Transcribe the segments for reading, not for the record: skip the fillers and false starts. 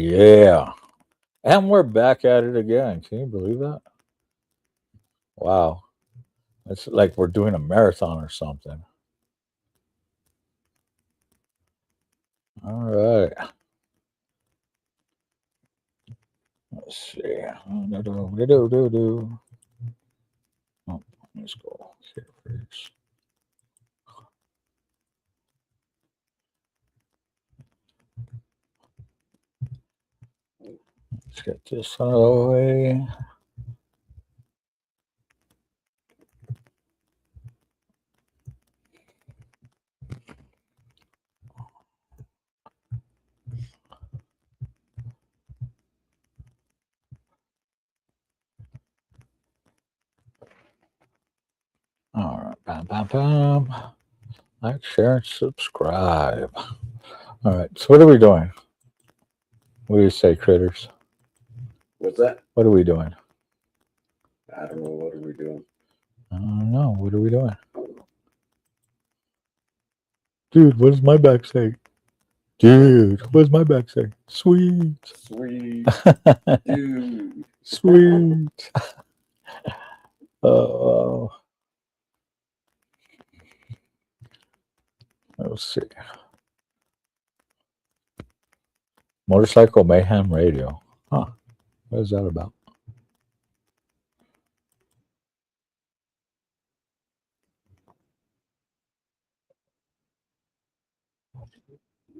Yeah. And we're back at it again. Can you believe that? Wow. It's like we're doing a marathon or something. All right. Let's see. Oh, let's go here first. Let's get this out of the way. All right. Bam, bam, bam. Like, share, and subscribe. All right. So what are we doing? What do you say, critters? What's that? What are we doing? I don't know. What are we doing? I don't know. What are we doing? Dude, what does my back say? Dude, what does my back say? Sweet. Sweet. Dude. Sweet. Oh. Let's see. Motorcycle Mayhem Radio. Huh. What is that about?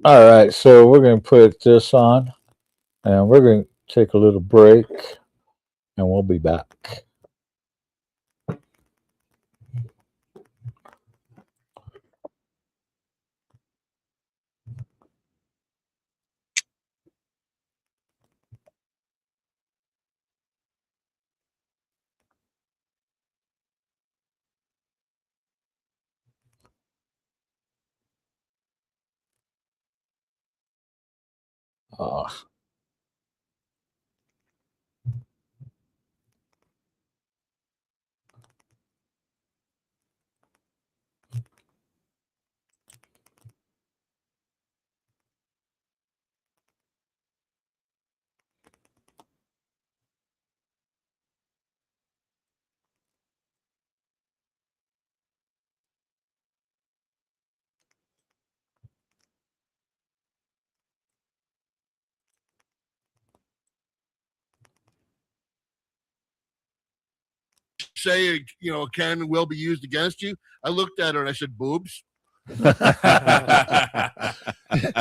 All right, so we're going to put this on, and we're going to take a little break, and we'll be back. Say, can and will be used against you. I looked at her and I said, boobs.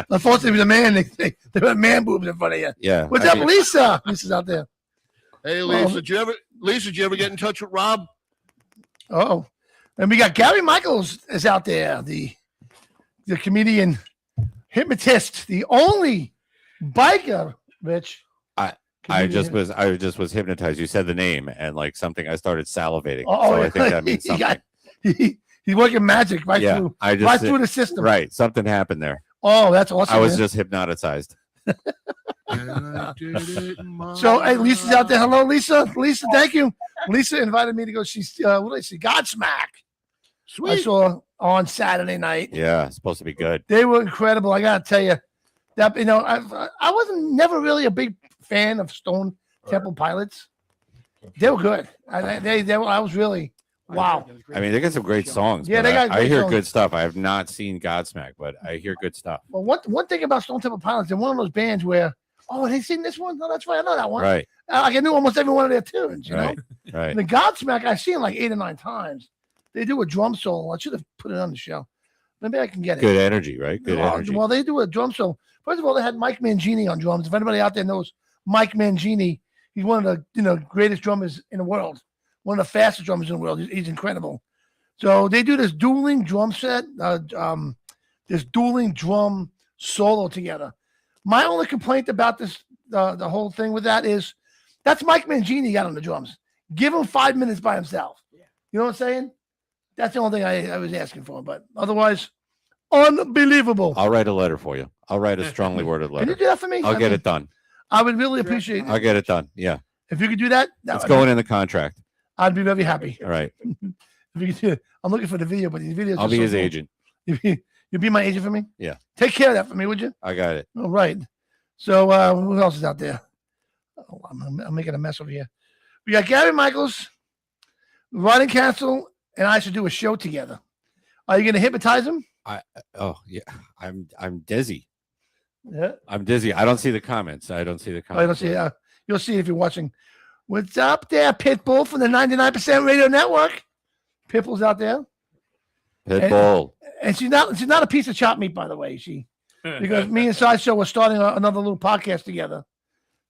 Unfortunately, the man, they put man boobs in front of you. Yeah. What's up, Lisa? Lisa's out there. Hey, Lisa, did you ever get in touch with Rob? Oh, and we got Gary Michaels is out there, the comedian, hypnotist, the only biker, Rich. I just was hypnotized. You said the name and like something. I started salivating. Oh, so I think that means something. He's working magic right through the system. Right, something happened there. Oh, that's awesome. I was just hypnotized. So, hey, Lisa's out there. Hello, Lisa. Lisa, thank you. Lisa invited me to go see Godsmack. Sweet. I saw on Saturday night. Yeah, it's supposed to be good. They were incredible. I gotta tell you that I wasn't never really a big fan of Stone Temple Pilots. They were good. I was really wow. I mean, they got some great songs. Yeah, they got. I hear songs. good stuff. I have not seen Godsmack, but I hear good stuff. Well, one thing about Stone Temple Pilots, they're one of those bands where, oh, they seen this one? No, that's right. I know that one. Right. Like I knew almost every one of their tunes. You know. Right. The Godsmack I've seen like 8 or 9 times. They do a drum solo. I should have put it on the show. Maybe I can get it. Good energy, right? Good energy. Well, they do a drum solo. First of all, they had Mike Mangini on drums. If anybody out there knows Mike Mangini, he's one of the greatest drummers in the world. One of the fastest drummers in the world. He's incredible. So they do this dueling drum set, this dueling drum solo together. My only complaint about this, the whole thing with that is, that's Mike Mangini got on the drums. Give him 5 minutes by himself. Yeah. You know what I'm saying? That's the only thing I was asking for. But otherwise, unbelievable. I'll write a letter for you. I'll write a strongly worded letter. Can you do that for me? I'll get it done. I would really appreciate it. I'll get it done. Yeah. If you could do that, it's going in the contract. I'd be very happy. All right. If you could do it. I'm looking for the video, but these videos. I'll be his agent. You'd be my agent for me? Yeah. Take care of that for me, would you? I got it. All right. So who else is out there? Oh, I'm making a mess over here. We got Gary Michaels, Riding Council, and I should do a show together. Are you going to hypnotize him? Oh yeah, I'm dizzy. Yeah. I'm dizzy. I don't see the comments. I don't see the Oh, I don't comments. see. You'll see it if you're watching. What's up there, Pitbull from the 99% Radio Network? Pitbull's out there, Pitbull. and she's not a piece of chopped meat, by the way. Because me and Sideshow were starting another little podcast together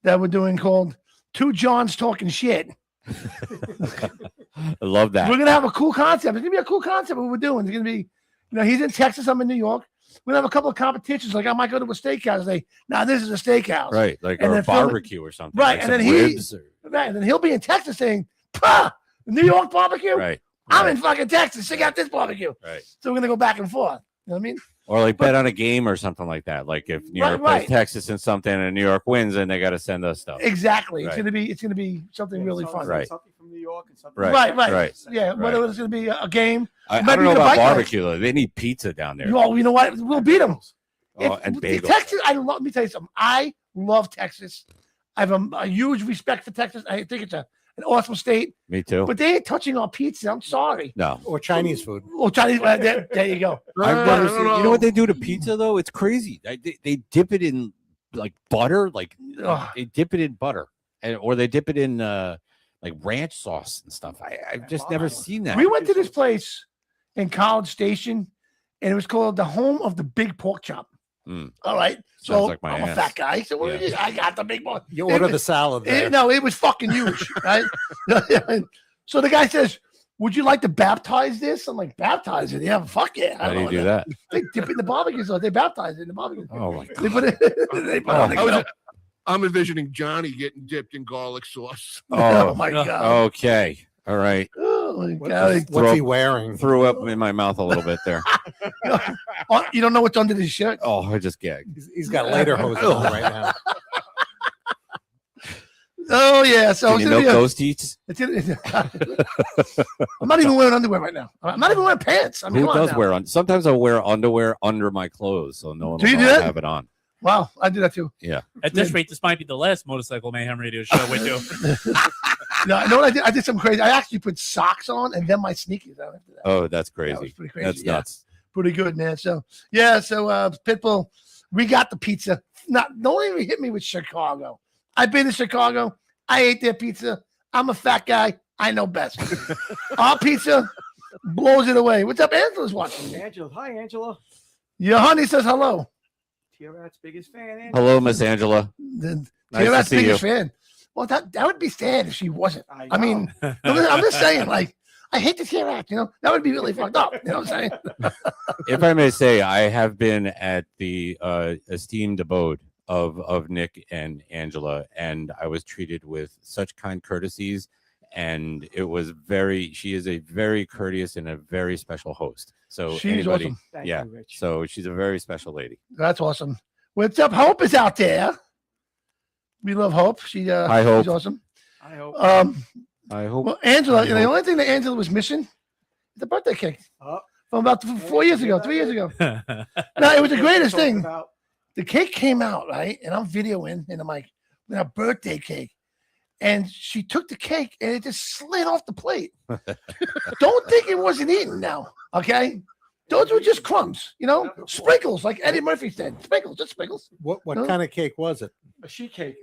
that we're doing called Two Johns Talking Shit. I love that. We're gonna have a cool concept. It's gonna be a cool concept. What we're doing. It's gonna be, he's in Texas. I'm in New York. We're gonna have a couple of competitions. Like I might go to a steakhouse and say, "Now this is a steakhouse." Right, like And or a then film it- barbecue or something. Right, like and some then ribs or- right, and then he'll be in Texas saying, "Pah, New York barbecue." right, I'm right, in fucking Texas. Check out this barbecue. right. So we're gonna go back and forth. You know what I mean? Or like bet on a game or something like that. Like if New York Right. plays Texas in something and New York wins, then they got to send us stuff. Exactly. Right. It's gonna be something really fun. Right. Something from New York and something. Right. Right. Yeah. Right. Whether it's gonna be a game. I Might don't be know the about bike race. barbecue though. They need pizza down there. Well, you know what? We'll beat them. Oh, and bagels. Texas, let me tell you something. I love Texas. I have a huge respect for Texas. I think it's an awesome state, Me too. but they ain't touching our pizza. I'm sorry. No. Or Chinese food. Well, Chinese, there you go. I've never I seen. don't know. You know what they do to pizza though? It's crazy. They dip it in like butter, like Ugh. they dip it in butter, or they dip it in like ranch sauce and stuff. I've just never seen that. We went to this place in College Station, and it was called the Home of the Big Pork Chop. Mm. All right. So Sounds like my I'm a ass. fat guy. So Yeah. I got the big pork. You It order was- the salad there. No, it was fucking huge, right? So the guy says, "Would you like to baptize this?" I'm like, "Baptize it? Yeah, fuck yeah." I How do don't you know do that? They dip it in the barbecue sauce. They baptize it in the barbecue. Oh my They god! put it. They put it on the I was- grill. I'm envisioning Johnny getting dipped in garlic sauce. Oh my god! Okay. All right. Oh my What- god! What's he wearing? Threw up in my mouth a little bit there. Oh, you don't know what's under his shirt? Oh, I just gagged. He's got later hose on right now. Oh yeah. So Can it's you gonna milk be those teats? I'm not even wearing underwear right now. I'm not even wearing pants. I mean, Who come on does now. wear on? Sometimes I'll wear underwear under my clothes, so no one Do will you know do I that? have it on. Wow, I do that too. At this rate, this might be the last Motorcycle Mayhem Radio show we do. No, I know what I did. I did something crazy. I actually put socks on and then my sneakers on after that. Oh, that's That was crazy. pretty crazy. That's yeah. nuts. Pretty good, man. So yeah, so Pitbull, we got the pizza. Don't even hit me with Chicago. I've been to Chicago. I ate their pizza. I'm a fat guy. I know best. Our pizza blows it away. What's up? Angela's watching. Angela, hi Angela. Your honey says hello. T-Rat's biggest fan. Angela. Hello, Miss Angela. The Nice to T-Rat's see biggest you. fan. Well, that would be sad if she wasn't. I know. mean, I'm just saying, like, I hate the T-Rat, that would be really fucked up. You know what I'm saying? If I may say, I have been at the esteemed abode of Nick and Angela, and I was treated with such kind courtesies, and it was she is a very courteous and a very special host. So She's anybody, awesome. Thank yeah. you, Rich. So she's a very special lady. That's awesome. What's up? Hope is out there. We love Hope. She's Hope. awesome. I hope. I hope. Well, Angela, I the hope. only thing that Angela was missing is the birthday cake Oh. from about 4 years ago, 3 years ago. No, it was the greatest Talking thing. about- The cake came out, right? And I'm videoing, and I'm like, with a birthday cake. And she took the cake and it just slid off the plate. Don't think it wasn't eaten now, okay? Those were just crumbs, sprinkles, like Eddie Murphy said. Sprinkles, just sprinkles. What No. kind of cake was it? A sheet cake.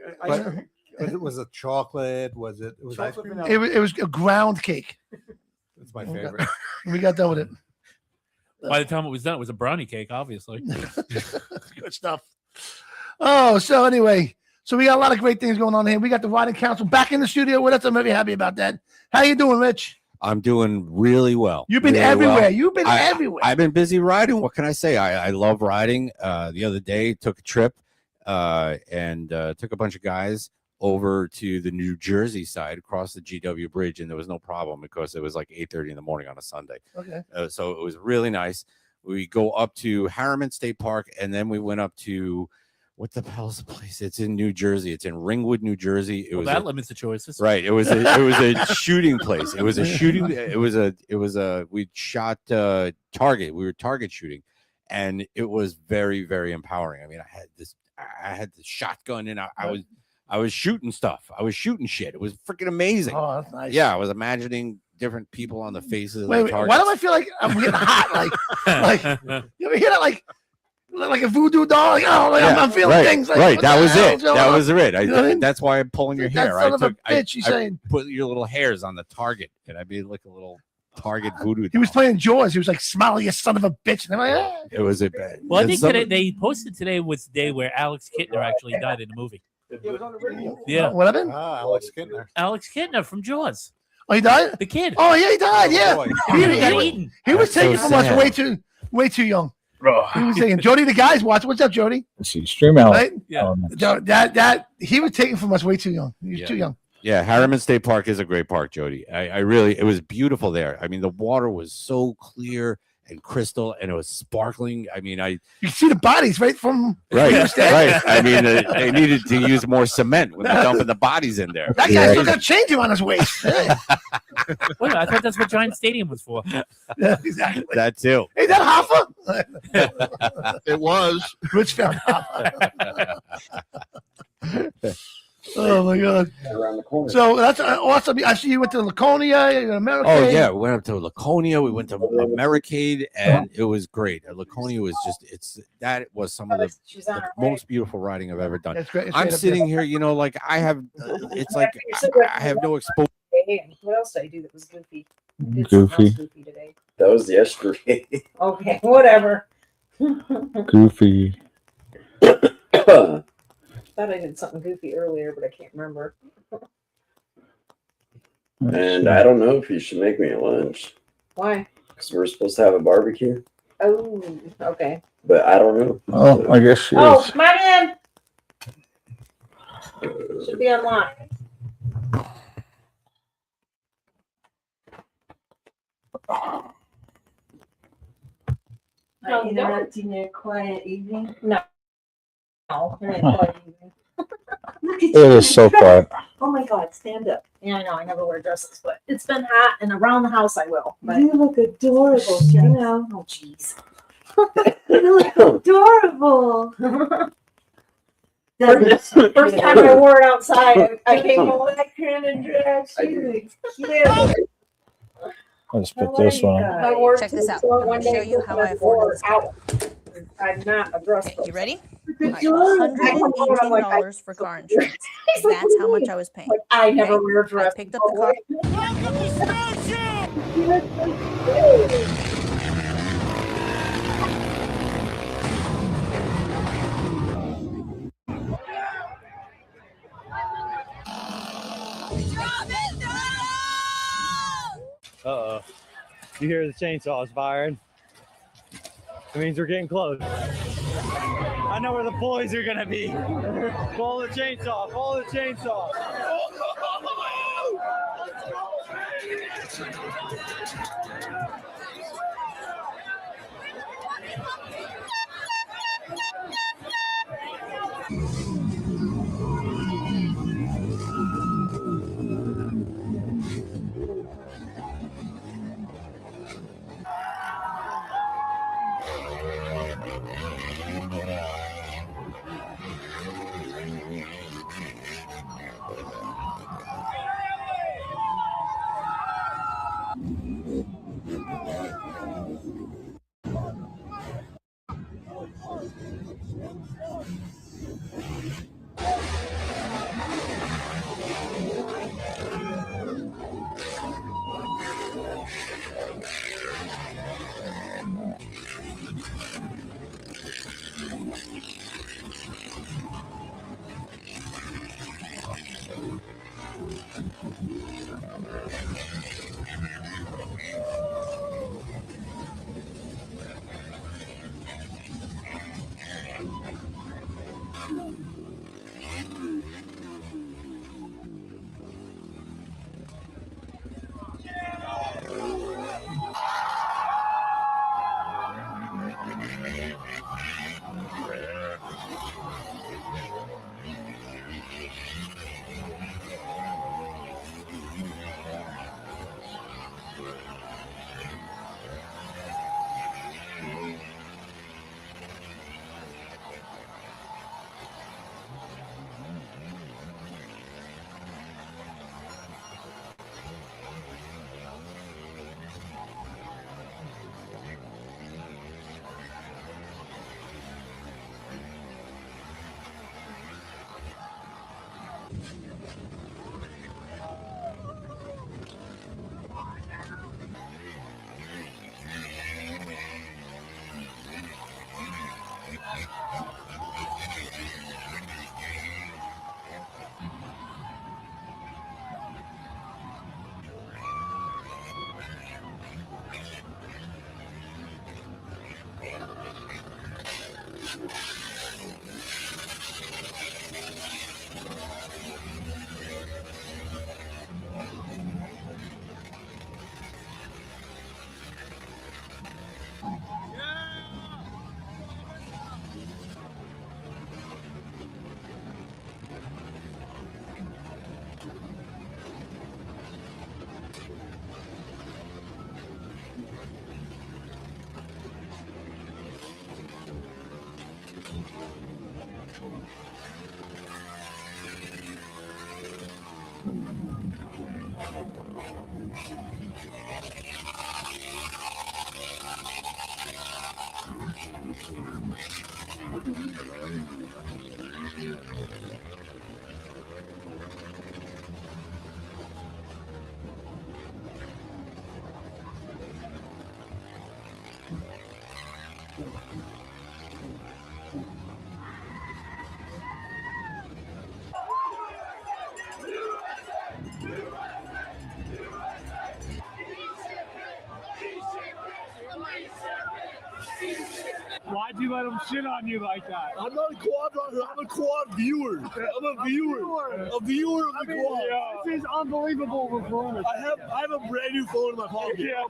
Was it chocolate? Was it ice Chocolate cream? vanilla. It was a ground cake. It's my Okay. favorite. We got done with it. By the time it was done, it was a brownie cake, obviously. Good stuff. Oh, so anyway, so we got a lot of great things going on here. We got the Riding Council back in the studio with us. I'm very happy about that. How you doing, Rich? I'm doing really well. You've been really everywhere. well. You've been everywhere. I've been busy riding. What can I say? I love riding. The other day, took a trip and took a bunch of guys over to the New Jersey side across the GW Bridge, and there was no problem because it was like 8:30 in the morning on a Sunday. Okay. So it was really nice. We go up to Harriman State Park, and then we went up to what the hell's the place? It's in New Jersey. It's in Ringwood, New Jersey. It Well, was that limits the choices. right. It was a shooting place. It was a shooting. We shot target. We were target shooting, and it was very, very empowering. I mean, I had the shotgun, and I was shooting stuff. I was shooting shit. It was freaking amazing. Oh, that's nice. Yeah, I was imagining different people on the faces of Wait, the why targets. do I feel like I'm getting hot? Like you ever hear that? Like a voodoo doll? Like, oh, like I'm feeling right, things. Like, right. what That the was hell, it. Joe? That was it. You know what I mean? That's why I'm pulling your That hair. son of a bitch, he's saying. Put your little hairs on the target, and I'd be like a little target voodoo. He was doll. playing Jaws. He was like, "Smile, you son of a bitch." And I'm like, ah. It was a bad. Well, I think today they posted today was the day where Alex Kittner actually died in the movie. Yeah, What happened? Ah, Alex Kittner. Alex Kittner from Jaws, Oh, he died. the kid. Oh yeah, he died. Yeah, boy. He got eaten. he was That's so taken from us sad. way too young. Bro, He was saying, Jody, the guys watch. What's up, Jody? let's see. Stream out. Right? Yeah. That he was taken from us way too young. He was Yeah. too young. Yeah, Harriman State Park is a great park, Jody. I really, it was beautiful there. I mean, the water was so clear and crystal, and it was sparkling. I mean, You can see the bodies right from right. understand? I mean, they needed to use more cement when they're dumping the bodies in there. That guy's still got a change him on his waist. Yeah, Wait, I thought that's what Giant Stadium was for. yeah, exactly. That too. Hey, that Hoffa? It was. Rich found Hoffa. Oh my god! Around the corner. So that's awesome. I see you went to Laconia, America. Oh yeah, we went up to Laconia. We went to Americade, and it was great. Laconia was just that was some of the most beautiful riding I've ever done. That's great. It's I'm great up sitting here, like I have. It's like I have no exposure. Hey, what else did I do that was goofy? I did Goofy. something else goofy today. That was yesterday. Okay, whatever. Goofy. Thought I did something goofy earlier, but I can't remember. And I don't know if you should make me a lunch Why? because we're supposed to have a barbecue, Oh, okay. but I don't know. Oh, I guess she Oh, is. come on in. Should be unlocked. Am I interrupting your quiet evening? No, it ain't quite evening. Look at It is so quiet. Oh my God, stand up. Yeah, I know. I never wear dresses, but it's been hot, and around the house I will. But You look adorable, you Jess. know, oh jeez. You look adorable. First time I wore it outside, I came home. that kind of dress. I You do. look cute. Let's put this one on. I wore it Check to this the out. store I'm one gonna day, show you how I and wore afforded it this. out. I'm not a dress. Okay, you ready? Look All right, adorable. $118 for car insurance. That's how much I was paying. Like I never Okay. wear a dress. I picked up the car. Uh-oh. You hear the chainsaws firing? It means we're getting close. I know where the boys are gonna be. Follow the chainsaw, follow the chainsaw. Why'd you let him shit on you like that? I'm not a quad runner. I'm a quad viewer. I'm a viewer. A viewer of the quad. Yeah. This is unbelievable performance. I have a brand new phone in my pocket. Yeah.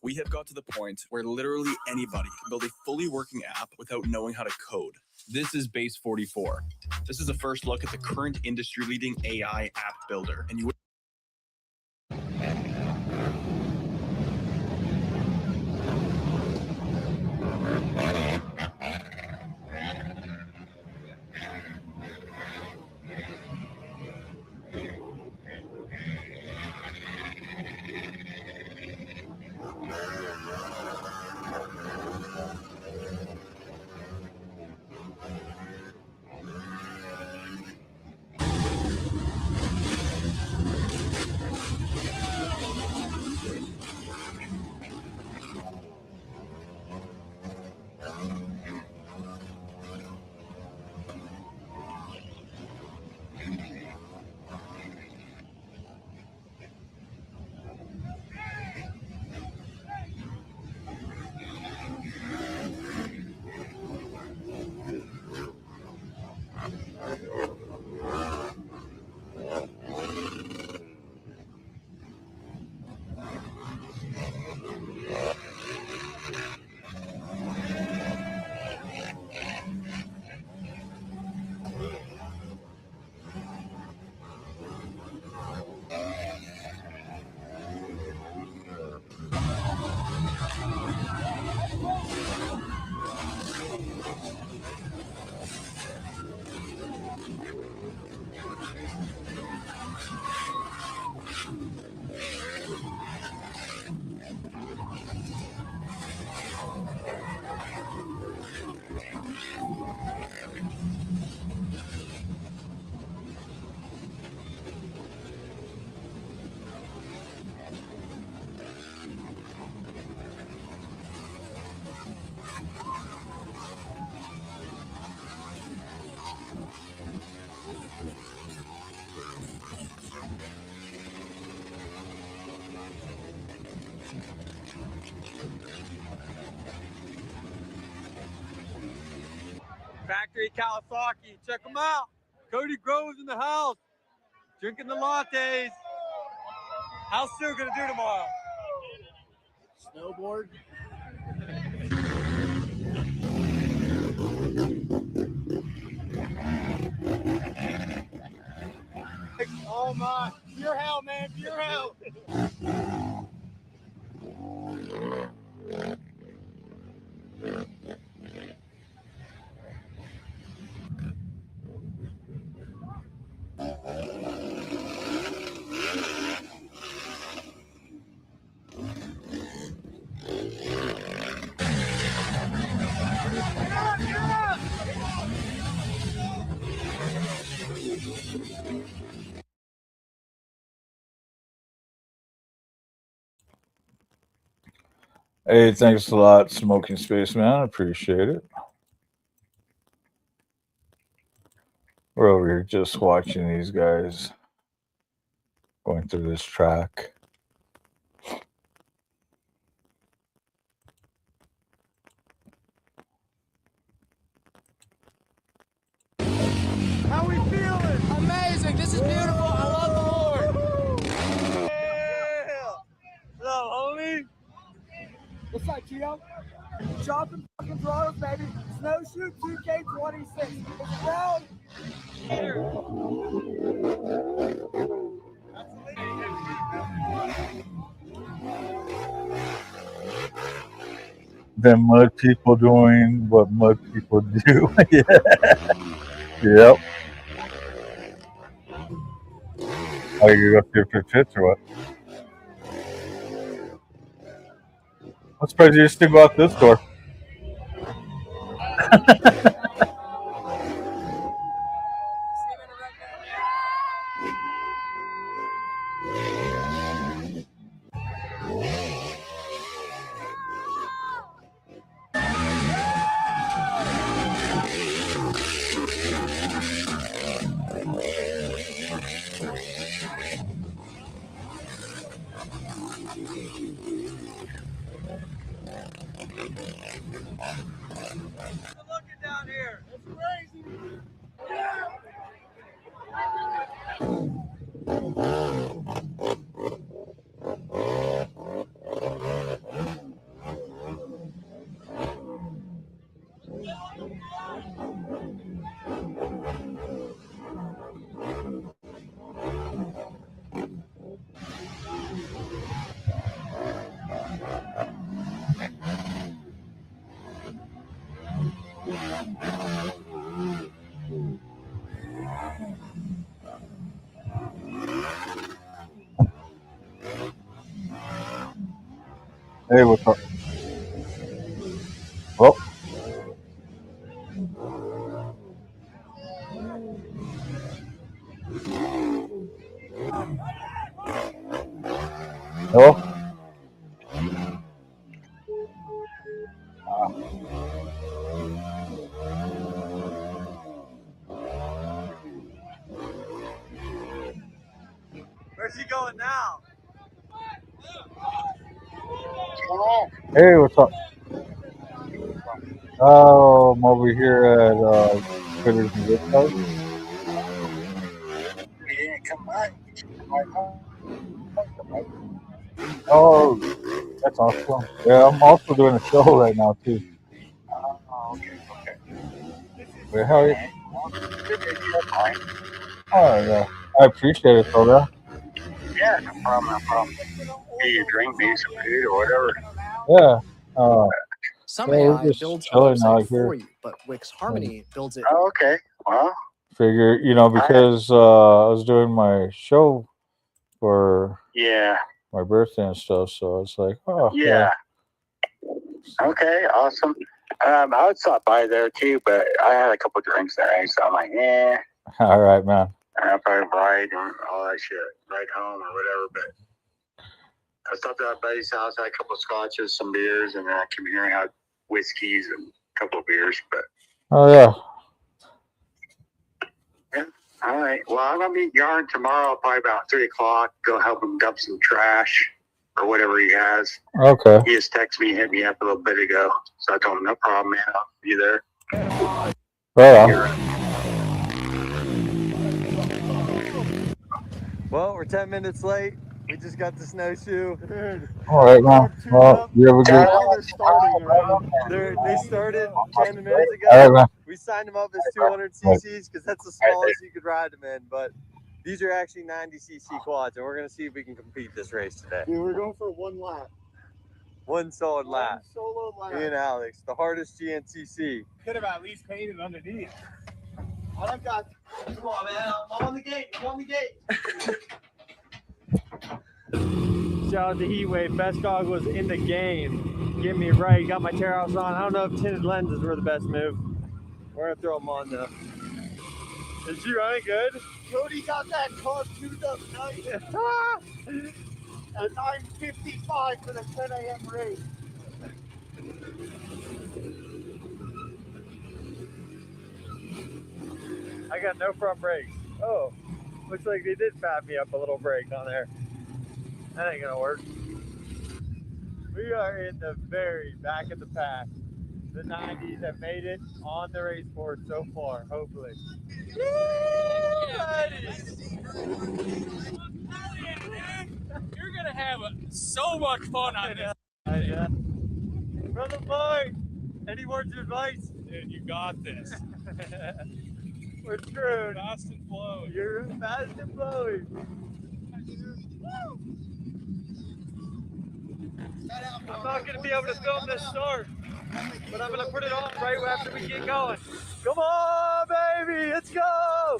We have got to the point where literally anybody can build a fully working app without knowing how to code. This is Base 44. This is a first look at the current industry-leading AI app builder, and you Kawasaki. Check them out. Cody Groves in the house. Drinking the lattes. How's Sue gonna do tomorrow? Snowboard. Oh my. Pure hell, man. Pure hell. Hey, thanks a lot, Smoking Spaceman. Appreciate it. We're over here just watching these guys going through this track. How we feeling? Amazing. This is beautiful. I love the Lord. Yeah. What's up, homie? What's up, Tio? Chopping fucking throttles, baby. Snowshoe 2K26. It's down. Them mud people doing what mud people do. Yeah. Yep. Oh, you go through for fits or what? I'm surprised you just didn't go out this door. Looking down here. It's crazy. Hey, what's up? Well, hello? Where's he going now? Hey, what's up? Oh, I'm over here at Critters and Gift Cards. Oh, that's awesome. Yeah, I'm also doing a show right now, too. Wait, how are you? Oh, yeah. I appreciate it, though, yeah. Yeah, no problem, no problem. Do you drink me some food or whatever? Yeah. Some yeah, AI we're just builds a chilling website out here. for you, but Wix Harmony builds it. Oh, okay. Well, Figure, because I was doing my show for yeah. my birthday and stuff, so I was like, oh, Yeah. Okay, awesome. I would stop by there too, but I had a couple drinks there, so I'm like, eh. All right, man. I'll probably ride and all that shit, ride home or whatever. But I stopped at my buddy's house, had a couple of scotches, some beers, and then I came here and had whiskeys and a couple of beers. But Oh, yeah. yeah, all right. Well, I'm gonna meet Yarn tomorrow, probably about 3:00. Go help him dump some trash or whatever he has. Okay. He just texted me, hit me up a little bit ago, so I told him no problem, man. I'll be there. Well, Well, we're 10 minutes late. We just got the snowshoe. all right, man. Well, you have a good. Now they're starting already. They started 10 minutes All right, ago. man. We signed them up as 200 cc's because that's the smallest you could ride them in. But these are actually 90 cc quads, and we're going to see if we can compete this race today. Dude, we're going for one lap. One solid lap. Solo lap. Me and Alex, the hardest GNCC. Could have at least painted underneath. I've got. Come on, man. I'm on the gate. I'm on the gate. Shout out to Heatwave. Best goggles in the game. Get me right. Got my tear offs on. I don't know if tinted lenses were the best move. We're going to throw them on though. Is she running good? Cody got that car tuned up nice. At 9:55 for the 10 a.m. race. I got no front brakes. Oh, looks like they did fat me up a little brake on there. That ain't gonna work. We are in the very back of the pack. The 90s have made it on the race board so far, hopefully. You're gonna have so much fun on this. Brother Boy, any words of advice? Dude, you got this. We're screwed. Fast and flowing. You're fast and flowing. I'm not going to be able to film this start, but I'm going to put it on right after we get going. Come on, baby, let's go!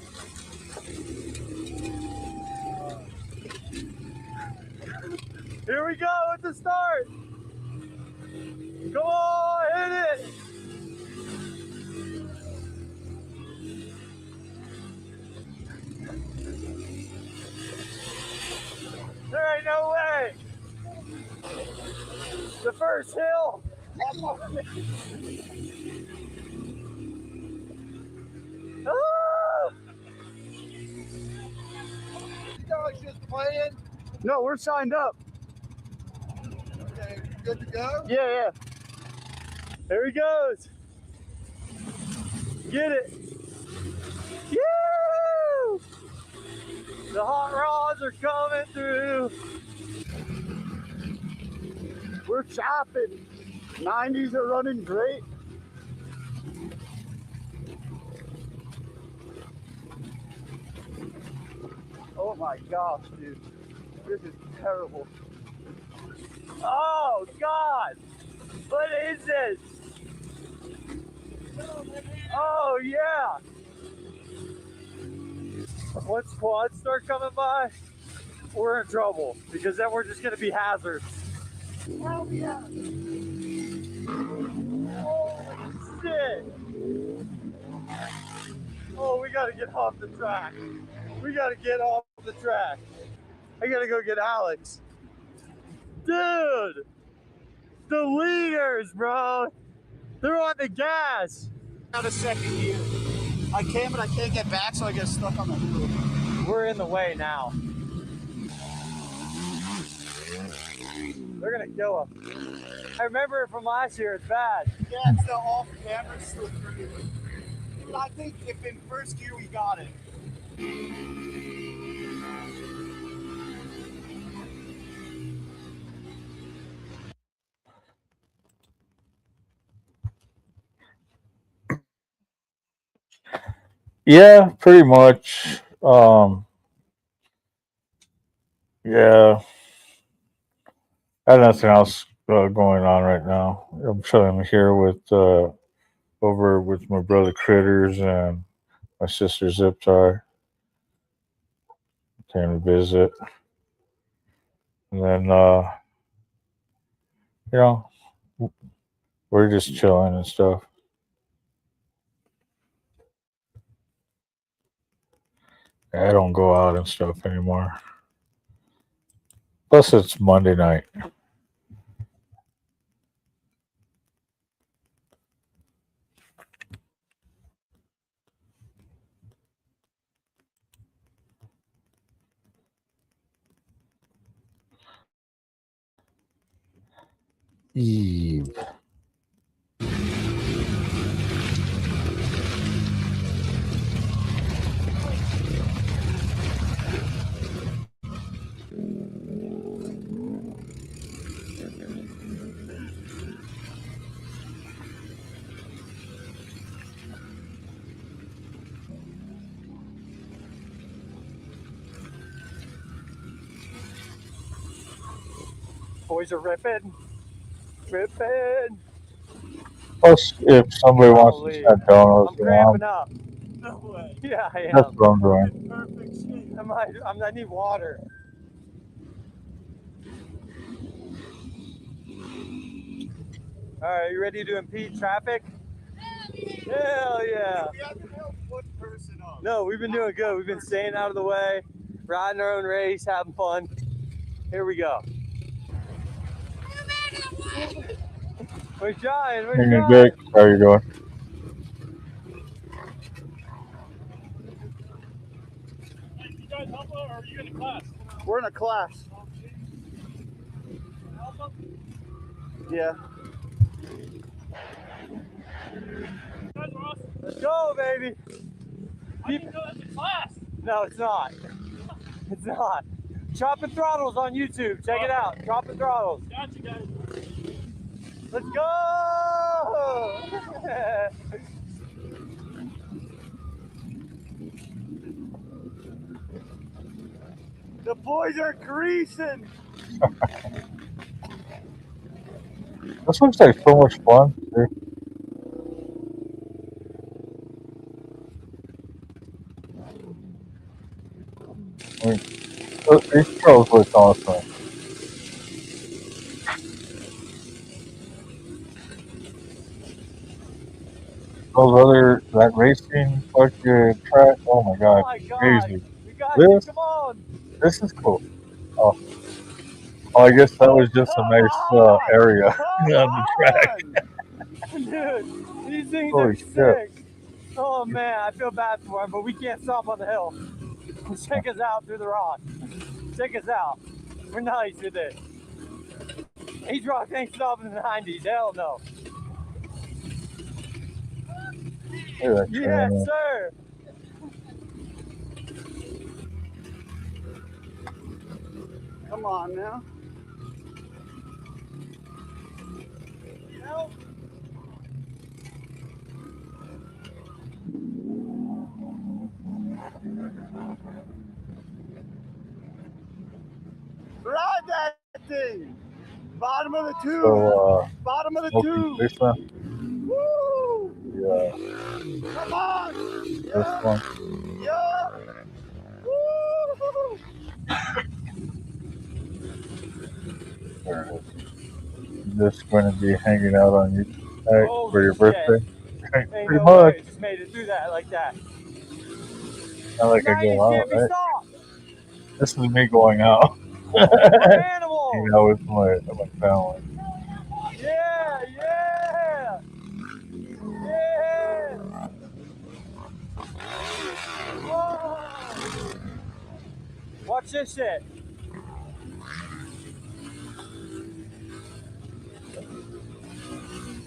Here we go at the start. Come on, hit it! There ain't no way. The first hill. Ah! You guys just playing? No, we're signed up. Okay, good to go? Yeah. There he goes. Get it. Woo! The hot rods are coming through. We're chopping. 90s are running great. Oh my gosh, dude. This is terrible. Oh God. What is this? Oh yeah. Once quads start coming by, we're in trouble because then we're just gonna be hazards. Oh yeah. Holy shit. Oh, we gotta get off the track. We gotta get off the track. I gotta go get Alex. Dude, the leaders, bro. They're on the gas. Out a second gear. I can, but I can't get back, so I get stuck on the roof. We're in the way now. They're gonna kill him. I remember it from last year, it's bad. Yeah, it's the off-camera slippery. But I think if in first gear we got it. Yeah, pretty much. Yeah. I have nothing else going on right now. I'm chilling here with over with my brother Critters and my sister Zip Tie. Came to visit. And then you know, we're just chilling and stuff. I don't go out and stuff anymore. Plus, it's Monday night. Eve. Boys are ripping. Ripping. Plus, if somebody wants to Holy. set donuts, I'm you know, cramping up. No way. Yeah, I am. that's what I'm doing. Perfect shape. I need water. All right, you ready to impede traffic? Hell yeah. We haven't helped one person off. No, we've been doing good. We've been staying out of the way, riding our own race, having fun. Here we go. We're trying. We're Hey, trying. Jake, how you doing? You guys help her, or are you in a class? We're in a class. Yeah. Let's go, baby. I didn't know that's a class. No, it's not. It's not. Chopping Throttles on YouTube. Check it out. Chopping Throttles. Gotcha, guys. Let's go! The boys are greasing. This looks like so much fun. Dude. I mean, these pros look awesome. That racing fucking track, oh my god, crazy. We got you. This, Come on. this is cool. Oh, I guess that was just a nice area on the track. Dude, these things Holy are shit. sick. Oh man, I feel bad for him, but we can't stop on the hill. Check us out through the rock. Check us out. We're nice with it. H-Rock ain't stopping in the 90s. Hell no. Yes, sir. Come on now. Help. Ride that thing. Bottom of the tube. So, Bottom of the Smokey tube. this one, Woo! yeah, Come on. this one. Yeah. Woo! There it is. Just going to be hanging out on you tonight for your birthday. Ain't Pretty no much. way. Just made it through that like that. Not like I go out, Can't be right? stopped. This is me going out. Animal. You know, with my family. Yeah, yeah. Yeah. Whoa. Watch this shit.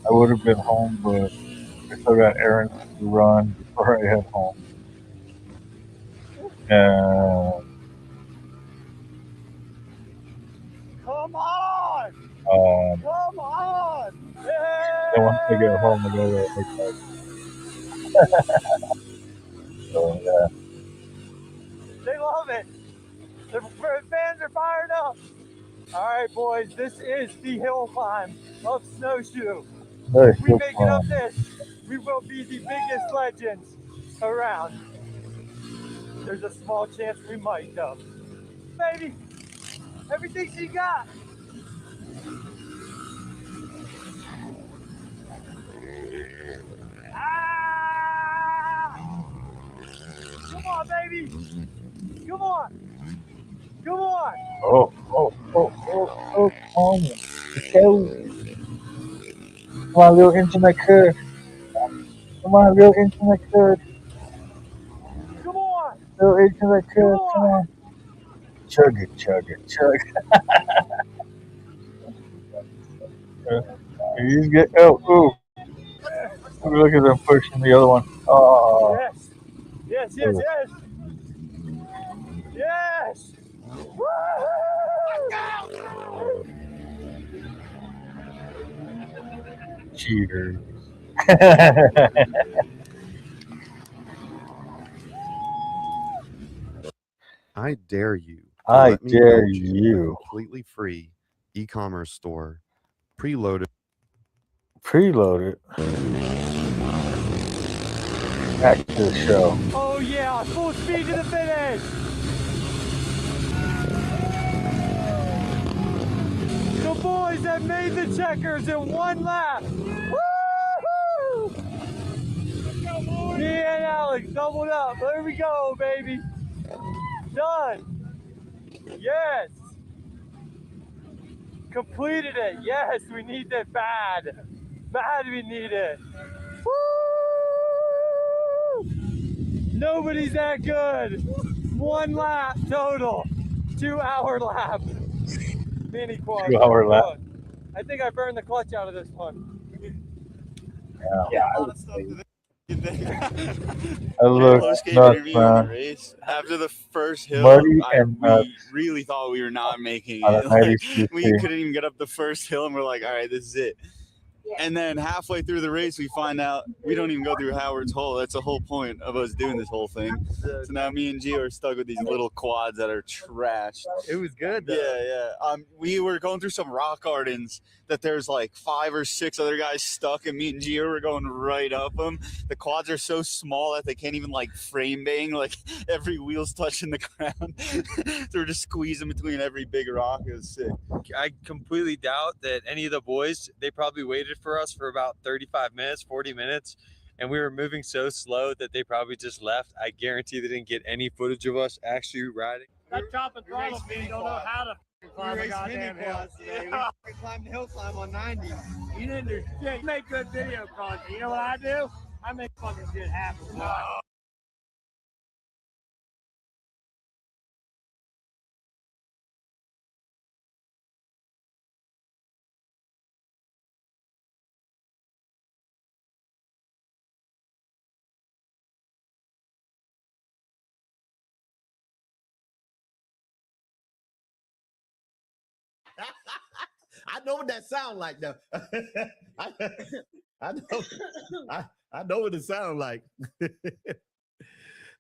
I would have been home, but I still got errands to run before I head home. And Come on. Come on. then once I get home, I gotta make that. So yeah. They love it. The fans are fired up. All right, boys, this is the hill climb of Snowshoe. Very If we good make it climb. up this, we will be the biggest legends around. There's a small chance we might, though. Baby, everything she got. Ah! Come on, baby. Come on. Come on. Oh, come on. Let's go. Come on, little internet kid. Come on, little internet kid. Come on. Little internet kid, come on. Chug it, chug it, chug it. You get, ooh. Look at them pushing the other one. Oh. Yes. Yes. Cheaters. I dare you. I let me dare coach you. completely free e-commerce store, preloaded. Preloaded. Back to the show. Oh yeah, full speed to the finish. The boys have made the checkers in 1 lap. Woo-hoo! Me and Alex doubled up. There we go, baby. Done. Yes. Completed it. Yes, we need that bad. Bad we need it. Woo! Nobody's that good. 1 lap total. 2-hour lap. Mini quad. 2-hour lap. I think I burned the clutch out of this one. Yeah. A lot of stuff to I look nuts, man. race. After the first hill, Muddy and we really thought we were not making on it. a Like, 90 we cc. couldn't even get up the first hill, and we're like, all right, this is it. And then halfway through the race, we find out we don't even go through Howard's Hole. That's the whole point of us doing this whole thing. So now me and Gio are stuck with these little quads that are trashed. It was good, though. Yeah. We were going through some rock gardens that there's like 5 or 6 other guys stuck, and me and Gio were going right up them. The quads are so small that they can't even like frame bang. Like every wheel's touching the ground. So we're just squeezing between every big rock. It was sick. I completely doubt that any of the boys, they probably waited for us for about 35 minutes, 40 minutes, and we were moving so slow that they probably just left. I guarantee they didn't get any footage of us actually riding. That chop and throttle speed, don't know how to climb a goddamn hill. We climbed the hill climb on 90. You didn't do shit. You make good video content. You know what I do? I make fucking shit happen. I know what that sound like though. I know what it sound like.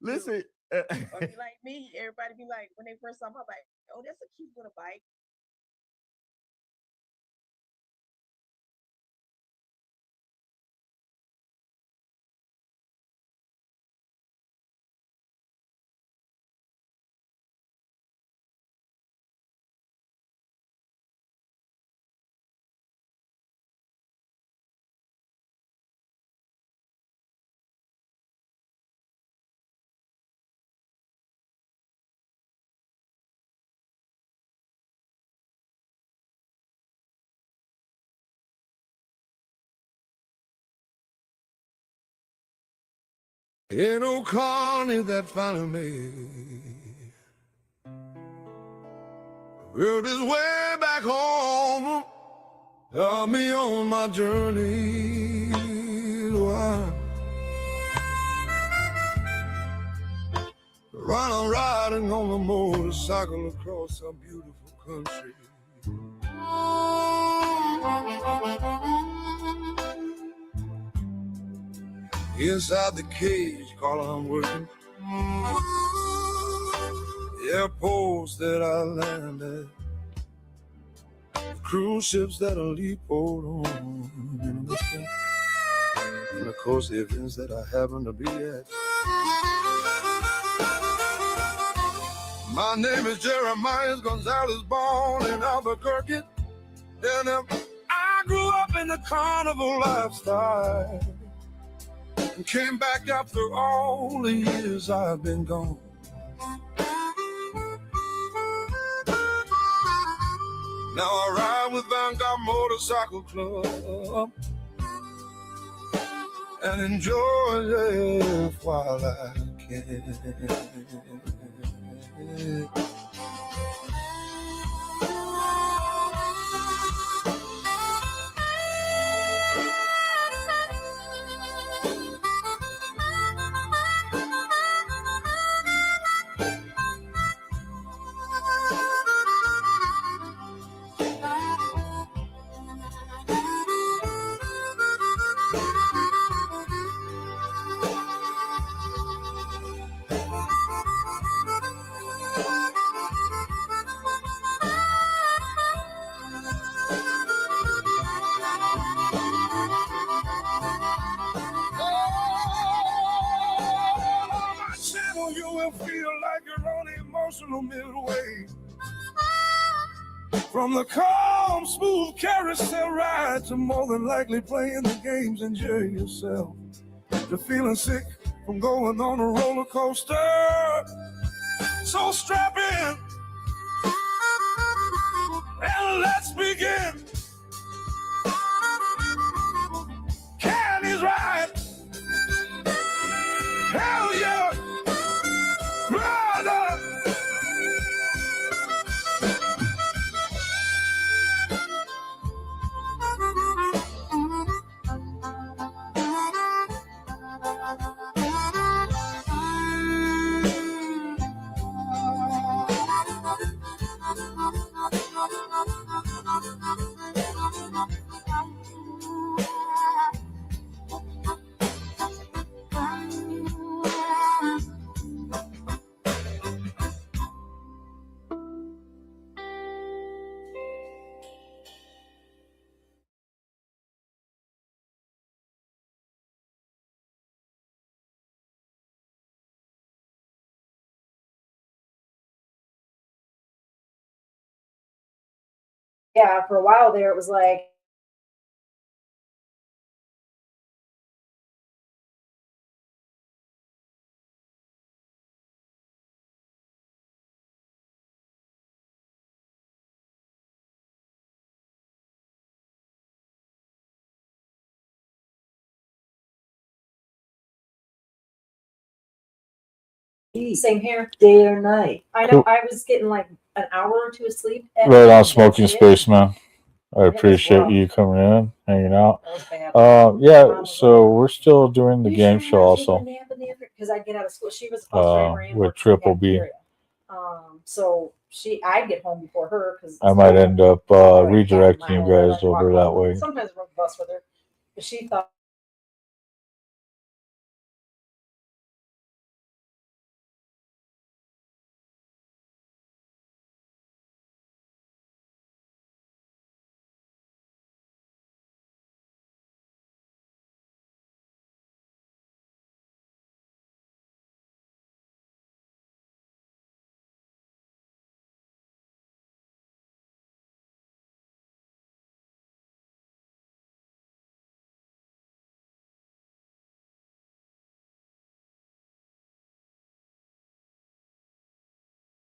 Listen. Or be like me, everybody be like, when they first saw me, I'm like, oh, that's a cute little bike. Ain't no Carney that found me. Rode his way back home, saw me on my journey. Run riding on a motorcycle across a beautiful country. Inside the cage, call I'm working. Airports that I landed, cruise ships that I leap on, and of course the events that I happen to be at. My name is Jeremiah Gonzalez, born in Albuquerque, and I grew up in the carnival lifestyle. And came back after all the years I've been gone. Now I ride with Vanguard Motorcycle Club and enjoy life while I can. emotional midway. From the calm, smooth carousel ride to more than likely playing the games, enjoy yourself. To feeling sick from going on a roller coaster. So strap in and let's begin. CARNY'S RIDE. Hell yeah, brother. Yeah, for a while there, it was like, same here. Day or night. I know I was getting like an hour or two of sleep. Right on, Smoking Space, man. I appreciate you coming in, hanging out. Yeah, so we're still doing the game show also. Because I get out of school. She was a bus driver and with worked in the Triple B. cafeteria. So I'd get home before her because I might end up redirecting you guys over that way. Sometimes I rode the bus with her, but she thought.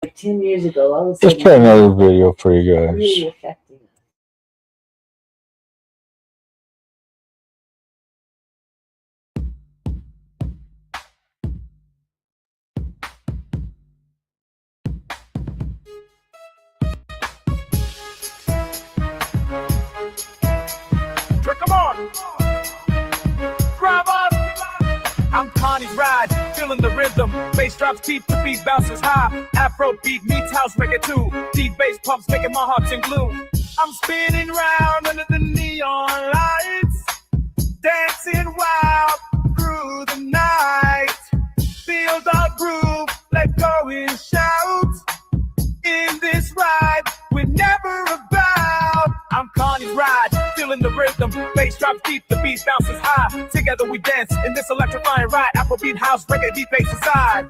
Like 10 years ago, all of a sudden, let's play another video for you guys. Really affecting. Come on. Grab up. I'm CARNY'S RIDE, feeling the rhythm. Bass drops deep, the beat bounces high. Afro beat meets house reggae too. Deep bass pumps making my heart in gloom. I'm spinning round under the neon lights, dancing wild through the night. Feel the groove, let go and shout. In this ride, we're never about. I'm CARNY'S RIDE, feeling the rhythm. Bass drops deep, the beat bounces high. Together we dance in this electrifying ride. Afrobeat, house, reggae, deep bass inside.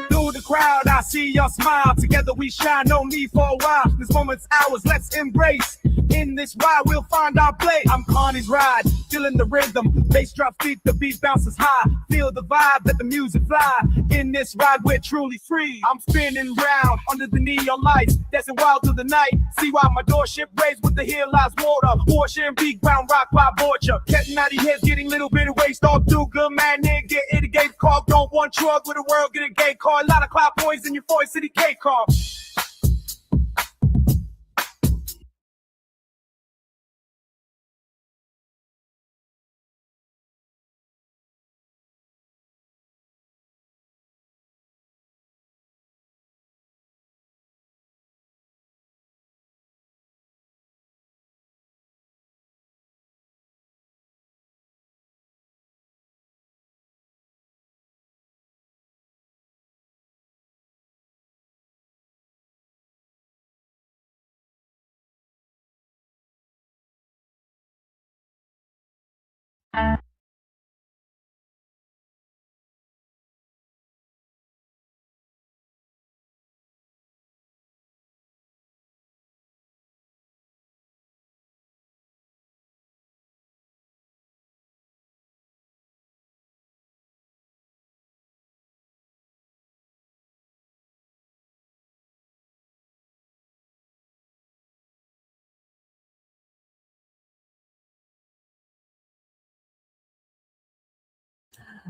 Through the crowd, I see your smile. Together we shine, no need for a while. This moment's ours, let's embrace. In this ride, we'll find our place. I'm CARNY'S RIDE, feeling the rhythm. Bass drops deep, the beat bounces high. Feel the vibe, let the music fly. In this ride, we're truly free. I'm spinning round under the neon lights, dancing wild through the night. See why my doorship raised with the hill lies water. Ocean, big brown rock by Borgia. Getting out of heads, getting little bit of waste. All too good, man, nigga. Get it, a gate call. Don't want drug with the world, get a gay car. A lot of cloud points in your 4 city K car.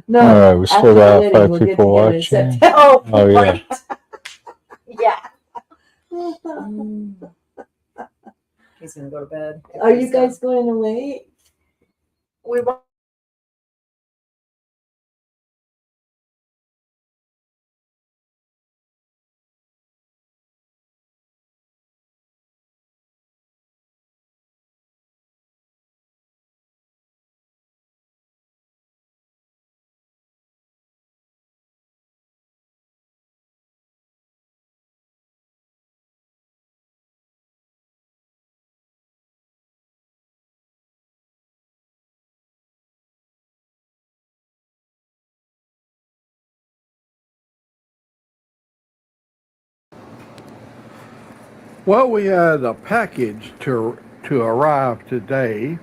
No, All right, we after still the got wedding, 5 we'll get people together in watching. September. Oh, Oh, yeah. right. Yeah. He's gonna go to bed. Are you guys going away? We want. Well, we had a package to arrive today,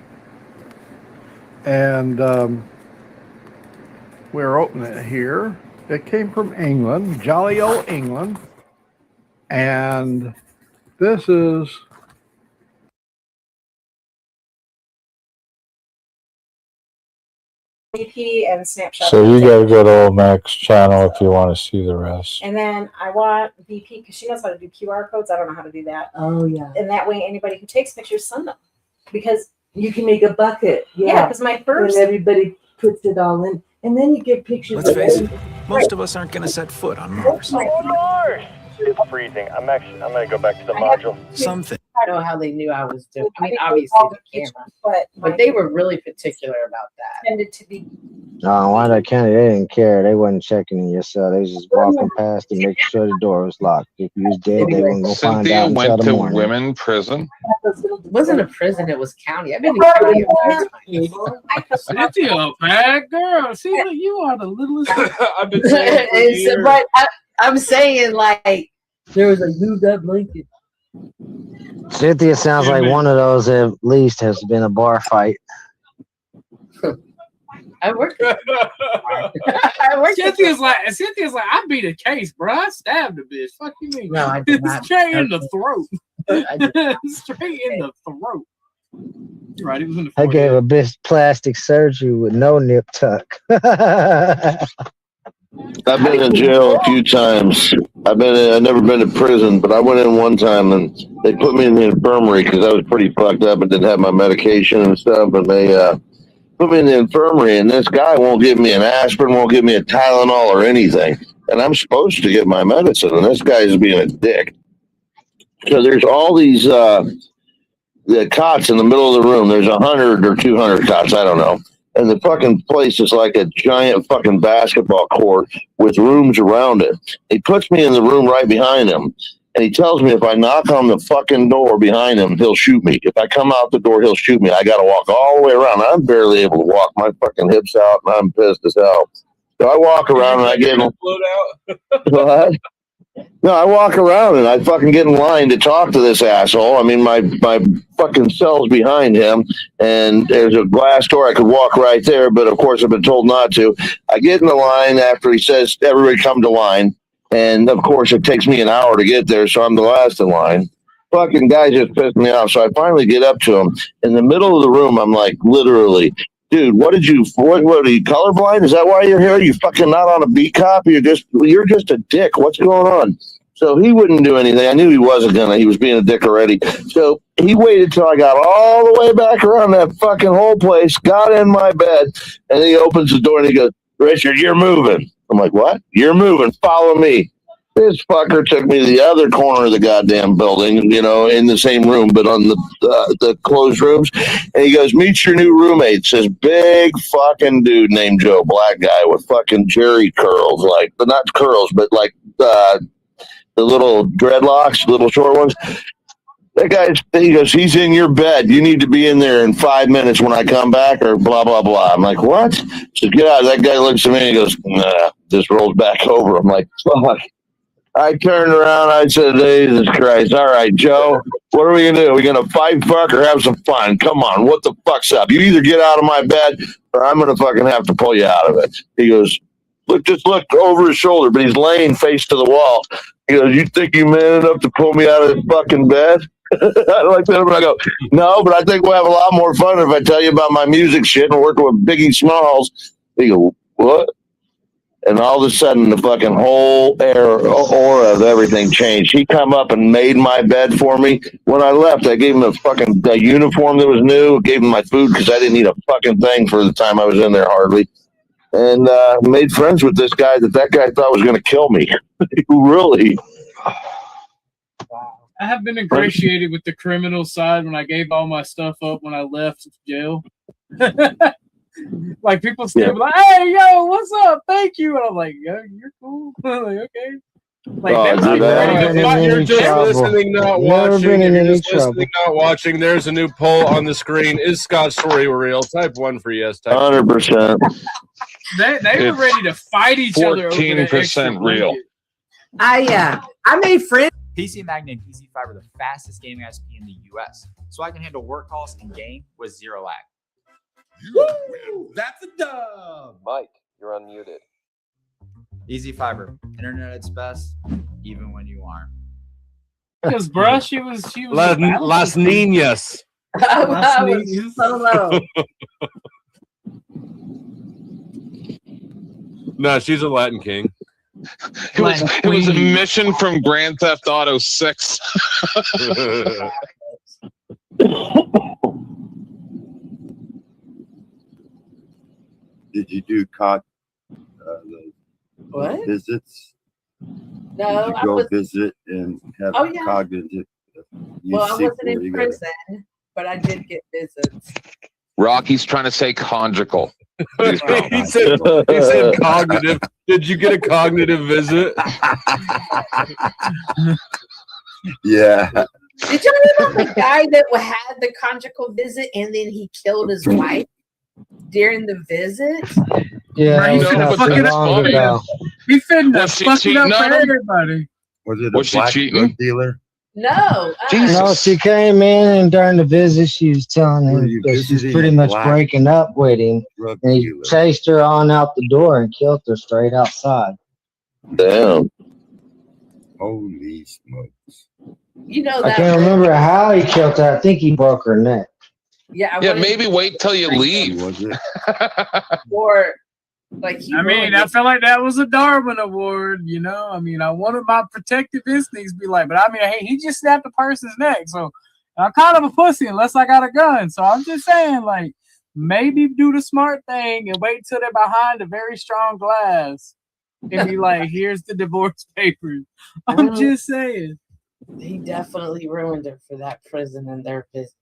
and we're opening it here. It came from England, jolly old England, and this is VP and snapshot. So you got to go to Old Mac's channel if you want to see the rest. And then I want VP because she knows how to do QR codes. I don't know how to do that. Oh yeah. And that way, anybody who takes pictures, send them. Because You can make a bucket. yeah, because my first. And everybody puts it all in, and then you get pictures. Let's of face it, everything. most of us aren't going to set foot on Mars. It's freezing. I'm gonna go back to the module. Something. I don't know how they knew I was doing. I mean, obviously the camera, but they were really particular about that. Tended to be. No, Wanda County, they didn't care. They wasn't checking in your cell. They was just walking past and making sure the door was locked. If you was dead, they wouldn't go find Cynthia out until went the to morning. women prison. It wasn't a prison, it was county. I've been in county a few times. Cynthia, bad girl. See, look, you are the littlest. I've been saying for years. But I'm saying, like, there was a moved up blanket. Cynthia sounds like one of those that at least has been a bar fight. I worked. Cynthia's like, I beat a case, bro. I stabbed a bitch. Fuck you mean? No, I did not. Straight in the throat. I Straight in the throat. You're right. It was in the. I gave a bitch plastic surgery with no nip tuck. I've been in jail a few times. I've never been to prison, but I went in one time and they put me in the infirmary because I was pretty fucked up and didn't have my medication and stuff. And they put me in the infirmary, and this guy won't give me an aspirin, won't give me a Tylenol or anything. And I'm supposed to get my medicine, and this guy's being a dick. So there's all these the cots in the middle of the room. There's 100 or 200 cots, I don't know. And the fucking place is like a giant fucking basketball court with rooms around it. He puts me in the room right behind him, and he tells me if I knock on the fucking door behind him, he'll shoot me. If I come out the door, he'll shoot me. I got to walk all the way around. I'm barely able to walk. My fucking hips out, and I'm pissed as hell. So I walk around, and I get in. What? No, I walk around and I fucking get in line to talk to this asshole. I mean, my fucking cell's behind him, and there's a glass door. I could walk right there, but of course I've been told not to. I get in the line after he says, everybody come to line. And of course it takes me an hour to get there, so I'm the last in line. Fucking guy just pissed me off. So I finally get up to him. In the middle of the room, I'm like, literally, dude, what are you colorblind? Is that why you're here? You fucking not on a beat cop? You're just a dick. What's going on? So he wouldn't do anything. I knew he wasn't gonna. He was being a dick already. So he waited till I got all the way back around that fucking whole place, got in my bed, and then he opens the door and he goes, Richard, you're moving. I'm like, what? You're moving. Follow me. This fucker took me to the other corner of the goddamn building, you know, in the same room, but on the closed rooms. And he goes, meet your new roommates. This big fucking dude named Joe, black guy with fucking Jerry curls, like, but not curls, but like the little dreadlocks, little short ones. That guy, he goes, he's in your bed. You need to be in there in 5 minutes when I come back, or blah, blah, blah. I'm like, what? So get out. That guy looks at me and he goes, nah, just rolls back over. I'm like, fuck. I turned around. I said, Jesus Christ. All right, Joe, what are we going to do? Are we going to fight, fuck, or have some fun? Come on. What the fuck's up? You either get out of my bed or I'm going to fucking have to pull you out of it. He goes, just look over his shoulder, but he's laying face to the wall. He goes, you think you man enough to pull me out of this fucking bed? I like that. And I go, no, but I think we'll have a lot more fun if I tell you about my music shit and working with Biggie Smalls. He go, what? And all of a sudden, the fucking whole aura of everything changed. He come up and made my bed for me. When I left, I gave him a uniform that was new, gave him my food because I didn't eat a fucking thing for the time I was in there hardly. And made friends with this guy that guy thought was going to kill me. Really? I have been ingratiated with the criminal side when I gave all my stuff up when I left jail. Like people still be like, "Hey, yo, what's up? Thank you." And I'm like, "Yo, you're cool." I'm like, okay. Like you're just listening, not watching. You're just listening, not watching. There's a new poll on the screen. Is Scott's story real? Type 1 for yes. 100%. They were ready to fight each other. 14% real. I made friends. PC Magnet and PC Fiber, the fastest gaming ISP in the US, so I can handle work calls and game with zero lag. Woo! That's a dub. Mike, you're unmuted. Easy Fiber, internet at its best, even when you aren't. Because, bruh, she was Las Niñas. I was so low. No, she's a Latin king. It was a mission from Grand Theft Auto 6. Did you do visits? No, Did you go visit and have cognitive? Well, I wasn't in prison, but I did get visits. Rocky's trying to say conjugal. he said cognitive. Did you get a cognitive visit? Yeah. Did you know about the guy that had the conjugal visit and then he killed his wife during the visit? Yeah, he finna fuck it up. He finna fuck it up for everybody. Was it a black drug dealer? No. No, she came in and during the visit, she was telling him that she's pretty much breaking up with him. And he chased her on out the door and killed her straight outside. Damn. Holy smokes. You know I that. can't remember how he killed her. I think he broke her neck. Yeah, maybe wait till you leave. Or like I feel like that was a Darwin Award, you know. I mean, I wanted my protective instincts to be like, but I mean, hey, he just snapped a person's neck, so I'm kind of a pussy unless I got a gun. So I'm just saying, like, maybe do the smart thing and wait till they're behind a very strong glass and be like, here's the divorce papers. I'm just saying. He definitely ruined it for that prison and their business.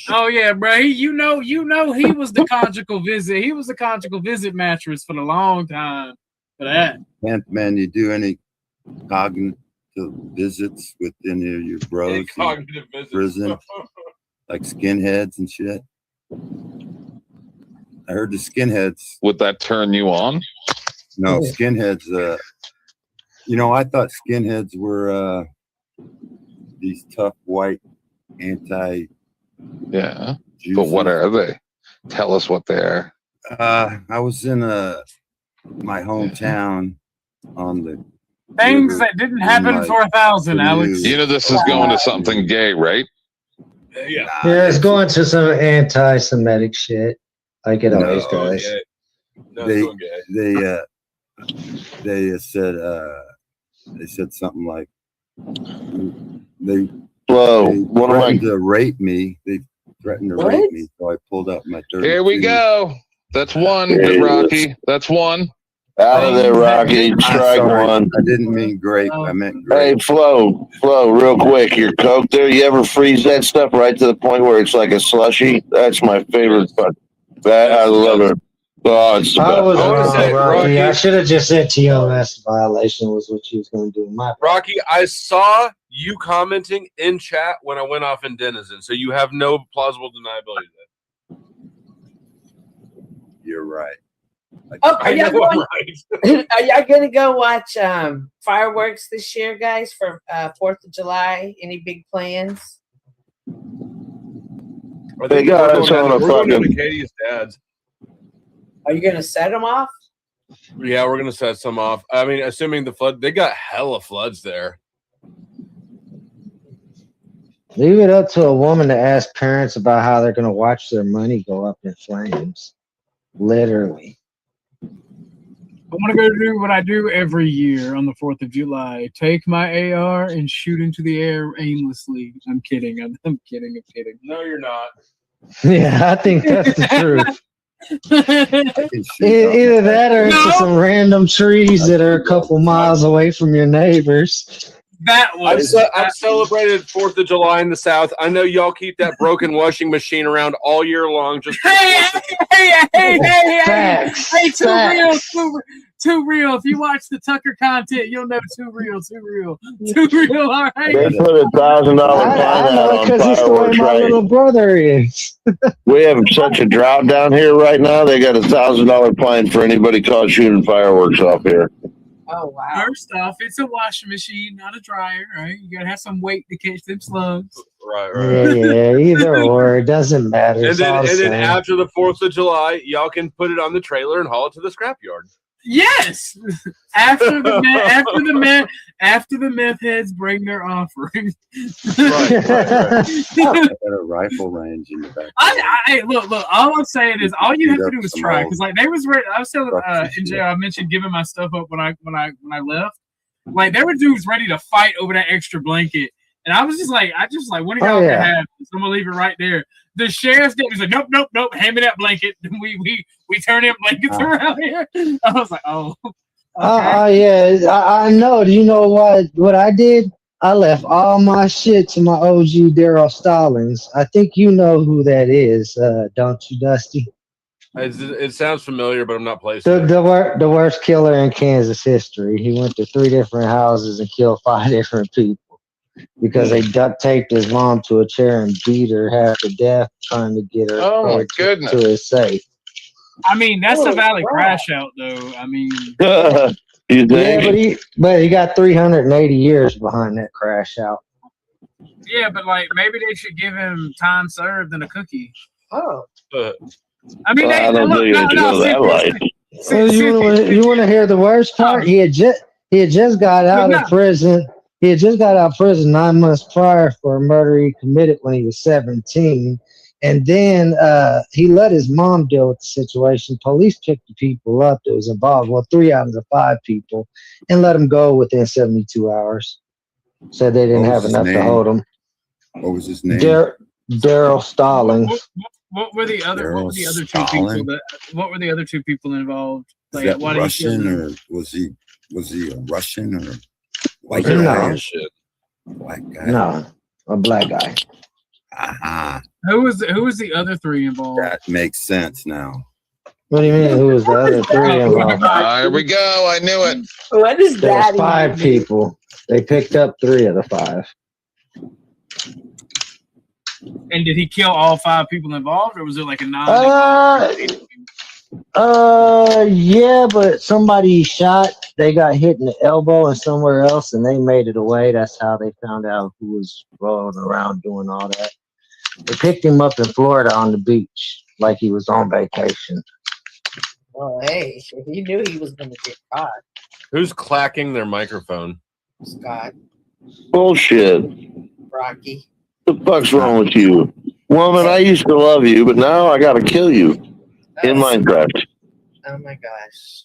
Oh yeah, bro. You know, he was the conjugal visit. He was the conjugal visit mattress for a long time. For that. Man, you do any cognitive visits with any of your bros in prison, like skinheads and shit? I heard the skinheads. Would that turn you on? No, skinheads. I thought skinheads were these tough white anti. Yeah, but what are they? Tell us what they are. I was in my hometown on the things that didn't happen for 1,000, Alex. You know this is going to something gay, right? Yeah, it's going to some anti-Semitic shit, like it always does. They said something like they threatened to rape me. They threatened to rape me, so I pulled out my 32. Here we go. That's one, Rocky. That's one. Out of there, Rocky. Strike one. I didn't mean grape. I meant grape. Hey, Flo, real quick. Your Coke there, you ever freeze that stuff right to the point where it's like a slushy? That's my favorite. I love it. Oh, it's the I was best. wrong, Rocky. I should have just said TOS violation was what you was going to do. Rocky, I saw you commenting in chat when I went off in Denizen, so you have no plausible deniability there. You're right. Oh, are y'all going? Are y'all gonna go watch fireworks this year, guys, for 4th of July? Any big plans? They got us on a fucking. Katie's dad's. Are you gonna set them off? Yeah, we're gonna set some off. I mean, assuming the flood, they got hella floods there. Leave it up to a woman to ask parents about how they're going to watch their money go up in flames. Literally. I'm going to go do what I do every year on the 4th of July. Take my AR and shoot into the air aimlessly. I'm kidding. I'm kidding. No, you're not. Yeah, I think that's the truth. Either that or into some random trees that are a couple miles away from your neighbors. I've celebrated 4th of July in the South. I know y'all keep that broken washing machine around all year long. Just Hey, too real. If you watch the Tucker content, you'll know too real. All right. They put $1,000 fine out on fireworks, my right? little brother is. We have such a drought down here right now. They got $1,000 fine for anybody caught shooting fireworks off here. Oh wow! First off, it's a washing machine, not a dryer, right? You gotta have some weight to catch them slugs. Right. Yeah, either or, it doesn't matter. And then same. after the 4th of July, y'all can put it on the trailer and haul it to the scrapyard. Yes. After the meth heads bring their offering. Right. Got a rifle range in the back. I look. All I'm saying is, all you have to do is try. Because like they was ready. I was telling NJ, I mentioned giving my stuff up when I left. Like there were dudes ready to fight over that extra blanket, and I was just like, when are y'all gonna have this? I'm gonna leave it right there. The sheriff's deputy was like, nope, hand me that blanket. We turn in blankets around here. I was like, oh. Okay. Yeah, I know. Do you know what I did? I left all my shit to my OG Daryl Stallings. I think you know who that is, don't you, Dusty? It sounds familiar, but I'm not placing the worst killer in Kansas history. He went to 3 different houses and killed 5 different people because they duct taped his mom to a chair and beat her half to death trying to get her to his safe. I mean, that's a valid crash out, though. I mean, you think? Yeah, but he got 380 years behind that crash out. Yeah, but like maybe they should give him time served and a cookie. Oh. I mean, I don't think it's that light. You want to hear the worst part? He had just got out of prison. He had just got out of prison 9 months prior for a murder he committed when he was 17. And then he let his mom deal with the situation. Police picked the people up that was involved. Well, 3 out of the 5 people, and let them go within 72 hours. Said they didn't have enough to hold him. What was his name? Daryl Stallings. What were the other 2 people? What were the other 2 people involved? Like, is that Russian or was he a Russian or white No. guy? White guy. No, a black guy. Who was the other 3 involved? That makes sense now. What do you mean? Who was the other 3 involved? Here we go. I knew it. What is There that? was 5 people. They picked up 3 of the 5. And did he kill all 5 people involved, or was it like a Yeah, but somebody shot. They got hit in the elbow and somewhere else, and they made it away. That's how they found out who was rolling around doing all that. They picked him up in Florida on the beach, like he was on vacation. Well, hey, he knew he was going to get caught. Who's clacking their microphone? Scott, Bullshit. Rocky. What the fuck's wrong with you? Woman, I used to love you, but now I gotta kill you in Minecraft. Oh my gosh.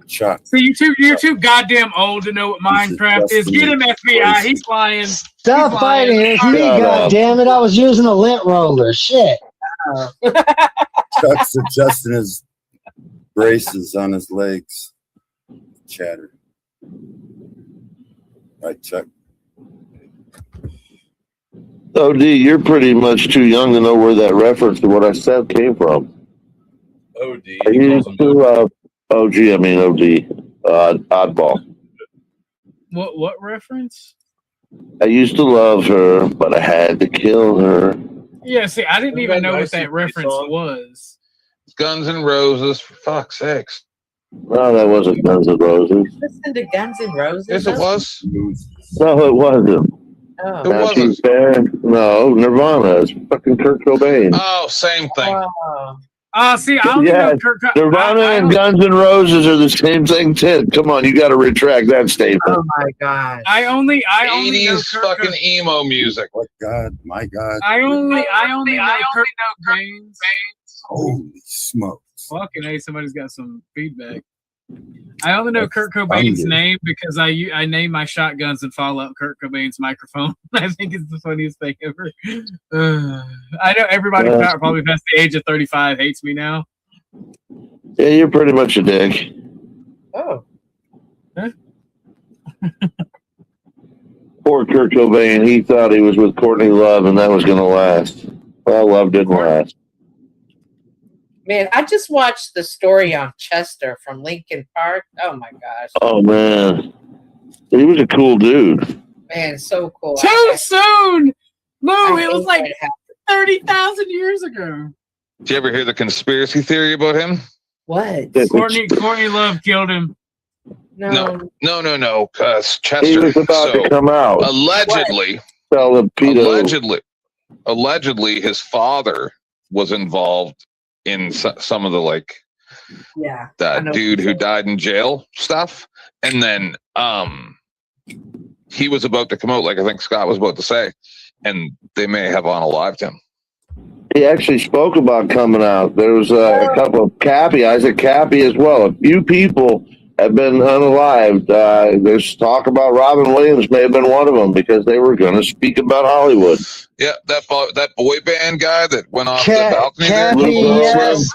Shot. So you're too goddamn old to know what Minecraft is. Get him, FBI. He's lying. Stop fighting. It's me, goddammit. I was using a lint roller. Shit. Chuck's adjusting his braces on his legs. Chatter. Right, Chuck. OD, you're pretty much too young to know where that reference to what I said came from. OD. Are you too, OD, oddball. What reference? I used to love her, but I had to kill her. Yeah, see, I didn't Isn't even that know nice what that and pretty reference song? was. Guns N' Roses, for fuck's sakes. No, that wasn't Guns N' Roses. Listen to Guns N' Roses. Yes, it was. No, it wasn't. Oh. It Now wasn't. she's fair. No, Nirvana. It's fucking Kurt Cobain. Oh, same thing. See, I only Yeah, know Kurt. Nirvana and Guns N' Roses are the same thing, Ted. Come on, you got to retract that statement. Oh my God. I only know 80s Kurt fucking emo music. What God, my God. I only know Kurt Cobain's. Holy smokes. Fucking hey, somebody's got some feedback. I only know Kurt Cobain's name because I name my shotguns and follow up Kurt Cobain's microphone. I think it's the funniest thing ever. I know everybody probably past the age of 35 hates me now. Yeah, you're pretty much a dick. Oh. Huh? Poor Kurt Cobain. He thought he was with Courtney Love and that was going to last. Well, love didn't last. Man, I just watched the story on Chester from Lincoln Park. Oh my gosh. Oh, man. He was a cool dude. Man, so cool. Too soon! No, it was like 30,000 years ago. Did you ever hear the conspiracy theory about him? What? Courtney Love killed him. No. Chester. He was about to come out. Allegedly, allegedly, his father was involved in some of the that dude who died in jail stuff, and then he was about to come out, like I think Scott was about to say, and they may have unalived him. He actually spoke about coming out. There was a couple of Isaac Cappy as well. A few people have been unalived. There's talk about Robin Williams may have been one of them because they were going to speak about Hollywood. Yeah, that boy band guy that went off the balcony Cappy, there. yes.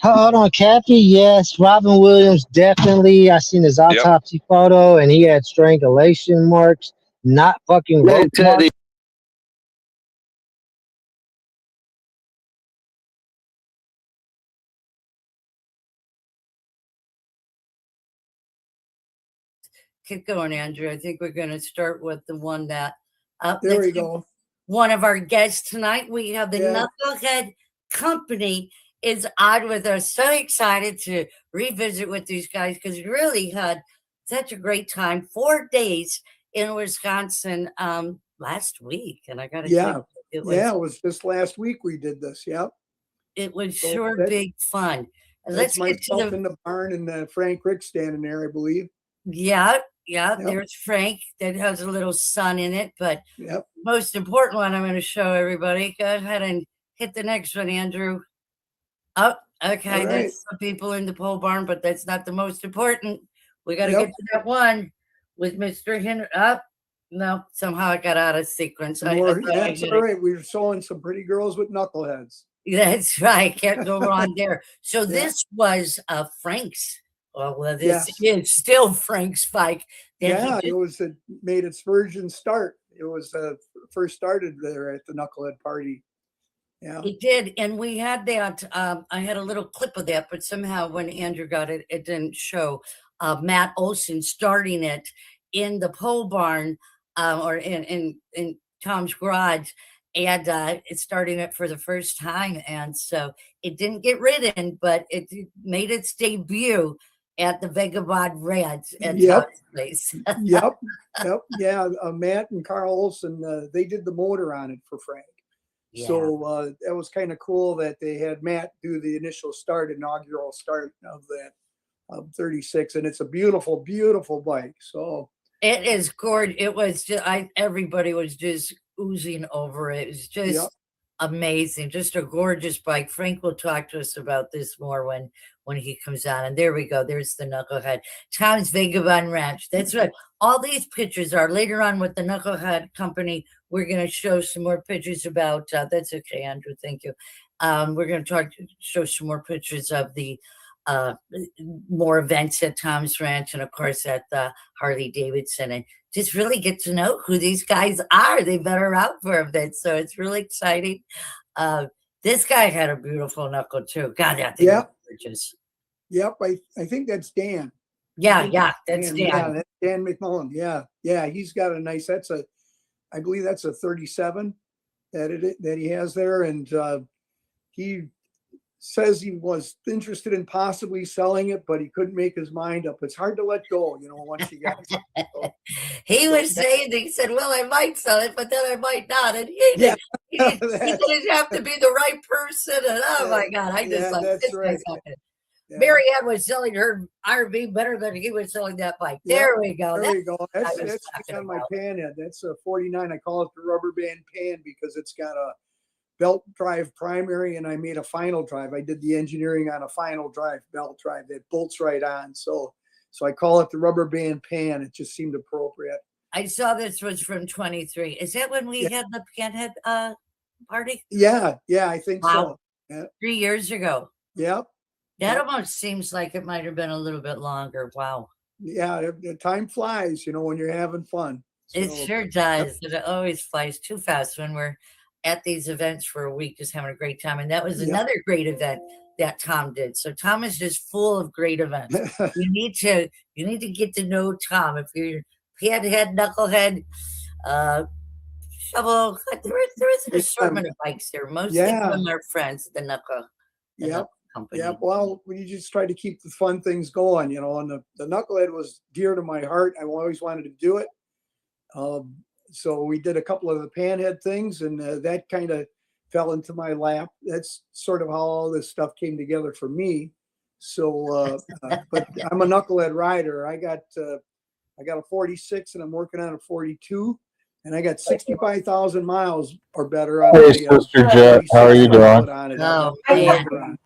Hold on, Cappy, yes. Robin Williams, definitely. I seen his autopsy photo, and he had strangulation marks, not fucking rope marks. Keep going, Andrew. I think we're going to start with the one that. There we go. One of our guests tonight. We have the Knucklehead Company is on with us. So excited to revisit with these guys because we really had such a great time. 4 days in Wisconsin last week, and I got to say, it was just last week we did this. Yep, it was sure big fun. Let's get to in the barn and Frank Rick standing there, I believe. Yeah. There's Frank that has a little sun in it, but most important one I'm going to show everybody. Go ahead and hit the next one, Andrew. Oh, okay. There's some people in the pole barn, but that's not the most important. We got to get to that one with Mr. Henry. No, somehow I got out of sequence. That's all right. We were showing some pretty girls with knuckleheads. That's right. Can't go wrong there. So this was Frank's. Well, this is still Frank's bike. It made its version start. It was first started there at the Knucklehead Party. Yeah, it did, and we had that. I had a little clip of that, but somehow when Andrew got it, it didn't show. Matt Olson starting it in the pole barn, or in Tom's garage, and it's starting it for the first time, and so it didn't get ridden, but it made its debut at the Vagabond Reds at Tom's place. Yeah. Matt and Carl Olson, they did the motor on it for Frank. Yeah. So that was kind of cool that they had Matt do the inaugural start of that 36, and it's a beautiful, beautiful bike. So it is gorgeous. It was just everybody was just oozing over it. It was just amazing, just a gorgeous bike. Frank will talk to us about this more when he comes on. And there we go. There's the Knucklehead. Tom's Vagabond Ranch. That's right. All these pictures are later on with the Knucklehead Company. We're going to show some more pictures about, that's okay, Andrew. Thank you. We're going to show some more pictures of the more events at Tom's Ranch and, of course, at the Harley Davidson, and just really get to know who these guys are. They've been around for a bit, so it's really exciting. This guy had a beautiful knuckle, too. God, that thing was gorgeous. Yep, I think that's Dan. Yeah, that's Dan. Yeah, that's Dan McMullen. Yeah, he's got a nice, I believe that's a 37 that he has there, and he says he was interested in possibly selling it, but he couldn't make his mind up. It's hard to let go, once you got it. So, he was saying, he said, well, I might sell it, but then I might not. And he didn't have to be the right person. And oh my God, I just like this guy's not gonna. Mary Ann was selling her RV better than he was selling that bike. There we go. There we go. That's on my pan head. That's a 49. I call it the rubber band pan because it's got a belt drive primary, and I made a final drive. I did the engineering on a final drive belt drive that bolts right on. So I call it the rubber band pan. It just seemed appropriate. I saw this was from 23. Is that when we had the panhead party? Yeah, I think so. Yeah. 3 years ago. Yep. That almost seems like it might have been a little bit longer. Wow. Yeah, the time flies, when you're having fun. So, it sure does. It always flies too fast when we're at these events for a week, just having a great time. And that was another great event that Tom did. So Tom is just full of great events. you need to get to know Tom. If you're panhead, knucklehead, shovel, there is an assortment of bikes there. Most of them are friends, the knuckle. Company. Yeah, well, you just try to keep the fun things going, and the knucklehead was dear to my heart. I always wanted to do it. So we did a couple of the panhead things, and that kind of fell into my lap. That's sort of how all this stuff came together for me. So, but I'm a knucklehead rider. I got a 46 and I'm working on a 42. And I got 65,000 miles or better on Hey, Sister Jet, how are you doing? Oh, I'm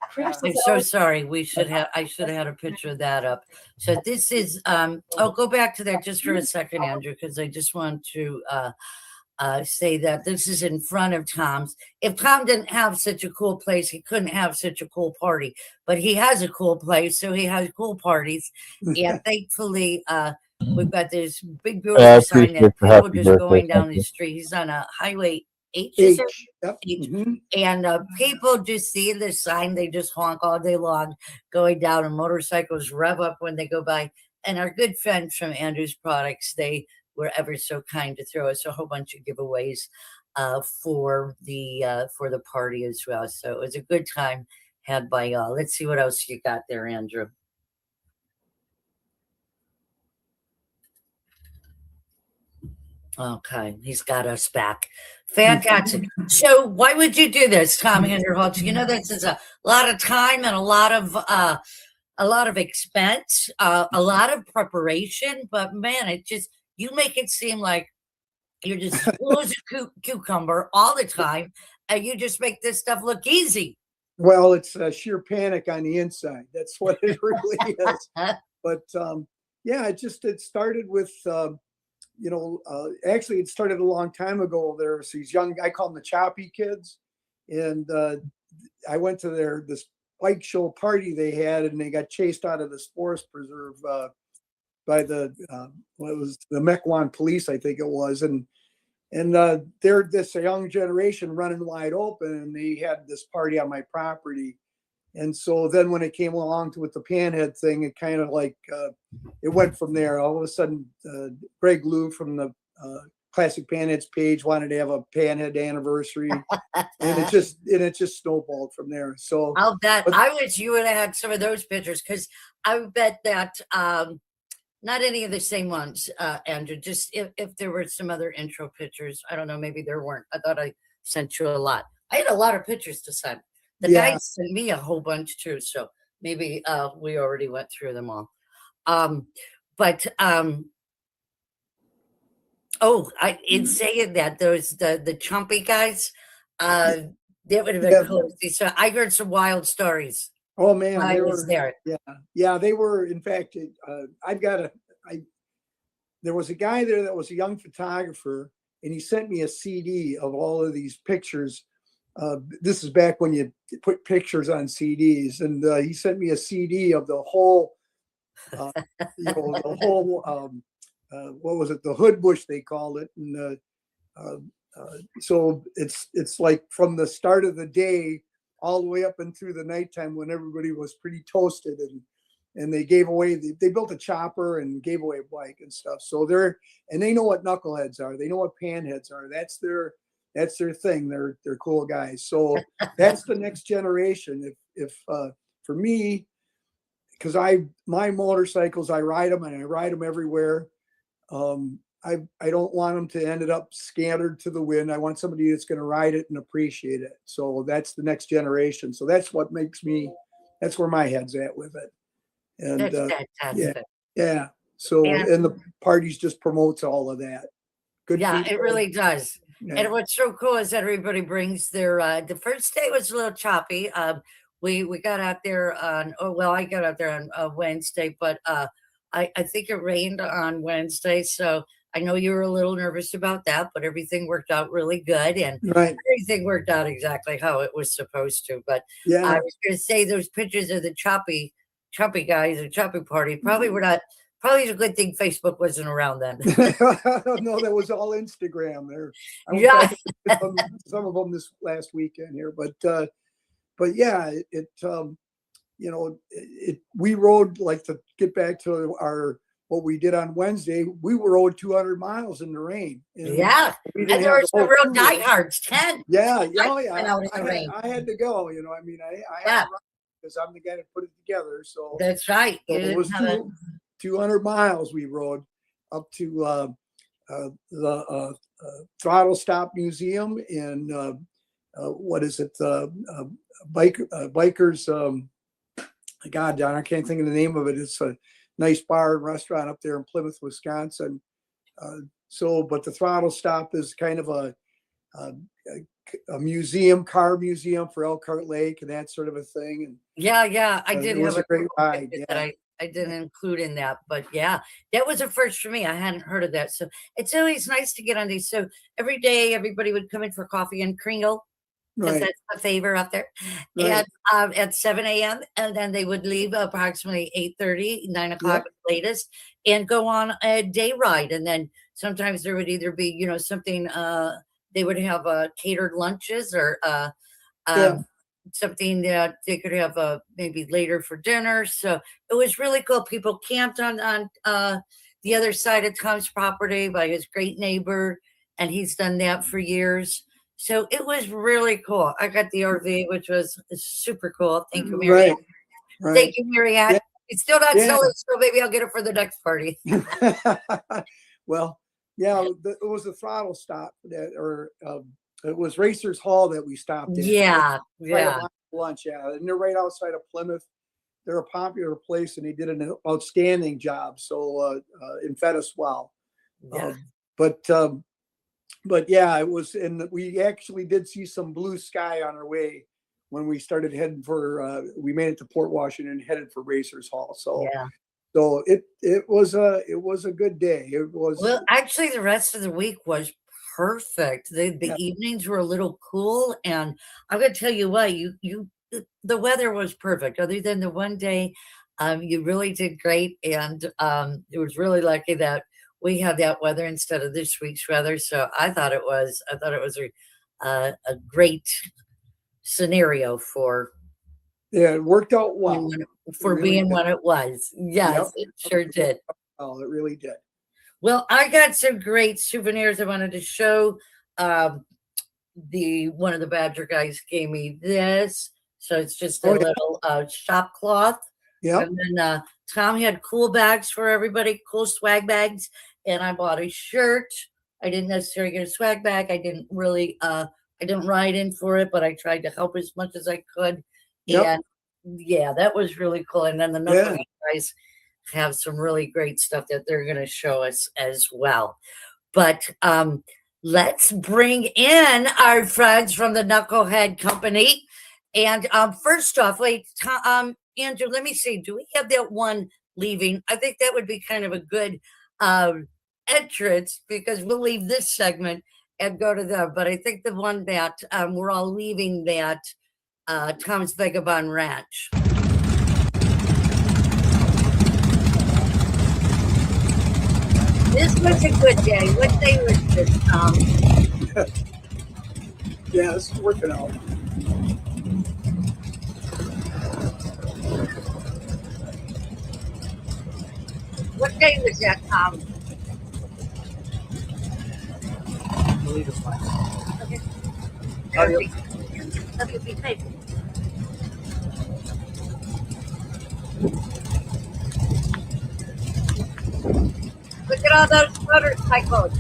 so sorry. I should have had a picture of that up. So this is go back to that just for a second, Andrew, because I just want to say that this is in front of Tom's. If Tom didn't have such a cool place, he couldn't have such a cool party. But he has a cool place, so he has cool parties. And thankfully, we've got this big beautiful sign that people just going down the street. He's on a highway H. Yep. And people just see the sign, they just honk all day long going down, and motorcycles rev up when they go by. And our good friends from Andrew's Products, they were ever so kind to throw us a whole bunch of giveaways for the party as well. So it was a good time had by y'all. Let's see what else you got there, Andrew. Okay, he's got us back. Fantastic. So why would you do this, Tom Hinderholtz? This is a lot of time and a lot of expense, a lot of preparation, but man, you make it seem like you're just cool as a cucumber all the time, and you just make this stuff look easy. Well, it's sheer panic on the inside. That's what it really is. But it started with actually it started a long time ago. There was these young, I call them the choppy kids. And I went to this bike show party they had, and they got chased out of this forest preserve by the Mequon police, I think it was. And they're this young generation running wide open, and they had this party on my property. And so then when it came along with the panhead thing, it kind of like, it went from there. All of a sudden, Greg Lou from the Classic Panheads page wanted to have a panhead anniversary. And it just snowballed from there. So I'll bet. I wish you would have had some of those pictures, because I would bet that not any of the same ones, Andrew, just if there were some other intro pictures. I don't know, maybe there weren't. I thought I sent you a lot. I had a lot of pictures to send. The guys sent me a whole bunch too, so maybe we already went through them all. In saying that, those the chumpy guys, that would have been cool. So I heard some wild stories. Oh man, I was there. Yeah, they were. In fact, there was a guy there that was a young photographer, and he sent me a CD of all of these pictures. This is back when you put pictures on CDs, and he sent me a CD of the whole, what was it? The hood bush, they called it. And so it's like from the start of the day all the way up and through the nighttime when everybody was pretty toasted. and they gave away. They built a chopper and gave away a bike and stuff. So they know what knuckleheads are. They know what panheads are. That's their thing. They're cool guys. So that's the next generation. If for me, because my motorcycles, I ride them and I ride them everywhere. I don't want them to end up scattered to the wind. I want somebody that's going to ride it and appreciate it. So that's the next generation. So that's what makes me. That's where my head's at with it. And That's fantastic. yeah. So and the parties just promotes all of that. Good. Yeah, people. it really does. Yeah. And what's so cool is that everybody brings their. The first day was a little choppy. We got out there on. Oh well, I got out there on Wednesday, but I think it rained on Wednesday, so I know you were a little nervous about that, but everything worked out really good, and everything worked out exactly how it was supposed to. But yeah, I was going to say those pictures of the choppy guys, the choppy party, probably were not. Probably it's a good thing Facebook wasn't around then. No, that was all Instagram there. Yeah, some of them this last weekend here, but yeah, we rode, like, to get back to what we did on Wednesday. We rode 200 miles in the rain. Yeah, and there were some real diehards. 10. Yeah, I had to go. I mean, I had to ride because I'm the guy that put it together. So that's right. So it was 200 miles we rode up to the Throttle Stop Museum in what is it? Bikers. God, Don, I can't think of the name of it. It's a nice bar and restaurant up there in Plymouth, Wisconsin. But the Throttle Stop is kind of a museum, car museum for Elkhart Lake and that sort of a thing. And yeah, I did. It was a great ride. That I didn't include in that, but yeah, that was a first for me. I hadn't heard of that, so it's always nice to get on these. So every day, everybody would come in for coffee and Kringle. Because that's a favor up there. Right. And at 7 a.m. And then they would leave approximately 8:30, 9 o'clock latest, and go on a day ride. And then sometimes there would either be, something, they would have catered lunches or something that they could have maybe later for dinner. So it was really cool. People camped on the other side of Tom's property by his great neighbor, and he's done that for years. So it was really cool. I got the RV, which was super cool. Thank you, Mary. Right. Thank you, Mary. Yeah. It's still not selling, so maybe I'll get it for the next party. Well, yeah, it was a Throttle Stop it was Racers Hall that we stopped in. Yeah. Lunch, and they're right outside of Plymouth. They're a popular place, and they did an outstanding job. So and fed us well. Yeah. But yeah, it was, and we actually did see some blue sky on our way when we started heading for. We made it to Port Washington, and headed for Racers Hall. So yeah, so it was a good day. It was actually the rest of the week was perfect. The evenings were a little cool, and I'm gonna tell you what, the weather was perfect. Other than the one day, you really did great, and it was really lucky that we had that weather instead of this week's weather. So I thought it was a great scenario for. Yeah, it worked out well for really being what it was. Yes, it sure did. Oh, it really did. Well, I got some great souvenirs I wanted to show. One of the Badger guys gave me this. So it's just a little shop cloth. Yeah. And then Tom had cool bags for everybody, cool swag bags. And I bought a shirt. I didn't necessarily get a swag bag. I didn't really, I didn't ride in for it, but I tried to help as much as I could. Yep. And yeah, that was really cool. And then the number guys have some really great stuff that they're going to show us as well. But let's bring in our friends from the Knucklehead Company. And first off, wait, Andrew, let me see. Do we have that one leaving? I think that would be kind of a good entrance, because we'll leave this segment and go to them. But I think the one that we're all leaving, that Tom's Vagabond Ranch. This was a good day. What day was this, Tom? Yeah, it's working out. What day was that, Tom? I believe it's fine. Okay. Oh, yeah. Love you, be safe. Look at all those motorcycles.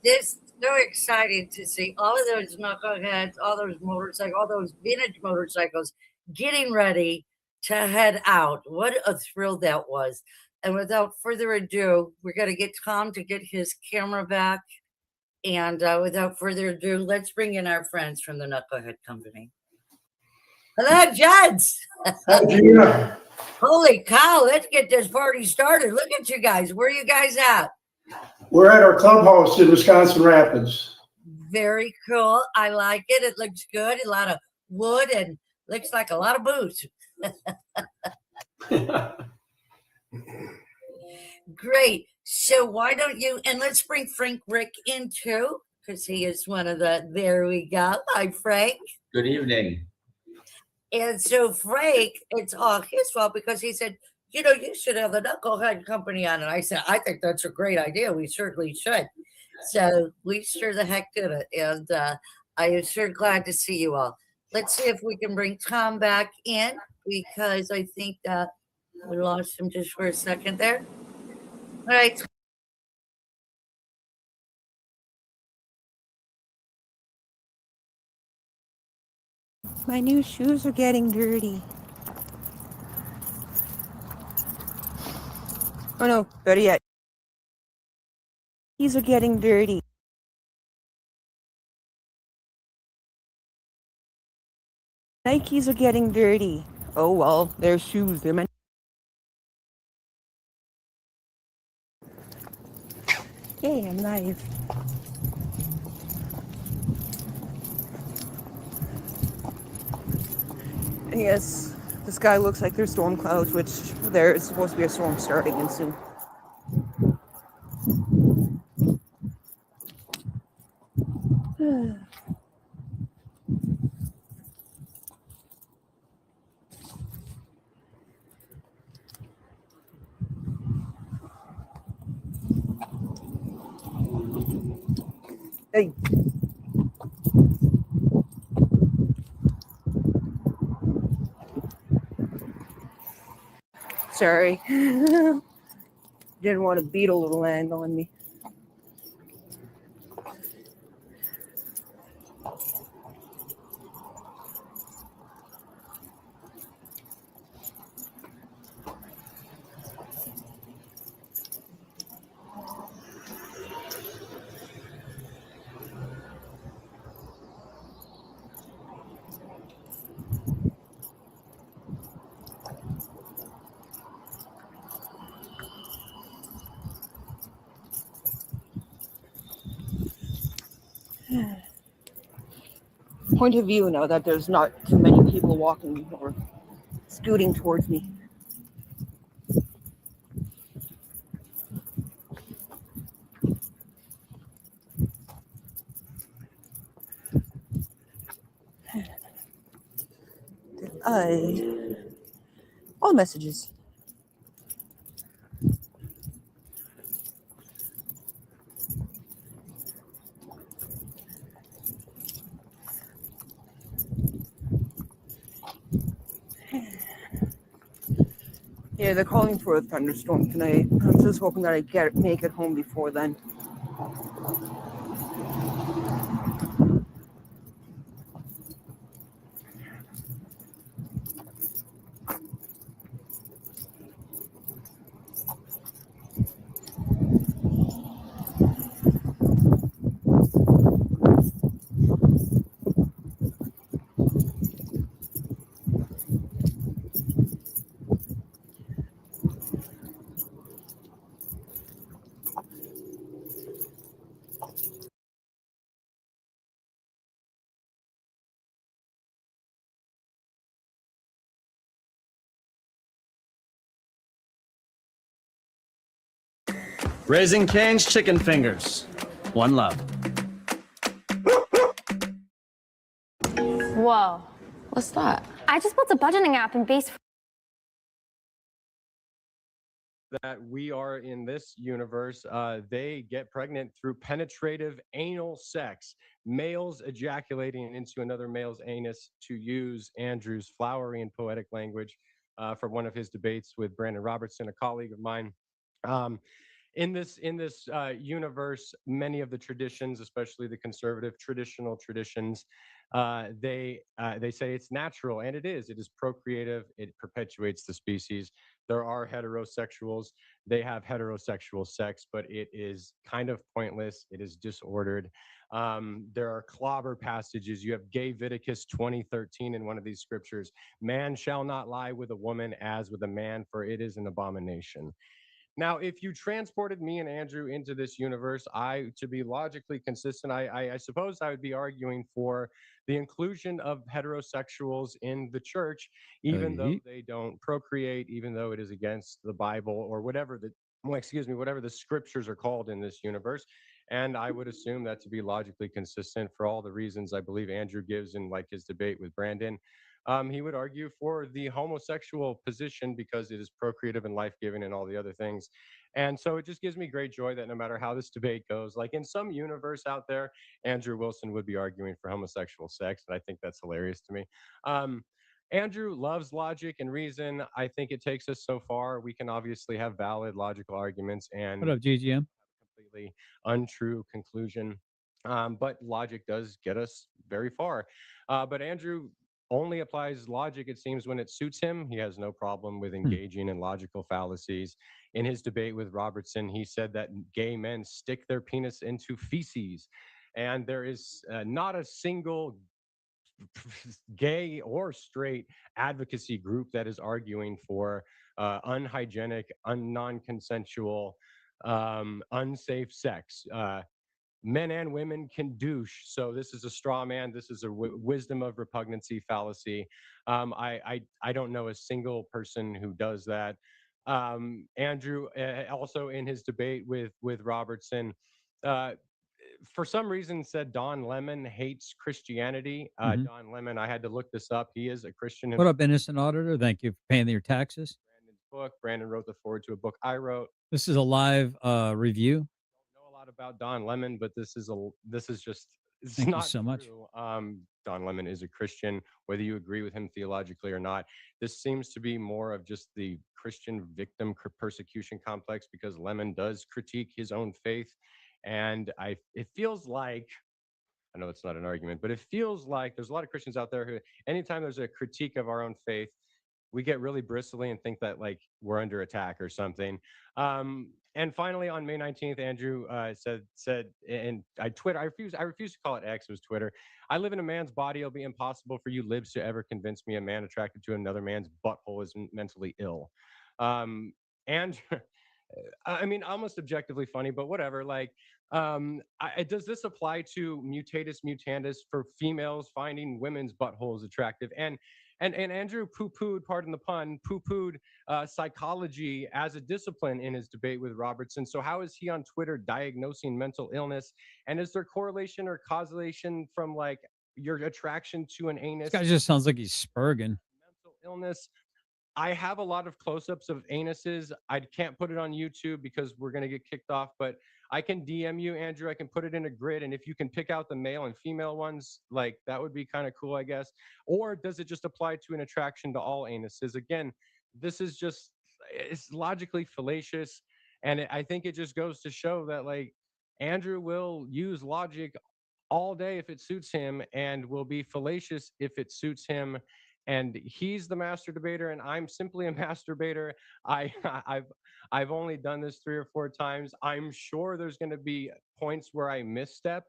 This so excited to see all of those knuckleheads, all those motorcycles, all those vintage motorcycles getting ready to head out. What a thrill that was. And without further ado, we're going to get Tom to get his camera back. And without further ado, let's bring in our friends from the Knucklehead Company. Hello, Judds. Hi, Gina. Holy cow, let's get this party started. Look at you guys. Where are you guys at? We're at our clubhouse in Wisconsin Rapids. Very cool. I like it. It looks good. A lot of wood and looks like a lot of booze. Great. So why don't you, and let's bring Frank Rick in too, because he is one of the, there we go. Hi, Frank. Good evening. And so Frank, it's all his fault because he said, you know, you should have the Knucklehead Company on. And I said, I think that's a great idea. We certainly should. So we sure the heck did it. And I am sure glad to see you all. Let's see if we can bring Tom back in because I think that we lost him just for a second there. All right. My new shoes are getting dirty. Oh no, better yet. These are getting dirty. Nikes are getting dirty. Oh well, they're shoes. They're meant. Hey, I'm live. And yes, the sky looks like there's storm clouds, which there is supposed to be a storm starting in soon. Hey. Sorry. Didn't want a beetle to land on me. Point of view now that there's not too many people walking or scooting towards me. All messages. Yeah, they're calling for a thunderstorm tonight. I'm just hoping that I make it home before then. Raising Cane's Chicken Fingers. One love. Whoa. What's that? I just built a budgeting app in Base. That we are in this universe, they get pregnant through penetrative anal sex, males ejaculating into another male's anus, to use Andrew's flowery and poetic language for one of his debates with Brandon Robertson, a colleague of mine. In this universe, many of the traditions, especially the conservative traditional traditions, they say it's natural, and it is. It is procreative. It perpetuates the species. There are heterosexuals. They have heterosexual sex, but it is kind of pointless. It is disordered. There are clobber passages. You have Gay Viticus 20:13 in one of these scriptures. Man shall not lie with a woman as with a man, for it is an abomination. Now, if you transported me and Andrew into this universe, to be logically consistent, I suppose I would be arguing for the inclusion of heterosexuals in the church, even though they don't procreate, even though it is against the Bible or whatever whatever the scriptures are called in this universe. And I would assume that to be logically consistent for all the reasons I believe Andrew gives in like his debate with Brandon. He would argue for the homosexual position because it is procreative and life-giving and all the other things. And so it just gives me great joy that no matter how this debate goes, like in some universe out there, Andrew Wilson would be arguing for homosexual sex. And I think that's hilarious to me. Andrew loves logic and reason. I think it takes us so far. We can obviously have valid logical arguments and What up, GGM? Completely untrue conclusion. But logic does get us very far. But Andrew only applies logic, it seems, when it suits him. He has no problem with engaging in logical fallacies. In his debate with Robertson, he said that gay men stick their penis into feces. And there is not a single gay or straight advocacy group that is arguing for unhygienic, non-consensual, unsafe sex. Men and women can douche. So this is a straw man. This is a wisdom of repugnancy fallacy. I don't know a single person who does that. Andrew also in his debate with Robertson, for some reason said Don Lemon hates Christianity. Don Lemon, I had to look this up. He is a Christian. What up, innocent auditor? Thank you for paying your taxes. Brandon's book. Brandon wrote the foreword to a book I wrote. This is a live review. I don't know a lot about Don Lemon, but this is just it's Thank not you so much. true. Don Lemon is a Christian, whether you agree with him theologically or not. This seems to be more of just the Christian victim persecution complex because Lemon does critique his own faith. And it feels like, I know it's not an argument, but it feels like there's a lot of Christians out there who, anytime there's a critique of our own faith, we get really bristly and think that like we're under attack or something. And finally, on May 19th, Andrew said, and I refuse to call it X, it was Twitter. I live in a man's body. It'll be impossible for you libs to ever convince me a man attracted to another man's butthole is mentally ill. And I mean, almost objectively funny, but whatever. Like, does this apply to mutatis mutandis for females finding women's buttholes attractive? And Andrew poo-pooed, pardon the pun, poo-pooed psychology as a discipline in his debate with Robertson. So how is he on Twitter diagnosing mental illness? And is there correlation or causation from like your attraction to an anus? This guy just sounds like he's spurging. Mental illness. I have a lot of close-ups of anuses. I can't put it on YouTube because we're going to get kicked off, but I can DM you, Andrew. I can put it in a grid, and if you can pick out the male and female ones, like that would be kind of cool, I guess. Or does it just apply to an attraction to all anuses? Again, this is just, it's logically fallacious. And I think it just goes to show that like Andrew will use logic all day if it suits him, and will be fallacious if it suits him. And he's the master debater, and I'm simply a masturbator. I've only done this 3 or 4 times. I'm sure there's going to be points where I misstep,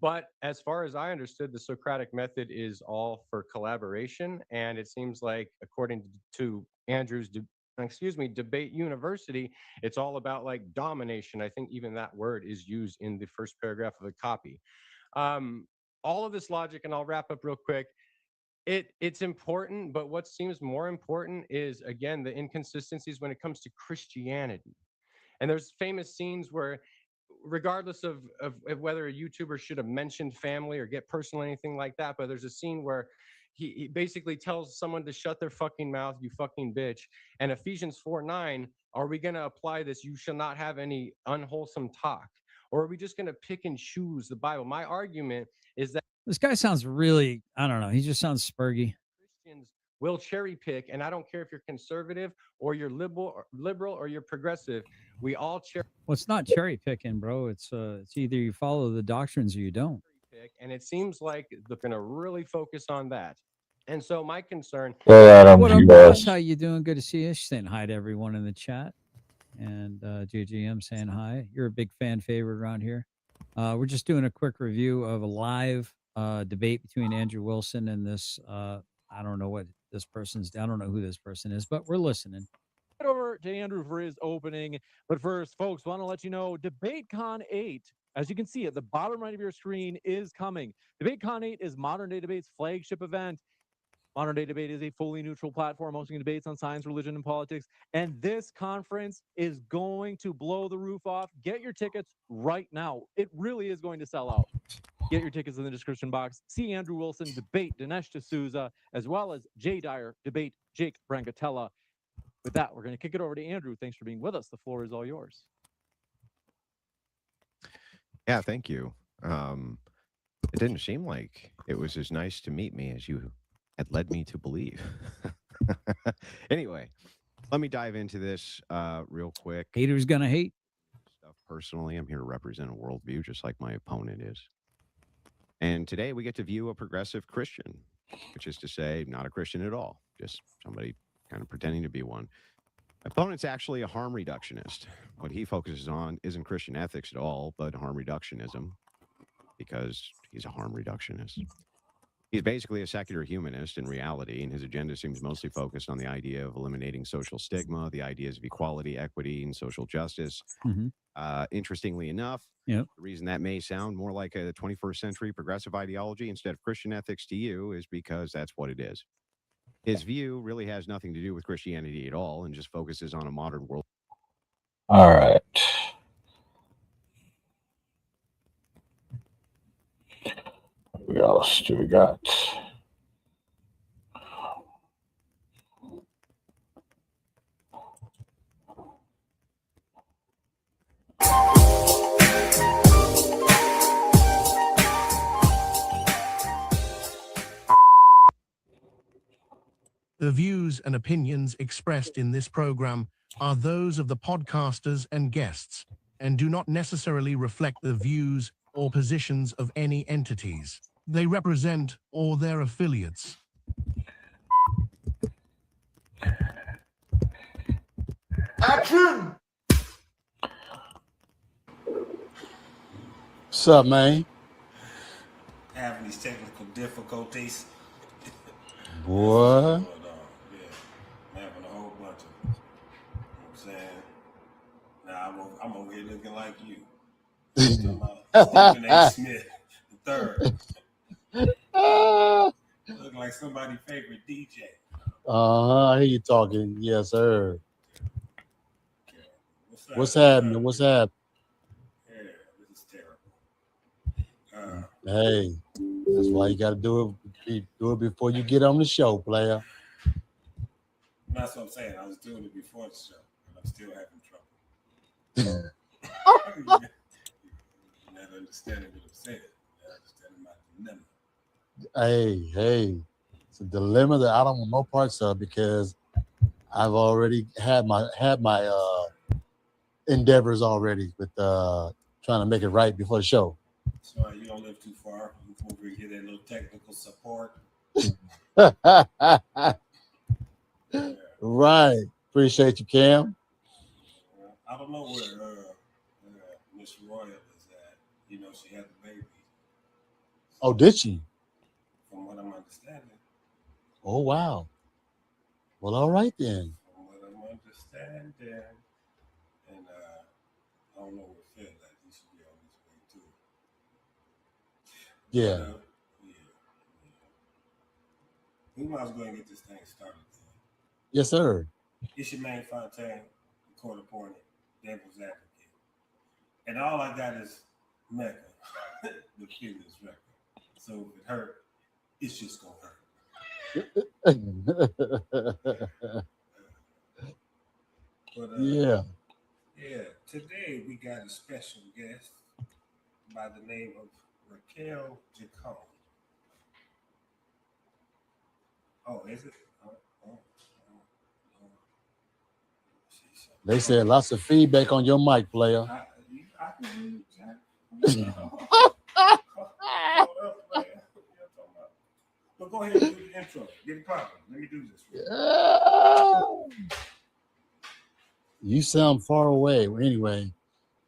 but as far as I understood, the Socratic method is all for collaboration, and it seems like, according to Andrew's Debate University, it's all about like domination. I think even that word is used in the first paragraph of the copy. All of this logic, and I'll wrap up real quick. It's important, but what seems more important is, again, the inconsistencies when it comes to Christianity. And there's famous scenes where, regardless of whether a YouTuber should have mentioned family or get personal or anything like that, but there's a scene where he basically tells someone to shut their fucking mouth, you fucking bitch. And Ephesians 4:9, are we going to apply this? You shall not have any unwholesome talk. Or are we just going to pick and choose the Bible? My argument is that this guy sounds really, I don't know. He just sounds spurgy. Christians will cherry pick, and I don't care if you're conservative or you're liberal or you're progressive. We all cherry Well, it's not cherry picking, bro. It's either you follow the doctrines or you don't. pick, and it seems like they're going to really focus on that. And so my concern. Hey, Adam, What up, yes. boss? How you doing? Good to see you. Saying hi to everyone in the chat, and JGM saying hi. You're a big fan favorite around here. We're just doing a quick review of a live debate between Andrew Wilson and this. I don't know what this person's. I don't know who this person is, but we're listening. Head over to Andrew for his opening. But first, folks, want to let you know DebateCon 8, as you can see at the bottom right of your screen, is coming. DebateCon 8 is Modern Day Debate's flagship event. Modern Day Debate is a fully neutral platform hosting debates on science, religion, and politics. And this conference is going to blow the roof off. Get your tickets right now. It really is going to sell out. Get your tickets in the description box. See Andrew Wilson debate Dinesh D'Souza, as well as Jay Dyer debate Jake Brancatella. With that, we're going to kick it over to Andrew. Thanks for being with us. The floor is all yours. Yeah, thank you. It didn't seem like it was as nice to meet me as you had led me to believe. Anyway, let me dive into this real quick. Haters gonna hate. Stuff personally, I'm here to represent a worldview just like my opponent is. And today we get to view a progressive Christian, which is to say not a Christian at all, just somebody kind of pretending to be one. My opponent's actually a harm reductionist. What he focuses on isn't Christian ethics at all, but harm reductionism, because he's a harm reductionist. He's basically a secular humanist in reality, and his agenda seems mostly focused on the idea of eliminating social stigma, the ideas of equality, equity, and social justice. Interestingly enough, the reason that may sound more like a 21st century progressive ideology instead of Christian ethics to you is because that's what it is. His view really has nothing to do with Christianity at all and just focuses on a modern world. All right. What else do we got? The views and opinions expressed in this program are those of the podcasters and guests, and do not necessarily reflect the views or positions of any entities they represent or their affiliates. Action! What's up, man? Having these technical difficulties. What? Having a whole bunch of them. You know what I'm saying? Now I'm over here looking like you. Stephen A. Smith III. Looking like somebody's favorite DJ. I hear you talking. Yes, sir. What's happening? What's happening? Yeah, this is terrible. Hey, that's why you got to do it before you get on the show, player. That's what I'm saying. I was doing it before the show, and I'm still having trouble. You're not understanding what I'm saying. You're understanding my dilemma. Hey, it's a dilemma that I don't want no parts of because I've already had my endeavors already with trying to make it right before the show. So you don't live too far. You can come over and get that little technical support. Right. Appreciate you, Cam. I don't know where Miss Royal is at. You know, she had the baby. Oh, did she? From what I'm understanding. Oh, wow. Well, all right then. From what I'm understanding. And I don't know where Phil at. He should be on his way too. Yeah. But, we might as well go and get this thing started. Yes, sir. It's your man Fontaine, court appointed, devil's advocate. And all I got is Mecca, the fitness record. So if it hurt, it's just gonna hurt. Yeah. Yeah, today we got a special guest by the name of Raquel Jacome. Oh, is it? They said lots of feedback on your mic, player. I can Jack. But go ahead and do the intro. Get it popping. Let me do this. You sound far away. Well, anyway,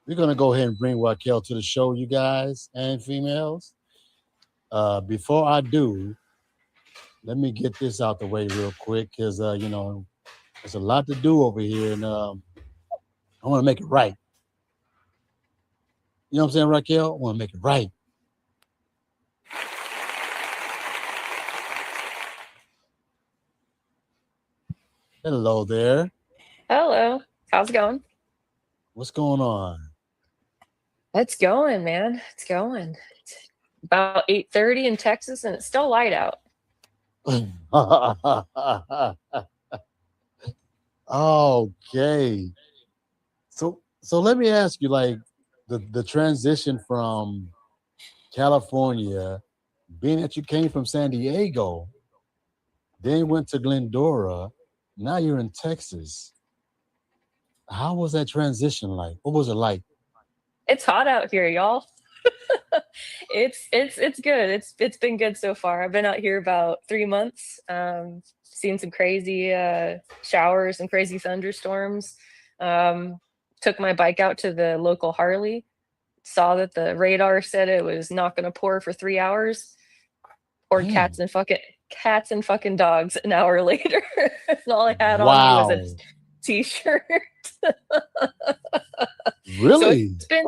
we're going to go ahead and bring Raquel to the show, you guys and females. Before I do, let me get this out the way real quick because, you know, there's a lot to do over here, and I want to make it right. You know what I'm saying, Raquel? I want to make it right. Hello there. Hello. How's it going? What's going on? It's going, man. It's going. It's about 8:30 in Texas, and it's still light out. Okay. So let me ask you, like, the transition from California, being that you came from San Diego, then went to Glendora, now you're in Texas. How was that transition like? What was it like? It's hot out here, y'all. It's good. It's been good so far. I've been out here about 3 months. Seen some crazy showers and crazy thunderstorms. Took my bike out to the local Harley. Saw that the radar said it was not going to pour for 3 hours. Poured cats and fucking dogs an hour later. And all I had on me was a t-shirt. Really? So it's been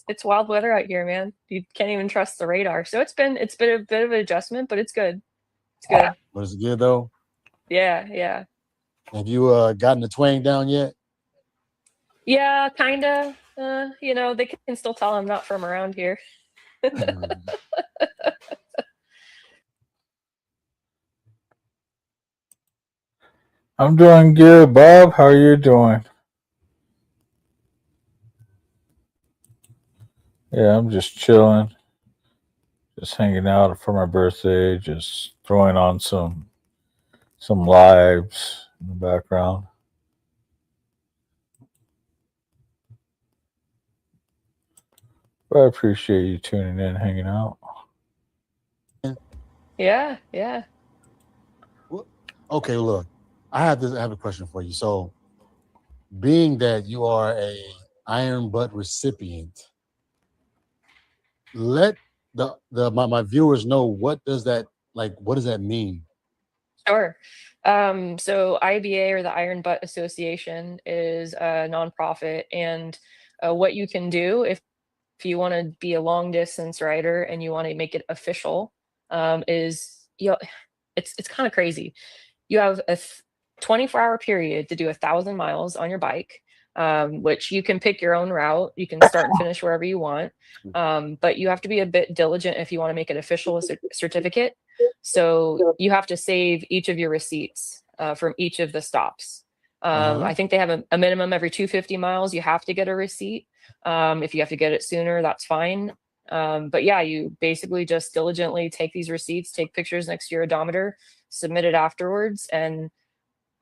it's wild weather out here, man. You can't even trust the radar. So it's been a bit of an adjustment, but it's good. It's good. But it's good though. Yeah. Have you gotten the twang down yet? Yeah, kinda. You know, they can still tell I'm not from around here. I'm doing good, Bob. How are you doing? Yeah, I'm just chilling. Just hanging out for my birthday, just throwing on some lives in the background. But I appreciate you tuning in, hanging out. Yeah. Okay, look, I have a question for you. So, being that you are a Iron Butt recipient, let my viewers know what does that mean? Sure. So IBA, or the Iron Butt Association, is a nonprofit, and what you can do if you want to be a long distance rider and you want to make it official, is it's kind of crazy. You have a 24-hour period to do 1,000 miles on your bike, which you can pick your own route. You can start and finish wherever you want, but you have to be a bit diligent if you want to make it official certificate. So you have to save each of your receipts from each of the stops. I think they have a minimum every 250 miles. You have to get a receipt. If you have to get it sooner, that's fine. But yeah, you basically just diligently take these receipts, take pictures next to your odometer, submit it afterwards, and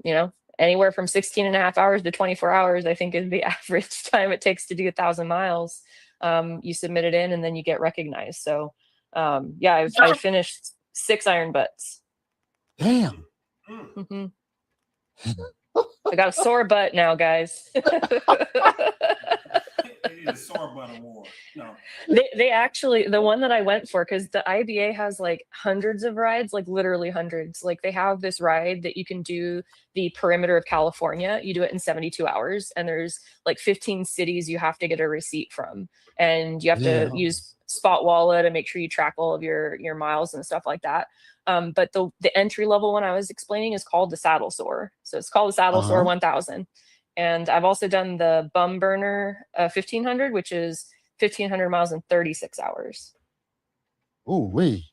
you know, anywhere from 16 and a half hours to 24 hours, I think, is the average time it takes to do 1,000 miles. You submit it in and then you get recognized. So yeah, I finished 6 iron butts. Damn. Mm-hmm. I got a sore butt now, guys. They need a sore butt award. No. They actually, the one that I went for, because the IBA has like hundreds of rides, like literally hundreds. Like they have this ride that you can do the perimeter of California. You do it in 72 hours, and there's like 15 cities you have to get a receipt from, and you have to use Spot Wallet to make sure you track all of your miles and stuff like that. But the entry level one I was explaining is called the Saddle Sore. So it's called the Saddle Sore 1000. And I've also done the Bum Burner 1500, which is 1,500 miles in 36 hours. Ooh, wee.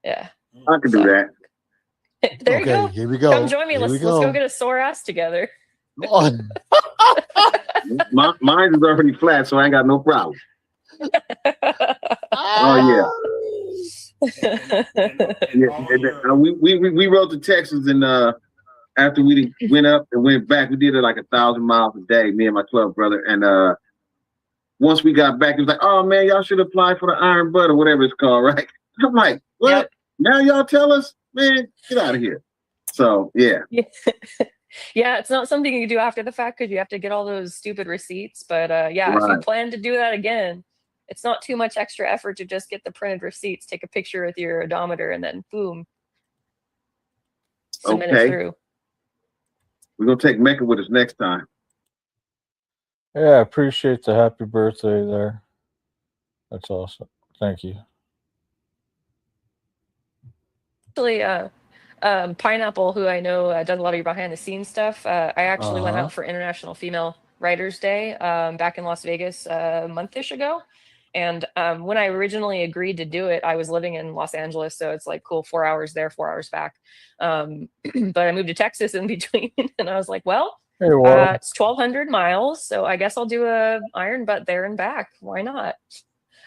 Yeah. I can do that. There you go. Here we go. Come join me. Let's go get a sore ass together. Mine is already flat, so I ain't got no problem. Oh yeah. We rode to Texas, and after we went up and went back, we did it like 1,000 miles a day, me and my 12 brother. And once we got back, it was like, oh man, y'all should apply for the Iron Butt or whatever it's called, right? I'm like, what? Yep. Now y'all tell us, man, get out of here. So yeah. Yeah, it's not something you can do after the fact because you have to get all those stupid receipts. But yeah, if you plan to do that again, it's not too much extra effort to just get the printed receipts, take a picture with your odometer, and then boom, submit it through. We're gonna take Mecca with us next time. Yeah, I appreciate the happy birthday there. That's awesome. Thank you. Actually, Pineapple, who I know does a lot of your behind the scenes stuff, I actually went out for International Female Writers Day back in Las Vegas a month-ish ago. And when I originally agreed to do it, I was living in Los Angeles, so it's like cool, 4 hours there, 4 hours back. But I moved to Texas in between, and I was like, well, it's 1,200 miles, so I guess I'll do a Iron Butt there and back. Why not?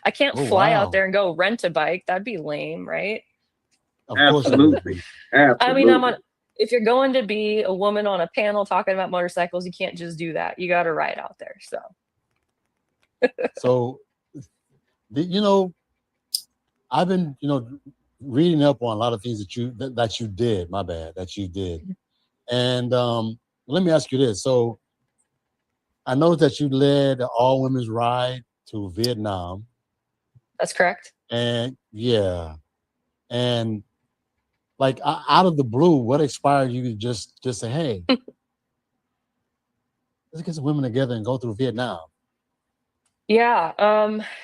I can't fly out there and go rent a bike. That'd be lame, right? Absolutely. I mean, if you're going to be a woman on a panel talking about motorcycles, you can't just do that. You got to ride out there. So, you know, I've been, reading up on a lot of things that you did. My bad, that you did. And let me ask you this. So, I noticed that you led an all-women's ride to Vietnam. That's correct. And yeah, and like out of the blue, what inspired you to just say, hey, let's get some women together and go through Vietnam? Yeah.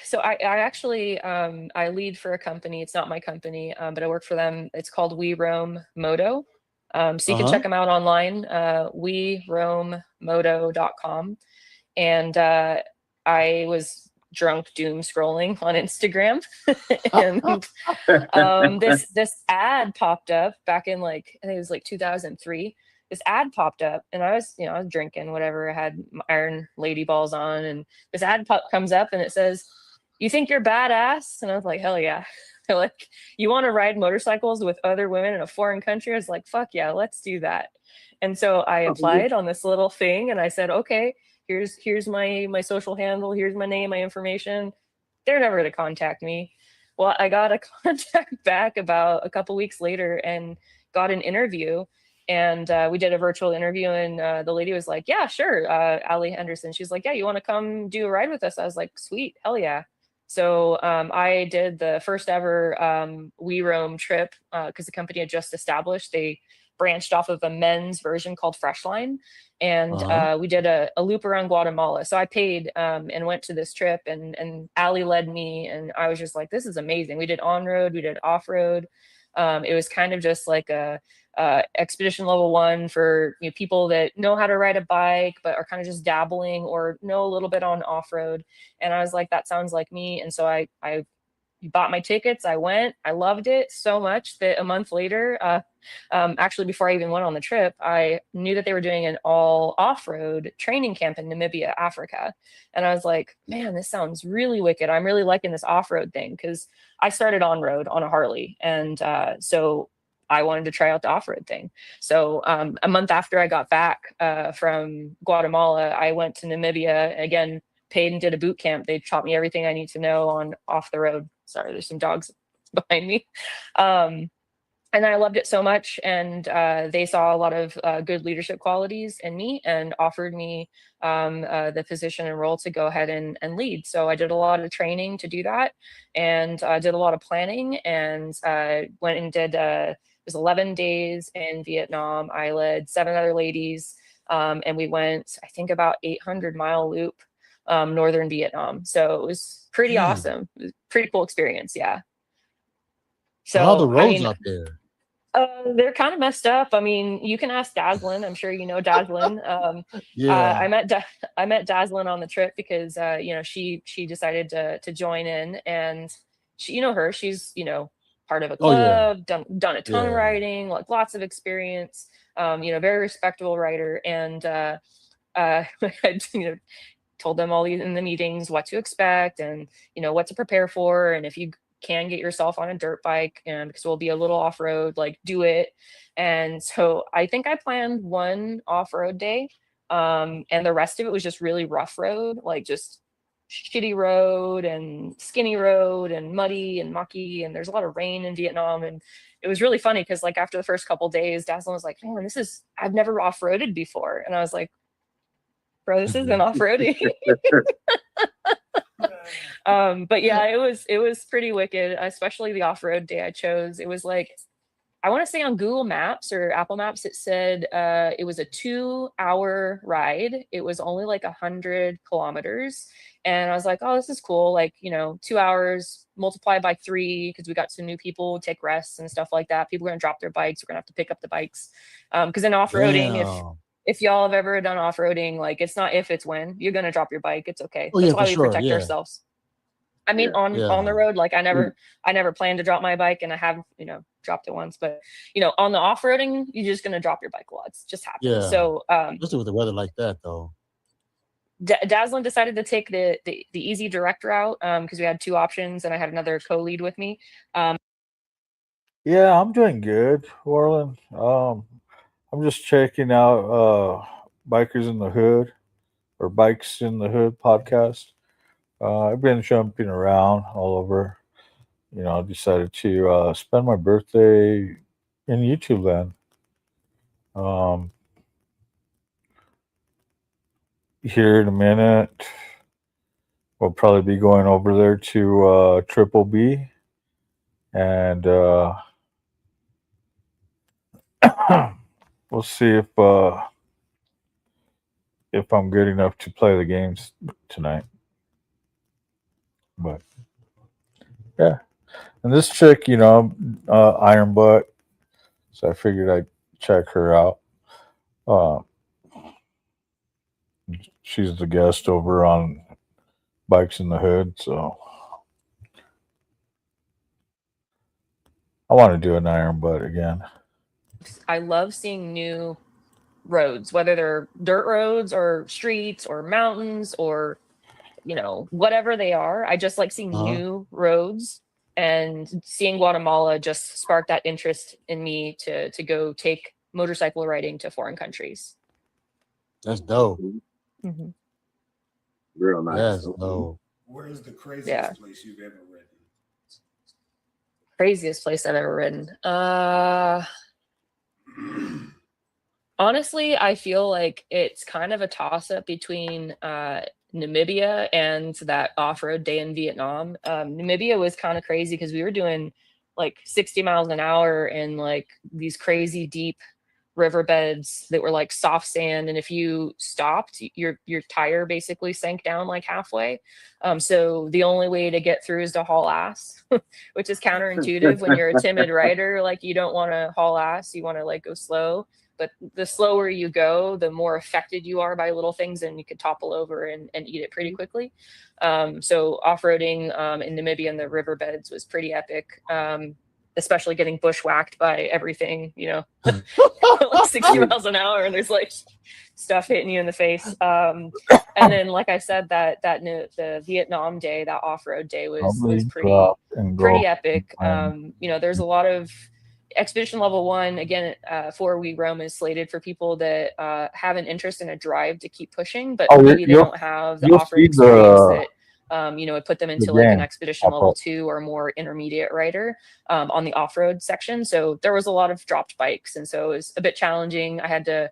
So I actually I lead for a company. It's not my company, but I work for them. It's called We Roam Moto. So you can check them out online, weroammoto.com. And I was drunk doom scrolling on Instagram, and this ad popped up back in I think it was 2003. This ad popped up, and I was drinking whatever. I had Iron Lady balls on, and this ad comes up, and it says, "You think you're badass?" And I was like, "Hell yeah!" They're like, "You want to ride motorcycles with other women in a foreign country?" I was like, "Fuck yeah, let's do that." And so I applied on this little thing, and I said, "Okay, here's my social handle, here's my name, my information." They're never going to contact me. Well, I got a contact back about a couple weeks later and got an interview. And we did a virtual interview, and the lady was like, "Yeah, sure." Allie Henderson. She's like, "Yeah, you want to come do a ride with us?" I was like, "Sweet, hell yeah." So I did the first ever We Roam trip because the company had just established. They branched off of a men's version called Freshline, and we did a loop around Guatemala. So I paid and went to this trip, and Allie led me, and I was just like, "This is amazing." We did on-road, we did off-road. It was kind of just like a expedition level 1 for people that know how to ride a bike but are kind of just dabbling or know a little bit on off-road. And I was like, that sounds like me. And so I bought my tickets. I went. I loved it so much that a month later, actually before I even went on the trip, I knew that they were doing an all off-road training camp in Namibia, Africa. And I was like, man, this sounds really wicked. I'm really liking this off-road thing because I started on road on a Harley. And so I wanted to try out the off-road thing. So a month after I got back from Guatemala, I went to Namibia again, paid and did a boot camp. They taught me everything I need to know on off the road. Sorry, there's some dogs behind me. And I loved it so much, and they saw a lot of good leadership qualities in me and offered me the position and role to go ahead and lead. So I did a lot of training to do that, and did a lot of planning, and went and did, it was 11 days in Vietnam. I led 7 other ladies, and we went, I think, about 800-mile loop, northern Vietnam. So it was pretty awesome. It was a pretty cool experience, yeah. So how are the roads I mean, up there? they're kind of messed up. I mean, you can ask Daslin. I'm sure you know Daslin. Yeah. I met Daslin on the trip because you know, she decided to join in, and she, you know her, she's, you know, part of a Oh yeah. club, done a ton of Yeah. riding, like lots of experience. You know, very respectable rider, and I, you know, told them all in the meetings what to expect, and you know, what to prepare for, and if you can get yourself on a dirt bike, and because we'll be a little off-road, like, do it. And so I think I planned 1 off-road day, and the rest of it was just really rough road, like just shitty road and skinny road and muddy and mucky, and there's a lot of rain in Vietnam. And it was really funny because, like, after the first couple days, Daslin was like, man, I've never off-roaded before. And I was like, bro, this isn't off-roading. But yeah, it was pretty wicked, especially the off-road day I chose. It was like, I want to say on Google Maps or Apple Maps, it said it was a 2-hour ride. It was only like 100 kilometers. And I was like, oh, this is cool. Like, you know, 2 hours multiplied by 3, because we got some new people, take rests and stuff like that. People are going to drop their bikes. We're going to have to pick up the bikes. Because in off-roading, if y'all have ever done off-roading, like, it's not if, it's when. You're going to drop your bike. It's okay. Oh, That's yeah, why for we sure. protect Yeah. ourselves. I mean, on Yeah. the road, like, I never planned to drop my bike, and I have, you know, dropped it once. But, you know, on the off-roading, you're just going to drop your bike a lot. It's just happens. Yeah. So Especially with the weather like that, though. Daslin decided to take the easy direct route, because we had 2 options, and I had another co-lead with me. Yeah, I'm doing good, Warren. I'm just checking out Bikers in the Hood, or Bikes in the Hood podcast. I've been jumping around all over. You know, I decided to spend my birthday in YouTube land. Here in a minute, we'll probably be going over there to Triple B, and we'll see if I'm good enough to play the games tonight. But yeah, and this chick, you know, Iron Butt, so I figured I'd check her out. She's the guest over on Bikes in the Hood, so I want to do an Iron Butt again. I love seeing new roads, whether they're dirt roads or streets or mountains or, you know, whatever they are. I just like seeing new roads, and seeing Guatemala just sparked that interest in me to go take motorcycle riding to foreign countries. That's dope. Mm-hmm. Real nice. That's dope. Where is the craziest place you've ever ridden? Craziest place I've ever ridden. Honestly, I feel like it's kind of a toss-up between Namibia and that off-road day in Vietnam. Namibia was kind of crazy because we were doing like 60 miles an hour in like these crazy deep riverbeds that were like soft sand, and if you stopped, your tire basically sank down like halfway. So the only way to get through is to haul ass, which is counterintuitive when you're a timid rider. Like, you don't want to haul ass, you want to like go slow. But the slower you go, the more affected you are by little things, and you could topple over and eat it pretty quickly. So off-roading in Namibia in the riverbeds was pretty epic. Especially getting bushwhacked by everything, you know, like 60 miles an hour, and there's like stuff hitting you in the face. And then, like I said, the Vietnam day, that off-road day was pretty epic. You know, there's a lot of Expedition level 1, again, for We Roam is slated for people that have an interest in a drive to keep pushing, but maybe they don't have the off-road experience that would put them into like an expedition level 2 or more intermediate rider on the off-road section. So there was a lot of dropped bikes, and so it was a bit challenging. I had to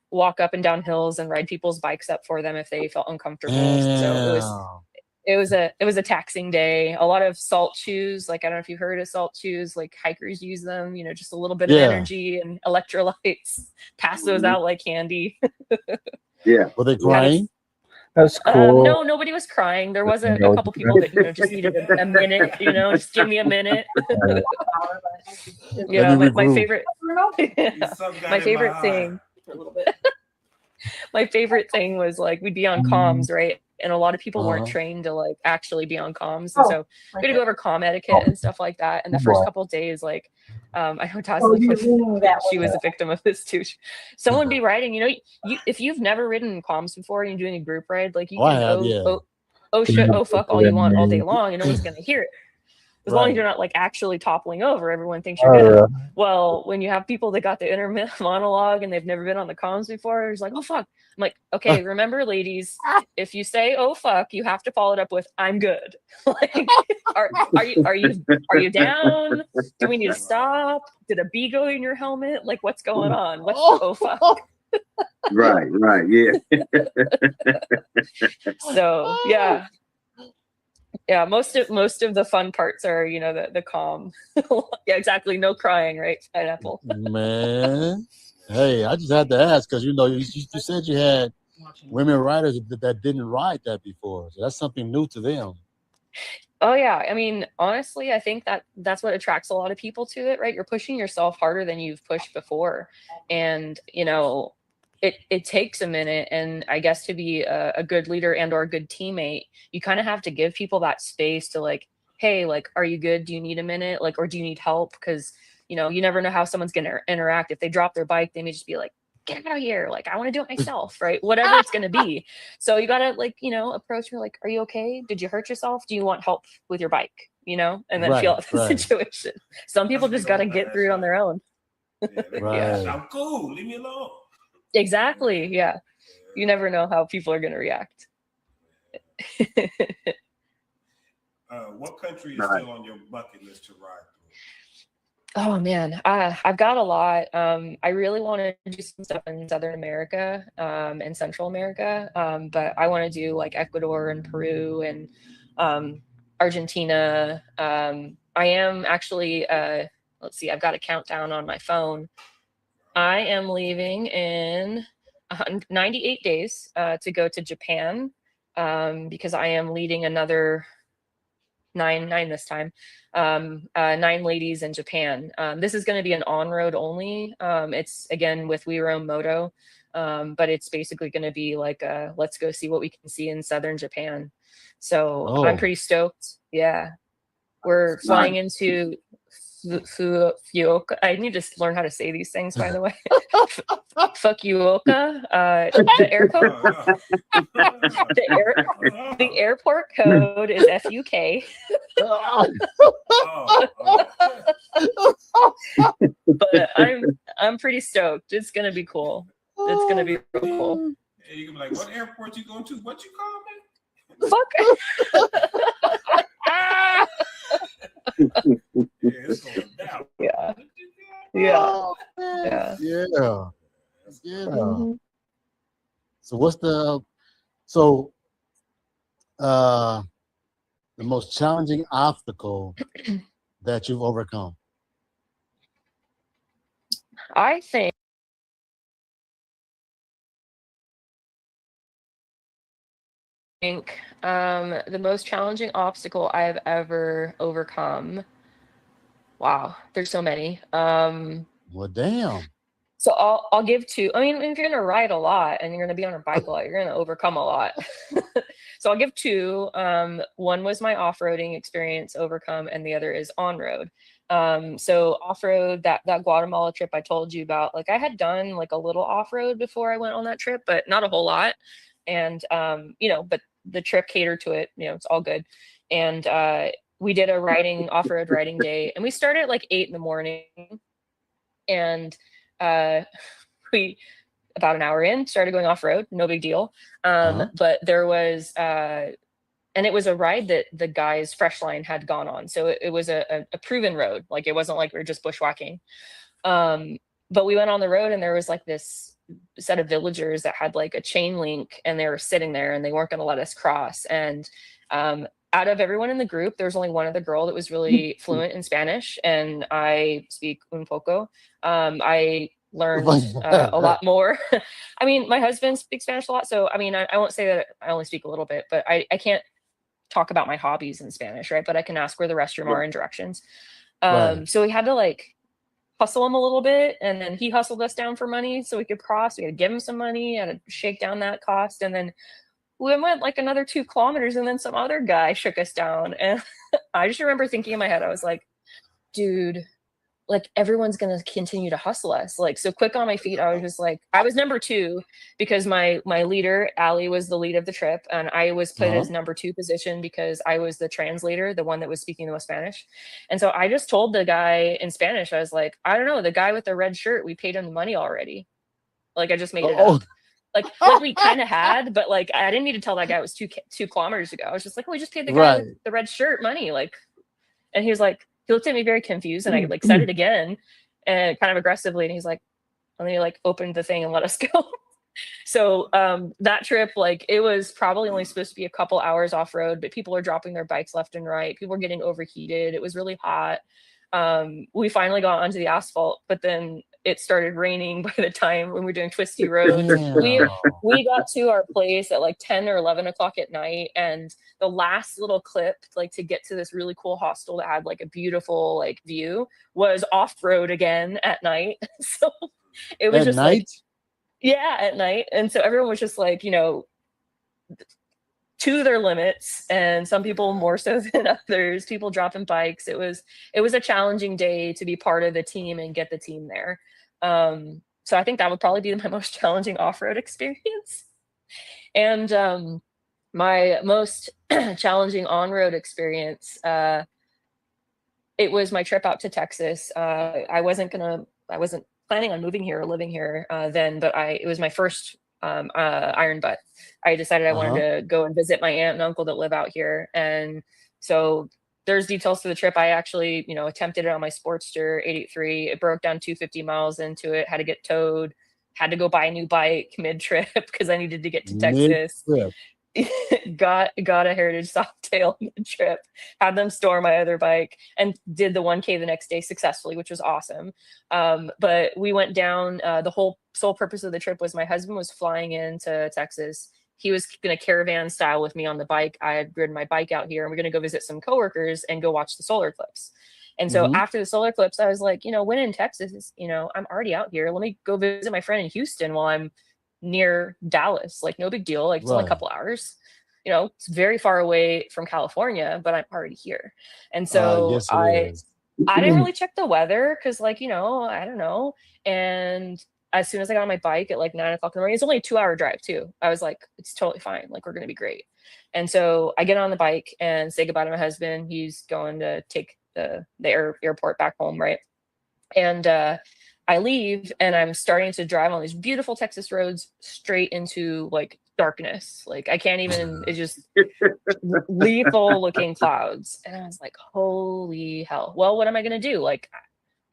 walk up and down hills and ride people's bikes up for them if they felt uncomfortable. So it was a taxing day. A lot of salt shoes, like I don't know if you heard of salt shoes, like hikers use them, just a little bit of energy and electrolytes, pass those out like candy. Yeah. Were they crying? That's cool. No, nobody was crying. There was a couple people that just needed a minute, just give me a minute. My favorite my favorite thing for a little bit. My favorite thing was like we'd be on comms, right? And a lot of people weren't trained to like actually be on comms. And so we had to go over comm etiquette and stuff like that. And the first couple of days, like I know Tasma, she was a victim of this too. Someone would be riding, if you've never ridden comms before and you're doing a group ride, like you can oh shit, oh fuck all you want all day long, and no one's gonna hear it. As long as you're not like actually toppling over, everyone thinks you're good. Well, when you have people that got the inner monologue and they've never been on the comms before, it's like, oh fuck. I'm like, okay, remember, ladies, if you say oh fuck, you have to follow it up with I'm good. Like, are you down? Do we need to stop? Did a bee go in your helmet? Like, what's going on? What's the oh fuck? Right, yeah. So yeah, most of the fun parts are, the calm. Yeah, exactly. No crying, right? Pineapple. Man, hey, I just had to ask because you said you had women riders that didn't ride that before, so that's something new to them. Oh yeah, I mean, honestly, I think that's what attracts a lot of people to it, right? You're pushing yourself harder than you've pushed before, and it takes a minute, and I guess to be a good leader and or a good teammate, you kind of have to give people that space to like, hey, like, are you good? Do you need a minute? Like, or do you need help? Because you never know how someone's gonna interact. If they drop their bike, they may just be like, get out of here, like I want to do it myself, right? Whatever it's gonna be. So you gotta approach her like, are you okay? Did you hurt yourself? Do you want help with your bike? And then feel out the situation. Some people just gotta get through it on their own. Yeah, I'm cool, leave me alone. Exactly. Yeah. You never know how people are going to react. What country is still on your bucket list to ride through? Oh man, I've got a lot. I really want to do some stuff in Southern America and Central America, but I want to do like Ecuador and Peru and Argentina. I am actually, let's see, I've got a countdown on my phone. I am leaving in 98 days to go to Japan because I am leading another nine this time, 9 ladies in Japan. This is going to be an on-road only. It's again with We Roam Moto, but it's basically going to be like let's go see what we can see in southern Japan. So I'm pretty stoked. Yeah, we're flying into Fukuoka. I need to learn how to say these things, by the way. Fukuoka. The airport. The airport code is FUK. But I'm pretty stoked. It's gonna be cool. It's gonna be real cool. Yeah, you can be like, what airport you going to? What you call me? Yeah. So what's the most challenging obstacle that you've overcome? I think the most challenging obstacle I've ever overcome. Wow, there's so many. Well, damn. So I'll give 2. I mean, if you're gonna ride a lot and you're gonna be on a bike a lot, you're gonna overcome a lot. So I'll give 2. One was my off-roading experience overcome, and the other is on-road. So off-road, that Guatemala trip I told you about, like I had done like a little off-road before I went on that trip, but not a whole lot. And but the trip catered to it, it's all good. And we did a off-road riding day, and we started at like 8 in the morning. And we, about an hour in, started going off road, no big deal. But there was, and it was a ride that the guys Fresh Line had gone on. So it was a proven road. Like, it wasn't like we were just bushwhacking. But we went on the road, and there was like this set of villagers that had like a chain link, and they were sitting there, and they weren't going to let us cross. And out of everyone in the group, there was only one other girl that was really fluent in Spanish, and I speak un poco. I learned a lot more. I mean, my husband speaks Spanish a lot, so I mean, I won't say that I only speak a little bit, but I can't talk about my hobbies in Spanish, right? But I can ask where the restroom are and directions. So we had to like hustle him a little bit, and then he hustled us down for money so we could cross. We had to give him some money, had to shake down that cost, and then we went like another 2 kilometers, and then some other guy shook us down. And I just remember thinking in my head, I was like, dude, like, everyone's going to continue to hustle us. Like, so quick on my feet, I was just like, I was number 2 because my leader, Allie, was the lead of the trip. And I was put as number 2 position because I was the translator, the one that was speaking the most Spanish. And so I just told the guy in Spanish, I was like, I don't know, the guy with the red shirt, we paid him the money already. Like, I just made it up. Like we kind of had, but like, I didn't need to tell that guy it was 2 kilometers ago. I was just like, oh, we just paid the guy with the red shirt money. Like, and he was like, he looked at me very confused, and I like said it again and kind of aggressively. And he's like, and then he like opened the thing and let us go. So that trip, like, it was probably only supposed to be a couple hours off road, but people are dropping their bikes left and right. People were getting overheated. It was really hot. We finally got onto the asphalt, but then it started raining by the time when we were doing twisty roads. We got to our place at like 10 or 11 o'clock at night, and the last little clip, like, to get to this really cool hostel that had like a beautiful like view, was off-road again at night. So it was just like, yeah, at night. And so everyone was just like, you know, to their limits, and some people more so than others, people dropping bikes. It was a challenging day to be part of the team and get the team there. So I think that would probably be my most challenging off-road experience. And my most challenging on-road experience, it was my trip out to Texas. I wasn't planning on moving here or living here then, but it was my first iron butt. I decided I wanted to go and visit my aunt and uncle that live out here. And so there's details to the trip. I actually, you know, attempted it on my Sportster 883. It broke down 250 miles into it, had to get towed, had to go buy a new bike mid-trip because I needed to get to Texas. got a Heritage Softail mid-trip, had them store my other bike, and did the 1K the next day successfully, which was awesome. But we went down, the whole sole purpose of the trip was my husband was flying into Texas. He was going to caravan style with me on the bike. I had ridden my bike out here, and we're going to go visit some coworkers and go watch the solar eclipse. And so after the solar eclipse, I was like, you know, when in Texas, you know, I'm already out here. Let me go visit my friend in Houston while I'm near Dallas. Like, no big deal. Like, it's only a couple hours. You know, it's very far away from California, but I'm already here. And so I didn't really check the weather because, like, you know, I don't know. And as soon as I got on my bike at like 9 o'clock in the morning, it's only a 2-hour drive too. I was like, it's totally fine. Like, we're going to be great. And so I get on the bike and say goodbye to my husband. He's going to take the airport back home. Right. And I leave, and I'm starting to drive on these beautiful Texas roads straight into like darkness. Like, I can't even, it's just lethal looking clouds. And I was like, holy hell. Well, what am I going to do? Like,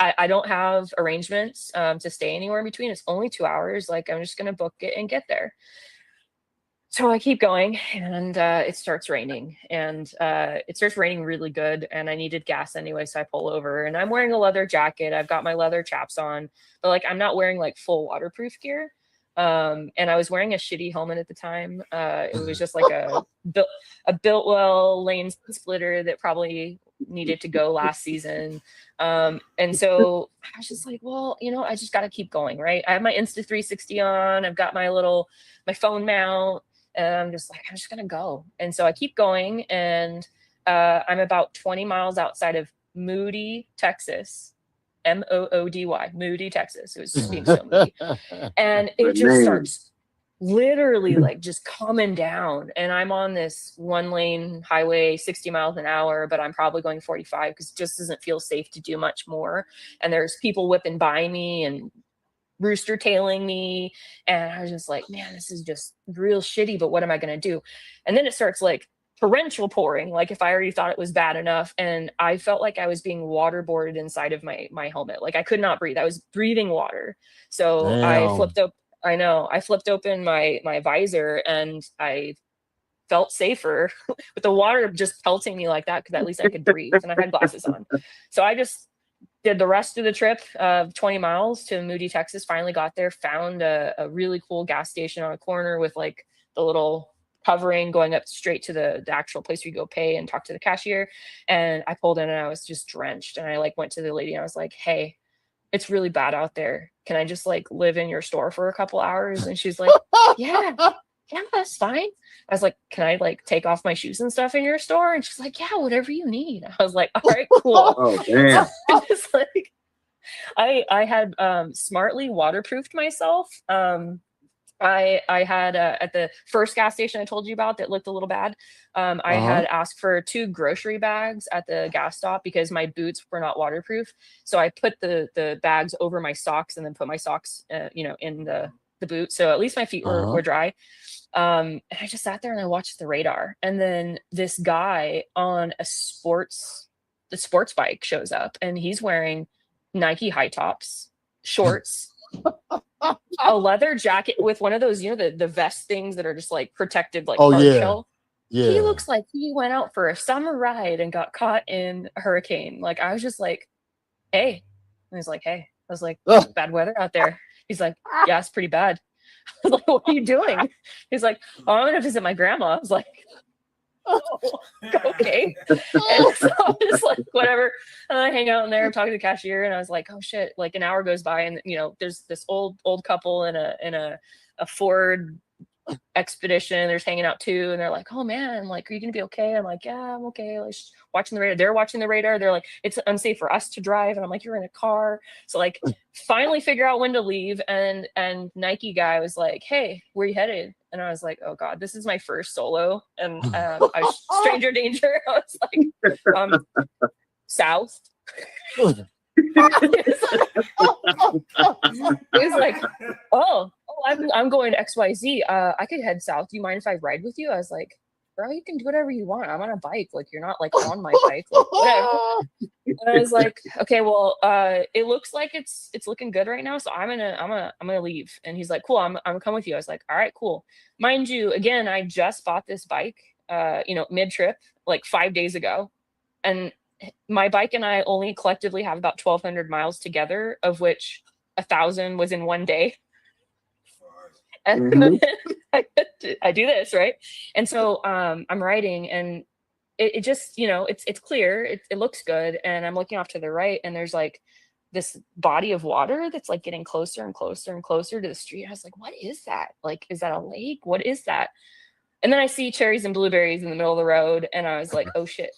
I don't have arrangements to stay anywhere in between. It's only 2 hours. Like, I'm just going to book it and get there. So I keep going, and it starts raining, and it starts raining really good, and I needed gas anyway. So I pull over, and I'm wearing a leather jacket. I've got my leather chaps on, but like, I'm not wearing like full waterproof gear. And I was wearing a shitty helmet at the time. It was just like a Biltwell lane splitter that probably needed to go last season. And so I was just like, well, you know, I just got to keep going. Right. I have my Insta360 on, I've got my phone mount, and I'm just like, I'm just going to go. And so I keep going, and I'm about 20 miles outside of Moody, Texas. Moody, Moody, Texas. It was just being so moody. And it just starts literally like just coming down, and I'm on this 1-lane highway 60 miles an hour, but I'm probably going 45 because it just doesn't feel safe to do much more. And there's people whipping by me and rooster tailing me, and I was just like, man, this is just real shitty, but what am I going to do? And then it starts like torrential pouring, like if I already thought it was bad enough, and I felt like I was being waterboarded inside of my helmet. Like I could not breathe. I was breathing water. So I flipped open my visor, and I felt safer with the water just pelting me like that, because at least I could breathe, and I had glasses on. So I just did the rest of the trip of 20 miles to Moody, Texas. Finally got there, found a really cool gas station on a corner with like the little covering going up straight to the actual place where you go pay and talk to the cashier. And I pulled in, and I was just drenched. And I like went to the lady, and I was like, hey, it's really bad out there. Can I just like live in your store for a couple hours? And she's like, yeah, that's fine. I was like, can I like take off my shoes and stuff in your store? And she's like, yeah, whatever you need. I was like, all right, cool. Oh, damn. It's like, I had smartly waterproofed myself. I had at the first gas station I told you about that looked a little bad. I had asked for 2 grocery bags at the gas stop because my boots were not waterproof. So I put the bags over my socks, and then put my socks, in the boot. So at least my feet were dry. And I just sat there and I watched the radar. And then this guy on the sports bike shows up, and he's wearing Nike high tops, shorts, a leather jacket with one of those, the vest things that are just like protected, like hard shell. Yeah. He looks like he went out for a summer ride and got caught in a hurricane. Like I was just like, hey. And he's like, hey. I was like, bad weather out there. He's like, yeah, it's pretty bad. I was like, what are you doing? He's like, oh, I'm gonna visit my grandma. I was like, oh, okay. And so I'm just like, whatever. And I hang out in there, I'm talking to the cashier, and I was like, oh shit. Like an hour goes by, and there's this old couple in a Ford Expedition. They're hanging out too, and they're like, oh man, like, are you gonna be okay? I'm like, yeah, I'm okay. Like watching the radar. They're watching the radar. They're like, it's unsafe for us to drive, and I'm like, you're in a car. So like finally figure out when to leave, and Nike guy was like, hey, where you headed? And I was like, oh god, this is my first solo, and I was stranger danger. I was like, south. He's like, oh, I'm going to XYZ. I could head south. Do you mind if I ride with you? I was like, bro, you can do whatever you want. I'm on a bike. Like, you're not like on my bike. Like, whatever. And I was like, okay, well, it looks like it's looking good right now, so I'm gonna leave. And he's like, cool, I'm gonna come with you. I was like, all right, cool. Mind you, again, I just bought this bike, mid-trip, like 5 days ago, and my bike and I only collectively have about 1,200 miles together, of which 1,000 was in one day. And I do this, right? And so I'm riding, and it just, it's clear, it looks good, and I'm looking off to the right, and there's like this body of water that's like getting closer and closer and closer to the street. I was like, what is that? Like, is that a lake? What is that? And then I see cherries and blueberries in the middle of the road, and I was like, oh shit.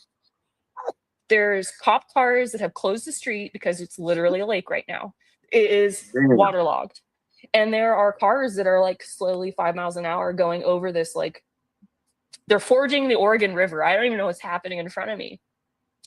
There's cop cars that have closed the street because it's literally a lake right now. It is waterlogged. And there are cars that are like slowly 5 miles an hour going over this, like they're forging the Oregon River. I don't even know what's happening in front of me.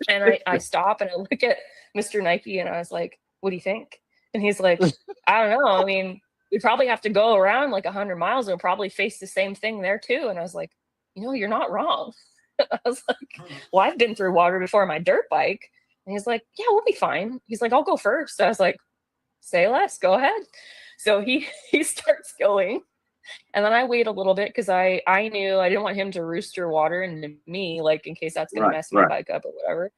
And I stop and I look at Mr. Nike, and I was like, what do you think? And he's like, I don't know. I mean, we probably have to go around like 100 miles and we'll probably face the same thing there too. And I was like, you're not wrong. I was like, well, I've been through water before on my dirt bike. And he's like, yeah, we'll be fine. He's like, I'll go first. I was like, say less, go ahead. So he starts going. And then I wait a little bit because I knew I didn't want him to rooster water into me, like in case that's going to mess my bike up or whatever.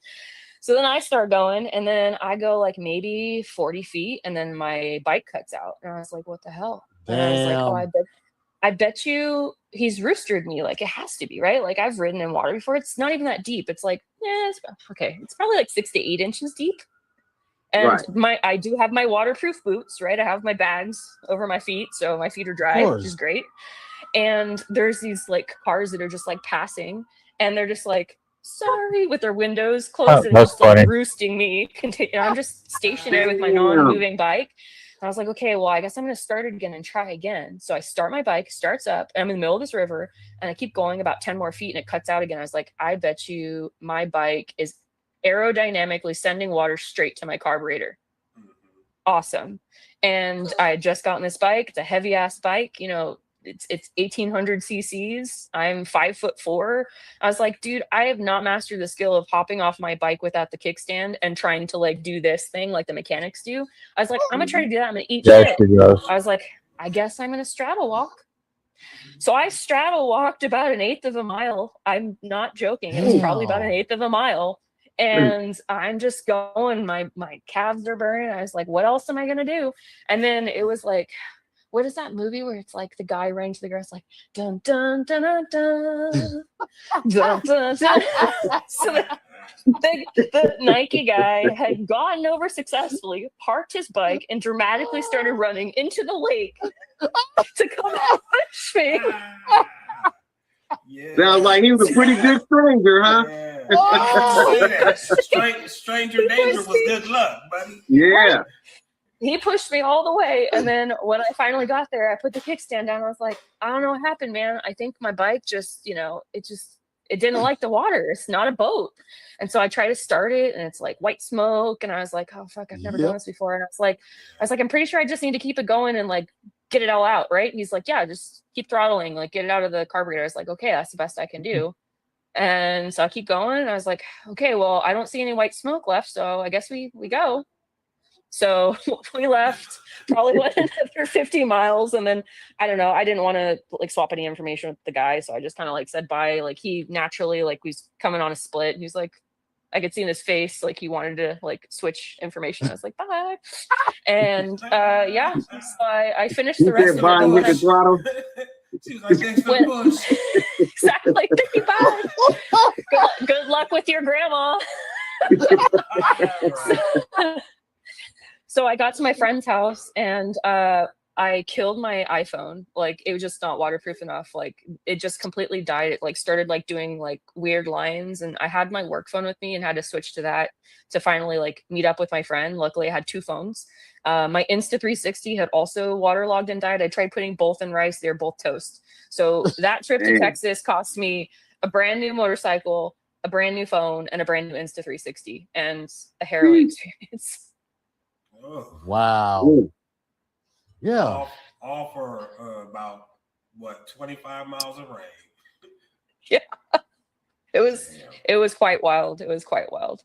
So then I start going, and then I go like maybe 40 feet, and then my bike cuts out. And I was like, what the hell? And I was like, oh, I bet you he's roostered me. Like, it has to be, right? Like, I've ridden in water before. It's not even that deep. It's like, it's probably like 6 to 8 inches deep. And I do have my waterproof boots, right? I have my bags over my feet, so my feet are dry, which is great. And there's these like cars that are just like passing, and they're just like, sorry, with their windows closed, and just like roosting me. I'm just stationary with my non-moving bike. I was like, okay, well, I guess I'm going to start it again and try again. So I start my bike, starts up, and I'm in the middle of this river, and I keep going about 10 more feet, and it cuts out again. I was like, I bet you my bike is aerodynamically sending water straight to my carburetor. Awesome. And I had just gotten this bike. It's a heavy ass bike, you know, it's 1800 cc's. I'm 5'4". I was like, dude, I have not mastered the skill of hopping off my bike without the kickstand and trying to like do this thing like the mechanics do. I was like, I'm gonna try to do that. I'm gonna eat shit. I was like, I guess I'm gonna straddle walk. So I straddle walked about 1/8 of a mile. I'm not joking. It was probably about 1/8 of a mile. And I'm just going, my calves are burning. I was like, what else am I gonna do? And then it was like, what is that movie where it's like the guy running to the grass like dun dun dun dun dun dun dun, dun. So the Nike guy had gotten over successfully, parked his bike, and dramatically started running into the lake to come out push me. Sounds like he was a pretty good stranger, huh? Stranger danger was good luck, buddy. Yeah. He pushed me all the way, and then when I finally got there, I put the kickstand down. I was like, I don't know what happened, man. I think my bike just, you know, it didn't like the water. It's not a boat. And so I try to start it, and it's like white smoke, and I was like, oh fuck, I've never done this before. And I was like, I'm pretty sure I just need to keep it going and like get it all out, right? And he's like, yeah, just keep throttling, like get it out of the carburetor. I was like, okay, that's the best I can do. And so I keep going, and I was like, okay, well, I don't see any white smoke left, so I guess we go. So we left, probably went another 50 miles. And then, I don't know, I didn't want to like swap any information with the guy. So I just kind of like said bye. Like he naturally like was coming on a split. He was like, I could see in his face, like he wanted to like switch information. I was like, bye. And yeah, so I finished the rest of it. With the throttle. She was like, thanks for the push. Exactly. Bye. Good luck with your grandma. So I got to my friend's house, and I killed my iPhone. Like it was just not waterproof enough. Like it just completely died. It like started like doing like weird lines, and I had my work phone with me and had to switch to that to finally like meet up with my friend. Luckily I had 2 phones. My Insta360 had also waterlogged and died. I tried putting both in rice. They're both toast. So that trip to Texas cost me a brand new motorcycle, a brand new phone, and a brand new Insta360, and a harrowing experience. Wow. Ooh. Yeah. All for about what, 25 miles of rain. Yeah. It was quite wild. It was quite wild.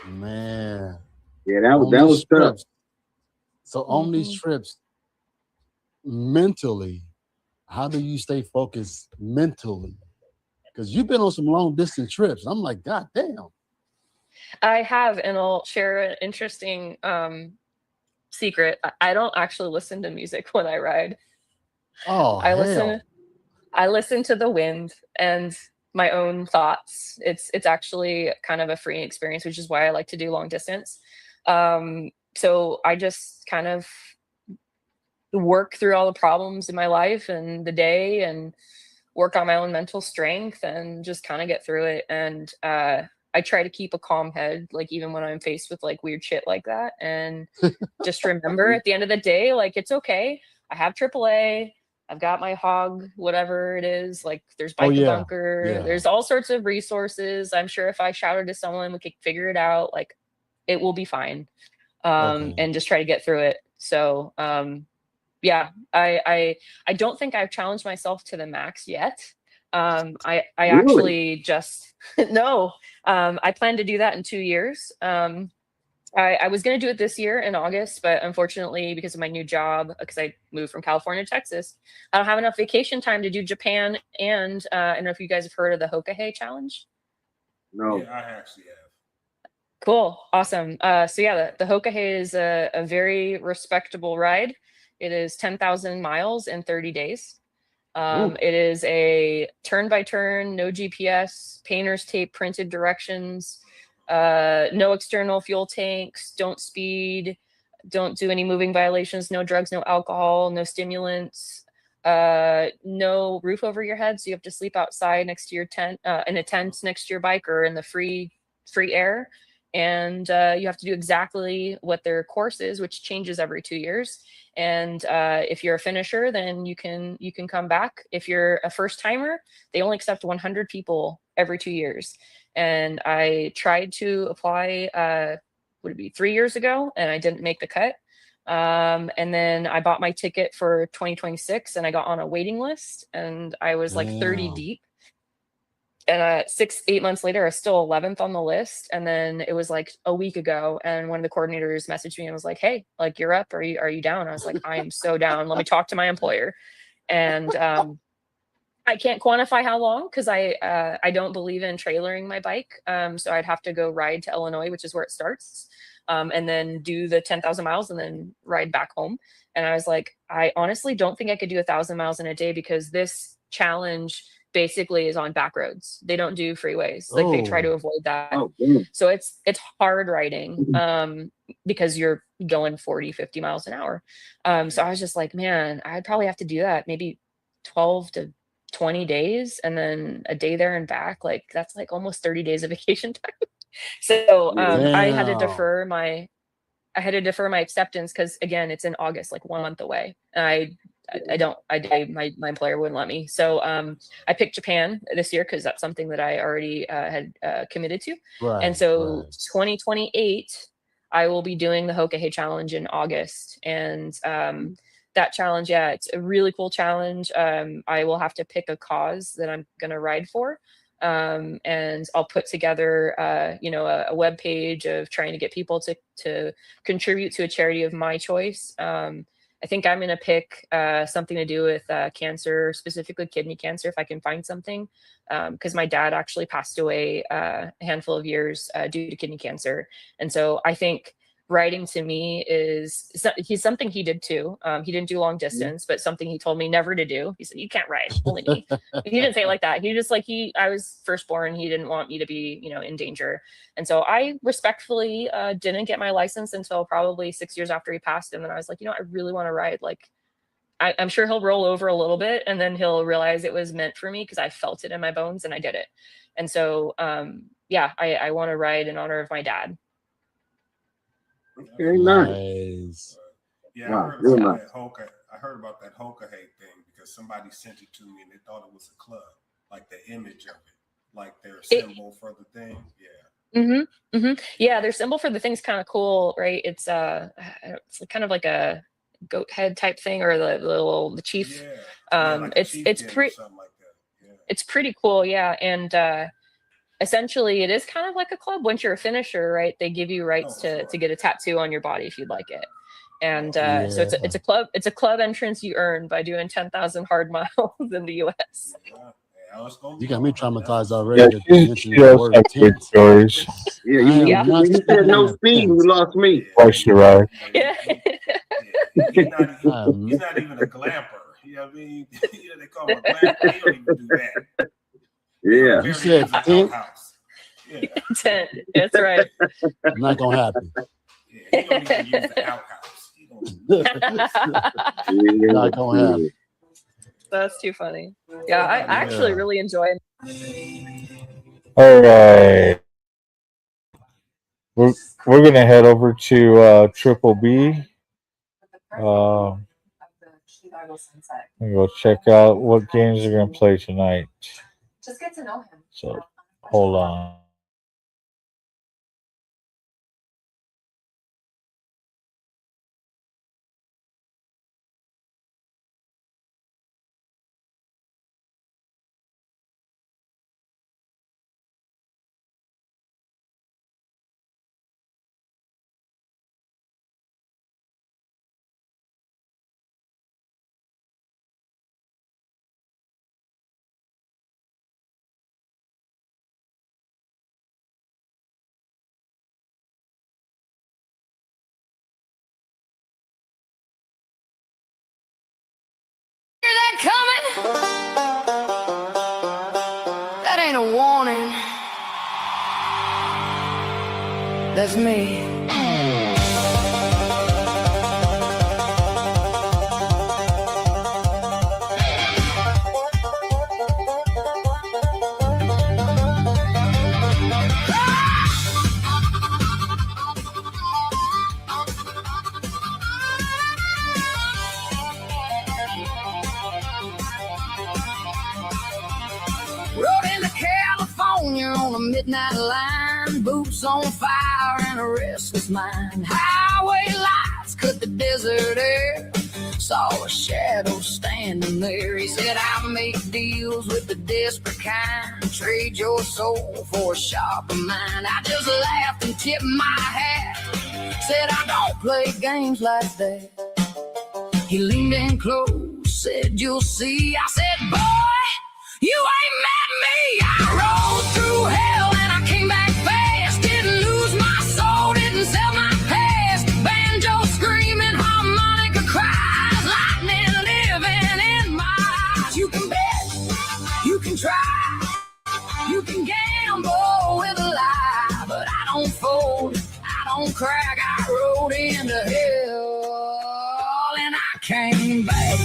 Man. Yeah, that was tough. So on these trips, mentally, how do you stay focused mentally? Because you've been on some long distance trips. I'm like, God damn. I have, and I'll share an interesting secret. I don't actually listen to music when I ride. Oh, I listen to the wind and my own thoughts. It's actually kind of a freeing experience, which is why I like to do long distance. So I just kind of work through all the problems in my life and the day, and work on my own mental strength, and just kind of get through it. And I try to keep a calm head, like even when I'm faced with like weird shit like that. And just remember at the end of the day, like it's okay. I have AAA. I've got my hog, whatever it is. Like there's Bike to Bunker. There's all sorts of resources. I'm sure if I shouted to someone, we could figure it out. Like it will be fine. And just try to get through it. So yeah, I don't think I've challenged myself to the max yet. I actually just no. I plan to do that in 2 years. I was going to do it this year in August, but unfortunately, because of my new job, because I moved from California to Texas, I don't have enough vacation time to do Japan. And I don't know if you guys have heard of the Hokahe challenge. No. Yeah, I actually have. Cool. Awesome. So yeah, the Hokahe is a very respectable ride. It is 10,000 miles in 30 days. It is a turn-by-turn, no GPS, painter's tape printed directions, no external fuel tanks, don't speed, don't do any moving violations, no drugs, no alcohol, no stimulants, no roof over your head. So you have to sleep outside next to your tent, in a tent next to your bike or in the free air. and you have to do exactly what their course is, which changes every 2 years. And if you're a finisher, then you can come back. If you're a first timer, they only accept 100 people every 2 years. And I tried to apply, would it be 3 years ago, and I didn't make the cut. And then I bought my ticket for 2026, and I got on a waiting list, and I was like 30 deep. And 8 months later, I was still 11th on the list. And then it was like a week ago, and one of the coordinators messaged me and was like, "Hey, like, you're up. Are you down?" I was like, "I am so down. Let me talk to my employer." And I can't quantify how long, because I don't believe in trailering my bike. So I'd have to go ride to Illinois, which is where it starts, and then do the 10,000 miles and then ride back home. And I was like, I honestly don't think I could do 1,000 miles in a day, because this challenge basically is on back roads. They don't do freeways. Like, they try to avoid that. So it's hard riding, because you're going 40, 50 miles an hour. So I was just like, man, I'd probably have to do that maybe 12 to 20 days, and then a day there and back. Like, that's like almost 30 days of vacation time. So I had to defer my acceptance, because again, it's in August, like 1 month away. And my employer wouldn't let me. So I picked Japan this year, because that's something that I already had committed to. And so 2028, I will be doing the Hoka Hey Challenge in August. And that challenge, yeah, it's a really cool challenge. I will have to pick a cause that I'm going to ride for. And I'll put together, a web page of trying to get people to contribute to a charity of my choice. I think I'm going to pick something to do with cancer, specifically kidney cancer, if I can find something, because my dad actually passed away a handful of years due to kidney cancer. And so I think riding to me he's something he did too. He didn't do long distance, but something he told me never to do. He said, "You can't ride, only me." He didn't say it like that. He just I was firstborn. He didn't want me to be, in danger. And so I respectfully didn't get my license until probably 6 years after he passed. And then I was like, I really want to ride. Like, I'm sure he'll roll over a little bit, and then he'll realize it was meant for me, because I felt it in my bones and I did it. And so, I want to ride in honor of my dad. Very nice. Yeah, I heard about that Hoka Hey thing, because somebody sent it to me and they thought it was a club, like the image of it, like their symbol for the thing. Yeah. Yeah, their symbol for the thing's kind of cool, right? It's kind of like a goat head type thing, or the chief. Like it's pretty. Like it's pretty cool, yeah. And essentially, it is kind of like a club. Once you're a finisher, right, they give you rights to get a tattoo on your body if you'd like it. And so it's a club. It's a club entrance you earn by doing 10,000 hard miles in the U.S. You got me traumatized already. Stories. Yeah, you said no speed. You lost me. Twice the ride. Yeah. He's not even a glamper. You know what I mean? They call him a glamper. He don't even do that. Yeah. You said 10? 10. That's right. I'm not gonna happen. Yeah, he don't even use the outhouse. Not gonna happen. That's too funny. Yeah, I actually really enjoy it. All right. We're gonna head over to Triple B. And go check out what games they're gonna play tonight. Just get to know him. So hold on. Coming? That ain't a warning. That's me. midnight line, boots on fire and a restless mind. Highway lights cut the desert air. Saw a shadow standing there. He said, I make deals with the desperate kind. Trade your soul for a sharper mind. I just laughed and tipped my hat. Said, I don't play games like that. He leaned in close, said, you'll see. I said, boy, you ain't met me. I rode through hell and I came back fast. Didn't lose my soul, didn't sell my past. Banjo screaming, harmonica cries, lightning living in my eyes. You can bet, you can try, you can gamble with a lie, but I don't fold, I don't crack. I rode into hell and I came back.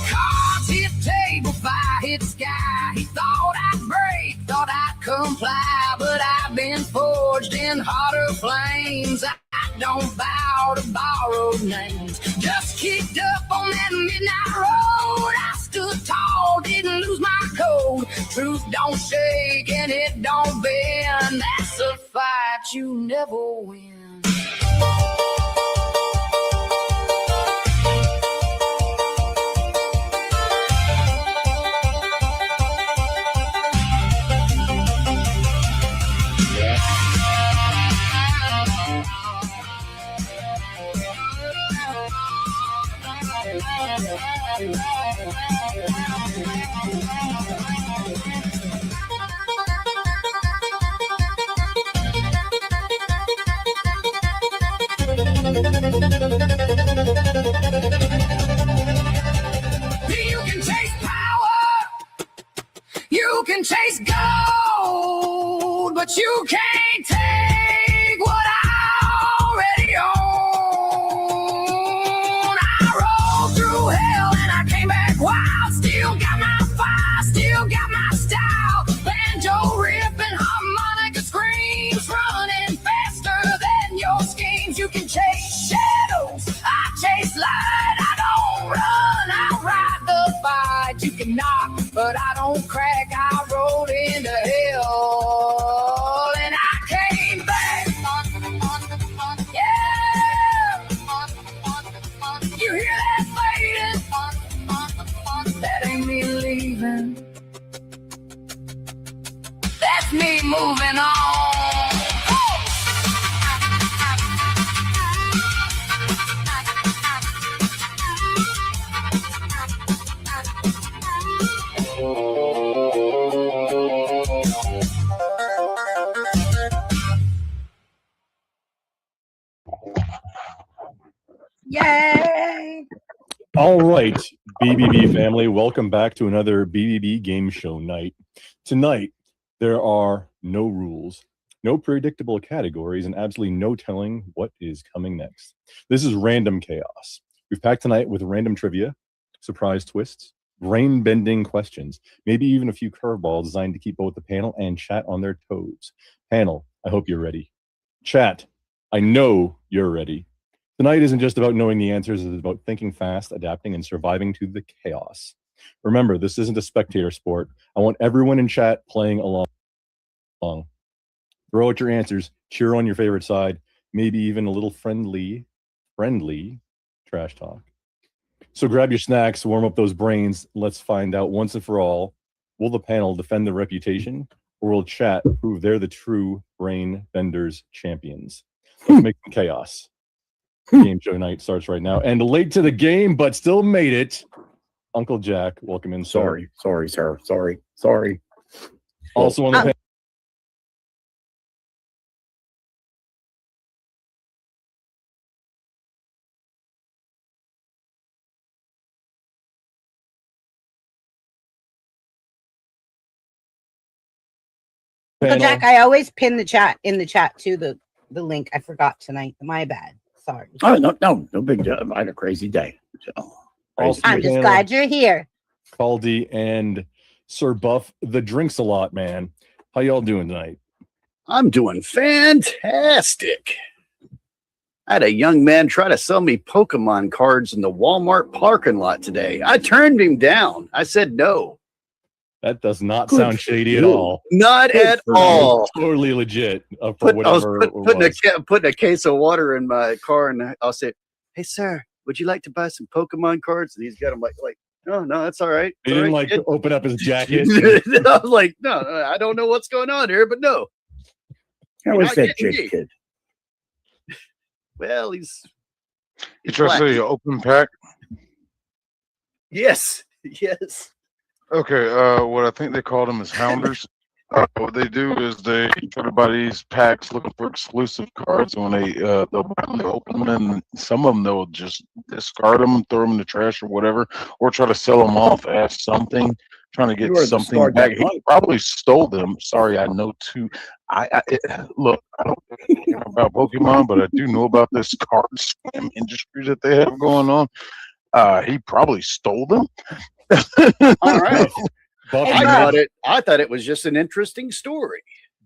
Cards hit table, fire hit sky. He thought I'd break, thought I'd comply, but I've been forged in hotter flames. I don't bow to borrowed names. Just kicked up on that midnight road. I stood tall, didn't lose my code. Truth don't shake and it don't bend. That's a fight you never win. You can chase power, you can chase gold, but you can't take what I already own. I rolled through hell and I came back wild. Still got my fire, still got my style. Banjo ripping, harmonica screams, running faster than your schemes. You can chase shadows, I chase light. I don't run, I ride the fight. You can knock, but I don't crack. I rolled into hell and I came back. Yeah, you hear that fading? That ain't me leaving. That's me moving on. Yay! All right, BBB family, welcome back to another BBB game show night. Tonight, there are no rules, no predictable categories, and absolutely no telling what is coming next. This is random chaos. We've packed tonight with random trivia, surprise twists, brain-bending questions, maybe even a few curveballs designed to keep both the panel and chat on their toes. Panel, I hope you're ready. Chat, I know you're ready. Tonight isn't just about knowing the answers, it's about thinking fast, adapting, and surviving to the chaos. Remember, this isn't a spectator sport. I want everyone in chat playing along. Throw out your answers, cheer on your favorite side, maybe even a little friendly trash talk. So grab your snacks, warm up those brains. Let's find out once and for all, will the panel defend their reputation, or will chat prove they're the true brain benders champions? Let's make some chaos. Game show night starts right now. And late to the game, but still made it. Uncle Jack, welcome in. Sorry, sir. Sorry. Also on the panel. Uncle Jack, I always pin the chat in the chat to the link. I forgot tonight. My bad. Sorry. Oh, no big deal. I had a crazy day. So I'm just glad you're here. Caldy and Sir Buff, the drinks a lot, man. How y'all doing tonight? I'm doing fantastic. I had a young man try to sell me Pokemon cards in the Walmart parking lot today. I turned him down. I said no. That does not Good sound for shady at you. all. Not Good at for you. all. Totally legit for I was whatever it putting a case of water in my car, and I'll say, "Hey, sir, would you like to buy some Pokemon cards?" And he's got them like, "No, that's all right." He didn't like open up his jacket. I was like, "No, I don't know what's going on here, but no." How is that Jake kid? Well, he's You try to say open pack? Yes. Yes. Okay, what I think they call them is hounders. What they do is they try to buy these packs looking for exclusive cards. And when they'll open them, and some of them they'll just discard them, throw them in the trash or whatever, or try to sell them off as something, trying to get something back. He probably stole them. Sorry, I know too. Look, I don't know about Pokemon, but I do know about this card scam industry that they have going on. He probably stole them. All right. Buff, I thought it was just an interesting story.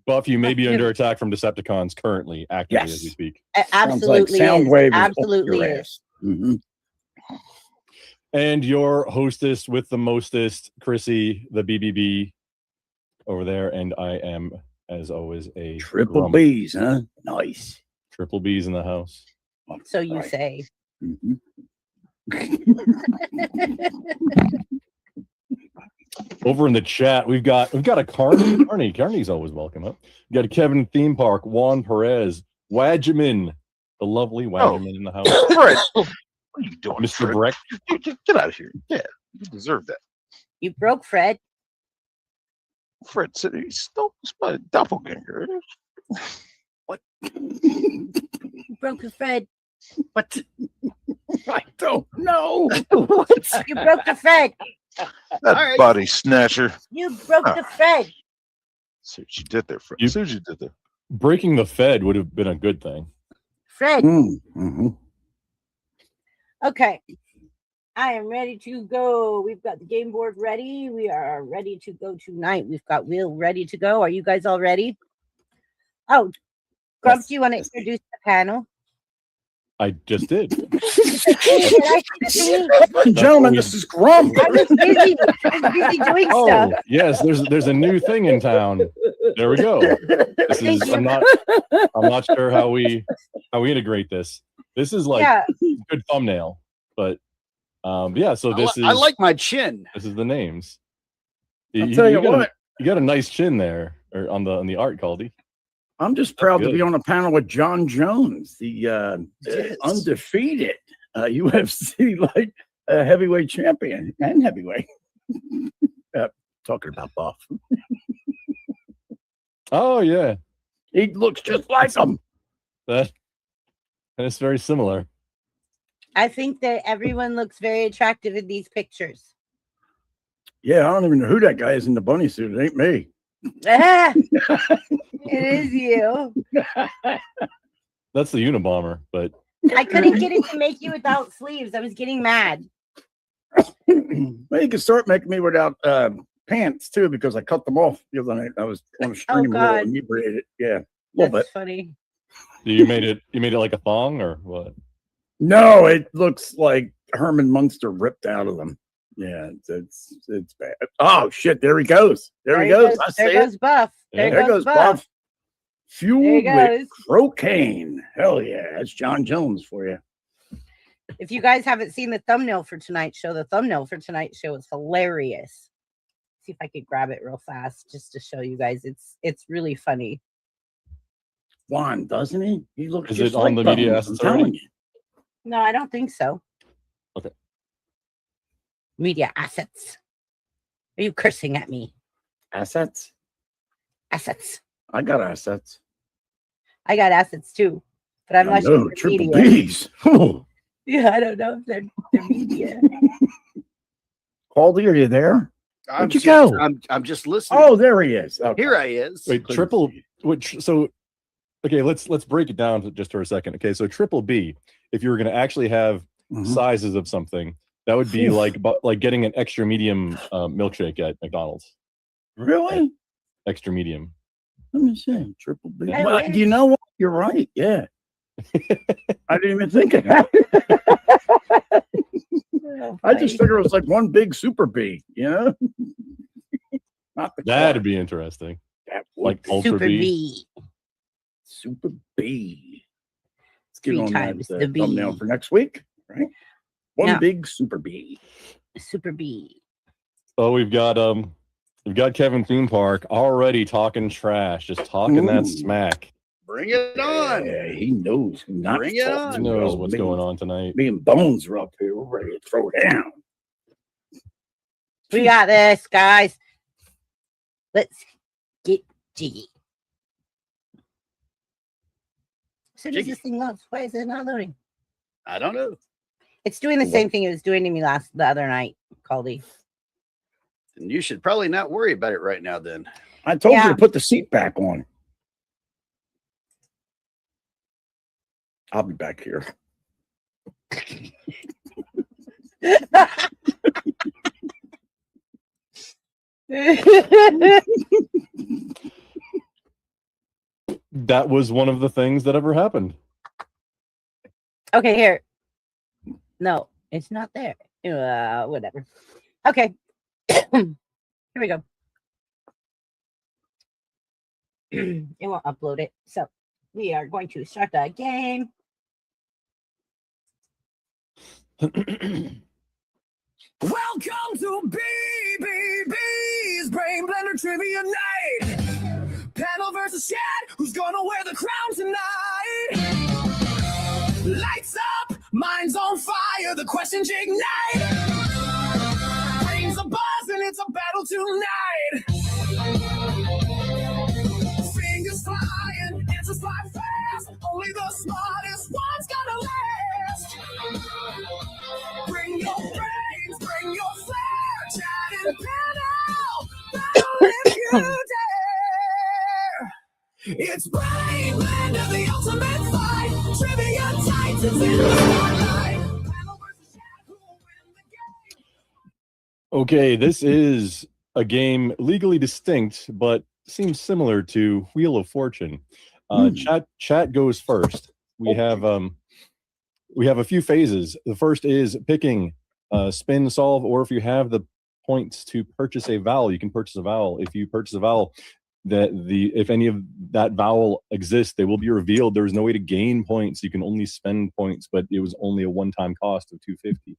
Buff, you may be under attack from Decepticons currently, actively as we speak. Absolutely. Absolutely is. Mm-hmm. And your hostess with the mostest, Chrissy, the BBB over there, and I am, as always, a Triple B's, huh? Nice. Triple B's in the house. So you say. Mm-hmm. Over in the chat, we've got a Carney. Carney's always welcome up. We got a Kevin Theme Park, Juan Perez, Wadgeman, the lovely Wadgeman in the house. Fred, what are you doing, Mr. Fred? Breck? Get out of here. Yeah, you deserve that. You broke Fred. Fred said he stole my doppelganger. What? You broke the Fred. What? I don't know. What? You broke the Fred. That body snatcher. You broke the Fed. See what you did there, Fred. See what you did there. Breaking the Fed would have been a good thing. Fred. Mm-hmm. Okay. I am ready to go. We've got the game board ready. We are ready to go tonight. We've got Will ready to go. Are you guys all ready? Oh, Grumps, do you want to introduce the panel? I just did. Gentlemen, this is Grump. I was busy doing stuff. Yes, there's a new thing in town. There we go. I'm not sure how we integrate this. This is like a good thumbnail, but yeah. So this is. I like my chin. This is the names. I'll tell you what. You got a nice chin there, or on the art, Caldy. I'm just proud to be on a panel with John Jones, the undefeated UFC heavyweight champion and heavyweight. Talking about Buff. Oh yeah, he looks just like him. That is very similar. I think that everyone looks very attractive in these pictures. Yeah, I don't even know who that guy is in the bunny suit. It ain't me. It is you. That's the Unabomber, but I couldn't get it to make you without sleeves. I was getting mad. Well, you can start making me without pants too, because I cut them off the other night. I was on a stream a little inebriated. Yeah, a little bit. Funny. You made it like a thong or what? No, it looks like Herman Munster ripped out of them. Yeah, it's bad. Oh shit! There he goes. There he goes. I see there goes Buff. There goes Buff. Fueled with cocaine. Hell yeah, that's John Jones for you. If you guys haven't seen the thumbnail for tonight's show, the thumbnail for tonight's show is hilarious. See if I could grab it real fast just to show you guys. It's really funny. Juan, doesn't he? He looks. Is just it on like the media Buff, assets I'm telling already? you. No, I don't think so. Okay. Media assets. Are you cursing at me? Assets? Assets. I got assets. I got assets too, but I'm not sure. Triple media. B's. Yeah, I don't know if they're media. Caldy, are you there? Where'd you go? I'm just listening. Oh, there he is. Okay. Here I is. Wait, okay, let's break it down just for a second. Okay, so Triple B, if you were going to actually have sizes of something, that would be like getting an extra medium milkshake at McDonald's. Really? Extra medium. Let me see. Triple B. Well, you know what? You're right. Yeah. I didn't even think of that. I just figured it was like one big super B, you know? Not the That'd be interesting. That Like would Ultra Super B. B. Super B. Let's get 3 on times that the B. thumbnail for next week, right? One Yeah. big super B. Super B. Oh, we've got Kevin Theme Park already talking trash, just talking that Ooh. smack. Bring it on. Yeah, he knows who not Bring to it talk on. to. He knows bro. what's Me going and- on tonight. Me and Bones are up here. We're ready to throw down. We got this, guys. Let's get jiggy. So does this thing load? Why is it not loading? I don't know. It's doing the same thing it was doing to me the other night, Caldy. And you should probably not worry about it right now then. I told you Yeah. to put the seat back on. I'll be back here. That was one of the things that ever happened. Okay, here. No, it's not there. Whatever. Okay. Here we go. It won't upload it. So we are going to start the game. Welcome to BBB's Brain Blender Trivia Night. Panel versus chat. Who's gonna wear the crown tonight? Lights up, minds on fire. The questions ignite. Brains a buzz and it's a battle tonight. Fingers flying, answers fly fast. Only the smartest one's gonna last. Bring your brains, bring your flair, chat and panel. Battle if you dare. It's Brain Blender, the ultimate fight. Trivia Titans in the spotlight. Okay, this is a game legally distinct, but seems similar to Wheel of Fortune. Chat goes first. We have a few phases. The first is picking spin, solve, or if you have the points to purchase a vowel, you can purchase a vowel. If you purchase a vowel, if any of that vowel exists, they will be revealed. There's no way to gain points. You can only spend points, but it was only a one-time cost of $250.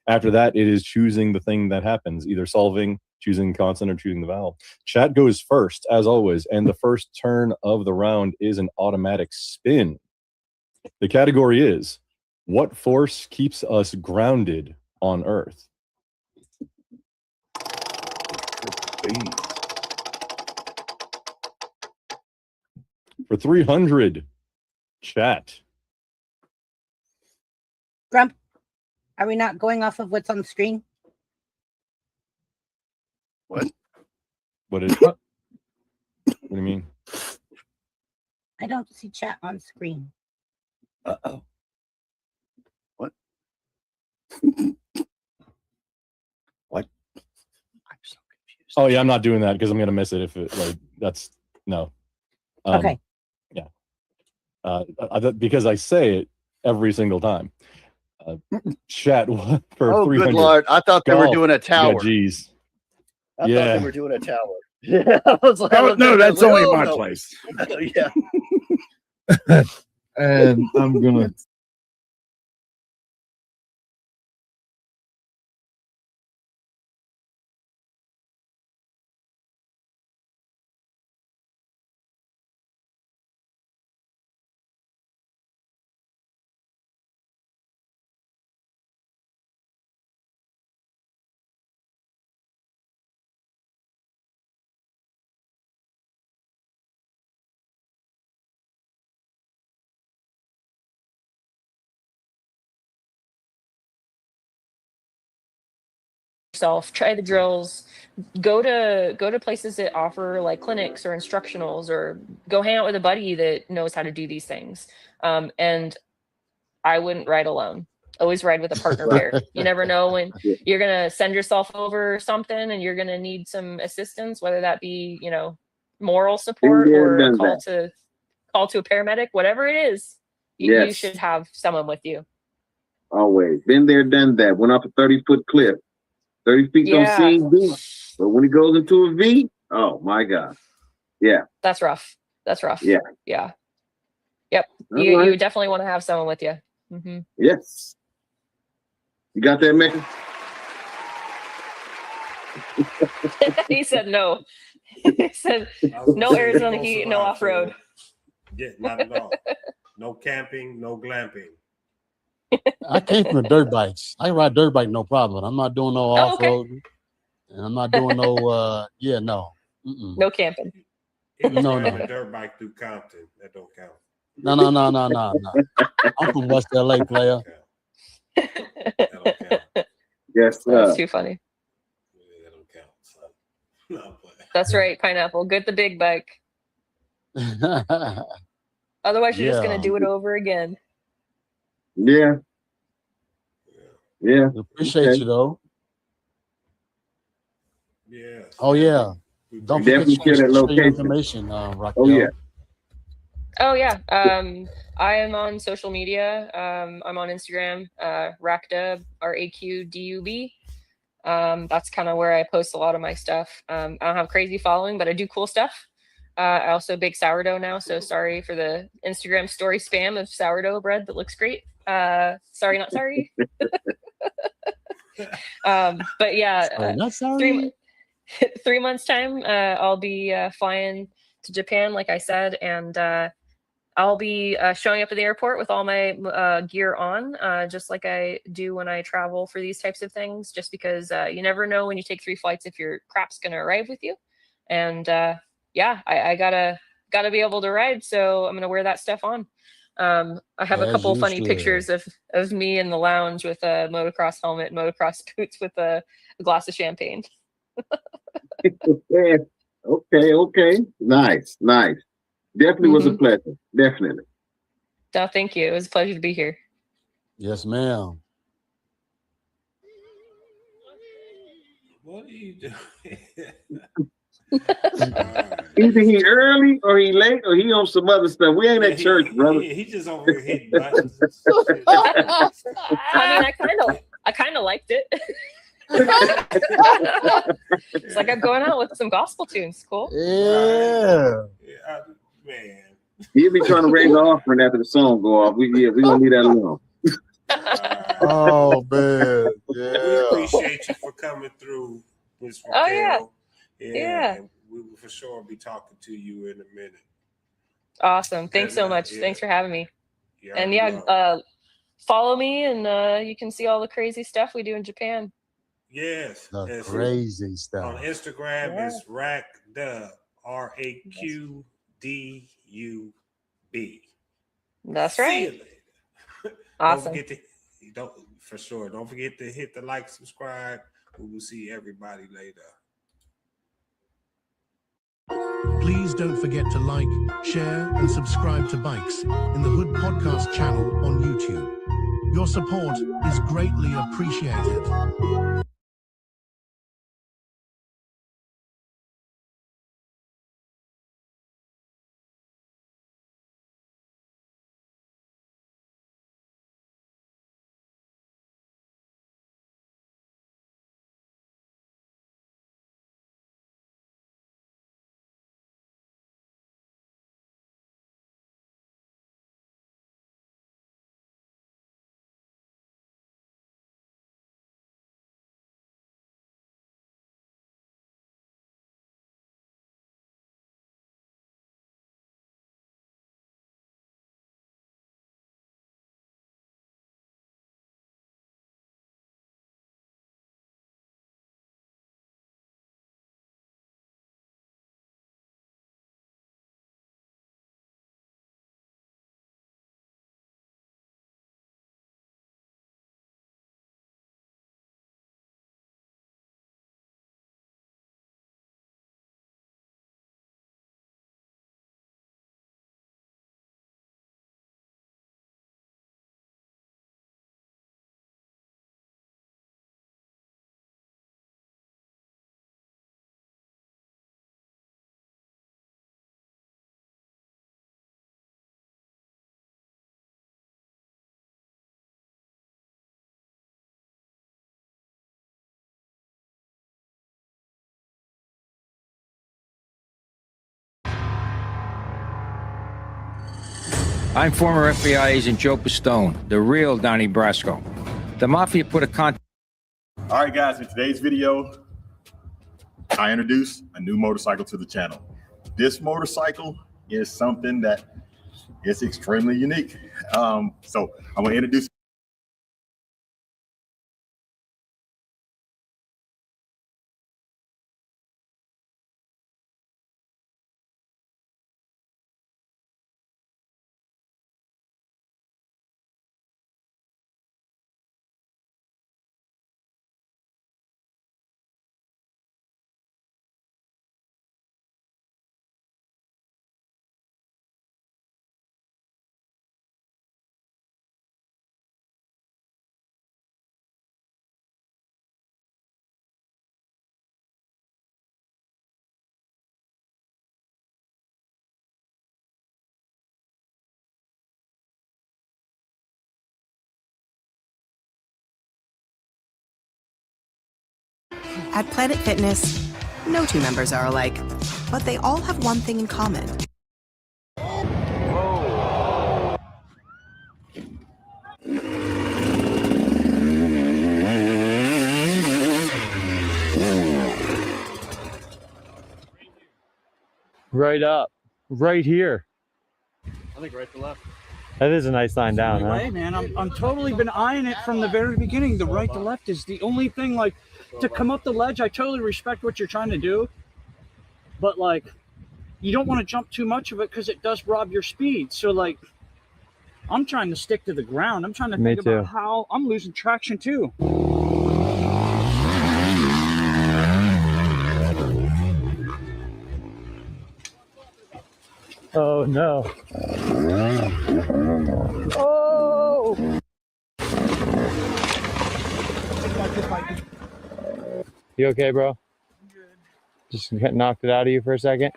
After that, it is choosing the thing that happens, either solving, choosing consonant, or choosing the vowel. Chat goes first, as always, and the first turn of the round is an automatic spin. The category is, what force keeps us grounded on Earth? For 300, chat. Grump, are we not going off of what's on the screen? What? What do you mean? I don't see chat on screen. Uh-oh. What? What? Oh yeah, I'm not doing that because I'm gonna miss it if it that's no. Okay. Yeah. Because I say it every single time. Chat for Oh, 300. good Lord. I thought they were Golf. doing a tower. Yeah, geez. I Yeah. thought they were doing a tower. Yeah, I was like, Oh, no, that's only oh, my no. place. Yeah. And I'm gonna yourself, try the drills, go to places that offer like clinics or instructionals, or go hang out with a buddy that knows how to do these things. And I wouldn't ride alone. Always ride with a partner pair. You never know when you're gonna send yourself over something and you're gonna need some assistance, whether that be, moral support Been there, or done call that. to a paramedic, whatever it is. You Yes. should have someone with you. Always. Been there, done that. Went off a 30-foot cliff. 30 feet don't Yeah. seem deep. But when it goes into a V, oh my God. Yeah. That's rough. That's rough. Yeah. Yeah. Yep. All You right. definitely want to have someone with you. Hmm. Yes. You got that, Mecca? He said no. He said no Arizona heat, no off road. Yeah, not at all. No camping, no glamping. I came from the dirt bikes. I ride dirt bike, no problem. I'm not doing no off road, and I'm not doing no. Yeah, no. Mm-mm. No camping. He was No, riding no. a dirt bike through Compton. That don't count. No. I'm from West LA, player. Yes, That's too funny. That's right, Pineapple. Get the big bike. Otherwise, you're just Yeah. gonna do it over again. Yeah. Yeah. Appreciate you though. Yeah. Oh yeah. Don't forget Definitely to share that share your location. information, Raquel. Oh yeah. Oh yeah. I am on social media. I'm on Instagram, Rakdub, RAQDUB. That's kind of where I post a lot of my stuff. I don't have crazy following, but I do cool stuff. I also bake sourdough now, so sorry for the Instagram story spam of sourdough bread that looks great. Sorry, not sorry. But yeah, Sorry, not sorry. 3 months time, I'll be flying to Japan, like I said, and I'll be showing up at the airport with all my gear on, just like I do when I travel for these types of things, just because you never know when you take 3 flights if your crap's going to arrive with you. And yeah, I gotta be able to ride, so I'm going to wear that stuff on. I have a As couple you funny should. pictures of me in the lounge with a motocross helmet, motocross boots with a glass of champagne. Okay. Nice. Definitely was a pleasure. Definitely. No, thank you. It was a pleasure to be here. Yes, ma'am. What are you doing? Either he early or he late or he on some other stuff. We ain't at church, brother. He just over here hitting buttons. I mean, I kind of liked it. It's like I'm going out with some gospel tunes. Cool. Yeah. Man. He'll be trying to raise the offering after the song go off. We gonna leave that alone. Oh man. We Yeah. appreciate you for coming through, Miss Raquel. Oh, yeah. Yeah. And we will for sure be talking to you in a minute. Awesome. Thanks so And, much. yeah. Thanks for having me. You And already yeah, know. follow me and you can see all the crazy stuff we do in Japan. Yes. The It's crazy on stuff. Instagram, Yeah. it's RAQDUB, RAQDUB. That's See right. you later. Awesome. Don't forget to hit the like, subscribe. We will see everybody later. Please don't forget to like, share, and subscribe to Bikes in the Hood podcast channel on YouTube. Your support is greatly appreciated. I'm former FBI agent Joe Pistone, the real Donnie Brasco. The Mafia put a All right, guys, in today's video, I introduced a new motorcycle to the channel. This motorcycle is something that is extremely unique. So I'm gonna introduce. At Planet Fitness, no two members are alike, but they all have one thing in common. Right up. Right here. I think right to left. That is a nice line down, huh? Way, man, I'm totally been eyeing it from the very beginning. The right to left is the only thing, like, to come up the ledge. I totally respect what you're trying to do, but like, you don't want to jump too much of it because it does rob your speed. So like, I'm trying to stick to the ground. I'm trying to think about how I'm losing traction too. Oh no. Oh! You okay, bro? Just knocked it out of you for a second.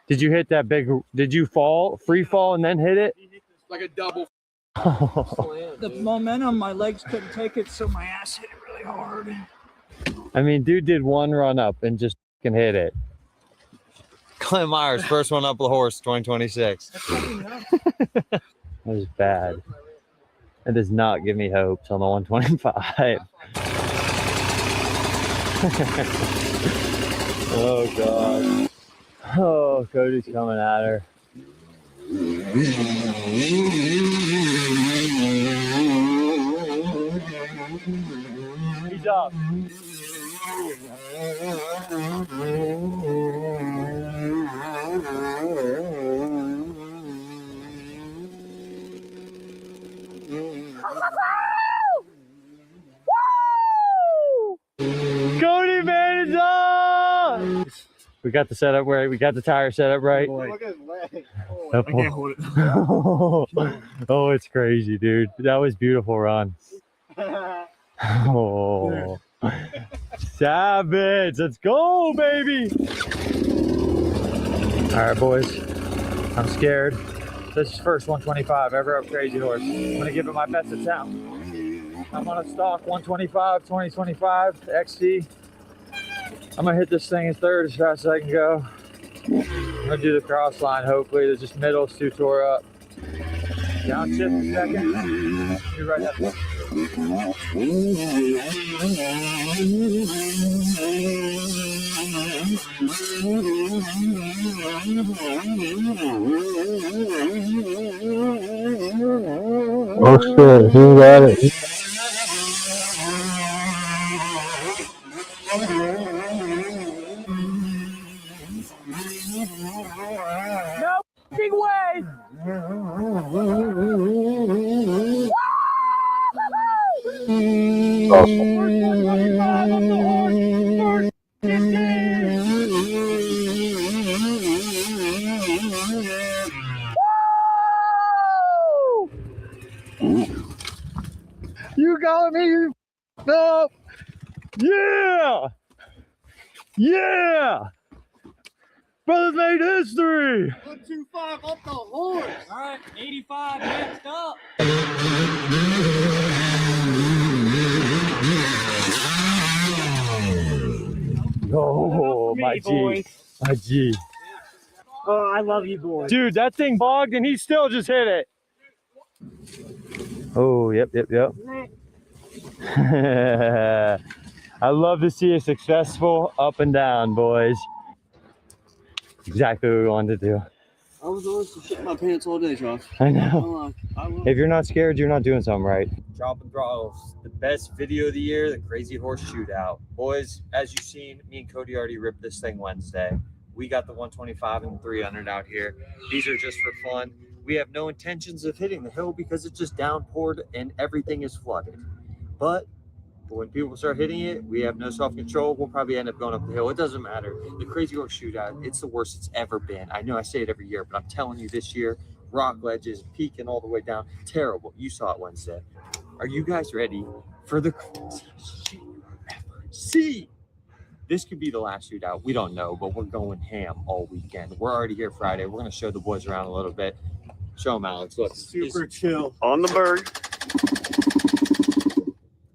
Did you hit that big, did you fall, free fall and then hit it? Like a double. The momentum, my legs couldn't take it, so my ass hit it really hard. I mean, dude did one run up and just can hit it. Clint Myers, first one up the horse, 2026. That was bad. It does not give me hopes on the 125. Oh God. Oh, Cody's coming at her. He's up. Cody, man, it's on! We got the setup right. We got the tire set up right. Look at his leg. I can't hold it. Oh, it's crazy, dude. That was beautiful run. Oh, savage. Let's go, baby. All right, boys. I'm scared. This is first 125 ever up Crazy Horse. I'm going to give it my best attempt. I'm on a stock 125, 2025 XC. I'm going to hit this thing in third as fast as I can go. I'm going to do the cross line, hopefully. There's just middle's too tore up. Downshift a second. Be right up. Oh shit, he got it. No big way. You got me, you up. Yeah! Yeah! Brothers made history! 125 up the horse. All right, 85 next up. Oh, my G. boys. My G. Oh, I love you, boy. Dude, that thing bogged and he still just hit it. Oh, yep. I love to see a successful up and down, boys. Exactly what we wanted to do. I was honestly shitting my pants all day, Josh. I know. If you're not scared, you're not doing something right. Dropping throttles, the best video of the year, the Crazy Horse Shootout. Boys, as you've seen, me and Cody already ripped this thing Wednesday. We got the 125 and 300 out here. These are just for fun. We have no intentions of hitting the hill because it just downpoured and everything is flooded. But when people start hitting it, we have no self-control. We'll probably end up going up the hill. It doesn't matter. The Crazy Horse Shootout, it's the worst it's ever been. I know I say it every year, but I'm telling you this year, rock ledges, peaking all the way down. Terrible. You saw it Wednesday. Are you guys ready for the craziest shit you ever see? This could be the last shootout. We don't know, but we're going ham all weekend. We're already here Friday. We're going to show the boys around a little bit. Show them, Alex. Look, Super chill. On the berg.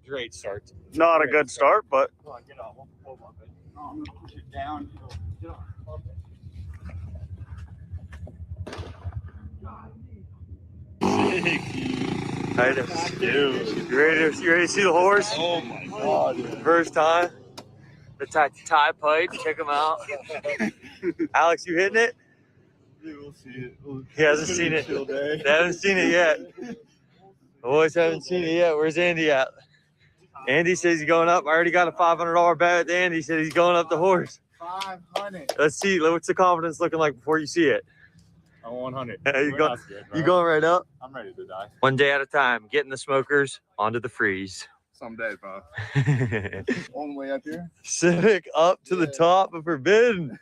Great start. Not a good start, but Come on, get on. We'll bump it. I'm gonna push it down. Get on. Bump it. Dude, you ready to see the horse? Oh my god, dude. First time. The tie pipe, check him out. Alex, you hitting it? Dude, we'll see it. He hasn't seen it. They haven't seen it yet. The boys haven't seen it yet. Where's Andy at? Andy says he's going up. I already got a $500 bet with Andy. He said he's going up the horse. 500. Let's see. What's the confidence looking like before you see it? I'm 100. You going right up? I'm ready to die. One day at a time. Getting the smokers onto the freeze. Someday, bro. On the way up here. Civic up to the top of Forbidden.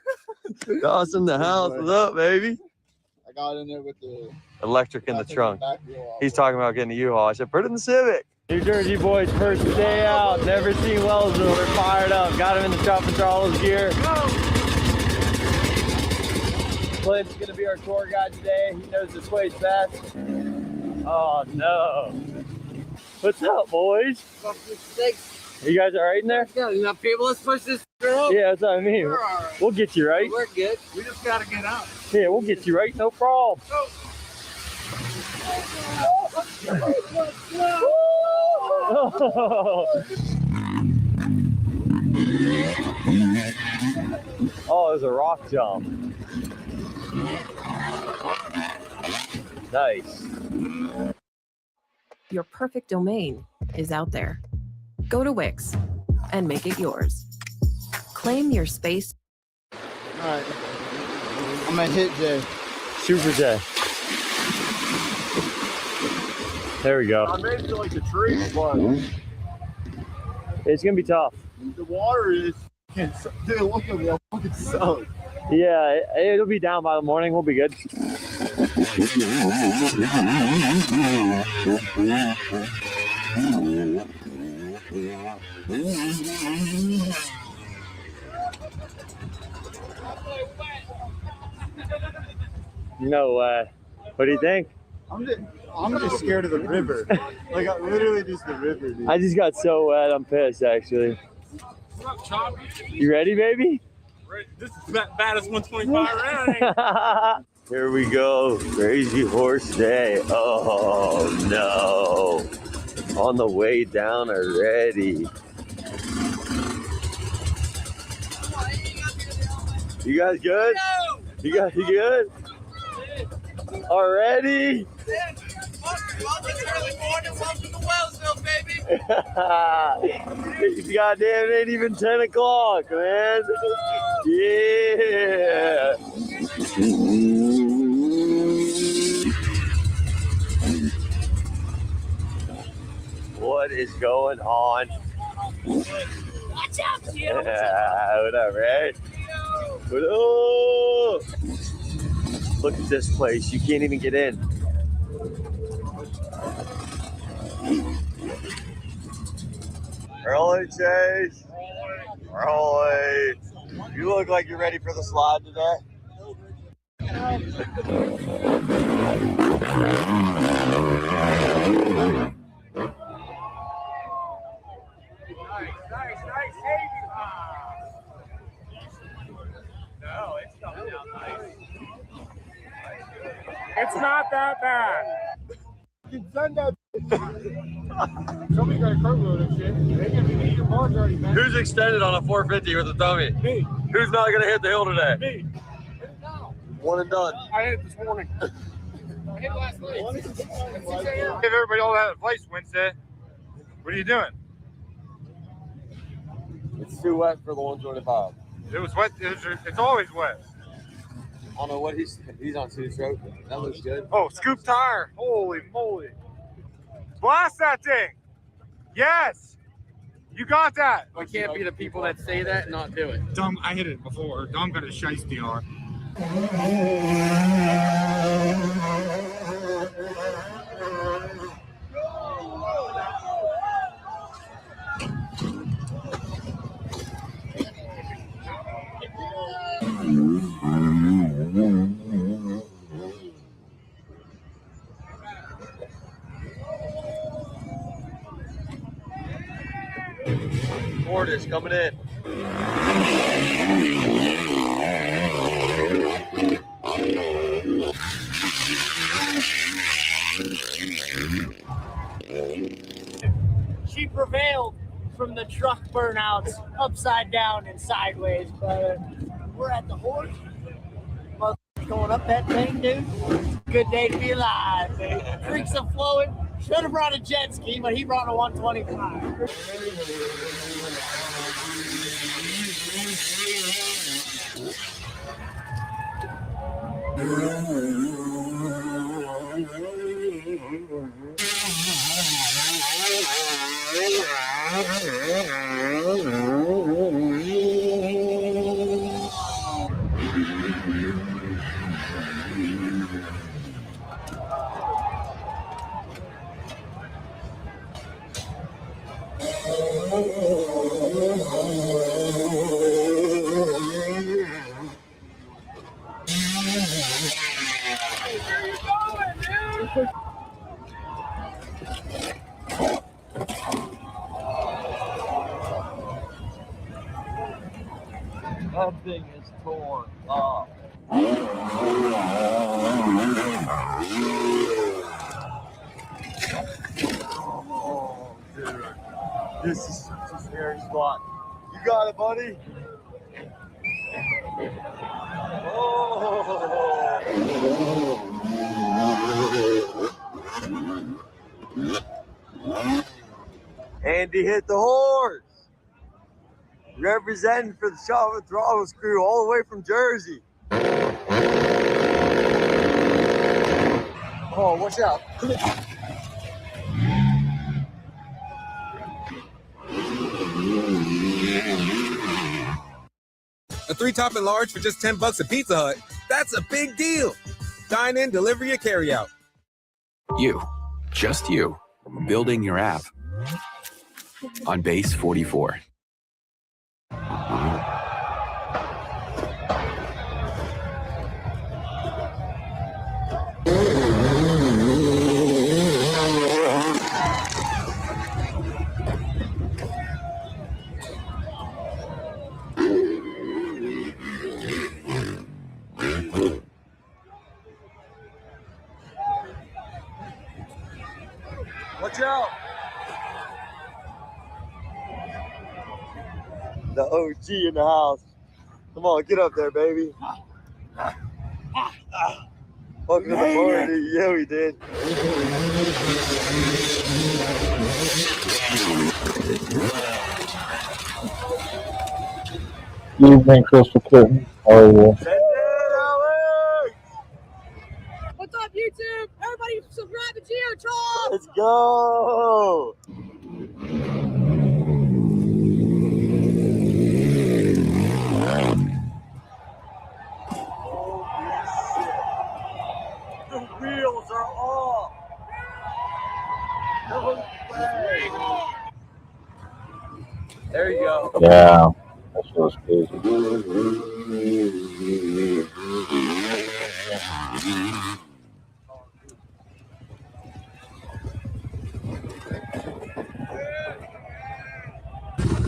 Dawson the house. What's up, baby? I got in there with the Electric in the trunk. He's talking about getting a U-Haul. I said, put it in the Civic. New Jersey boys, first day out. Never seen Wellsville. We're fired up. Got him in the Chop and Charles gear. Clint's going to be our tour guide today. He knows this place best. Oh, no. What's up, boys? You guys all right in there? Yeah, you have people. Let's push this girl. Yeah, that's what I mean. We're all right. We'll get you right. We're good. We just got to get out. Yeah, we'll get you right. No problem. Oh, there's a rock jump. Nice. Your perfect domain is out there. Go to Wix and make it yours. Claim your space. All right. I'm gonna hit Jay. Super J. There we go. I made it to like the tree, but It's gonna be tough. the water is. Dude, look at me. I'm fucking soaked. Yeah, it'll be down by the morning. We'll be good. No way. What do you think? I'm just scared of the river. Like, literally just the river, dude. I just got so wet. I'm pissed, actually. You ready, baby? This is the baddest 125 round. Here we go. Crazy Horse Day. Oh, no. On the way down already. You guys good? You guys good? Already? Goddamn, it ain't even 10 o'clock, man. Yeah. What is going on? Watch out, Jim. What up, right? What up? Look at this place. You can't even get in. Rolling, Chase. Rolling. You look like you're ready for the slide today. No, it's coming down nice. It's not that bad. Somebody got a cartwheel and shit. They can be your bars already, man. Who's extended on a 450 with a dummy? Me. Who's not gonna hit the hill today? Me. One and done. I hit it this morning. I hit it last night. Give everybody all that advice Wednesday. What are you doing? It's too wet for the 125. It was wet. It's always wet. I don't know what he's on 2-stroke. That looks good. Oh, scoop tire. Holy moly. Blast that thing. Yes. You got that. I can't be the people that say that and not do it. Dom, I hit it before. Dom got a shiesty on. Ford is coming in. She prevailed from the truck burnouts upside down and sideways, but we're at the horse. Going up that thing, dude. Good day to be alive, dude. Creeks are flowing. Should have brought a jet ski, but he brought a 125. That thing is torn up. Oh, dude. This is such a scary spot. You got it, buddy. Andy hit the horse. Representing for the Shop and Throttle crew all the way from Jersey. Oh, watch out. A 3-top and large for just $10 at Pizza Hut. That's a big deal. Dine in, delivery, or carry out. You, just you, building your app on base 44. Watch out. The OG in the house. Come on, get up there, baby. Welcome to the party. Yeah, we did. Evening, Crystal Clinton. How are you? What's up, YouTube? Everybody subscribe to Geotron! Let's go! The wheels are off! No way! There you go. Yeah, that feels crazy.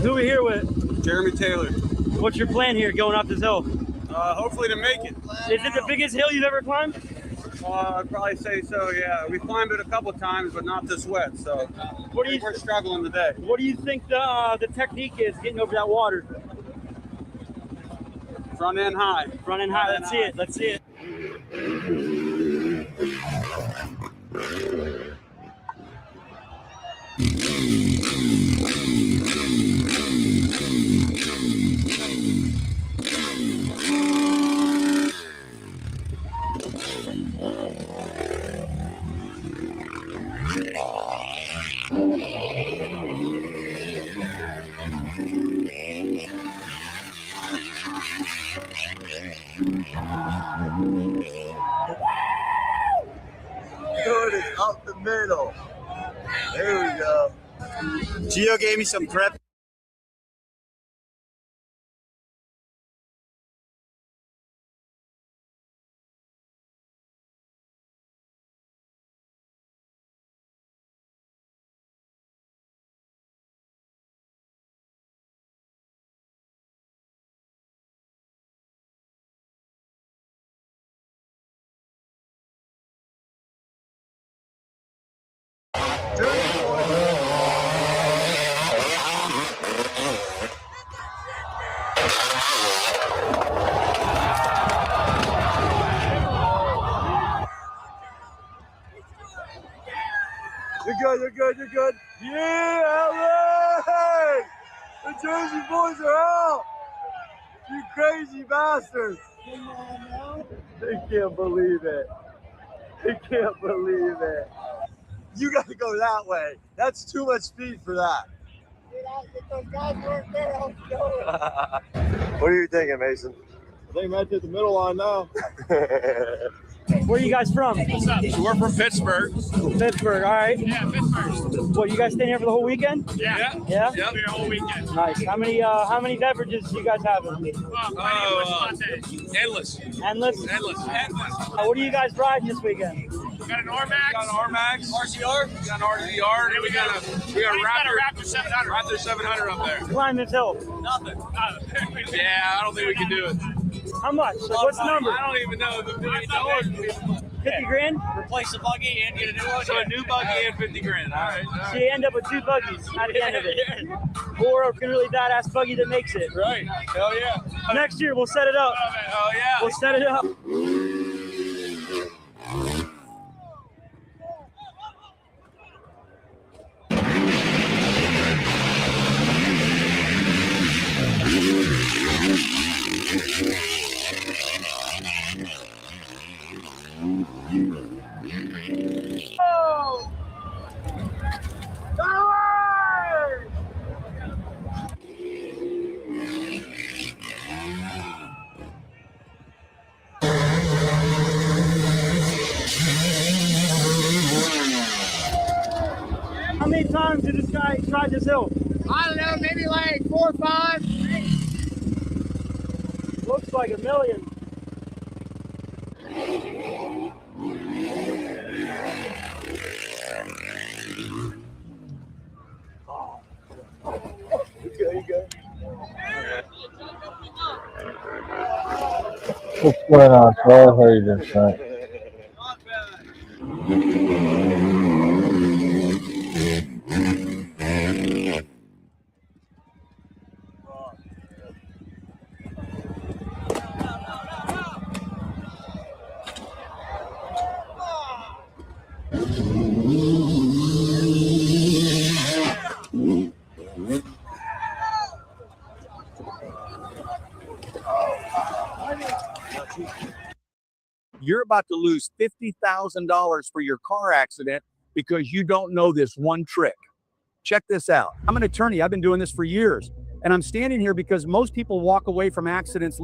Who are we here with? Jeremy Taylor. What's your plan here going up this hill? Hopefully to make it. Is it the biggest hill you've ever climbed? I'd probably say so, yeah. We climbed it a couple times, but not this wet, so we're struggling today. What do you think the technique is getting over that water? Front end high. Front end high. Let's see it. Let's see it. Good, it's up the middle. There we go. Gio gave me some prep. You're good, you're good. Yeah, LA! The Jersey boys are out! You crazy bastards! They can't believe it. They can't believe it. You gotta go that way. That's too much speed for that. If those guys weren't there, I was going. What are you thinking, Mason? I think right at the middle line now. Where are you guys from? What's up? So we're from Pittsburgh. Pittsburgh, all right. Yeah, Pittsburgh. What, you guys staying here for the whole weekend? Yeah. Yeah? Yep. The whole weekend. Nice. How many beverages do you guys have? Endless. Endless? Endless. What are you guys riding this weekend? We got an RMAX. RCR. We got an RCR. And we got a Raptor 700. Raptor 700 up there. Climb this hill. Nothing. Yeah, I don't think we can do it. How much? Like, what's the number? I don't even know. $50 grand? Replace the buggy and get a new one. So a new buggy and 50 grand. All right. So you end up with 2 buggies at the end of it. Or a really badass buggy that makes it. Right. Hell yeah. Next year we'll set it up. Oh yeah. We'll set it up. Oh! How many times did this guy try this hill? I don't know, maybe like 4 or 5. Looks like a million. You go. What's going on, Carl? How are you doing tonight? You're about to lose $50,000 for your car accident because you don't know this one trick. Check this out. I'm an attorney. I've been doing this for years. And I'm standing here because most people walk away from accidents.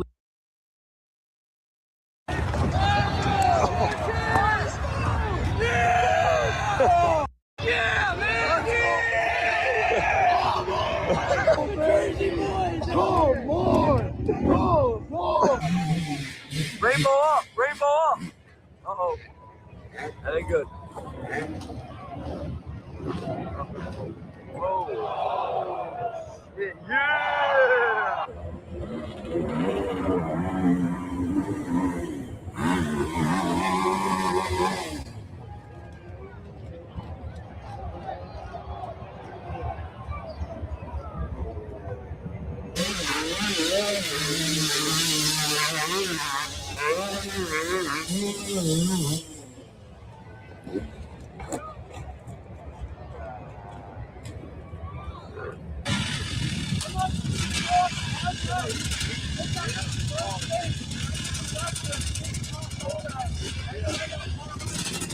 Rainbow up, rainbow up. Uh-oh. That ain't good. Whoa. Yeah!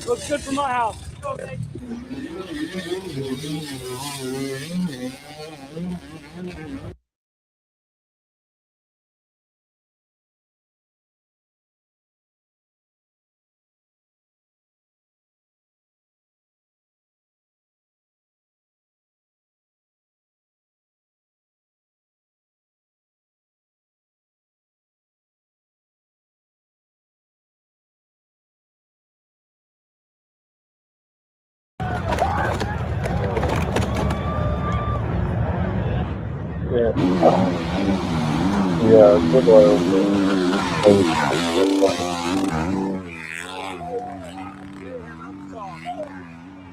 Looks good for my house. Yeah. Yeah, good oil.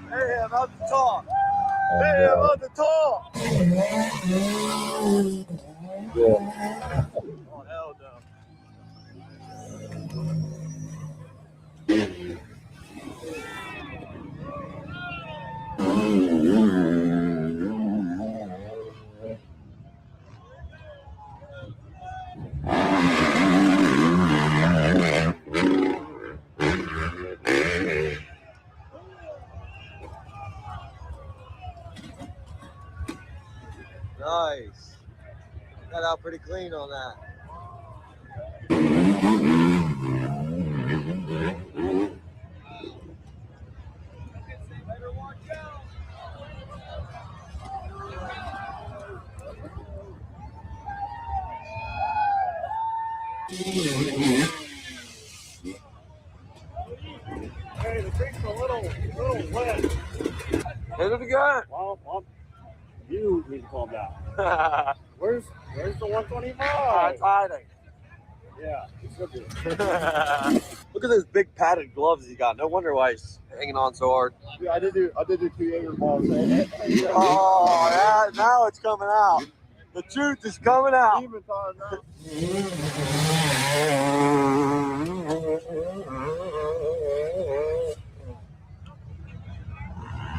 Hey, I'm about to talk. Hey, I'm about to talk. Yeah. Oh, hell no. Nice. Got out pretty clean on that. Hey, the creek's a little wet. Hit it again. Well, you need to calm down. Where's the 125? It's hiding. Yeah, it's good. Look at those big padded gloves he got. No wonder why he's hanging on so hard. Yeah, I did do 2 Jaeger balls. Oh, yeah, now it's coming out. The truth is coming out. Demon time now.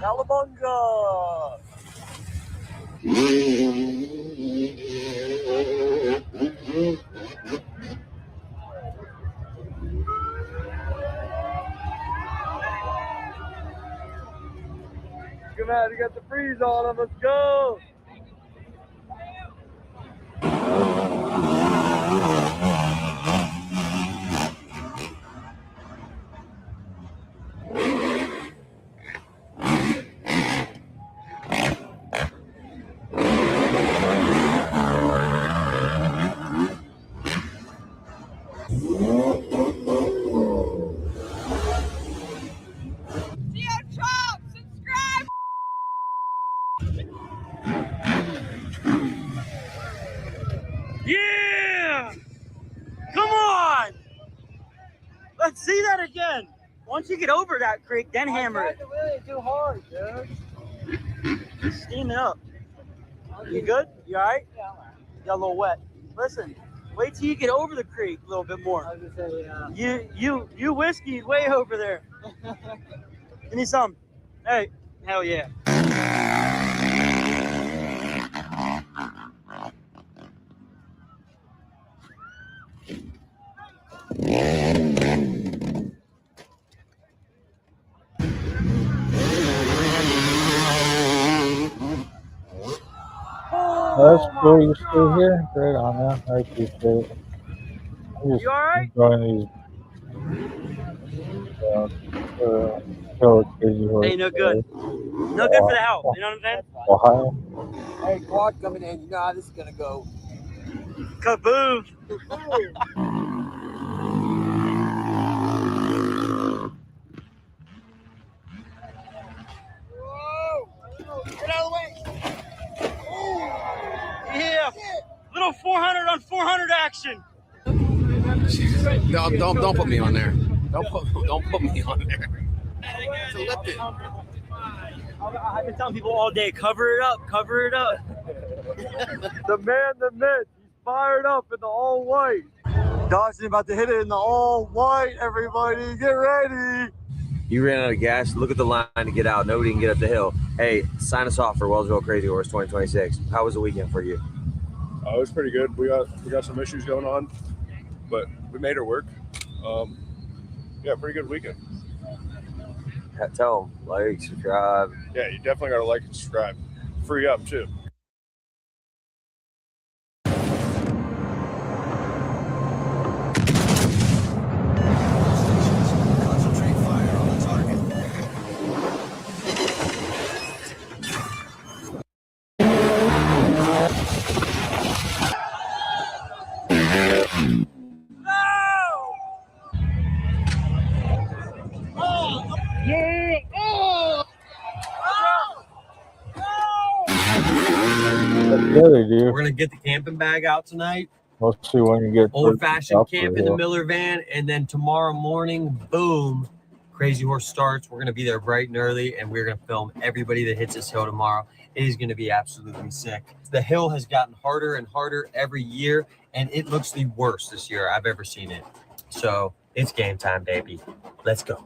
Cowabunga! Come out, you got the freeze on him. Let's go. Yeah! Come on! Let's see that again. Once you get over that creek, then hammer it. Really too hard, dude. Steam it up. You good? You all right? Yeah. Got a little wet. Listen, wait till you get over the creek a little bit more. I was gonna say, You whiskeyed way over there. Give me some. Hey, hell yeah. That's cool. You still here? Great on that. I appreciate it. I'm just You all right? enjoying these crazy horse. Hey, no good. No good for the health. You know what I'm saying? Ohio. hey, quad coming in. You know how this is gonna go. Kaboom! Get out of the way. Yeah, little 400 on 400 action. Don't put me on there. Don't put me on there. It's a Lipton. I've been telling people all day, cover it up, cover it up. The man, the myth. He's fired up in the all white. Dawson about to hit it in the all white, everybody. Get ready. You ran out of gas. Look at the line to get out. Nobody can get up the hill. Hey, sign us off for Wellsville Crazy Horse 2026. How was the weekend for you? It was pretty good. We got some issues going on, but we made it work. Yeah, pretty good weekend. Tell them, like, subscribe. Yeah, you definitely got to like and subscribe. Free up, too. We're gonna get the camping bag out tonight. We'll see when you get Old-fashioned camp in the Miller van, and then tomorrow morning, boom, Crazy Horse starts. We're gonna be there bright and early, and we're gonna film everybody that hits this hill tomorrow. It is gonna be absolutely sick. The hill has gotten harder and harder every year, and it looks the worst this year I've ever seen it. So it's game time, baby. Let's go.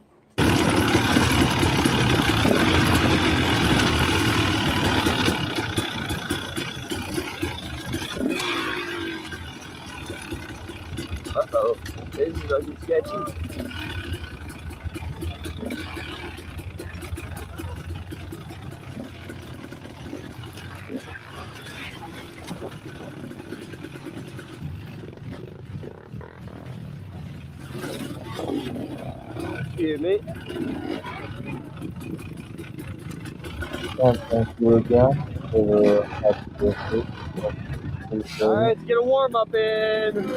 Uh-oh, this is looking sketchy. Excuse me. Thank you again for All right, let's get a warm up in.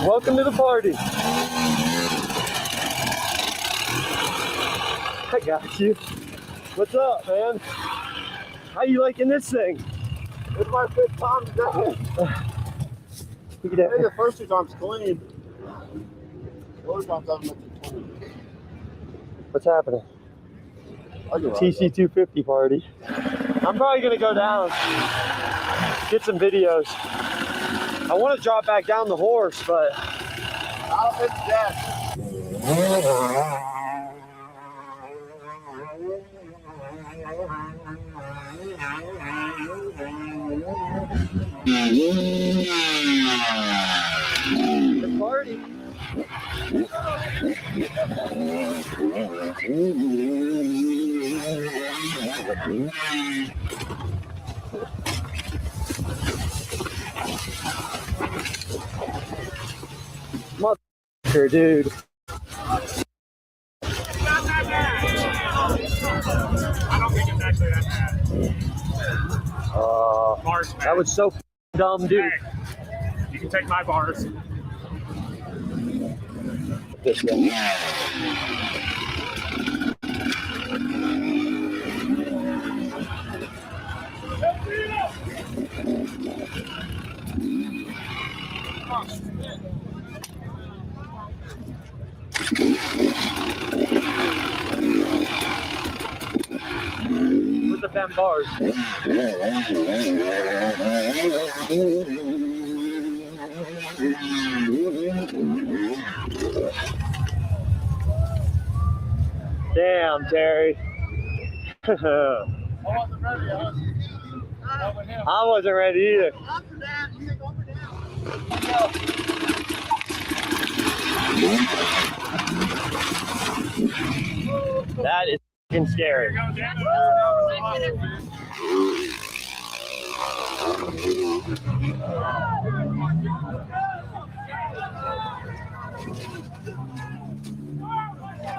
Welcome to the party. I got you. What's up, man? How you liking this thing? It's my 5th time today. I think the first 2 times clean. The other times I haven't been too clean. What's happening? TC 250 party. I'm probably gonna go down, get some videos. I want to drop back down the horse, but I'll hit the gas. the party. Motherfucker, dude. I don't think it's actually that bad. Bars, man. That was so dumb, dude. Hey, you can take my bars. This guy. With the 10 bars. Damn, Terry. I wasn't ready, huh? I wasn't ready either. That is fucking scary.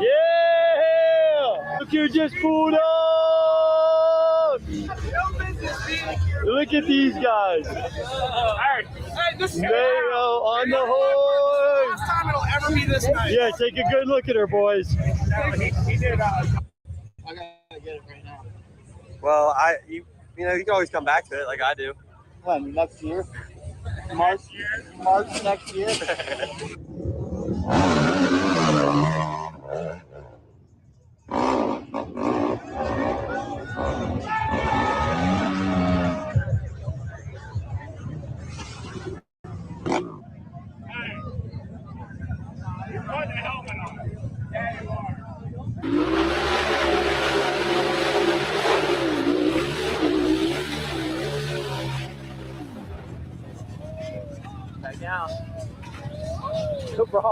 Yeah! Look who just pulled up! Look at these guys. Hey, this is Mayo on the horse. Last time it'll ever be this nice. Yeah, take a good look at her, boys. He did. I gotta get it right now. Well, you know, you can always come back to it like I do. When, next year? March next year? Back down. Bro.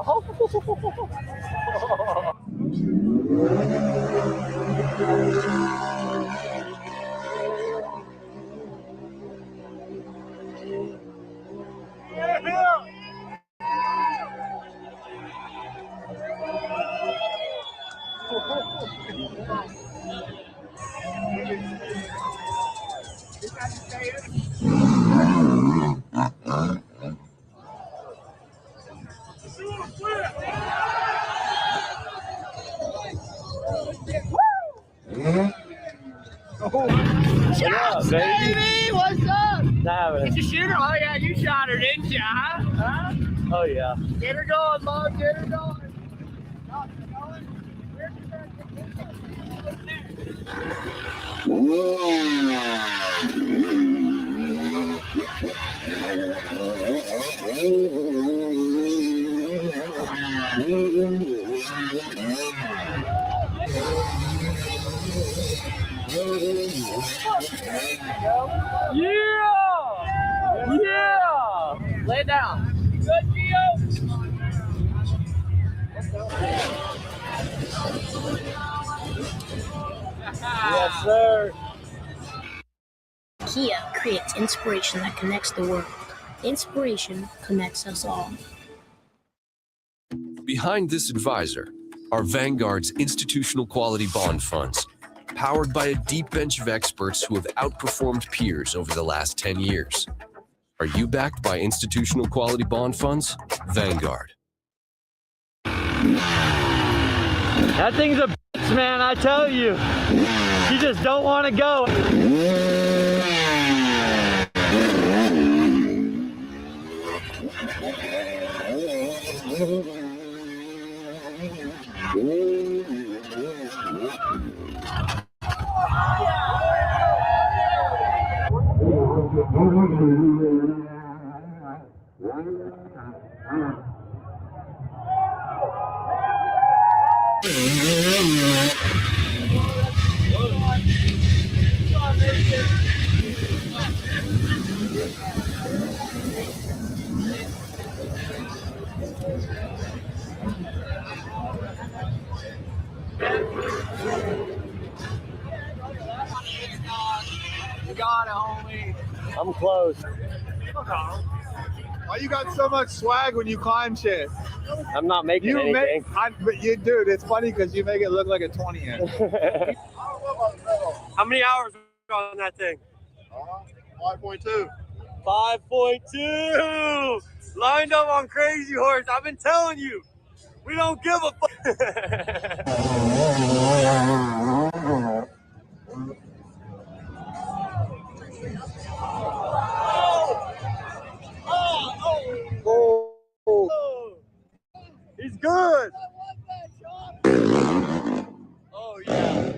What's up, baby? What's up? Nah, Did you shoot her? Oh yeah, you shot her, didn't you? Huh? oh yeah. Get her going, Mom. Get her going. Yeah! Yeah! Lay it down. Good, Gio. Yes, sir. Kia creates inspiration that connects the world. Inspiration connects us all. Behind this advisor are Vanguard's institutional quality bond funds, powered by a deep bench of experts who have outperformed peers over the last 10 years. Are you backed by institutional quality bond funds? Vanguard. That thing's a bitch, man, I tell you. You just don't want to go. You got it, homie. I'm close. Why you got so much swag when you climb shit? I'm not making anything. But you, dude, it's funny because you make it look like a 20 inch. How many hours on that thing? 5.2. 5.2! Lined up on Crazy Horse. I've been telling you. We don't give a fuck. He's good. Oh, yeah.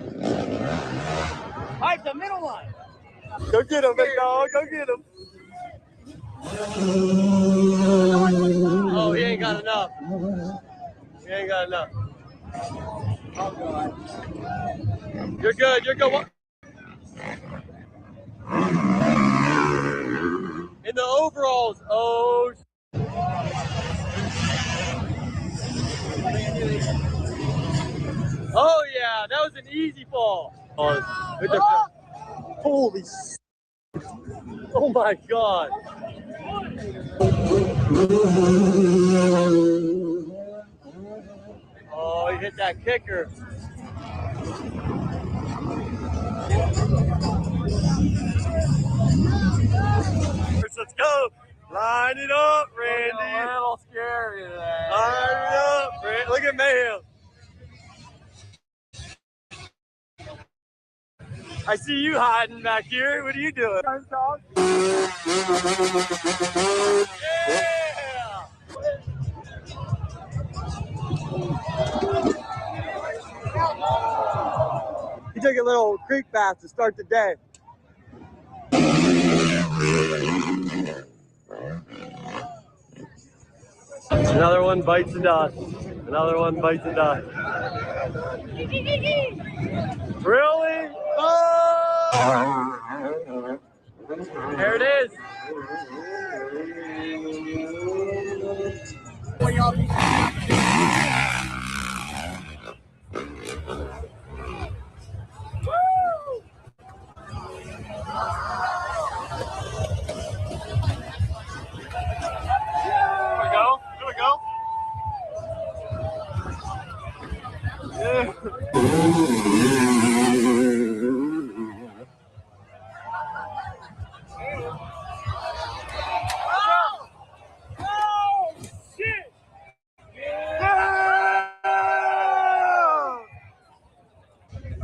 Mike, the middle line. Go get him, big dog. Go get him. Oh, he ain't got enough. He ain't got enough. Oh, God. You're good. You're good. In the overalls. Oh. Oh, yeah. That was an easy fall. Holy. Oh, my God. Oh, he hit that kicker. Let's go. Line it up, Randy. A little scary today. Line it up, Randy. Look at Mayhem. I see you hiding back here. What are you doing? Yeah. He took a little creek bath to start the day. Another one bites the dust. Another one bites the dust. Really? Oh! There it is. There we go. Yeah.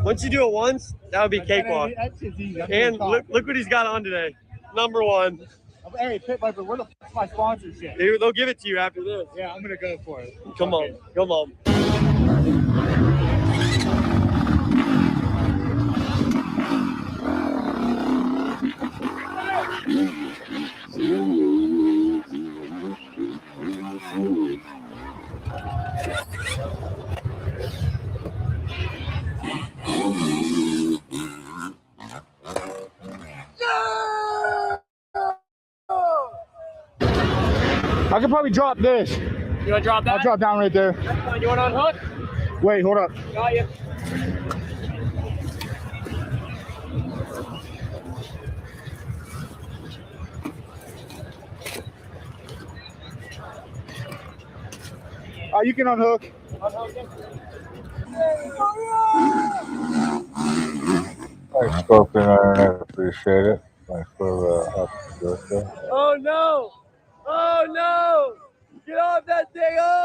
Once you do it once, that would be cakewalk. And look what he's got on today. Number one. Hey, Pit Viper, where the fuck's my sponsorship? They'll give it to you after this. Yeah, I'm gonna go for it. Come on, come on. I could probably drop this. You want to drop that? I'll drop down right there. You want to unhook? Wait, hold up. Got you. You can unhook. Thanks, Scorpion Iron. I appreciate it. Thanks for the birthday. Oh no! Oh no! Get off that thing! Oh!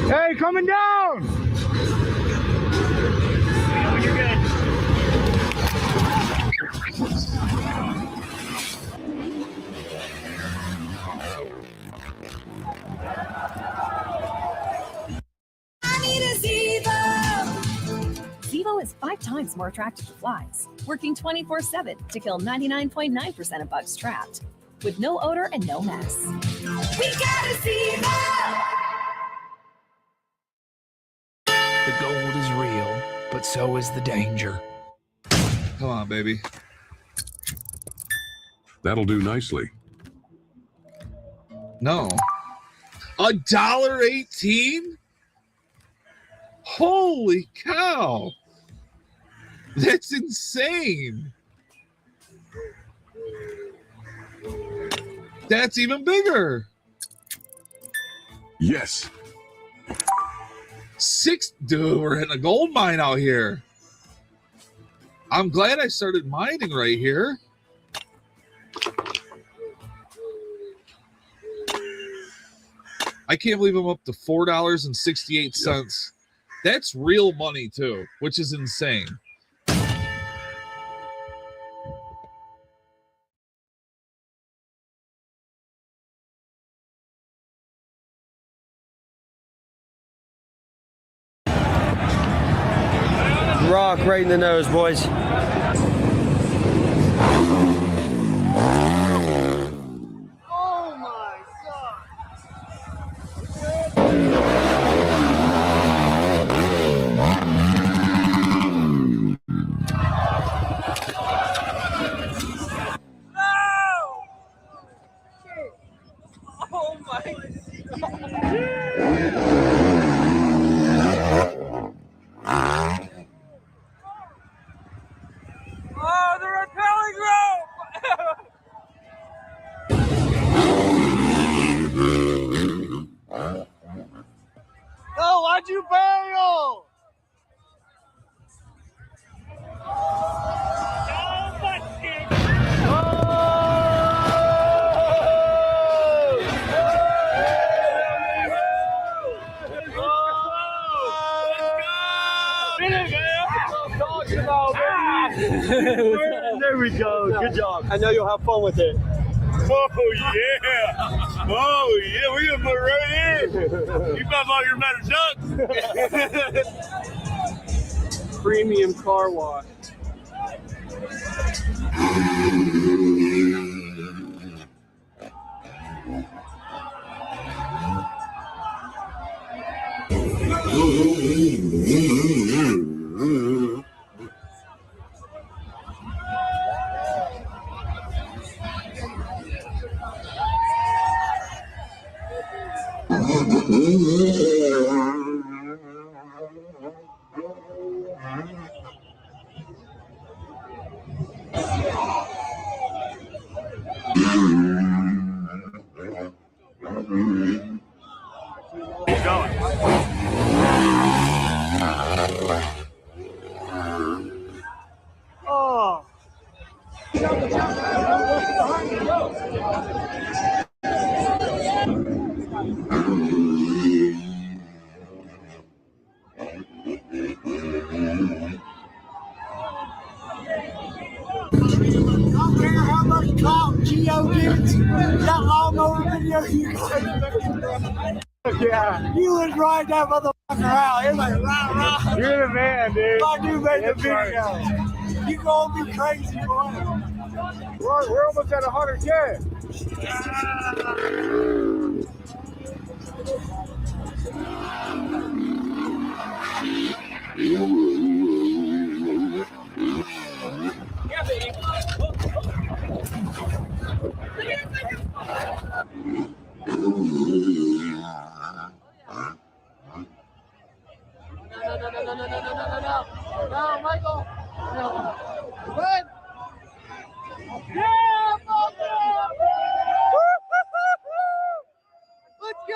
Hey, coming down! You're good. Zevo is 5 times more attractive to flies, working 24/7 to kill 99.9% of bugs trapped, with no odor and no mess. We got a Zevo! The gold is real, but so is the danger. Come on, baby. That'll do nicely. No. $1.18? Holy cow. That's insane. That's even bigger. Yes. Dude, we're hitting a gold mine out here. I'm glad I started mining right here. I can't believe I'm up to $4.68. That's real money too, which is insane. Rock right in the nose, boys. Oh my God. There we go. Good job. I know you'll have fun with it. Oh yeah! Oh yeah! We're gonna put it right here. You got all your better ducks. Premium car wash. Oh. I don't care how much clout Gio gets. That lawnmower video you got. Yeah. You was riding that motherfucker out. It was like, rah. You're the man, dude. I do make the That's video. right. You gonna be crazy, boy. We're almost at 100K. Yeah, baby. No, Michael. No. Good. Yeah, let's go.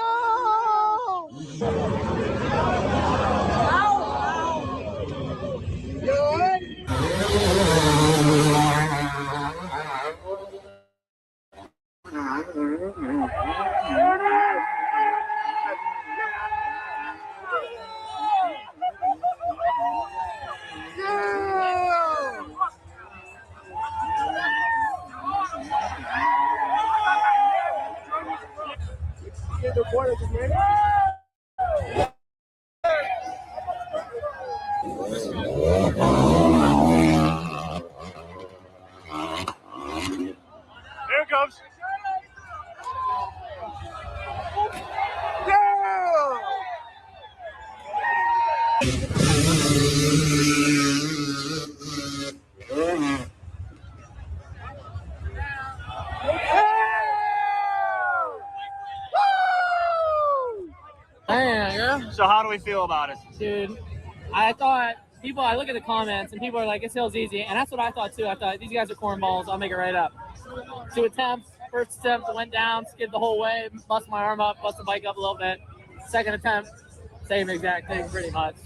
Here it comes. So how do we feel about it? Dude, I thought I look at the comments and people are like, this hill's easy. And that's what I thought too. I thought these guys are cornballs. I'll make it right up. 2 attempts. First attempt went down, skid the whole way, bust my arm up, bust the bike up a little bit. Second attempt, same exact thing pretty much.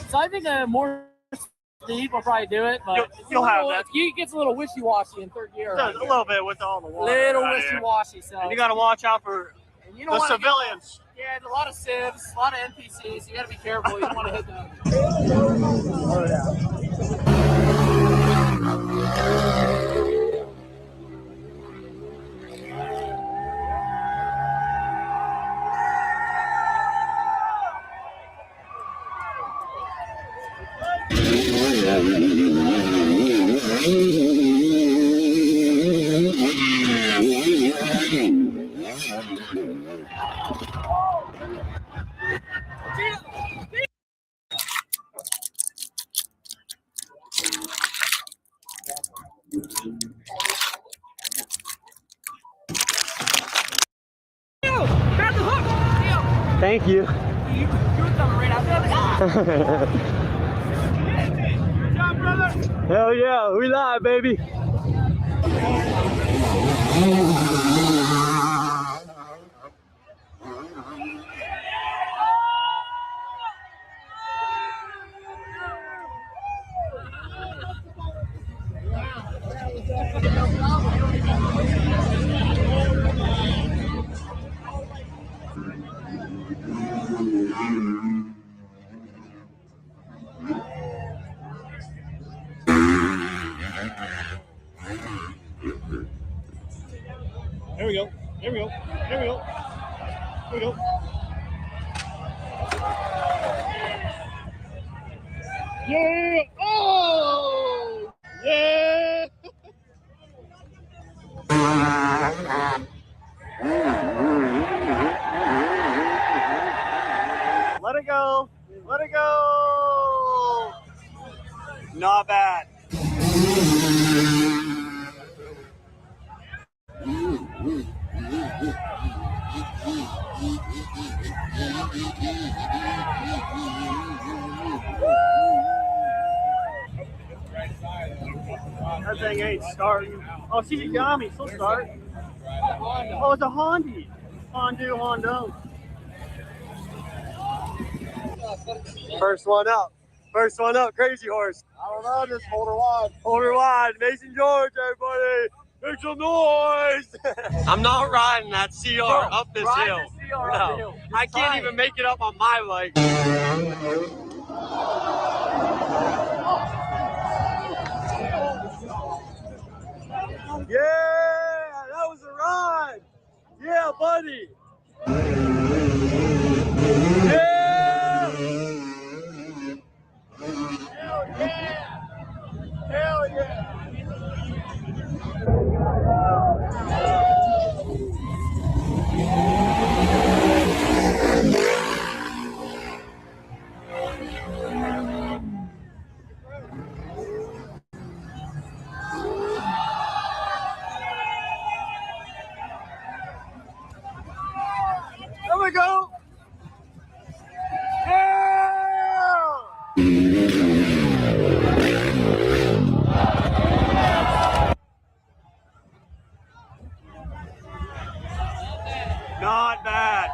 So I think more speed will probably do it, but you'll have that. It gets a little wishy-washy in third gear. A little bit with all the water. Little right wishy-washy. So and you got to watch out for the civilians. Yeah, a lot of civs, a lot of NPCs. You got to be careful. You don't want to hit them. Oh, Thank you. You were coming right out there. Good job, brother. Hell yeah, we live, baby. we go. There we go. There we go. There we go. Yeah! Oh! Yeah! Let it go. Let it go. Not bad. That thing ain't starting. Oh, Shikigami, still start. Oh, it's a Honda. Hondo. First one up. First one up, Crazy Horse. I don't know, just hold her wide. Hold her wide. Mason George, everybody. Make some noise. I'm not riding that CR up this ride hill. the CR up the hill. I can't even make it up on my leg. Yeah, that was a ride. Yeah, buddy. Yeah. Hell yeah. Hell yeah. There we go. Yeah. Not bad.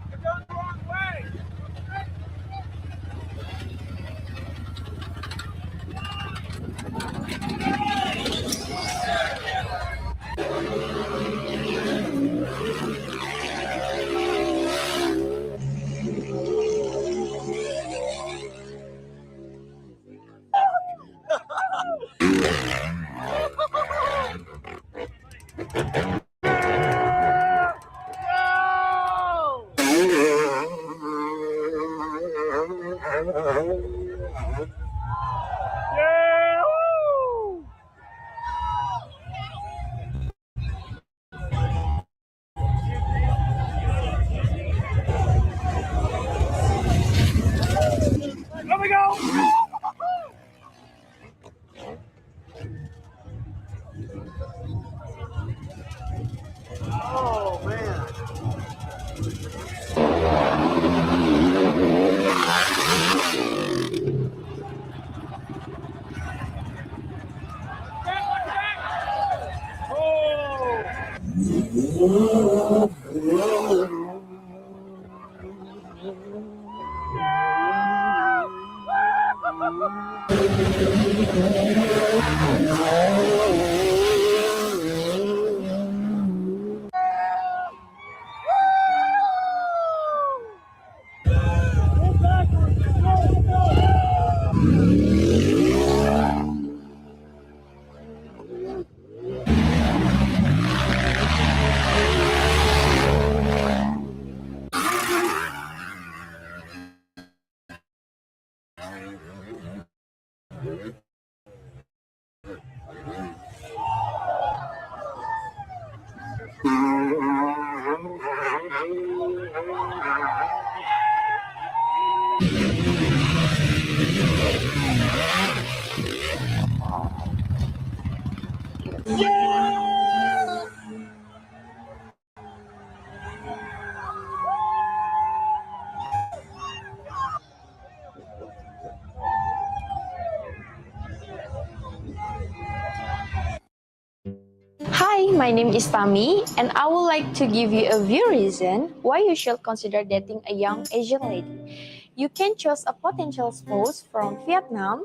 You're going the wrong way. Yeah! Woo! There we go! Oh, man. Hi, my name is Tami, and I would like to give you a few reasons why you should consider dating a young Asian lady. You can choose a potential spouse from Vietnam,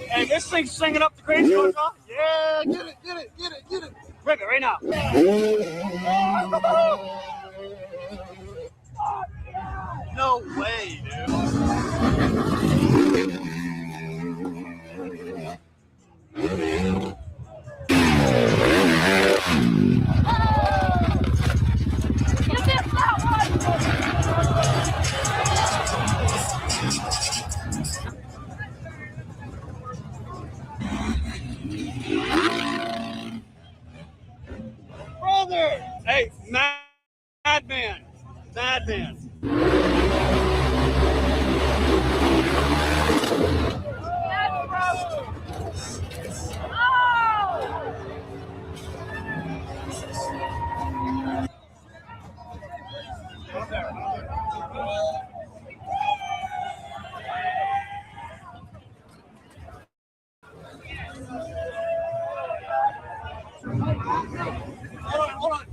Hey, this thing's singing up the crazy horse off. Yeah, get it. Rip it right now. No way, dude. Brother! Hey, madman. Hold on.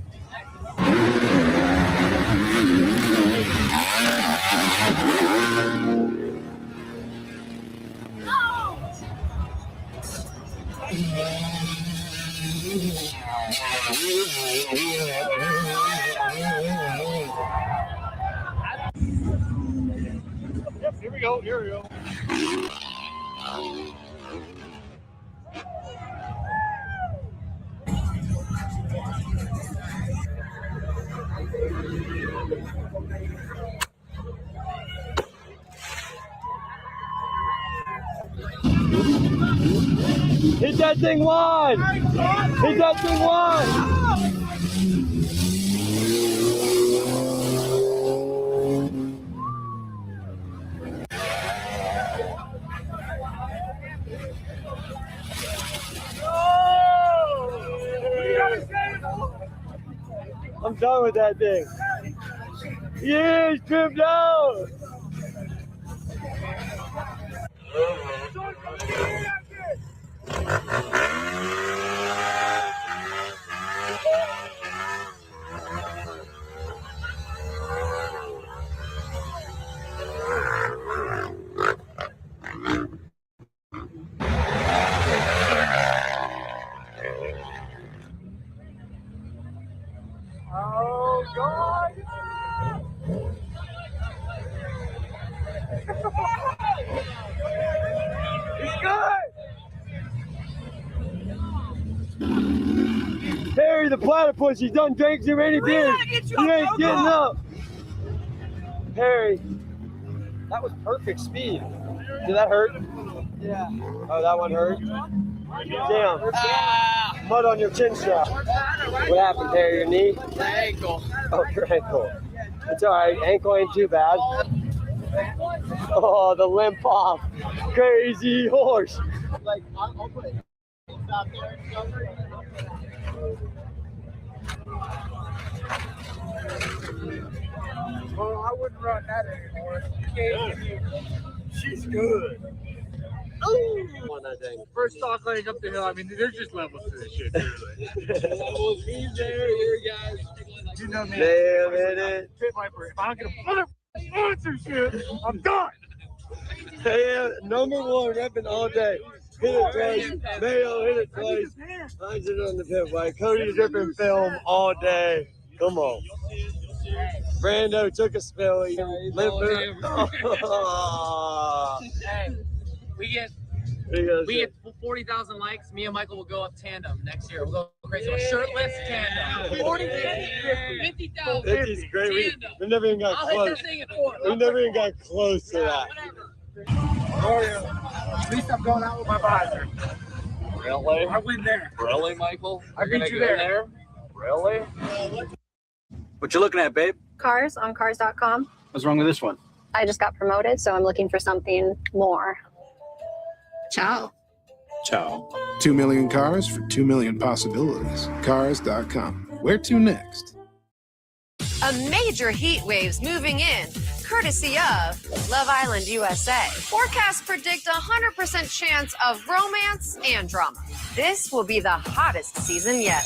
Yep, here we go. Hit that thing wide! Hit that thing wide! I'm done with that thing. Yeah, he's trimmed out! Oh, God! He's good! Harry the platypus, he's done drank too many beers. He ain't getting up. Harry, that was perfect speed. Did that hurt? Yeah. Oh, that one hurt? Damn. Mud on your chin strap. What happened, Harry? Your knee? The ankle. Oh, your ankle. It's all right. Ankle ain't too bad. Oh, the limp off. Crazy horse. Like, I'll put it out there and stuff. Well, I wouldn't run that anymore. She's good. On that thing. First stock leg up the hill. I mean, there's just levels to this shit. Levels. He's there, here, guys. You know me. Damn it. Pit viper. If I don't get a mother sponsorship, I'm done. Hey, number one, repping all day. Hit it twice. Mayo hit it twice. Mine's it on the pit white. Cody's ripping film all day. Come on. Brando took a spill. Hey, we get 40,000 likes. Me and Michael will go up tandem next year. We'll go crazy. A shirtless tandem. 50,000. 50's great. We never even got close. We never even got close to that. Oh, yeah. At least I'm going out with my visor. Really? I win there. Really, Michael? I beat you there. Really? What you looking at, babe? Cars on cars.com. What's wrong with this one? I just got promoted, so I'm looking for something more. Ciao. Ciao. 2 million cars for 2 million possibilities. Cars.com. Where to next? A major heat wave's moving in, courtesy of Love Island, USA. Forecasts predict 100% chance of romance and drama. This will be the hottest season yet.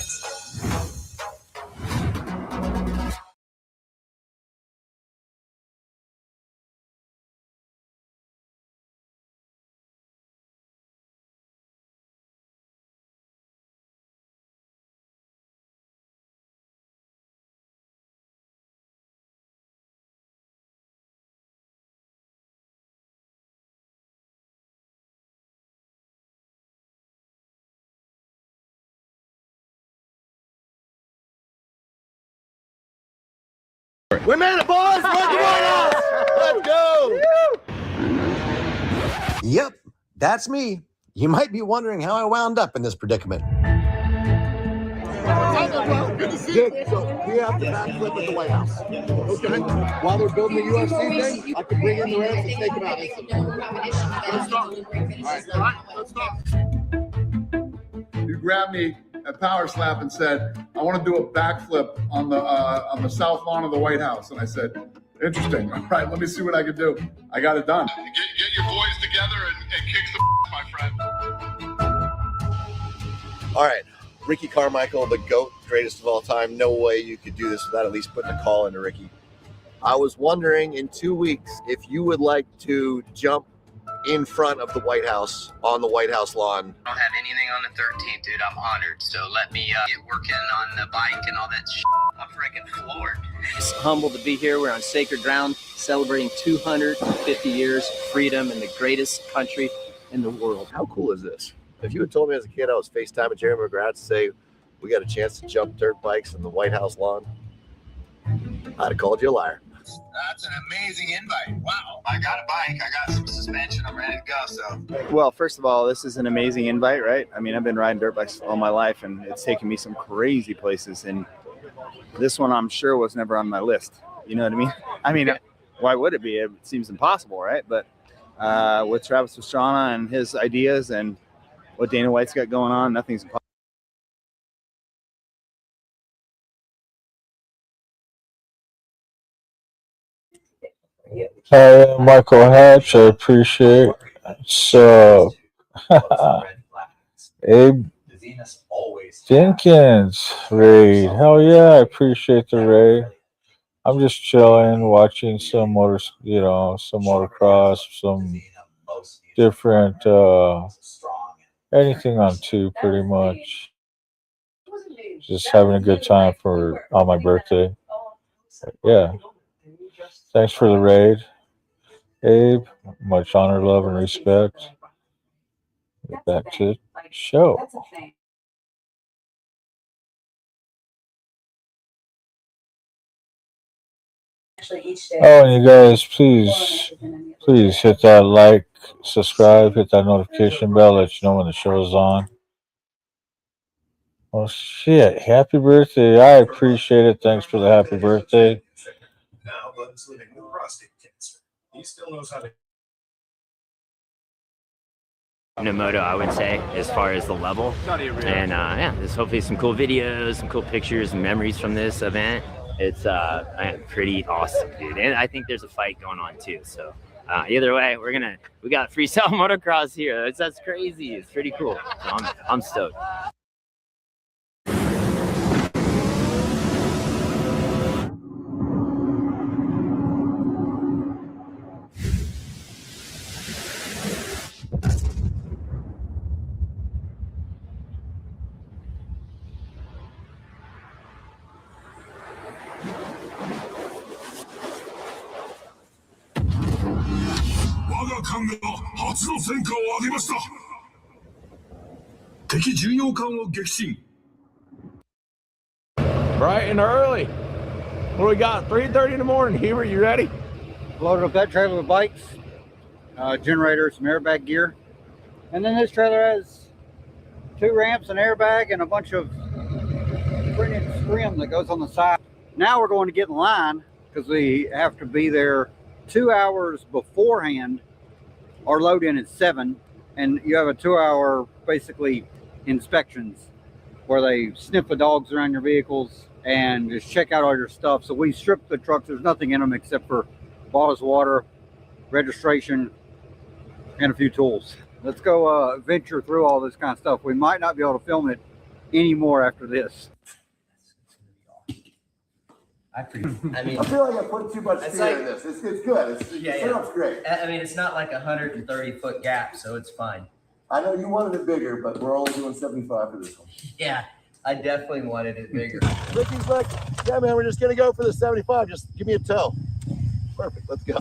We made it, boys! Run the White House! Let's go! Yep, that's me. You might be wondering how I wound up in this predicament. Good to see you. So we have the backflip at the White House. Okay. While they're building the UFC thing, I can bring in the rest and take them out instantly. Let's start. All right, let's start. You grabbed me at Power Slap and said, I want to do a backflip on the south lawn of the White House. And I said, interesting. All right, let me see what I can do. I got it done. Get your boys together and kick some my friend. All right, Ricky Carmichael, the GOAT, greatest of all time. No way you could do this without at least putting a call into Ricky. I was wondering in 2 weeks if you would like to jump in front of the White House on the White House lawn. I don't have anything on the 13th, dude. I'm honored. So let me get working on the bike and all that shit. I'm freaking floored. Just humbled to be here. We're on sacred ground celebrating 250 years of freedom in the greatest country in the world. How cool is this? If you had told me as a kid I was FaceTiming Jeremy McGrath to say we got a chance to jump dirt bikes on the White House lawn, I'd have called you a liar. That's an amazing invite. Wow. I got a bike. I got some suspension. I'm ready to go. So. Well, first of all, this is an amazing invite, right? I mean, I've been riding dirt bikes all my life, and it's taken me some crazy places. And this one, I'm sure, was never on my list. You know what I mean? I mean, why would it be? It seems impossible, right? But with Travis Pastrana and his ideas and what Dana White's got going on, nothing's impossible. Hi, Michael Hatch. I appreciate it. Abe Jenkins raid. Hell yeah, I appreciate the raid. I'm just chilling, watching some some motocross, some different anything on two, pretty much. Just having a good time on my birthday. Yeah. Thanks for the raid, Abe. Much honor, love, and respect. Get back to the show. Oh, and you guys, please hit that like, subscribe, hit that notification bell, let you know when the show is on. Oh shit! Happy birthday! I appreciate it. Thanks for the happy birthday. Now, Bud's living with prostate cancer. He still knows how to. Nomoto, I would say, as far as the level. And yeah, there's hopefully some cool videos, some cool pictures and memories from this event. It's pretty awesome, dude. And I think there's a fight going on too. So either way, we got freestyle motocross here. That's crazy. It's pretty cool. So I'm stoked. Bright and early. What do we got? 3:30 in the morning. Hubert, you ready? Loaded up that trailer with bikes, generator, some airbag gear. And then this trailer has 2 ramps, an airbag, and a bunch of printed scrim that goes on the side. Now we're going to get in line because we have to be there 2 hours beforehand. Our load in is 7, and you have a 2-hour basically inspections where they sniff the dogs around your vehicles and just check out all your stuff. So we strip the trucks. There's nothing in them except for bottles of water, registration, and a few tools. Let's go venture through all this kind of stuff. We might not be able to film it anymore after this. I mean, I feel like I put too much it's fear like- in this. It's good. The setup's great. I mean, it's not like a 130-foot gap, so it's fine. I know you wanted it bigger, but we're only doing 75 for this one. Yeah, I definitely wanted it bigger. Ricky's like, yeah, man, we're just gonna go for the 75. Just give me a tow. Perfect. Let's go.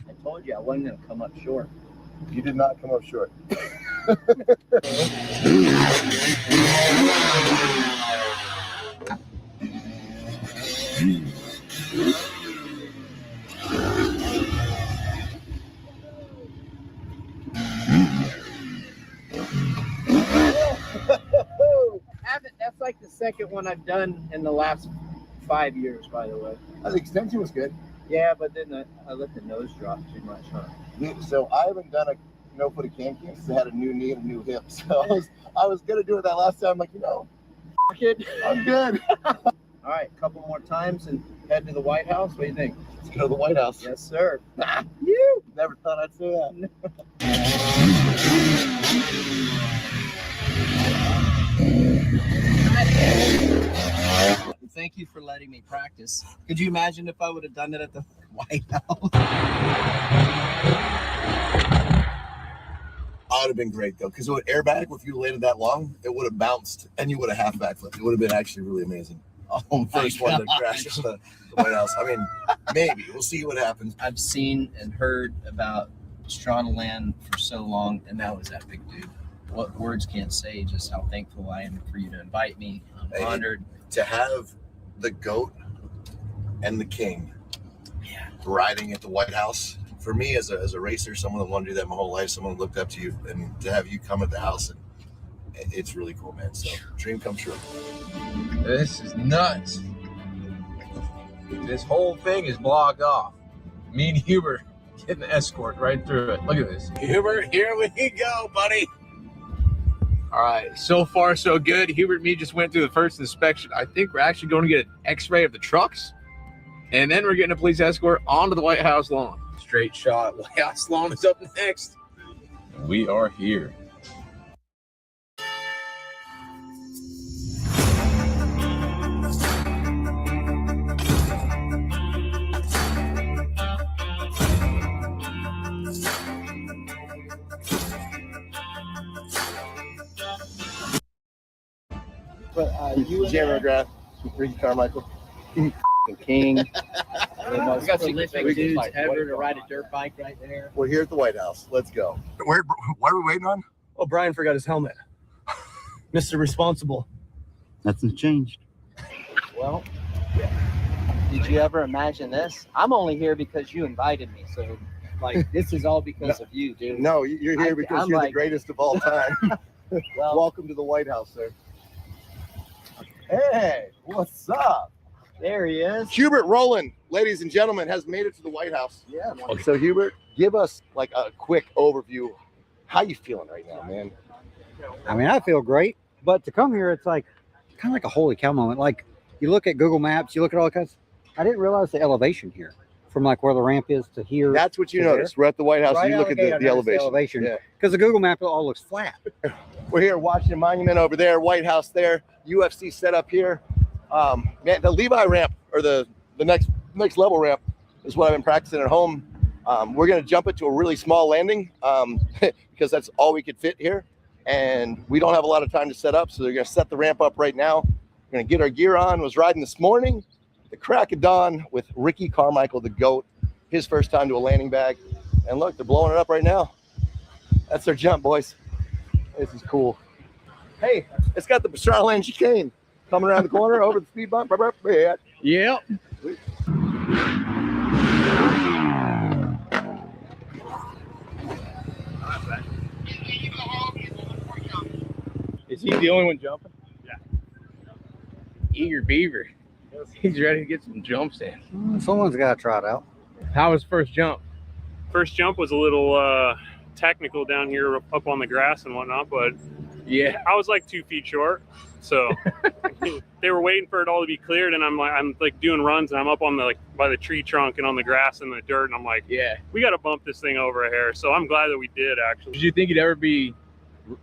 I told you I wasn't going to come up short. You did not come up short. That's like the second one I've done in the last 5 years, by the way. The extension was good. Yeah, but then I let the nose drop too much, huh? So I haven't done a no-foot of can because I had a new knee and a new hip. So I was gonna do it that last time. Like, F it. I'm good. All right, a couple more times and head to the White House. What do you think? Let's go to the White House. Yes, sir. You never thought I'd say that. Thank you for letting me practice. Could you imagine if I would have done it at the White House? I would have been great though, because with airbag, if you landed that long, it would have bounced and you would have half backflipped. It would have been actually really amazing. Oh, first one to crash into the White House. I mean, maybe we'll see what happens. I've seen and heard about Strana Land for so long, and that was that big dude. What words can't say just how thankful I am for you to invite me. I'm honored to have the GOAT and the King riding at the White House. For me, as a racer, someone that wanted to do that my whole life, someone that looked up to you, and to have you come at the house, and it's really cool, man. So, dream come true. This is nuts. This whole thing is blocked off. Me and Hubert getting the escort right through it. Look at this. Hubert, here we go, buddy. All right, so far so good. Hubert and me just went through the first inspection. I think we're actually going to get an x-ray of the trucks, and then we're getting a police escort onto the White House lawn. Straight shot. White House lawn is up next. We are here. But you and Jeremy McGrath, Ricky Carmichael, King. The most We got some prolific big dudes bike. ever to ride a dirt bike right there. We're here at the White House. Let's go. What are we waiting on? Oh, Brian forgot his helmet. Mr. Responsible. Nothing's changed. Well, did you ever imagine this? I'm only here because you invited me. So, like, this is all because of you, dude. No, you're here because I'm you're like- the greatest of all time. Well, welcome to the White House, sir. Hey, what's up? There he is. Hubert Rowland, ladies and gentlemen, has made it to the White House. Yeah. So Hubert, give us like a quick overview. How you feeling right now, man? I mean, I feel great, but to come here, it's like kind of like a holy cow moment. Like you look at Google Maps, you look at all kinds. I didn't realize the elevation here, from like where the ramp is to here. That's what you to there. noticed. We're at the White House. Right You look out at the gate, I the noticed elevation. Yeah. Because the Google map, it all looks flat. We're here watching the monument over there, White House there, UFC set up here. Man, the Levi ramp or the next level ramp is what I've been practicing at home. We're gonna jump it to a really small landing because that's all we could fit here, and we don't have a lot of time to set up. So they're gonna set the ramp up right now. We're gonna get our gear on. Was riding this morning, the crack of dawn with Ricky Carmichael, the GOAT. His first time to a landing bag, and look, they're blowing it up right now. That's their jump, boys. This is cool. Hey, it's got the Strana Land chicane. coming around the corner over the speed bump. Yeah. Yep. Is he the only one jumping? Yeah. Eager beaver. He's ready to get some jumps in. Someone's got to try it out. How was first jump? First jump was a little technical down here up on the grass and whatnot, but yeah, I was like 2 feet short. So they were waiting for it all to be cleared, and I'm like doing runs, and I'm up on the by the tree trunk and on the grass and the dirt, and I'm like, yeah, we got to bump this thing over here. So I'm glad that we did actually. Did you think you'd ever be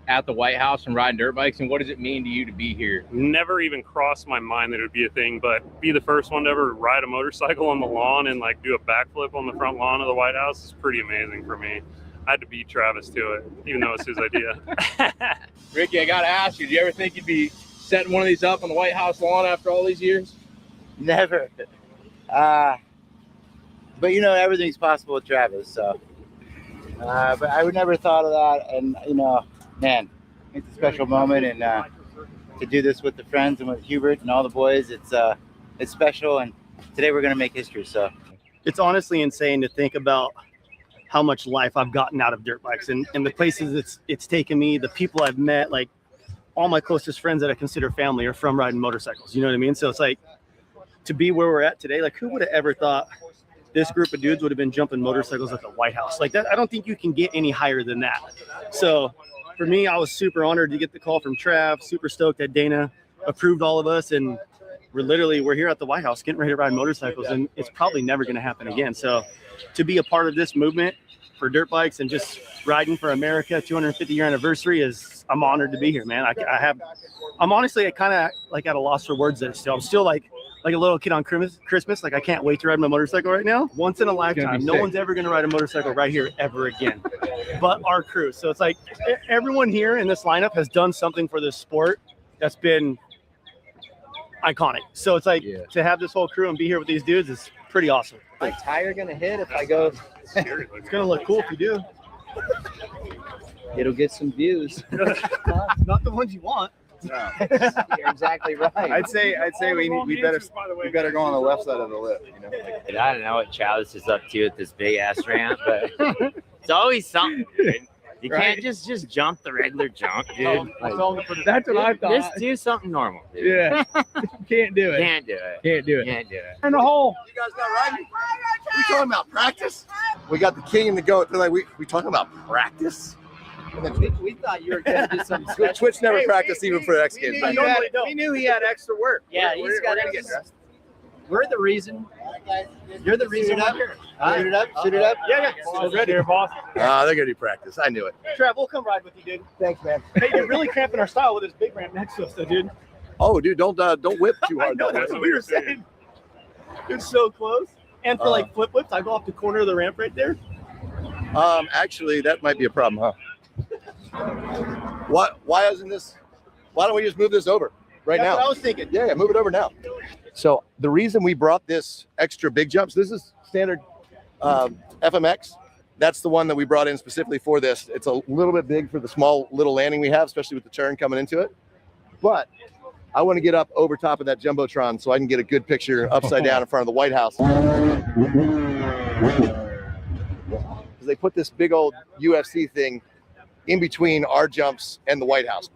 at the White House and riding dirt bikes, and what does it mean to you to be here? Never even crossed my mind that it would be a thing, but be the first one to ever ride a motorcycle on the lawn and like do a backflip on the front lawn of the White House is pretty amazing for me. I had to beat Travis to it, even though it's his idea. Ricky, I gotta ask you, did you ever think you'd be setting one of these up on the White House lawn after all these years? Never. But you know, everything's possible with Travis, so. But I would never thought of that, and you know, man, it's a special moment, and to do this with the friends and with Hubert and all the boys, it's special, and today we're gonna make history. So it's honestly insane to think about how much life I've gotten out of dirt bikes and the places it's taken me, the people I've met, like all my closest friends that I consider family are from riding motorcycles. You know what I mean? So it's like to be where we're at today, like who would have ever thought this group of dudes would have been jumping motorcycles at the White House like that? I don't think you can get any higher than that. So for me, I was super honored to get the call from Trav, super stoked that Dana approved all of us. And we're here at the White House getting ready to ride motorcycles, and it's probably never going to happen again. So to be a part of this movement for dirt bikes and just riding for America 250-year anniversary I'm honored to be here, man. I'm honestly kind of like at a loss for words there still. I'm still like a little kid on Christmas. Like I can't wait to ride my motorcycle right now. Once in a lifetime. No one's ever going to ride a motorcycle right here ever again, but our crew. So it's like everyone here in this lineup has done something for this sport that's been iconic. So it's like to have this whole crew and be here with these dudes is pretty awesome. my tire gonna hit if I go? It's gonna look cool if you do. It'll get some views. Not the ones you want. No, you're exactly right. I'd say we better go on the left side of the lip. You know? And I don't know what Travis is up to with this big ass ramp, but it's always something, dude. You can't just jump the regular jump, dude. That's what I thought. Just do something normal, dude. Yeah. Can't do it. Can't do it. Can't do it. Can't do it. In the hole. You guys not riding? We talking about practice? We got the king and the goat. They're like, we talking about practice? We thought you were going to do something special. Twitch never practiced even for the X Games. We knew he had extra work. Yeah, he's got to get dressed. We're the reason. You're the reason up here. Shoot it up. Shoot it up. Yeah. Ready here, boss. They're gonna do practice. I knew it. Trav, we'll come ride with you, dude. Thanks, man. Hey, you're really cramping our style with this big ramp next to us, though, dude. Oh, dude, don't whip too hard. I know, that's what we were saying. You're so close. And for like flip whips, I go off the corner of the ramp right there. Actually, that might be a problem, huh? Why isn't this? Why don't we just move this over right now? That's what I was thinking. Yeah, move it over now. So the reason we brought this extra big jumps, this is standard FMX. That's the one that we brought in specifically for this. It's a little bit big for the small little landing we have, especially with the turn coming into it. But I want to get up over top of that Jumbotron so I can get a good picture upside down in front of the White House. Because they put this big old UFC thing in between our jumps and the White House.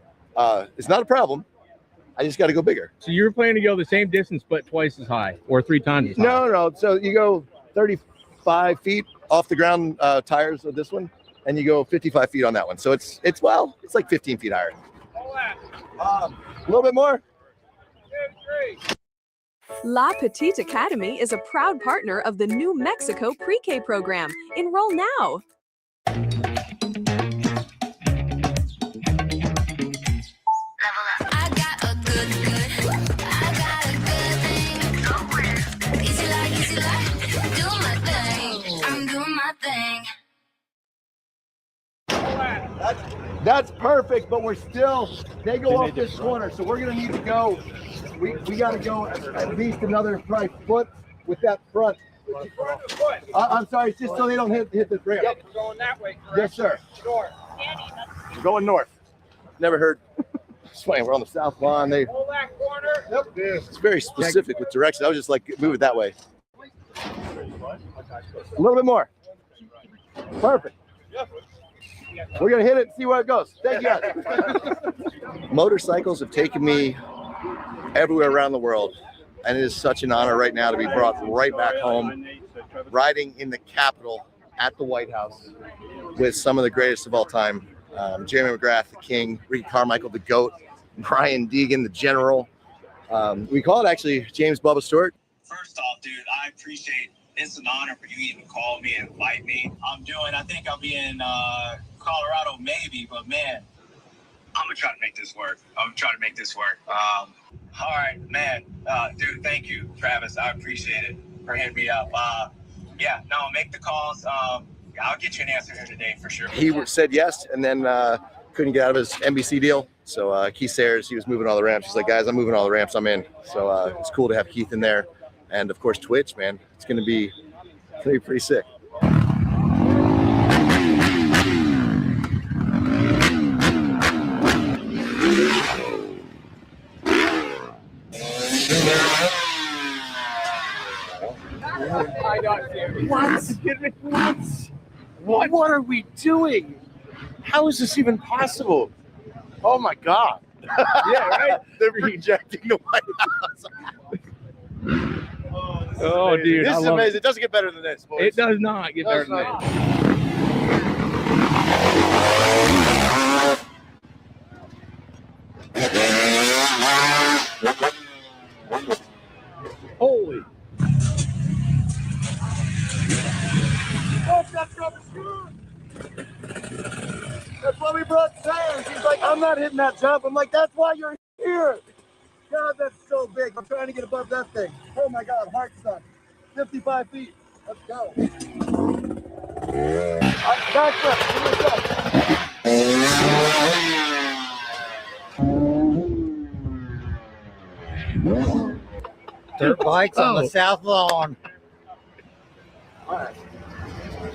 It's not a problem. I just got to go bigger. So you were planning to go the same distance, but twice as high or 3 times as high? No. So you go 35 feet off the ground tires of this one, and you go 55 feet on that one. So it's like 15 feet higher. A little bit more. La Petite Academy is a proud partner of the New Mexico Pre-K program. Enroll now. That's perfect, but they go off this corner, so we're gonna need to go. We gotta go at least another probably foot with that front. I'm sorry, it's just so they don't hit the ramp. Yep, we're going that way, correct? Yes, sir. North. We're going north. Never heard. It's funny, we're on the south lawn. Hold that corner. Yep. It's very specific with direction. I was just like, move it that way. A little bit more. Perfect. We're gonna hit it and see where it goes. Thank you guys. Motorcycles have taken me everywhere around the world, and it is such an honor right now to be brought right back home, riding in the Capitol at the White House with some of the greatest of all time. Jeremy McGrath, the King, Ricky Carmichael, the GOAT, Brian Deegan, the General. We call it actually James Bubba Stewart. First off, dude, I appreciate it's an honor for you even call me and invite me. I think I'll be in Colorado maybe, but man, I'm gonna try to make this work. All right, man, dude, thank you, Travis. I appreciate it for hitting me up. Make the calls. I'll get you an answer here today for sure. He said yes, and then couldn't get out of his NBC deal. So Keith Sayers, he was moving all the ramps. He's like, guys, I'm moving all the ramps. I'm in. So it's cool to have Keith in there. And of course, Twitch, man, it's gonna be pretty sick. What are we doing? How is this even possible? Oh my God. Yeah, right? They're rejecting the White House. Oh, dude. This is amazing. It doesn't get better than this, boys. It does not get better than this. Holy. That's why we brought Sayers. He's like, I'm not hitting that jump. I'm like, that's why you're here. God, that's so big. I'm trying to get above that thing. Oh my God, heart stuck. 55 feet. Let's go. Backflip. Dirt bikes on the South Lawn. All right.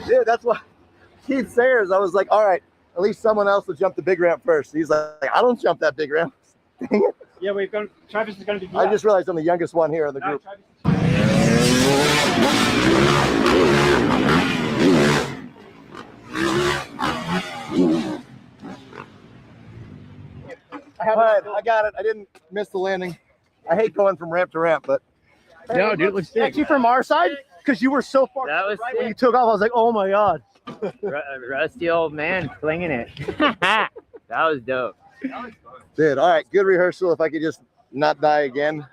Dude, that's why Keith Sayers, I was like, all right, at least someone else will jump the big ramp first. He's like, I don't jump that big ramp. Dang it. Yeah, Travis is going to do I just realized I'm the youngest one here in the group. All right, I got it. I didn't miss the landing. I hate going from ramp to ramp, but no, dude, it looks sick. Actually, from our side, because you were so far That was right when you took off, I was like, oh my God. Rusty old man flinging it. That was dope. Dude, all right, good rehearsal. If I could just not die again.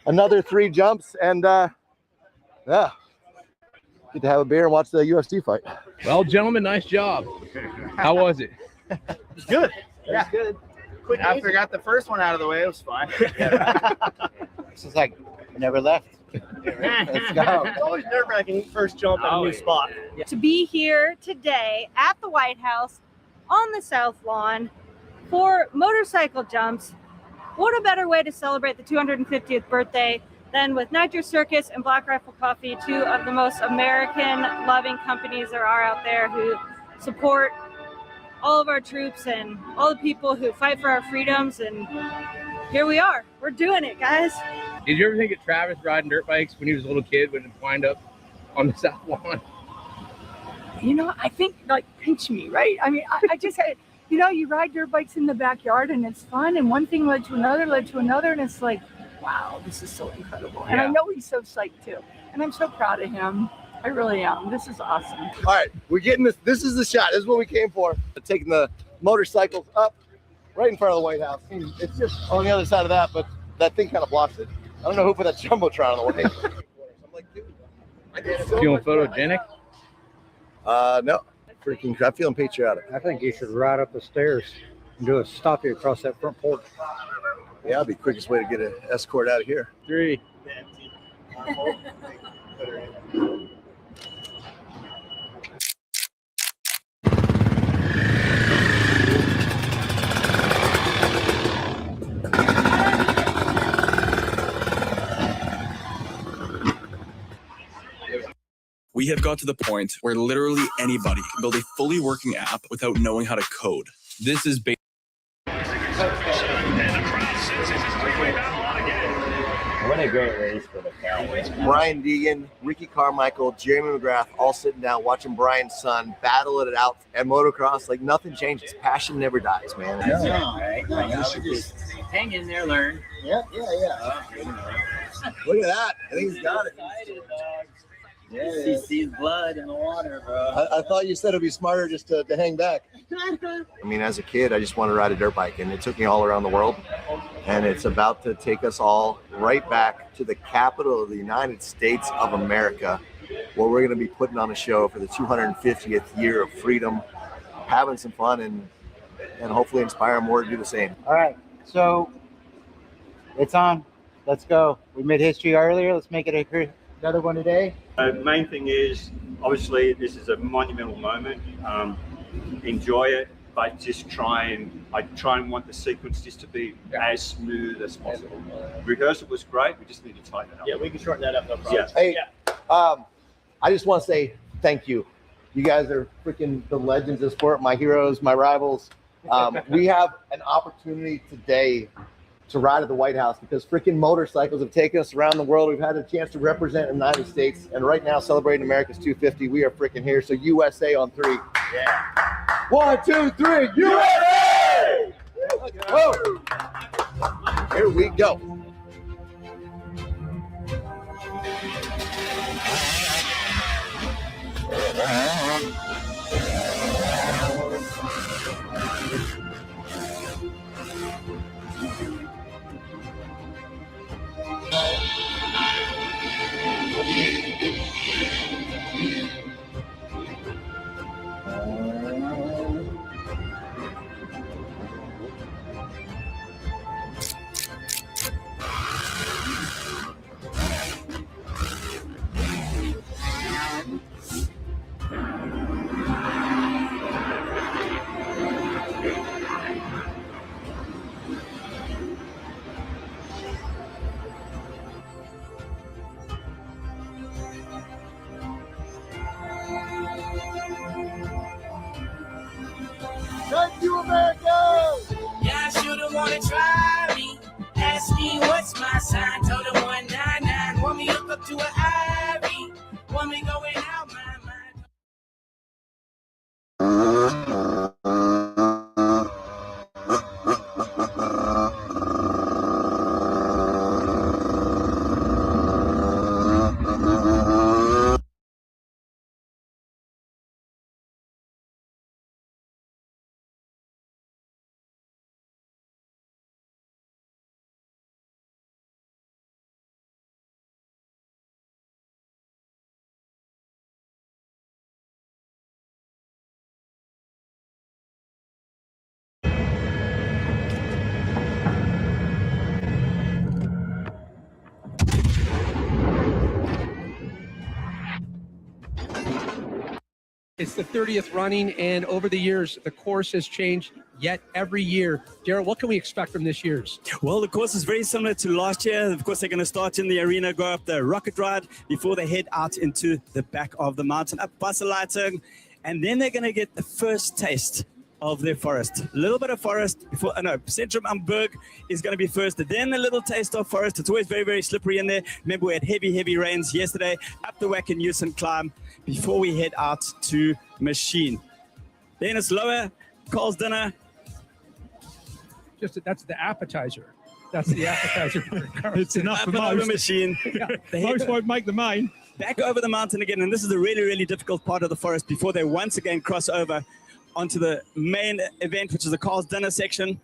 Another 3 jumps, and yeah, get to have a beer and watch the UFC fight. Well, gentlemen, nice job. How was it? It's good. Yeah, good. Quick, I forgot the first one out of the way. It was fine. This is like never left. Let's go. It's always nerve-wracking first jump at a new spot. To be here today at the White House on the South Lawn for motorcycle jumps. What a better way to celebrate the 250th birthday than with Nitro Circus and Black Rifle Coffee, 2 of the most American-loving companies there are out there who support all of our troops and all the people who fight for our freedoms. And here we are. We're doing it, guys. Did you ever think of Travis riding dirt bikes when he was a little kid when it wind up on the South Lawn? You know, I think like pinch me, right? I mean, I just had, you know, you ride dirt bikes in the backyard and it's fun, and one thing led to another, and it's like, wow, this is so incredible. And I know he's so psyched too. And I'm so proud of him. I really am. This is awesome. All right, we're getting this. This is the shot. This is what we came for. Taking the motorcycles up right in front of the White House. It's just on the other side of that, but that thing kind of blocks it. I don't know who put that Jumbotron on the way. I'm like, dude, I did so feeling photogenic? No. Freaking, I'm feeling patriotic. I think you should ride up the stairs and do a stop you across that front porch. Yeah, that'd be the quickest way to get an escort out of here. 3. We have got to the point where literally anybody can build a fully working app without knowing how to code. This is What a great race for the Cowboys. Brian Deegan, Ricky Carmichael, Jeremy McGrath, all sitting down watching Brian's son battle it out at motocross. Like nothing changes. Passion never dies, man. Right? Just hang in there, learn. Yeah. Look at that. I think he's got it. Yeah, he sees blood in the water, bro. I thought you said it'd be smarter just to hang back. I mean, as a kid, I just wanted to ride a dirt bike, and it took me all around the world. And it's about to take us all right back to the capital of the United States of America, where we're going to be putting on a show for the 250th year of freedom, having some fun, and hopefully inspire more to do the same. All right, so it's on. Let's go. We made history earlier. Let's make it another one today. Main thing is, obviously, this is a monumental moment. Enjoy it, but just I try and want the sequence just to be as smooth as possible. Rehearsal was great. We just need to tighten it up. Yeah, we can shorten that up, no problem. Yeah. Hey, I just want to say thank you. You guys are freaking the legends of sport, my heroes, my rivals. We have an opportunity today to ride at the White House because freaking motorcycles have taken us around the world. We've had a chance to represent the United States, and right now celebrating America's 250. We are freaking here. So USA on 3. Yeah. 1, 2, 3, USA! Whoa. Here we go. Thank you, America! Y'all should've wanna try me. Ask me what's my sign. Told her 199. Want me hook up to an Ivy. Want me going out my mind. It's the 30th running, and over the years, the course has changed yet every year. Daryl, what can we expect from this year's? Well, the course is very similar to last year. Of course, they're going to start in the arena, go up the rocket ride before they head out into the back of the mountain, up Basseleitung, and then they're going to get the first taste of their forest. A little bit of forest before, Centrum Amberg is going to be first, then a little taste of forest. It's always very, very slippery in there. Remember, we had heavy rains yesterday, up the Wackenhusen climb before we head out to Machine. Then it's lower, Carl's dinner. That's the appetizer. That's the appetizer. It's enough for most. Machine. Most won't make the main. Back over the mountain again, and this is a really, really difficult part of the forest before they once again cross over onto the main event, which is the Carl's dinner section.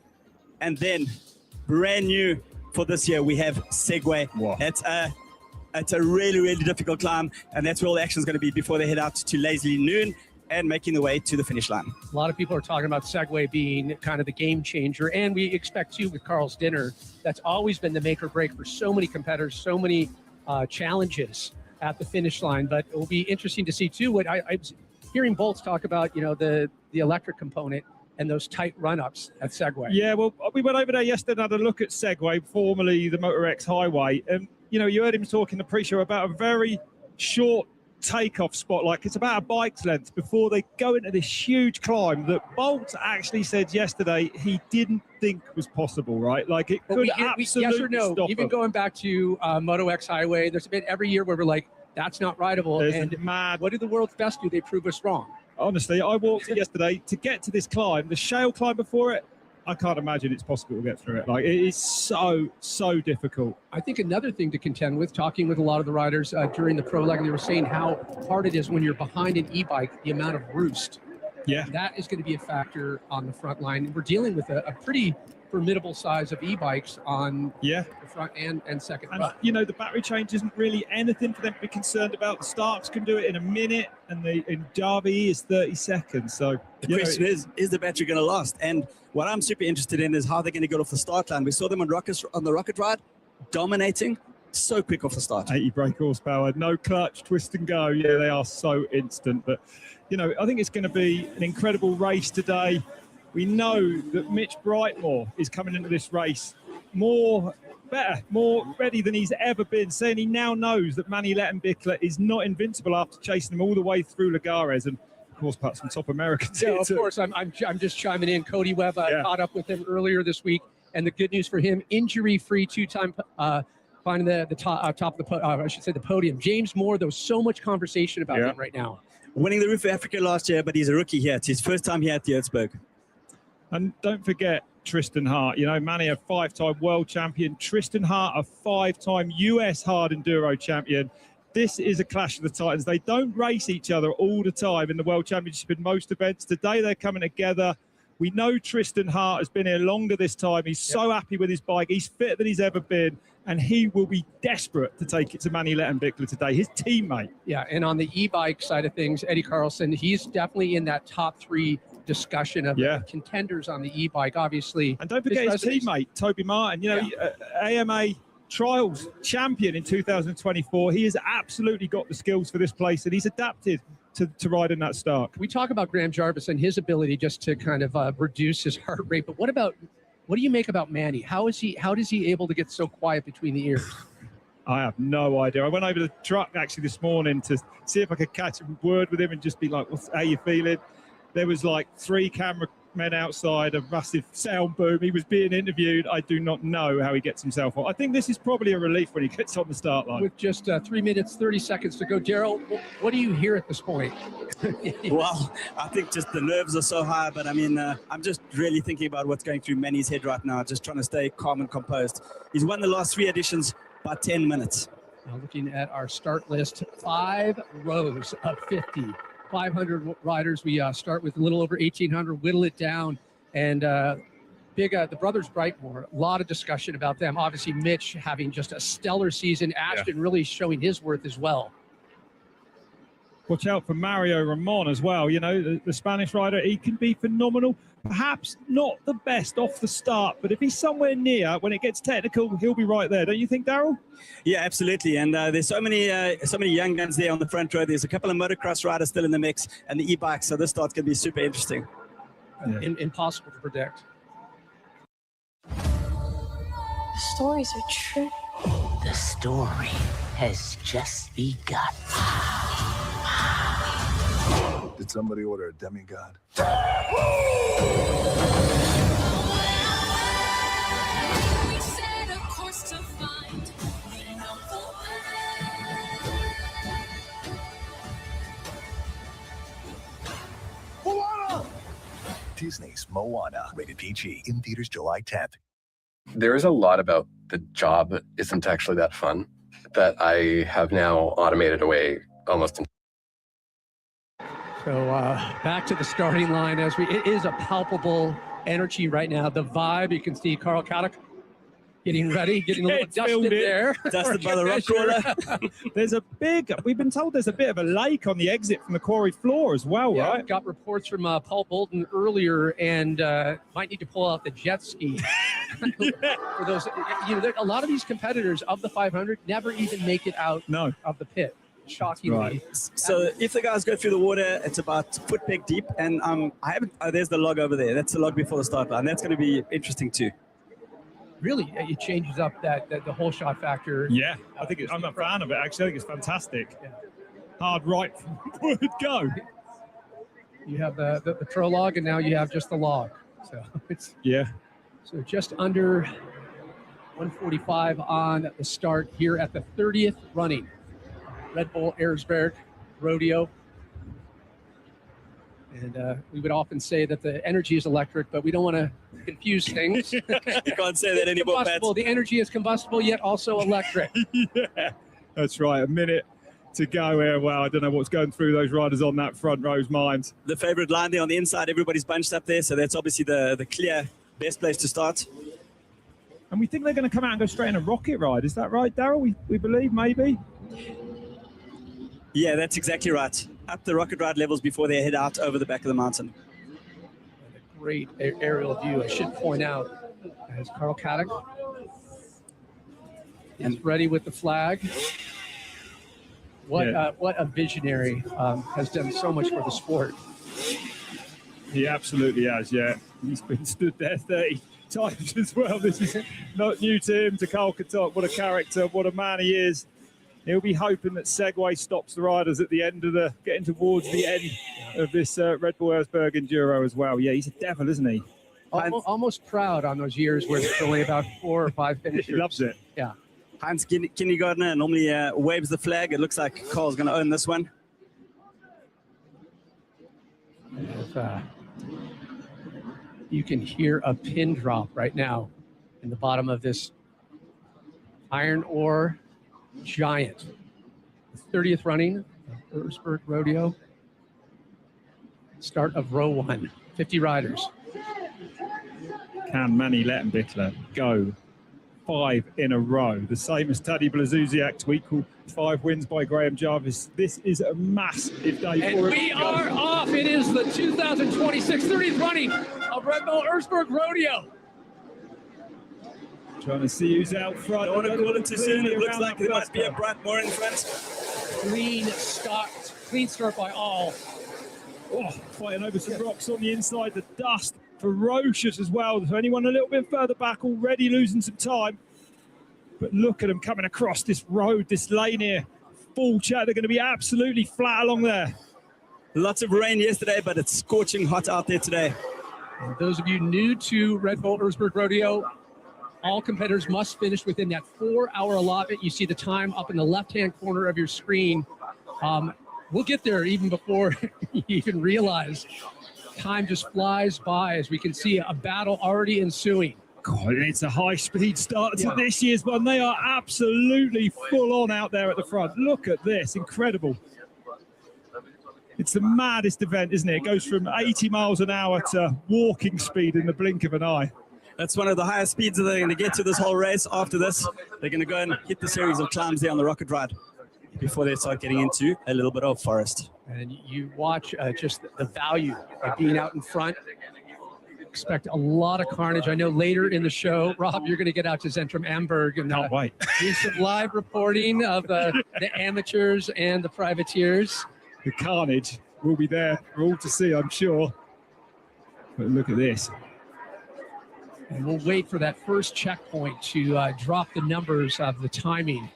And then brand new for this year, we have Segway. Wow. It's a really, really difficult climb, and that's where all the action is going to be before they head out to Lazily Noon and making the way to the finish line. A lot of people are talking about Segway being kind of the game changer, and we expect too with Carl's dinner. That's always been the make or break for so many competitors, so many challenges at the finish line. But it will be interesting to see too what I was hearing Bolts talk about, the electric component and those tight run-ups at Segway. Yeah, well, we went over there yesterday and had a look at Segway, formerly the Motor X Highway. And, you heard him talk in the pre-show about a very short takeoff spot, like it's about a bike's length before they go into this huge climb that Bolt actually said yesterday he didn't think was possible, right? Like it could absolutely yes or no, stop even them. going back to Moto X Highway, there's been every year where we're like, that's not rideable. There's and mad. What do the world's best do? They prove us wrong. Honestly, I walked it yesterday to get to this climb, the shale climb before it. I can't imagine it's possible to get through it. Like, it is so difficult. I think another thing to contend with, talking with a lot of the riders during the pro leg, they were saying how hard it is when you're behind an e-bike, the amount of roost. Yeah. That is going to be a factor on the front line. We're dealing with a pretty formidable size of e-bikes on the front and second. And, you know, the battery change isn't really anything for them to be concerned about. The Starks can do it in a minute, and in Derby is 30 seconds. So the question is the battery going to last? And what I'm super interested in is how they're going to get off the start line. We saw them on the Rocket Ride, dominating, so quick off the start. 80 brake horsepower, no clutch, twist and go. Yeah, they are so instant. But, you know, I think it's going to be an incredible race today. We know that Mitch Brightmore is coming into this race more ready than he's ever been, saying he now knows that Manny Lettenbichler is not invincible after chasing him all the way through Lagares. And, of course, perhaps some top Americans. Yeah, of course. I'm just chiming in. Cody Webb, I caught up with him earlier this week, and the good news for him, injury-free, two-time finding the top of the podium. James Moore, there was so much conversation about him right now. Winning the Roof of Africa last year, but he's a rookie here. It's his first time here at the Erzberg. And don't forget Tristan Hart. You know, Manny, a 5-time world champion. Tristan Hart, a 5-time US hard enduro champion. This is a clash of the titans. They don't race each other all the time in the World Championship in most events. Today they're coming together. We know Tristan Hart has been here longer this time. He's so happy with his bike. He's fitter than he's ever been. And he will be desperate to take it to Manny Lettenbichler today, his teammate. Yeah, and on the e-bike side of things, Eddie Carlson, he's definitely in that top 3 discussion of contenders on the e-bike, obviously. And don't forget his teammate, Toby Martin, you know, AMA Trials champion in 2024. He has absolutely got the skills for this place, and he's adapted to riding that Stark. We talk about Graham Jarvis and his ability just to kind of reduce his heart rate, but what do you make about Manny? How is he able to get so quiet between the ears? I have no idea. I went over to the truck actually this morning to see if I could catch a word with him and just be like, how you feeling? There was like 3 cameramen outside, a massive sound boom. He was being interviewed. I do not know how he gets himself on. I think this is probably a relief when he gets on the start line. With just 3 minutes, 30 seconds to go. Daryl, what do you hear at this point? Well, I think just the nerves are so high, but I mean, I'm just really thinking about what's going through Manny's head right now, just trying to stay calm and composed. He's won the last 3 editions by 10 minutes. Now looking at our start list, 5 rows of 50. 500 riders. We start with a little over 1,800, whittle it down, and the brothers Brightmore, a lot of discussion about them. Obviously, Mitch having just a stellar season. Ashton really showing his worth as well. Watch out for Mario Ramon as well. You know, the Spanish rider, he can be phenomenal. Perhaps not the best off the start, but if he's somewhere near, when it gets technical, he'll be right there. Don't you think, Daryl? Yeah, absolutely. And there's so many young guns there on the front row. There's a couple of motocross riders still in the mix, and the e-bikes. So this start's going to be super interesting. Impossible to predict. The stories are true. The story has just begun. Did somebody order a demigod? Disney's Moana, rated PG, in theaters July 10th. There is a lot about the job isn't actually that fun that I have now automated away almost. So back to the starting line it is a palpable energy right now. The vibe, you can see Carl Caddick getting ready, getting a little dusted there. Dusted by the rock crawler. We've been told there's a bit of a lake on the exit from the quarry floor as well, right? Got reports from Paul Bolton earlier, and might need to pull out the jet ski. For those, a lot of these competitors of the 500 never even make it out of the pit. Shockingly. Right. So if the guys go through the water, it's about foot peg deep, and there's the log over there. That's the log before the start line. That's going to be interesting too. Really, it changes up the whole shot factor. Yeah, I'm a fan of it. Actually, I think it's fantastic. Yeah. hard right would go. You have the prologue, and now you have just the log. So it's So just under 145 on the start here at the 30th running Red Bull Erzberg Rodeo. And we would often say that the energy is electric, but we don't want to confuse things. You can't say that anymore, Pat. The energy is combustible, yet also electric. Yeah, that's right. A minute to go here. Well, I don't know what's going through those riders on that front row's minds. The favorite line there on the inside, everybody's bunched up there, so that's obviously the clear best place to start. And we think they're going to come out and go straight in a rocket ride. Is that right, Daryl? We believe, maybe? Yeah, that's exactly right. Up the rocket ride levels before they head out over the back of the mountain. Great aerial view. I should point out, as Carl Caddick is ready with the flag. What a visionary, has done so much for the sport. He absolutely has, yeah. He's been stood there 30 times as well. This is not new to him, to Carl Caddick. What a character, what a man he is. He'll be hoping that Segway stops the riders at the end of getting towards the end of this Red Bull Erzberg Enduro as well. Yeah, he's a devil, isn't he? Almost proud on those years where there's only about 4 or 5 finishers. He loves it. Yeah. Hans Kindergartner normally waves the flag. It looks like Carl's going to own this one. You can hear a pin drop right now in the bottom of this iron ore giant. The 30th running of Erzberg Rodeo. Start of row 1. 50 riders. Can Manny Lettenbichler go 5 in a row? The same as Tadej Blazusiak to equal 5 wins by Graham Jarvis. This is a massive day And for we are off. It is the 2026 30th running of Red Bull Erzberg Rodeo. Trying to see who's out front. Don't want to call it too soon. It looks like there must be a Brad Moore in front. Clean start by all. Oh, fighting over some rocks on the inside. The dust ferocious as well. So anyone a little bit further back already losing some time. But look at them coming across this road, this lane here. Full chat. They're going to be absolutely flat along there. Lots of rain yesterday, but it's scorching hot out there today. And those of you new to Red Bull Erzberg Rodeo, all competitors must finish within that 4-hour allotment. You see the time up in the left-hand corner of your screen. We'll get there even before you even realize. Time just flies by as we can see a battle already ensuing. God, it's a high-speed start to this year's one. They are absolutely full on out there at the front. Look at this, incredible. It's the maddest event, isn't it? It goes from 80 miles an hour to walking speed in the blink of an eye. That's one of the highest speeds that they're going to get to this whole race. After this, they're going to go and hit the series of climbs there on the rocket ride before they start getting into a little bit of forest. And you watch just the value of being out in front. Expect a lot of carnage. I know later in the show, Rob, you're going to get out to Zentrum Amberg and do some live reporting of the amateurs and the privateers. The carnage will be there for all to see, I'm sure. But look at this. And we'll wait for that first checkpoint to drop the numbers of the timing.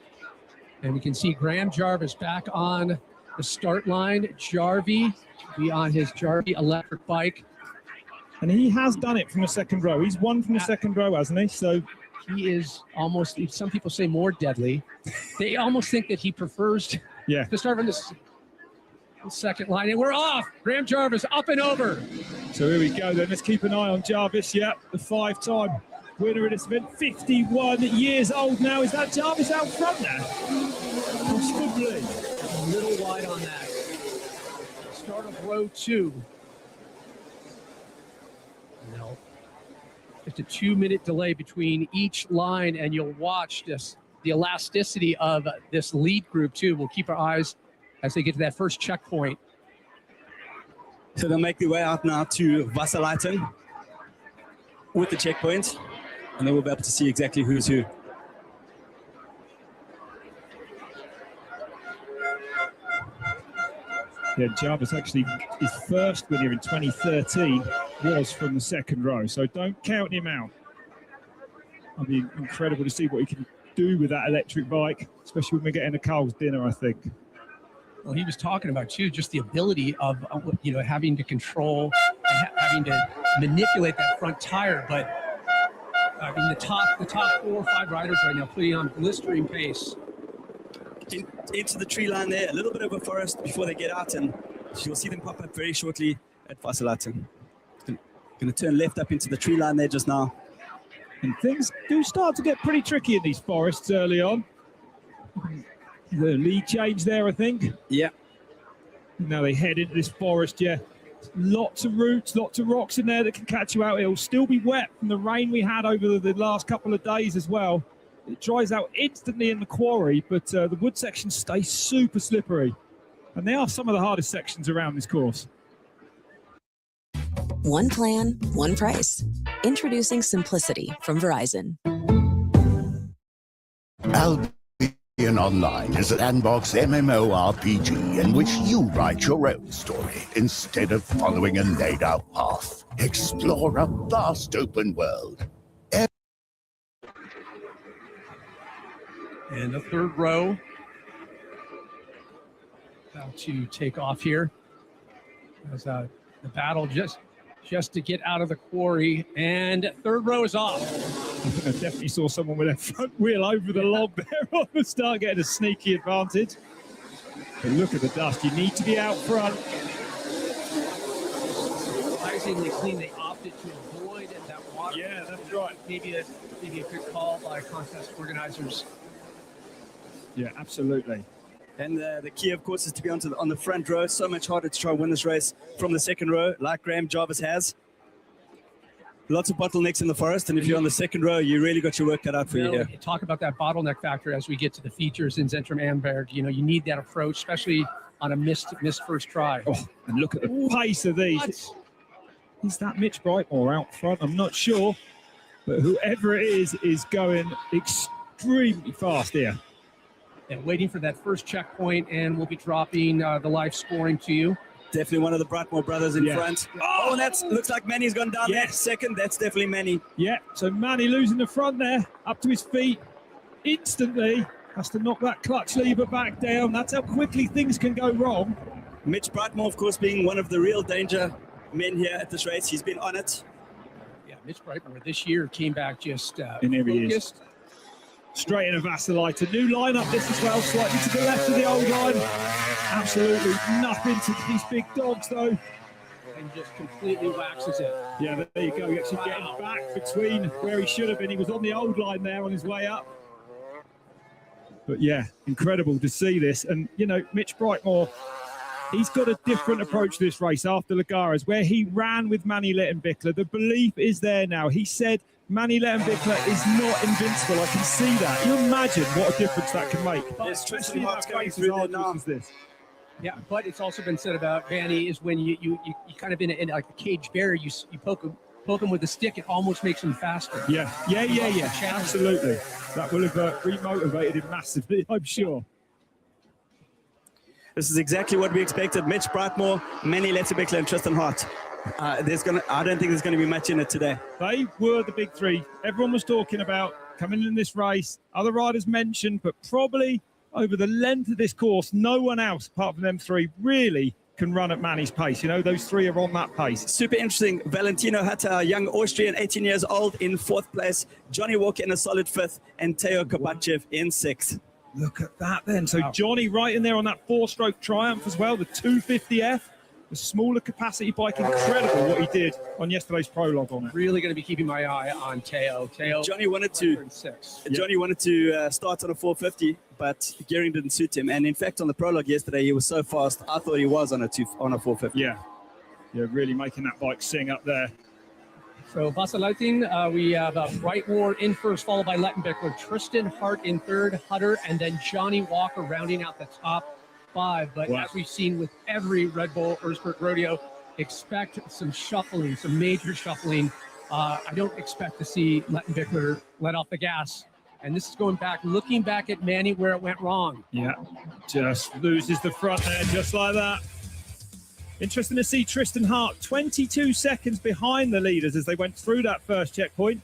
And we can see Graham Jarvis back on the start line. Jarvie be on his Jarvie electric bike. And he has done it from the second row. He's won from the second row, hasn't he? So he is almost, some people say more deadly. They almost think that he prefers to start from this second line. And we're off. Graham Jarvis up and over. So here we go then. Let's keep an eye on Jarvis. Yep, the 5-time winner of this event. 51 years old now. Is that Jarvis out front now? Possibly. A little wide on that. Start of row 2. No. Just a 2-minute delay between each line, and you'll watch this, the elasticity of this lead group too. We'll keep our eyes as they get to that first checkpoint. So they'll make their way out now to Wasserleiten with the checkpoint, and then we'll be able to see exactly who's who. Yeah, Jarvis actually, his first winner in 2013 was from the second row, so don't count him out. It'll be incredible to see what he can do with that electric bike, especially when we get into Carl's dinner, I think. Well, he was talking about too, just the ability of having to control and having to manipulate that front tire. But I mean, the top 4 or 5 riders right now putting on blistering pace. Into the tree line there, a little bit of a forest before they get out, and you'll see them pop up very shortly at Vasalaten. Going to turn left up into the tree line there just now. And things do start to get pretty tricky in these forests early on. The lead change there, I think. Yeah. Now they head into this forest, yeah. Lots of roots, lots of rocks in there that can catch you out. It'll still be wet from the rain we had over the last couple of days as well. It dries out instantly in the quarry, but the wood sections stay super slippery. And they are some of the hardest sections around this course. One plan, one price. Introducing Simplicity from Verizon. Albion Online is an sandbox MMORPG in which you write your own story instead of following a laid-out path. Explore a vast open world. And the third row about to take off here as the battle just to get out of the quarry, and third row is off. I definitely saw someone with their front wheel over the log there on the start, getting a sneaky advantage. But look at the dust, you need to be out front. Surprisingly clean, they opted to avoid that water. Yeah, that's right. Maybe a good call by contest organizers. Yeah, absolutely. And the key, of course, is to be on the front row. So much harder to try and win this race from the second row, like Graham Jarvis has. Lots of bottlenecks in the forest, and if you're on the second row, you really got your work cut out for you here. Talk about that bottleneck factor as we get to the features in Zentrum Anberg. You need that approach, especially on a missed first try. Oh, and look at the pace of these. Is that Mitch Brightmore out front? I'm not sure, but whoever it is going extremely fast here. And waiting for that first checkpoint, and we'll be dropping the live scoring to you. Definitely one of the Brightmore brothers in front. Oh, and that looks like Manny's gone down there. Second, that's definitely Manny. Yeah, so Manny losing the front there, up to his feet instantly. Has to knock that clutch lever back down. That's how quickly things can go wrong. Mitch Brightmore, of course, being one of the real danger men here at this race. He's been on it. Yeah, Mitch Brightmore this year came back just and here he is. focused. Straight in a Vasalaita. New lineup this as well, slightly to the left of the old line. Absolutely nothing to these big dogs though. And just completely waxes it. Yeah, there you go. Actually getting back between where he should have been. He was on the old line there on his way up. But yeah, incredible to see this. And, Mitch Brightmore, he's got a different approach to this race after Lagares, where he ran with Manny Lettenbichler. The belief is there now. He said, Manny Lettenbichler is not invincible. I can see that. You imagine what a difference that can make. Especially in a race as arduous as this. Yeah, but it's also been said about Manny is when you kind of in like a cage bear, you poke him with a stick, it almost makes him faster. Yeah. Absolutely. That will have remotivated him massively, I'm sure. This is exactly what we expected. Mitch Brightmore, Manny Lettenbichler, and Tristan Hart. I don't think there's going to be much in it today. They were the big three. Everyone was talking about coming in this race. Other riders mentioned, but probably over the length of this course, no one else apart from them three really can run at Manny's pace. Those three are on that pace. Super interesting. Valentino Hatta, young Austrian, 18 years old, in 4th place. Johnny Walker in a solid 5th, and Teo Kobachev in 6th. Look at that then. So Johnny right in there on that 4-stroke Triumph as well, the 250F. The smaller capacity bike, incredible what he did on yesterday's prologue on it. Really going to be keeping my eye on Teo. Johnny wanted to start on a 450, but gearing didn't suit him. And in fact, on the prologue yesterday, he was so fast. I thought he was on a 450. Yeah, really making that bike sing up there. So Vasalatin, we have Brightmore in first, followed by Lettenbichler, Tristan Hart in third, Hutter, and then Johnny Walker rounding out the top 5. But as we've seen with every Red Bull Erzberg rodeo, expect some shuffling, some major shuffling. I don't expect to see Lettenbichler let off the gas. And this is looking back at Manny where it went wrong. Yeah, just loses the front there just like that. Interesting to see Tristan Hart 22 seconds behind the leaders as they went through that first checkpoint.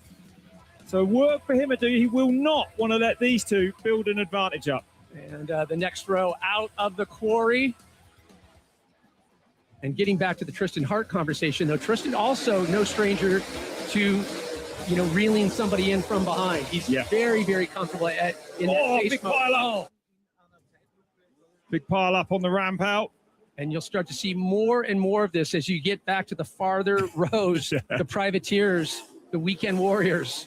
So work for him to do. He will not want to let these two build an advantage up. And the next row out of the quarry. And getting back to the Tristan Hart conversation, though, Tristan also no stranger to, reeling somebody in from behind. He's very, very comfortable in that big pile up. Big pile up on the ramp out. And you'll start to see more and more of this as you get back to the farther rows, the privateers, the weekend warriors.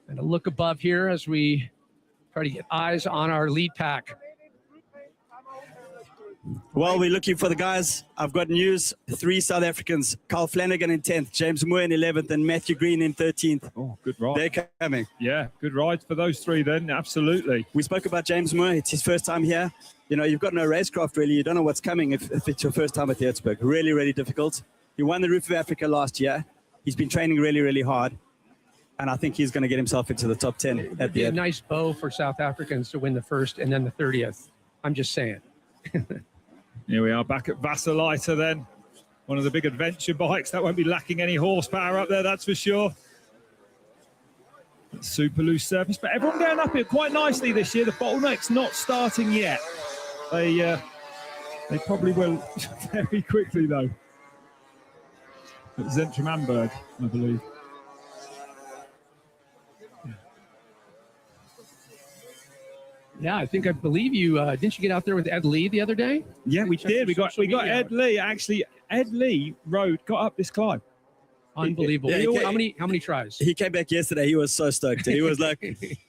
And a look above here as we try to get eyes on our lead pack. Well, we're looking for the guys. I've got news. 3 South Africans. Carl Flanagan in 10th, James Moore in 11th, and Matthew Green in 13th. Oh, good ride. They're coming. Yeah, good ride for those 3 then, absolutely. We spoke about James Moore. It's his first time here. You've got no racecraft, really. You don't know what's coming if it's your first time at the Erzberg. Really, really difficult. He won the Roof of Africa last year. He's been training really, really hard. And I think he's going to get himself into the top 10 at the end. A nice bow for South Africans to win the first and then the 30th. I'm just saying. Here we are back at Vasseliter then. One of the big adventure bikes. That won't be lacking any horsepower up there, that's for sure. Super loose surface, but everyone going up here quite nicely this year. The bottleneck's not starting yet. They probably will very quickly though. At Zentrum Amberg, I believe. Yeah, I believe you didn't you get out there with Ed Lee the other day? Yeah, we did. We got Ed Lee. Actually, Ed Lee got up this climb. Unbelievable. Yeah, how many tries? He came back yesterday. He was so stoked. He was like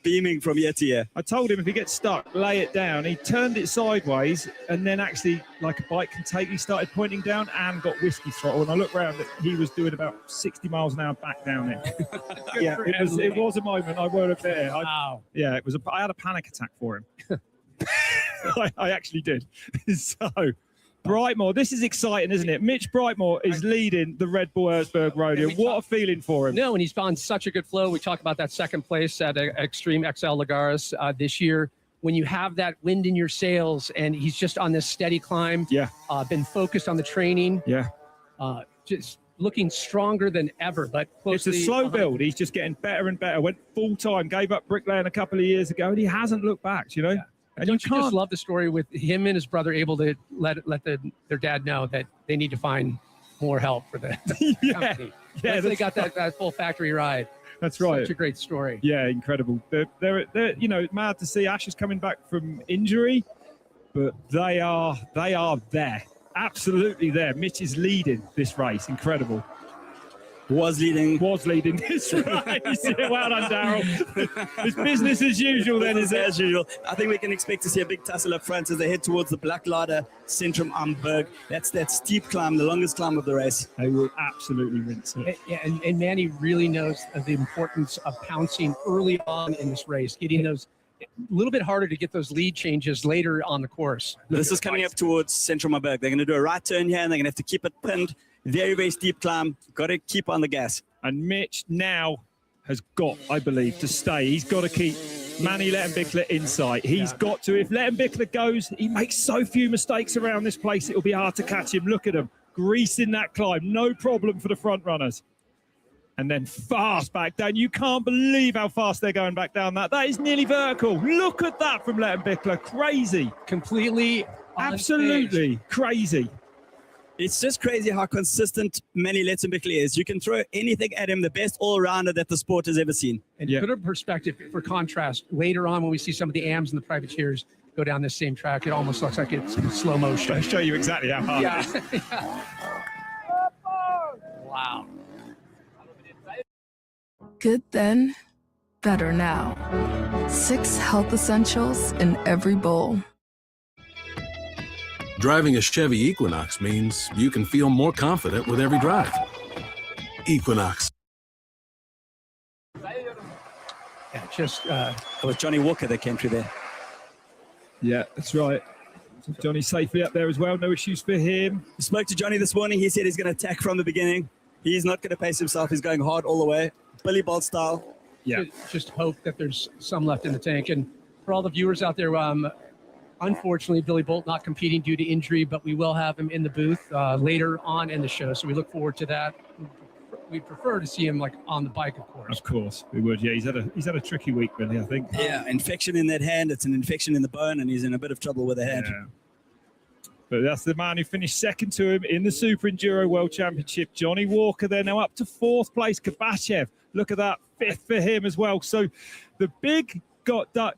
beaming from year to year. I told him if he gets stuck, lay it down. He turned it sideways and then actually, like a bike can take, he started pointing down and got whiskey throttle. And I looked around, he was doing about 60 miles an hour back down it. Yeah, it was a moment. I won't admit it. Wow. Yeah, I had a panic attack for him. I actually did. So, Brightmore, this is exciting, isn't it? Mitch Brightmore is leading the Red Bull Erzberg Rodeo. What a feeling for him. No, and he's on such a good flow. We talked about that second place at Extreme XL Lagares this year. When you have that wind in your sails and he's just on this steady climb, been focused on the training, just looking stronger than ever. But it's a slow build. He's just getting better and better. Went full time, gave up bricklaying a couple of years ago, and he hasn't looked back, Yeah. And don't you just love the story with him and his brother able to let their dad know that they need to find more help for the company? Yeah, they got that full factory ride. That's right. Such a great story. Yeah, incredible. They're mad to see Ash is coming back from injury, but they are there, absolutely there. Mitch is leading this race. Incredible. Was leading this race. Yeah, well done, Daryl. It's business as usual then, is it? As usual. I think we can expect to see a big tussle up front as they head towards the Black Ladder Centrum Amberg. That's that steep climb, the longest climb of the race. They will absolutely rinse it. And Manny really knows the importance of pouncing early on in this race, getting those a little bit harder to get those lead changes later on the course. This is coming up towards Centrum Amberg. They're going to do a right turn here and they're going to have to keep it pinned. Very, very steep climb. Got to keep on the gas. And Mitch now has got, I believe, to stay. He's got to keep Manny Lettenbichler in sight. He's got to. If Lettenbichler goes, he makes so few mistakes around this place, it'll be hard to catch him. Look at him. Greasing that climb. No problem for the front runners. And then fast back down. You can't believe how fast they're going back down that. That is nearly vertical. Look at that from Lettenbichler. Crazy. Completely. Absolutely crazy. It's just crazy how consistent Manny Lettenbichler is. You can throw anything at him, the best all-rounder that the sport has ever seen. And put a perspective for contrast, later on when we see some of the AMs and the privateers go down this same track, it almost looks like it's in slow motion. I'll show you exactly how hard it is. Wow. Good then, better now. 6 health essentials in every bowl. Driving a Chevy Equinox means you can feel more confident with every drive. Equinox. Yeah, just with Johnny Walker that came through there. Yeah, that's right. Johnny's safely up there as well. No issues for him. I spoke to Johnny this morning. He said he's going to attack from the beginning. He's not going to pace himself. He's going hard all the way. Billy Bolt style. Yeah. Just hope that there's some left in the tank. And for all the viewers out there, unfortunately, Billy Bolt not competing due to injury, but we will have him in the booth later on in the show. So we look forward to that. we'd prefer to see him like on the bike, of course. Of course, we would. Yeah, he's had a tricky week, Billy, I think. Yeah, infection in that hand. It's an infection in the bone, and he's in a bit of trouble with the hand. Yeah. But that's the man who finished second to him in the Super Enduro World Championship, Johnny Walker. They're now up to 4th place. Kabachev, look at that, 5th for him as well. So the big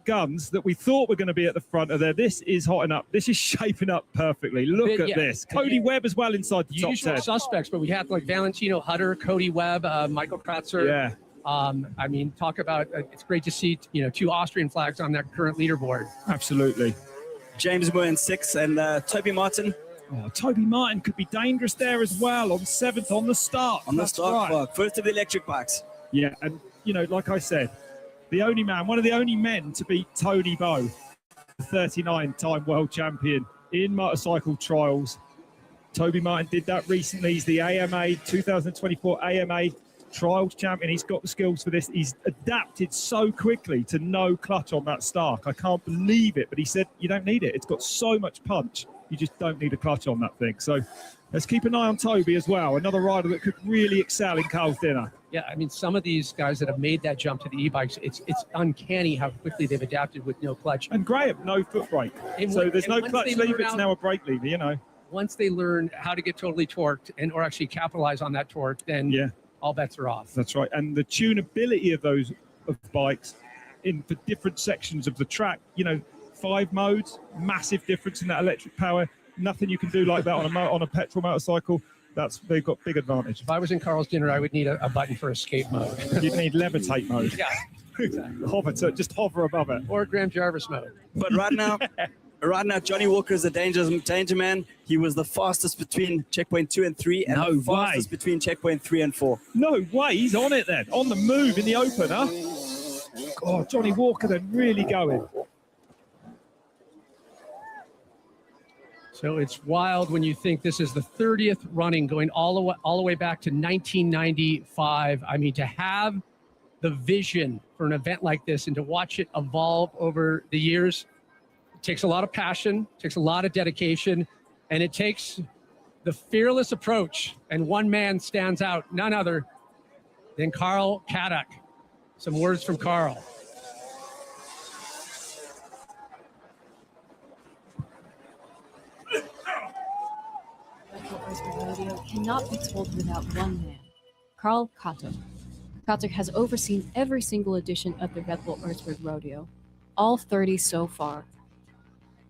guns that we thought were going to be at the front are there. This is hotting up. This is shaping up perfectly. Look at this. Cody Webb as well inside the top Usual 10. suspects, but we had like Valentino Hutter, Cody Webb, Michael Kratzer. Yeah. I mean, talk about it's great to see 2 Austrian flags on that current leaderboard. Absolutely. James Moore in 6th, and Toby Martin. Oh, Toby Martin could be dangerous there as well on 7th on the start. On the start block, first of the electric bikes. Yeah, and like I said, the only man, one of the only men to beat Tony Bow, the 39-time world champion in motorcycle trials. Toby Martin did that recently. He's the AMA 2024 AMA trials champion. He's got the skills for this. He's adapted so quickly to no clutch on that Stark. I can't believe it, but he said you don't need it. It's got so much punch. You just don't need a clutch on that thing. So let's keep an eye on Toby as well. Another rider that could really excel in Carl's Dinner. Yeah, I mean, some of these guys that have made that jump to the e-bikes, it's uncanny how quickly they've adapted with no clutch. And Graham, no foot brake. So there's no clutch lever, it's now a brake lever, Once they learn how to get totally torqued or actually capitalize on that torque, then all bets are off. That's right. And the tunability of those bikes for different sections of the track, 5 modes, massive difference in that electric power. Nothing you can do like that on a petrol motorcycle. They've got big advantage. If I was in Carl's Dinner, I would need a button for escape mode. You'd need levitate mode. Yeah, exactly. Hover, so just hover above it. Or Graham Jarvis mode. But right now, Johnny Walker is a danger man. He was the fastest between checkpoint 2 and 3, and the fastest between checkpoint 3 and 4. No way, he's on it then, on the move in the opener. Oh, Johnny Walker then really going. So it's wild when you think this is the 30th running, going all the way back to 1995. I mean, to have the vision for an event like this and to watch it evolve over the years, it takes a lot of passion, takes a lot of dedication, and it takes the fearless approach. And one man stands out, none other than Carl Kaduk. Some words from Carl. Rodeo cannot be told without one man, Carl Kaduk. Kaduk has overseen every single edition of the Red Bull Earthquake Rodeo, all 30 so far.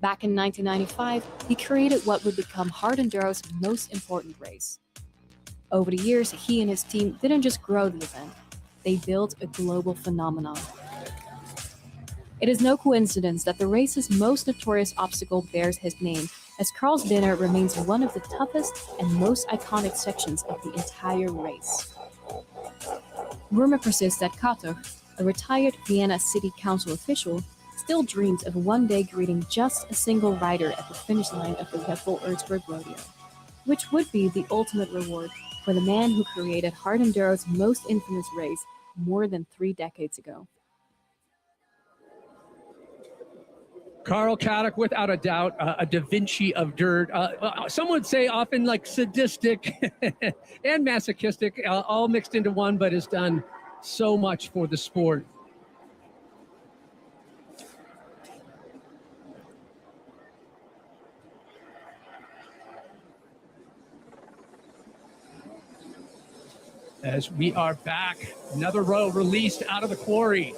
Back in 1995, he created what would become hard enduro's most important race. Over the years, he and his team didn't just grow the event, they built a global phenomenon. It is no coincidence that the race's most notorious obstacle bears his name, as Carl's Dinner remains one of the toughest and most iconic sections of the entire race. Rumor persists that Kaduk, a retired Vienna City Council official, still dreams of one day greeting just a single rider at the finish line of the Red Bull Erzberg Rodeo, which would be the ultimate reward for the man who created hard enduro's most infamous race more than 3 decades ago. Carl Kaduk, without a doubt, a Da Vinci of dirt. Some would say often like sadistic and masochistic, all mixed into one, but has done so much for the sport. As we are back, another row released out of the quarry.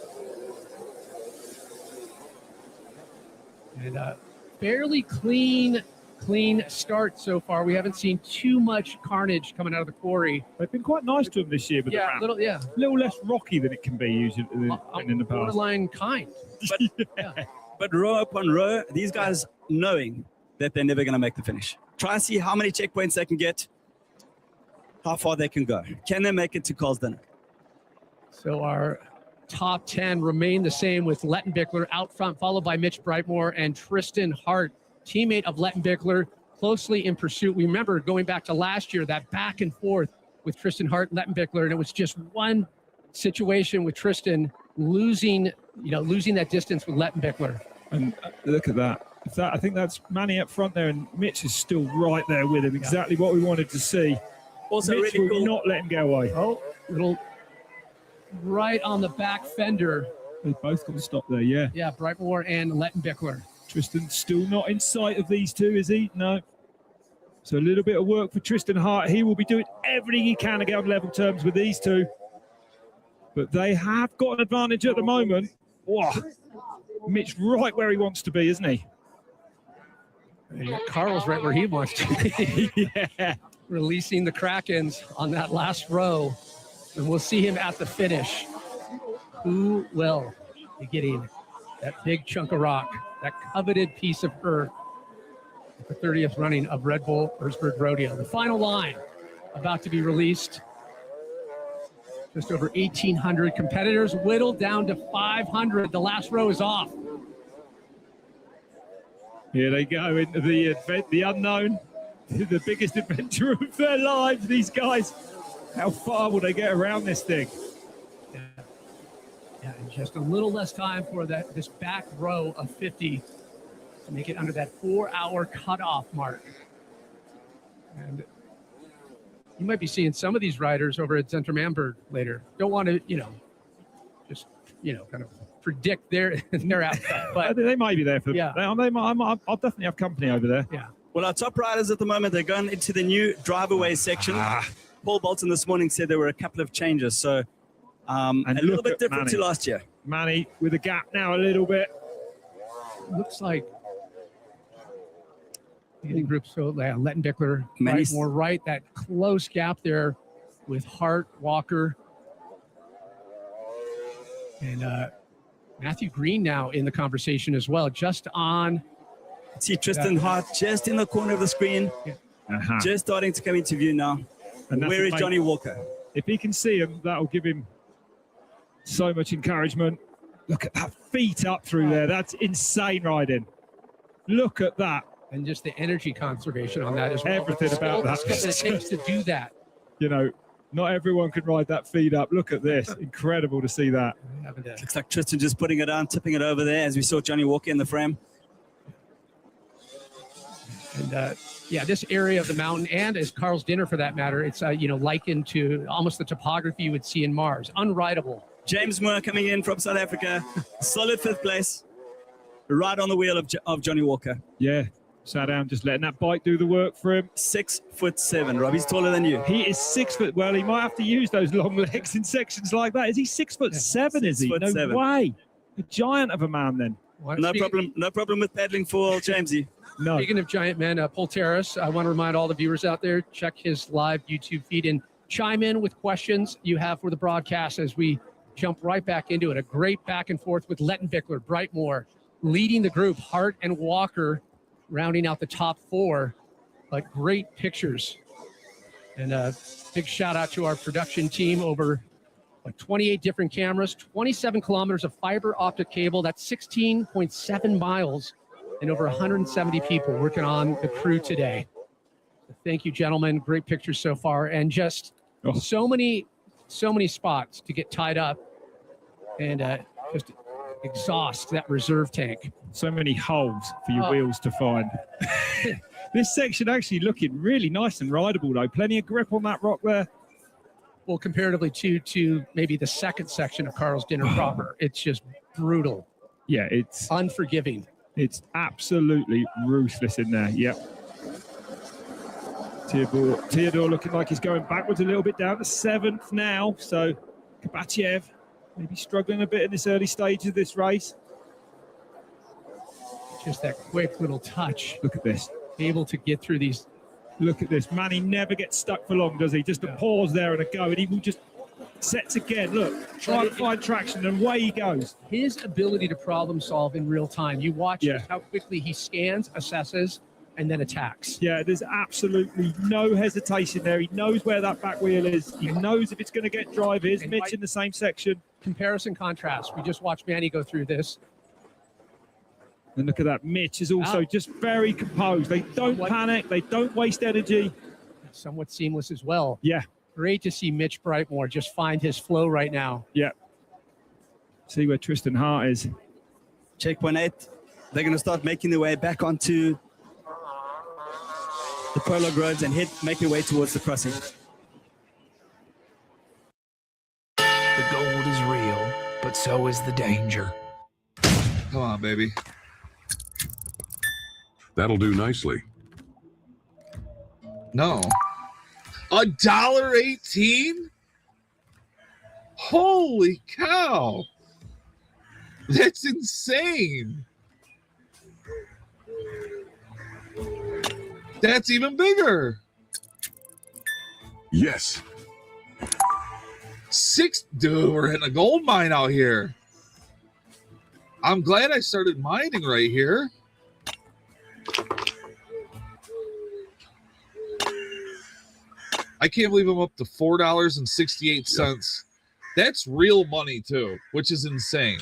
And a fairly clean start so far. We haven't seen too much carnage coming out of the quarry. They've been quite nice to him this year, but a little less rocky than it can be usually in the past. Borderline kind. But row upon row, these guys knowing that they're never going to make the finish. Try and see how many checkpoints they can get, how far they can go. Can they make it to Carl's Dinner? So our top 10 remain the same, with Lettenbichler out front, followed by Mitch Brightmore and Tristan Hart, teammate of Lettenbichler, closely in pursuit. We remember going back to last year, that back and forth with Tristan Hart and Lettenbichler, and it was just one situation with Tristan losing that distance with Lettenbichler. And look at that. I think that's Manny up front there, and Mitch is still right there with him. Exactly what we wanted to see. Also Mitch really will cool. not let him get away. Oh, little right on the back fender. They both got to stop there, yeah. Yeah, Brightmore and Lettenbichler. Tristan still not in sight of these two, is he? No. So a little bit of work for Tristan Hart. He will be doing everything he can to get on level terms with these two. But they have got an advantage at the moment. Whoa. Mitch right where he wants to be, isn't he? Yeah, Carl's right where he wants to be. Yeah. Releasing the Krakens on that last row. And we'll see him at the finish. Who will be getting that big chunk of rock, that coveted piece of earth at the 30th running of Red Bull Erzberg Rodeo? The final line about to be released. Just over 1,800 competitors, whittled down to 500. The last row is off. Here they go into the event, the unknown, the biggest adventure of their lives, these guys. How far will they get around this thing? Yeah, and just a little less time for this back row of 50 to make it under that 4-hour cutoff mark. And you might be seeing some of these riders over at Zentrum Amberg later. Don't want to, just, kind of predict their outcome. But they might be there for. Yeah. I'll definitely have company over there. Yeah. Well, our top riders at the moment, they're going into the new driveaway section. Paul Bolton this morning said there were a couple of changes, so And a little bit different Manny. to last year. Manny with a gap now a little bit. Looks like getting groups. So Lettenbichler, Manny's- right, more right. That close gap there with Hart, Walker, and Matthew Green now in the conversation as well. Just on. See Tristan Hart just in the corner of the screen, just starting to come into view now. And that's Where the is thing. Johnny Walker? If he can see him, that'll give him so much encouragement. Look at that feet up through there. That's insane riding. Look at that. And just the energy conservation on that as well. Everything about that. It takes to do that. Not everyone can ride that feet up. Look at this. Incredible to see that. Looks like Tristan just putting it on, tipping it over there as we saw Johnny Walker in the frame. And this area of the mountain, and as Carl's Dinner for that matter, it's likened to almost the topography you would see in Mars. Unrideable. James Moore coming in from South Africa, solid 5th place, right on the wheel of Johnny Walker. Yeah, sat down, just letting that bike do the work for him. 6'7", Rob. He's taller than you. He is 6 foot. Well, he might have to use those long legs in sections like that. Is he 6'7"? Is he? No 6'7". way. A giant of a man then. No problem with pedaling for Jamesy. No. Speaking of giant men, Paul Terrace, I want to remind all the viewers out there, check his live YouTube feed and chime in with questions you have for the broadcast as we jump right back into it. A great back and forth with Lettenbichler, Brightmore leading the group, Hart and Walker rounding out the top 4. But great pictures. And a big shout out to our production team over 28 different cameras, 27 kilometers of fiber optic cable. That's 16.7 miles. And over 170 people working on the crew today. Thank you, gentlemen. Great pictures so far. And just so many spots to get tied up and just exhaust that reserve tank. So many holes for your Oh. wheels to find. This section actually looking really nice and rideable, though. Plenty of grip on that rock there. Well, comparatively to maybe the second section of Carl's Dinner proper, it's just brutal. Yeah, it's unforgiving. It's absolutely ruthless in there. Yep. Theodore looking like he's going backwards a little bit down to 7th now. So Kabatyev maybe struggling a bit in this early stage of this race. Just that quick little touch. Look at this. Able to get through these. Look at this. Manny never gets stuck for long, does he? Just a pause there and a go, and he will just sets again. Look, try and find traction, and away he goes. His ability to problem solve in real time. You watch just how quickly he scans, assesses, and then attacks. Yeah, there's absolutely no hesitation there. He knows where that back wheel is. He knows if it's going to get dry. Here's Mitch in the same section. Comparison contrast. We just watched Manny go through this. And look at that. Mitch is also just very composed. They don't panic. They don't waste energy. Somewhat seamless as well. Yeah. Great to see Mitch Brightmore just find his flow right now. Yeah. See where Tristan Hart is. Checkpoint 8. They're going to start making their way back onto the prologue roads and make their way towards the crossing. The gold is real, but so is the danger. Come on, baby. That'll do nicely. No. $1.18? Holy cow! That's insane. That's even bigger. Yes. Dude, we're hitting a gold mine out here. I'm glad I started mining right here. I can't believe I'm up to $4.68. That's real money too, which is insane.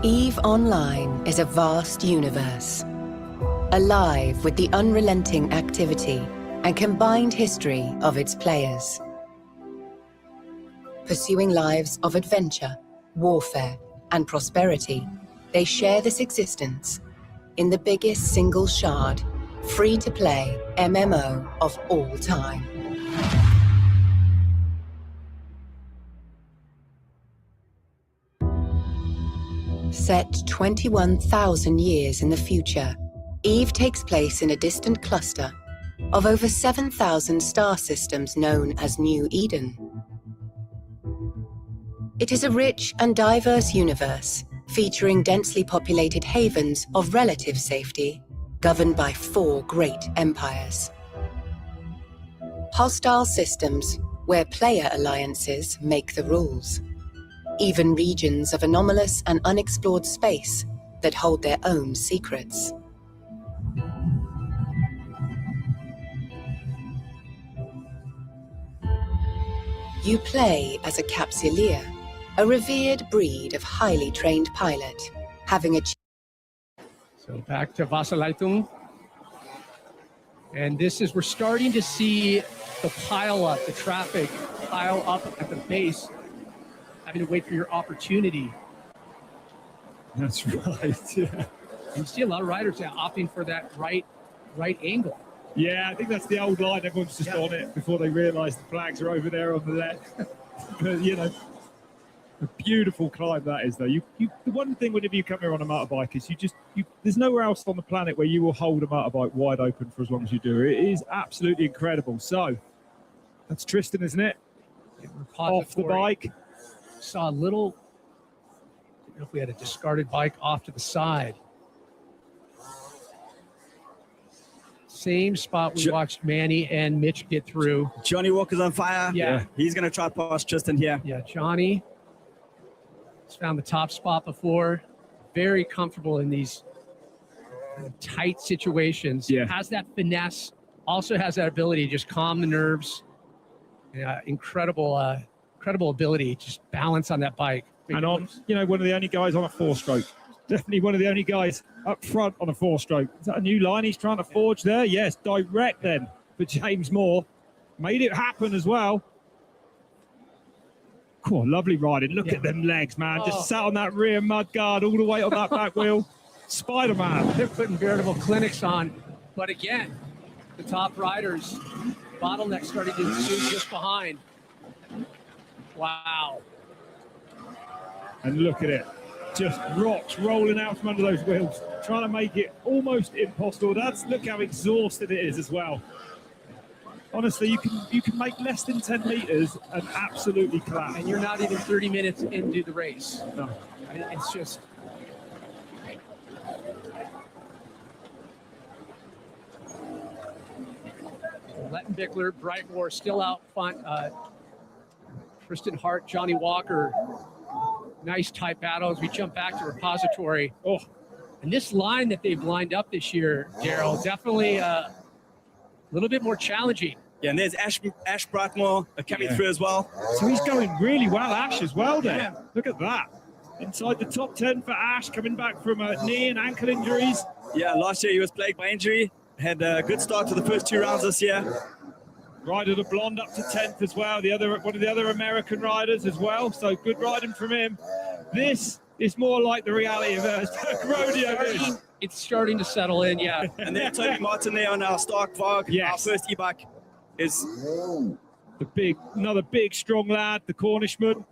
EVE Online is a vast universe, alive with the unrelenting activity and combined history of its players. Pursuing lives of adventure, warfare, and prosperity, they share this existence in the biggest single shard, free-to-play MMO of all time. Set 21,000 years in the future, EVE takes place in a distant cluster of over 7,000 star systems known as New Eden. It is a rich and diverse universe featuring densely populated havens of relative safety, governed by 4 great empires. Hostile systems where player alliances make the rules. Even regions of anomalous and unexplored space that hold their own secrets. You play as a capsuleer, a revered breed of highly trained pilot, having achieved. So back to Wasserleitung. And this is, we're starting to see the pile up, the traffic pile up at the base, having to wait for your opportunity. That's right, yeah. You see a lot of riders now opting for that right angle. Yeah, I think that's the old line. Everyone's just on it before they realise the flags are over there on the left. But, you know, a beautiful climb that is, though. The one thing whenever you come here on a motorbike is there's nowhere else on the planet where you will hold a motorbike wide open for as long as you do. It is absolutely incredible. So, that's Tristan, isn't it? Off the bike. Saw a little, I don't know if we had a discarded bike off to the side. Same spot we watched Manny and Mitch get through. Johnny Walker's on fire. Yeah. He's going to try past Tristan here. Yeah, Johnny has found the top spot before. Very comfortable in these tight situations. Yeah. Has that finesse. Also has that ability to just calm the nerves. Yeah, incredible ability to just balance on that bike. And on, one of the only guys on a 4-stroke. Definitely one of the only guys up front on a 4-stroke. Is that a new line he's trying to forge there? Yes, direct then for James Moore. Made it happen as well. Cool, lovely riding. Look at them legs, man. Just sat on that rear mud guard all the way on that back wheel. Spider-Man. They're putting veritable clinics on. But again, the top riders, bottleneck starting to ensue just behind. Wow. And look at it. Just rocks rolling out from under those wheels, trying to make it almost impossible. Look how exhausted it is as well. Honestly, you can make less than 10 meters and absolutely collapse. And you're not even 30 minutes into the race. No. It's just... Lettenbichler, Brightmore still out front. Tristan Hart, Johnny Walker. Nice tight battle as we jump back to repository. Oh, and this line that they've lined up this year, Daryl, definitely a little bit more challenging. Yeah, and there's Ash Brightmore coming through as well. So he's going really well, Ash, as well there. Yeah. Look at that. Inside the top 10 for Ash, coming back from knee and ankle injuries. Yeah, last year he was plagued by injury. Had a good start to the first 2 rounds this year. Ryder the Blonde up to 10th as well. One of the other American riders as well. So good riding from him. This is more like the reality of rodeo. It's starting to settle in, yeah. And then Toby Martin there on our Stark Vog, yes. Our first e-bike is another big, strong lad, the Cornishman.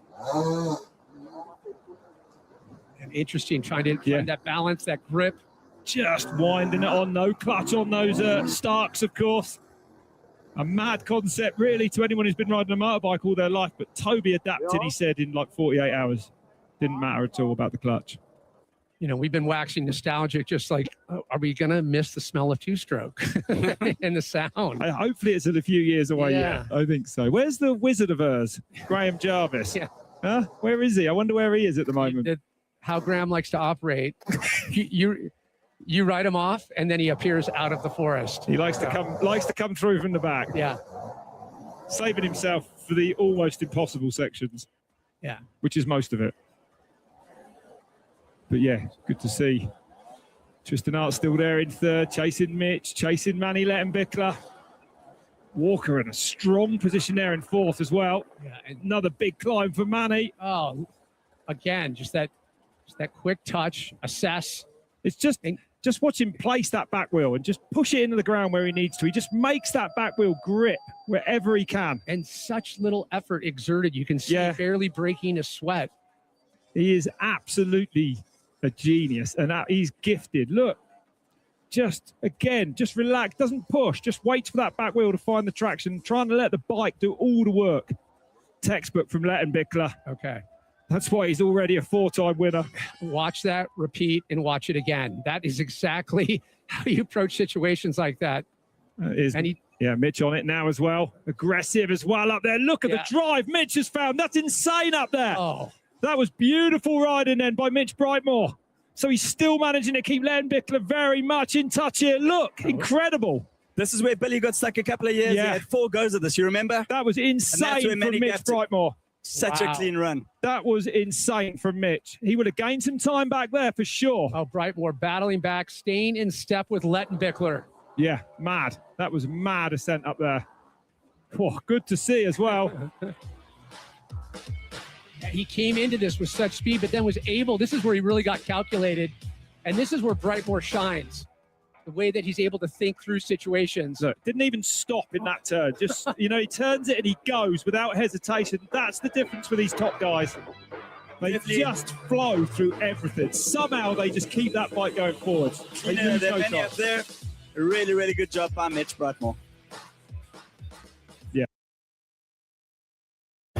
Interesting, trying to find that balance, that grip. Just winding it on, no clutch on those Starks, of course. A mad concept, really, to anyone who's been riding a motorbike all their life. But Toby adapted, he said, in like 48 hours. Didn't matter at all about the clutch. You know, we've been waxing nostalgic, just like, are we going to miss the smell of two-stroke and the sound? Hopefully it's a few years away yet. I think so. Where's the wizard of ours, Graham Jarvis? Yeah. Huh? Where is he? I wonder where he is at the moment. How Graham likes to operate. You write him off, and then he appears out of the forest. He likes to come through from the back. Yeah. Saving himself for the almost impossible sections. Yeah. Which is most of it. But yeah, good to see. Tristan Hart's still there in third, chasing Mitch, chasing Manny Lettenbichler. Walker in a strong position there in fourth as well. Yeah, another big climb for Manny. Oh, again, just that quick touch, assess. It's just watch him place that back wheel and just push it into the ground where he needs to. He just makes that back wheel grip wherever he can. And such little effort exerted. You can see barely breaking a sweat. He is absolutely a genius, and he's gifted. Look, just relax, doesn't push, just waits for that back wheel to find the traction, trying to let the bike do all the work. Textbook from Lettenbichler. Okay. That's why he's already a 4-time winner. Watch that, repeat, and watch it again. That is exactly how you approach situations like that. Mitch on it now as well. Aggressive as well up there. Look at the drive Mitch has found. That's insane up there. Oh. That was beautiful riding then by Mitch Brightmore. So he's still managing to keep Lettenbichler very much in touch here. Look, incredible. This is where Billy got stuck a couple of years. He had 4 goes of this, you remember? That was insane from Mitch Brightmore. Such a clean run. That was insane from Mitch. He would have gained some time back there for sure. Oh, Brightmore battling back, staying in step with Lettenbichler. Yeah, mad. That was mad ascent up there. Oh, good to see as well. He came into this with such speed, but then was able, this is where he really got calculated. And this is where Brightmore shines. The way that he's able to think through situations. Look, didn't even stop in that turn. Just, he turns it and he goes without hesitation. That's the difference for these top guys. They just flow through everything. Somehow they just keep that bike going forwards. Up there. A really, really good job by Mitch Brightmore. Yeah.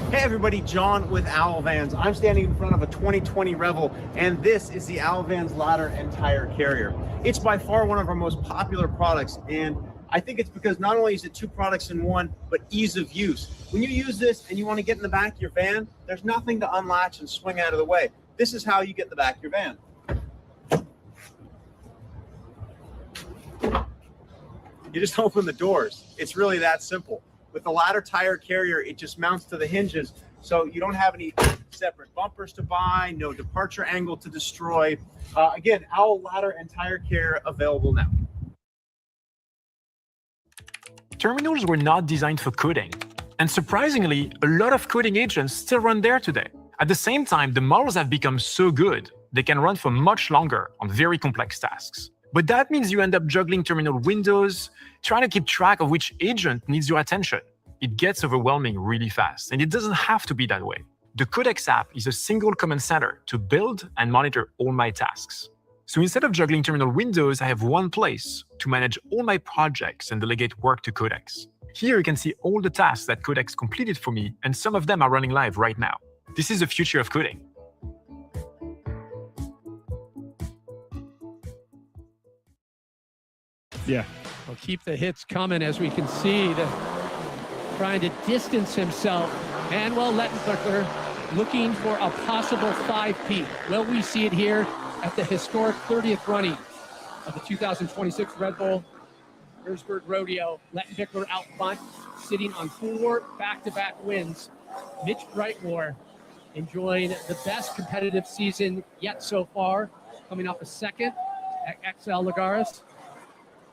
Hey everybody, John with Owl Vans. I'm standing in front of a 2020 Revel, and this is the Owl Vans ladder and tire carrier. It's by far one of our most popular products, and I think it's because not only is it 2 products in one, but ease of use. When you use this and you want to get in the back of your van, there's nothing to unlatch and swing out of the way. This is how you get in the back of your van. You just open the doors. It's really that simple. With the ladder tire carrier, it just mounts to the hinges, so you don't have any separate bumpers to buy, no departure angle to destroy. Again, Owl ladder and tire carrier available now. Terminals were not designed for coding, and surprisingly, a lot of coding agents still run there today. At the same time, the models have become so good, they can run for much longer on very complex tasks. But that means you end up juggling terminal windows, trying to keep track of which agent needs your attention. It gets overwhelming really fast, and it doesn't have to be that way. The Codex app is a single command center to build and monitor all my tasks. So instead of juggling terminal windows, I have one place to manage all my projects and delegate work to Codex. Here you can see all the tasks that Codex completed for me, and some of them are running live right now. This is the future of coding. Yeah. Well, keep the hits coming, as we can see, trying to distance himself. And well, Lettenbichler looking for a possible 5P. Will we see it here at the historic 30th running of the 2026 Red Bull Würzburg Rodeo? Lettenbichler out front, sitting on 4 back-to-back wins. Mitch Brightmore enjoying the best competitive season yet so far, coming off a second at XL Lagares.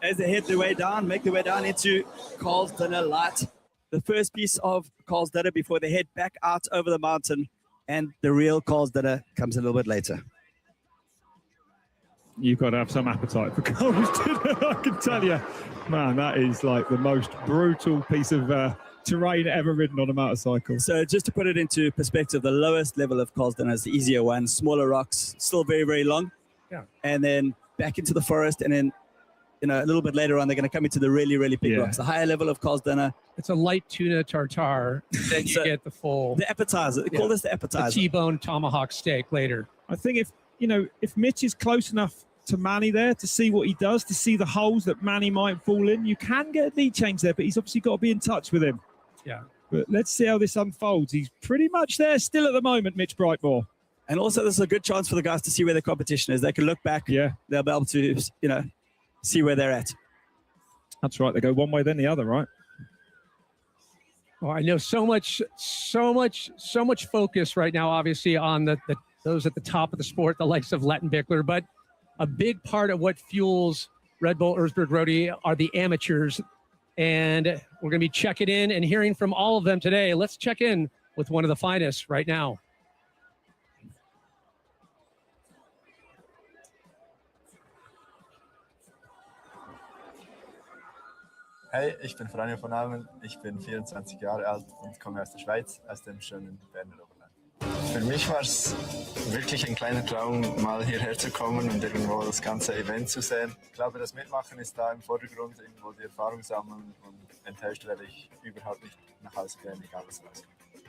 As they hit their way down, make their way down into Carl's Dinner Light. the first piece of Carl's dinner before they head back out over the mountain, and the real Carl's dinner comes a little bit later. You've got to have some appetite for Carl's dinner, I can tell you. Man, that is like the most brutal piece of terrain ever ridden on a motorcycle. So just to put it into perspective, the lowest level of Carl's dinner is the easier one, smaller rocks, still very, very long. Yeah. And then back into the forest, and then a little bit later on, they're going to come into the really, really big rocks. The higher level of Carl's dinner. It's a light tuna tartare. Then you get the full. The appetizer. They call this the appetizer. The T-bone tomahawk steak later. I think if Mitch is close enough to Manny there to see what he does, to see the holes that Manny might fall in, you can get a lead change there, but he's obviously got to be in touch with him. Yeah. But let's see how this unfolds. He's pretty much there still at the moment, Mitch Brightmore. And also, this is a good chance for the guys to see where their competition is. They can look back. Yeah. They'll be able to, see where they're at. That's right. They go one way, then the other, right? Oh, I know so much focus right now, obviously, on those at the top of the sport, the likes of Lettenbichler, but a big part of what fuels Red Bull Erzberg Roadie are the amateurs. And we're going to be checking in and hearing from all of them today. Let's check in with one of the finest right now. Hey, ich bin Franjo von Almen, ich bin 24 Jahre alt und komme aus der Schweiz, aus dem schönen Berner Oberland. Für mich war es wirklich ein kleiner Traum, mal hierher zu kommen und irgendwo das ganze Event zu sehen. Ich glaube, das Mitmachen ist da im Vordergrund, irgendwo die Erfahrung sammeln, und enttäuscht werde ich überhaupt nicht nach Hause gehen, egal was rauskommt.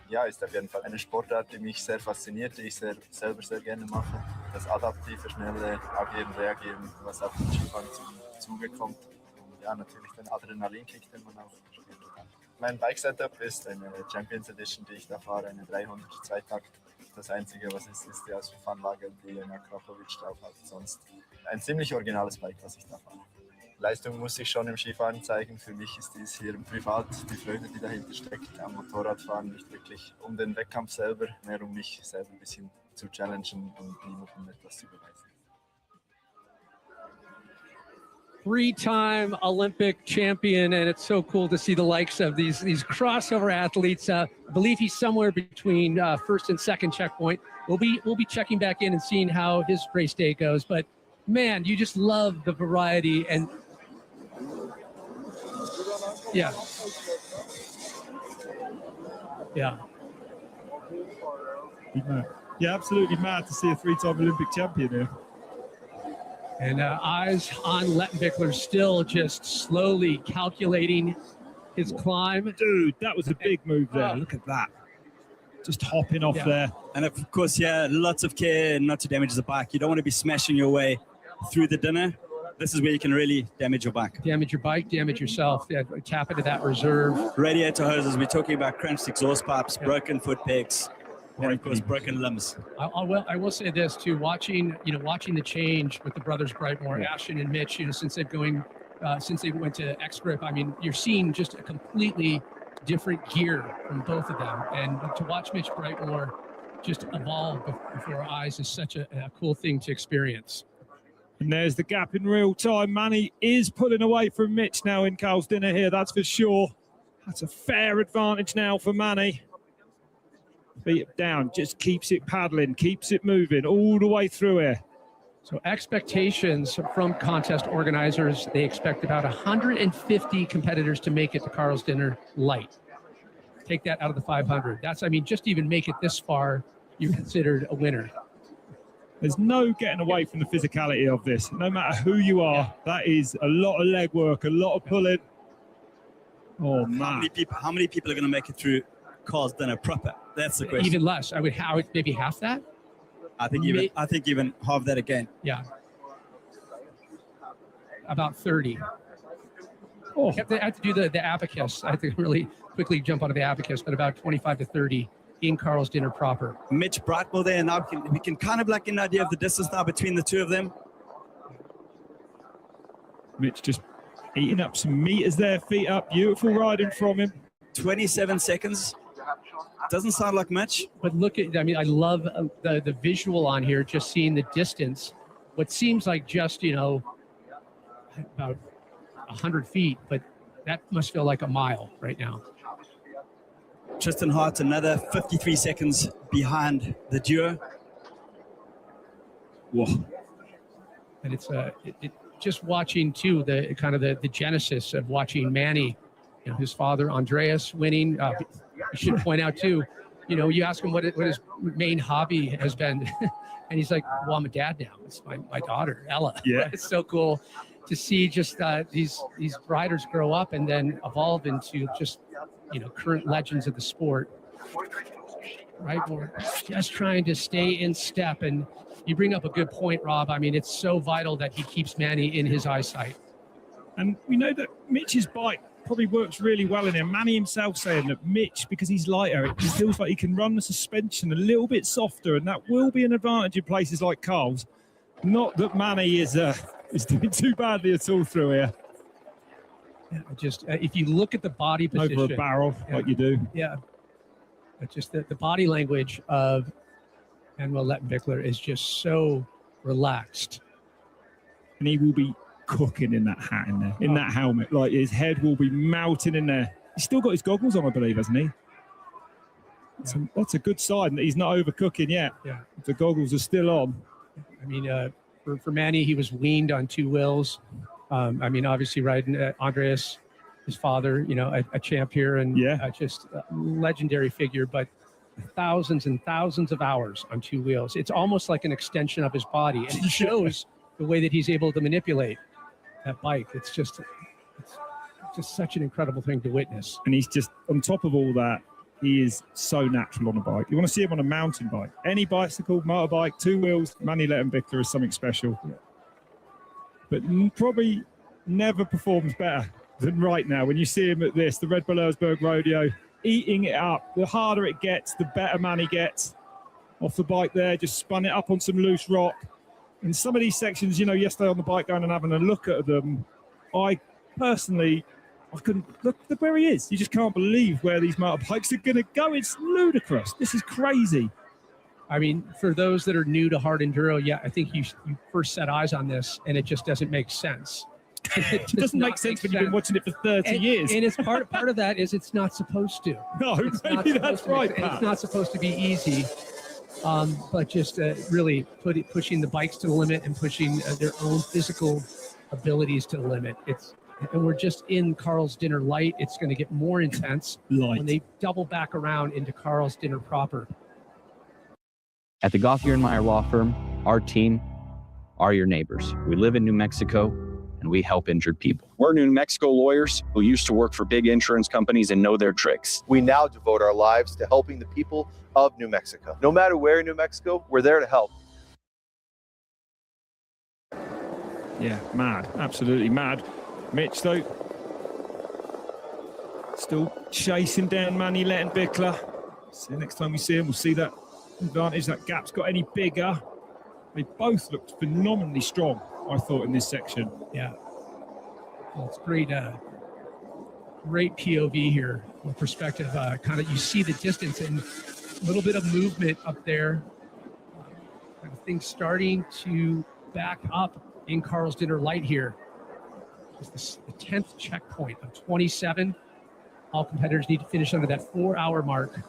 Ja, ist auf jeden Fall eine Sportart, die mich sehr fasziniert, die ich selber sehr gerne mache. Das adaptive, schnelle Agieren, Reagieren, was auf den Skifahren zugekommt. Ja, natürlich den Adrenalinkick, den man auch spürt. Mein Bike-Setup ist eine Champions Edition, die ich da fahre, eine 300 Zweitakt. Das Einzige, was ist die Auspuffanlage, die Krakovic drauf hat. Sonst ein ziemlich originales Bike, was ich da fahre. Leistung muss ich schon im Skifahren zeigen. Für mich ist dies hier privat die Freude, die dahinter steckt. Am Motorradfahren nicht wirklich um den Wettkampf selber, mehr um mich selber ein bisschen zu challengen und niemandem etwas zu beweisen. Three-time Olympic champion, and it's so cool to see the likes of these crossover athletes. I believe he's somewhere between first and second checkpoint. We'll be checking back in and seeing how his race day goes. But man, you just love the variety and yeah. Yeah, absolutely mad to see a three-time Olympic champion here. And eyes on Lettenbichler, still just slowly calculating his climb. Dude, that was a big move there. Look at that. Just hopping off there. And of course, lots of care not to damage the bike. You don't want to be smashing your way through the dinner. This is where you can really damage your bike. Damage your bike, damage yourself. Yeah, tap into that reserve. Radiator hoses, we're talking about crunched exhaust pipes, broken foot pegs, and of course, broken limbs. I will say this too, watching the change with the brothers Brightmore, Ashton and Mitch, since they went to X-Grip, I mean, you're seeing just a completely different gear from both of them. And to watch Mitch Brightmore just evolve before our eyes is such a cool thing to experience. And there's the gap in real time. Manny is pulling away from Mitch now in Carl's dinner here, that's for sure. That's a fair advantage now for Manny. Beat it down, just keeps it paddling, keeps it moving all the way through here. So expectations from contest organizers, they expect about 150 competitors to make it to Carl's dinner light. Take that out of the 500. Just even make it this far, you're considered a winner. There's no getting away from the physicality of this. No matter who you are, that is a lot of leg work, a lot of pulling. Oh, man. How many people are going to make it through Carl's dinner proper? That's the question. Even less. I would maybe half that. I think even half that again. Yeah. About 30. Oh, I have to do the abacus. I have to really quickly jump onto the abacus, but about 25 to 30 in Carl's dinner proper. Mitch Brightmore there. Now we can kind of get an idea of the distance now between the two of them. Mitch just eating up some meters there, feet up. Beautiful riding from him. 27 seconds. Doesn't sound like much. But look at, I love the visual on here, just seeing the distance. What seems like just, about 100 feet, but that must feel like a mile right now. Tristan Hart another 53 seconds behind the duo. Whoa. And it's just watching too the kind of the genesis of watching Manny, you know, his father Andreas winning. You should point out too, you know, you ask him what his main hobby has been, and he's like, "Well, I'm a dad now. It's my daughter Ella." Yeah, it's so cool to see just these riders grow up and then evolve into just, you know, current legends of the sport. Right, we're just trying to stay in step. And you bring up a good point, Rob. I mean, it's so vital that he keeps Manny in his eyesight. And we know that Mitch's bike probably works really well in there. Manny himself saying that Mitch, because he's lighter, it feels like he can run the suspension a little bit softer, and that will be an advantage in places like Carl's. Not that Manny is doing too badly at all through here. Yeah, just if you look at the body position. Over a barrel, like you do. Yeah. But just the body language of Manuel Lettenbichler is just so relaxed. And he will be cooking in that hat in there, in that helmet. Like, his head will be melting in there. He's still got his goggles on, I believe, hasn't he? That's a good sign that he's not overcooking yet. Yeah. If the goggles are still on. I mean, for Manny, he was weaned on two wheels. I mean, obviously riding Andreas, his father, you know, a champ here, and just a legendary figure, but thousands and thousands of hours on two wheels. It's almost like an extension of his body, and it shows the way that he's able to manipulate that bike. It's just such an incredible thing to witness. And he's just, on top of all that, he is so natural on a bike. You want to see him on a mountain bike. Any bicycle, motorbike, two wheels, Manny Lettenbichler is something special. Yeah. But probably never performs better than right now. When you see him at this, the Red Bull Erzberg Rodeo, eating it up. The harder it gets, the better Manny gets. Off the bike there, just spun it up on some loose rock. In some of these sections, you know, yesterday on the bike going and having a look at them, I personally, I couldn't look where he is. You just can't believe where these motorbikes are going to go. It's ludicrous. This is crazy. I mean, for those that are new to hard enduro, yeah, I think you first set eyes on this, and it just doesn't make sense. It doesn't make sense when you've been watching it for 30 years. And it's part of that is it's not supposed to. No, maybe that's right, Pat. It's not supposed to be easy, but just really pushing the bikes to the limit and pushing their own physical abilities to the limit. And we're just in Carl's Dinner Light. It's going to get more intense when they double back around into Carl's Dinner proper. At the Gauthier & Meyer Law Firm, our team are your neighbors. We live in New Mexico, and we help injured people. We're New Mexico lawyers who used to work for big insurance companies and know their tricks. We now devote our lives to helping the people of New Mexico. No matter where in New Mexico, we're there to help. Yeah, mad. Absolutely mad. Mitch, though, still chasing down Manny Lettenbichler. So next time we see him, we'll see that advantage. That gap's got any bigger. They both looked phenomenally strong, I thought, in this section. Yeah. Well, it's great, great POV here with perspective. Kind of, you see the distance and a little bit of movement up there. Kind of things starting to back up in Carl's Dinner Light here. It's the 10th checkpoint of 27. All competitors need to finish under that 4-hour mark.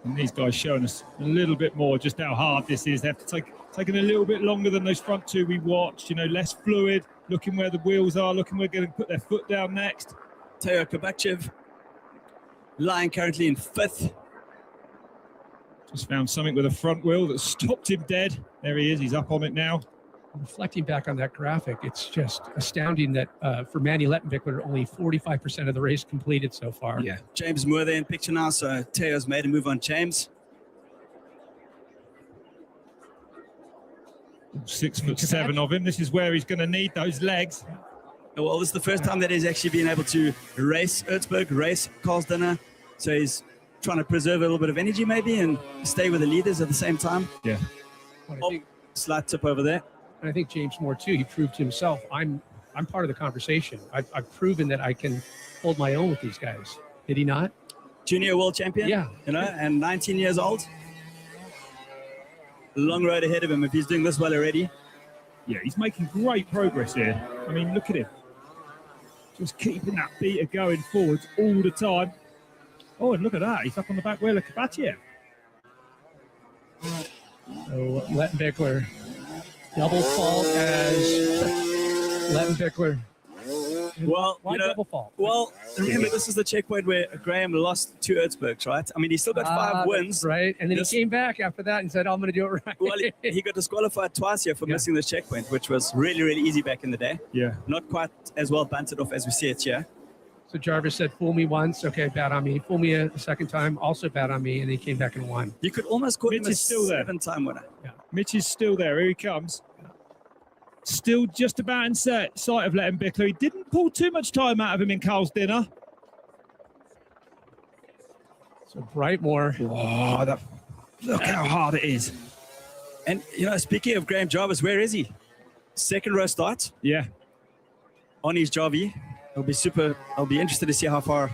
And these guys showing us a little bit more just how hard this is. They have to taking a little bit longer than those front two we watched. You know, less fluid, looking where the wheels are, looking where they're going to put their foot down next. Teo Kovacev lying currently in 5th. Just found something with a front wheel that stopped him dead. There he is. He's up on it now. Reflecting back on that graphic, it's just astounding that for Manny Lettenbichler, only 45% of the race completed so far. Yeah, James Moore there in picture now, so Teo's made a move on James. 6'7" of him. This is where he's going to need those legs. Well, this is the first time that he's actually been able to race Erzberg, race Carl's Dinner, so he's trying to preserve a little bit of energy maybe and stay with the leaders at the same time. Yeah. Slight tip over there. And I think James Moore too. He proved to himself, I'm part of the conversation. I've proven that I can hold my own with these guys. Did he not? Junior world champion. Yeah. You know, and 19 years old. Long road ahead of him if he's doing this well already. Yeah, he's making great progress here. I mean, look at him. Just keeping that beater going forwards all the time. Oh, and look at that. He's up on the back wheel of Kabatia. So Lettenbichler, double fault as Lettenbichler. Well, Why double fault? Well, remember, this is the checkpoint where Graham lost 2 Erzbergs, right? I mean, he still got 5 wins. Right, and then he came back after that and said, I'm going to do it right. Well, he got disqualified twice here for missing this checkpoint, which was really, really easy back in the day. Yeah. Not quite as well bunted off as we see it here. So Jarvis said, fool me once, okay, bad on me. Fool me a second time, also bad on me, and he came back and won. You could almost call him a Mitch is still there. 7-time winner. Yeah. Mitch is still there. Here he comes. Still just about in sight of Lettenbichler. He didn't pull too much time out of him in Carl's dinner. So Brightmore. Oh, look how hard it is. And, you know, speaking of Graham Jarvis, where is he? Second row start. Yeah. On his Jarvis. I'll be interested to see how far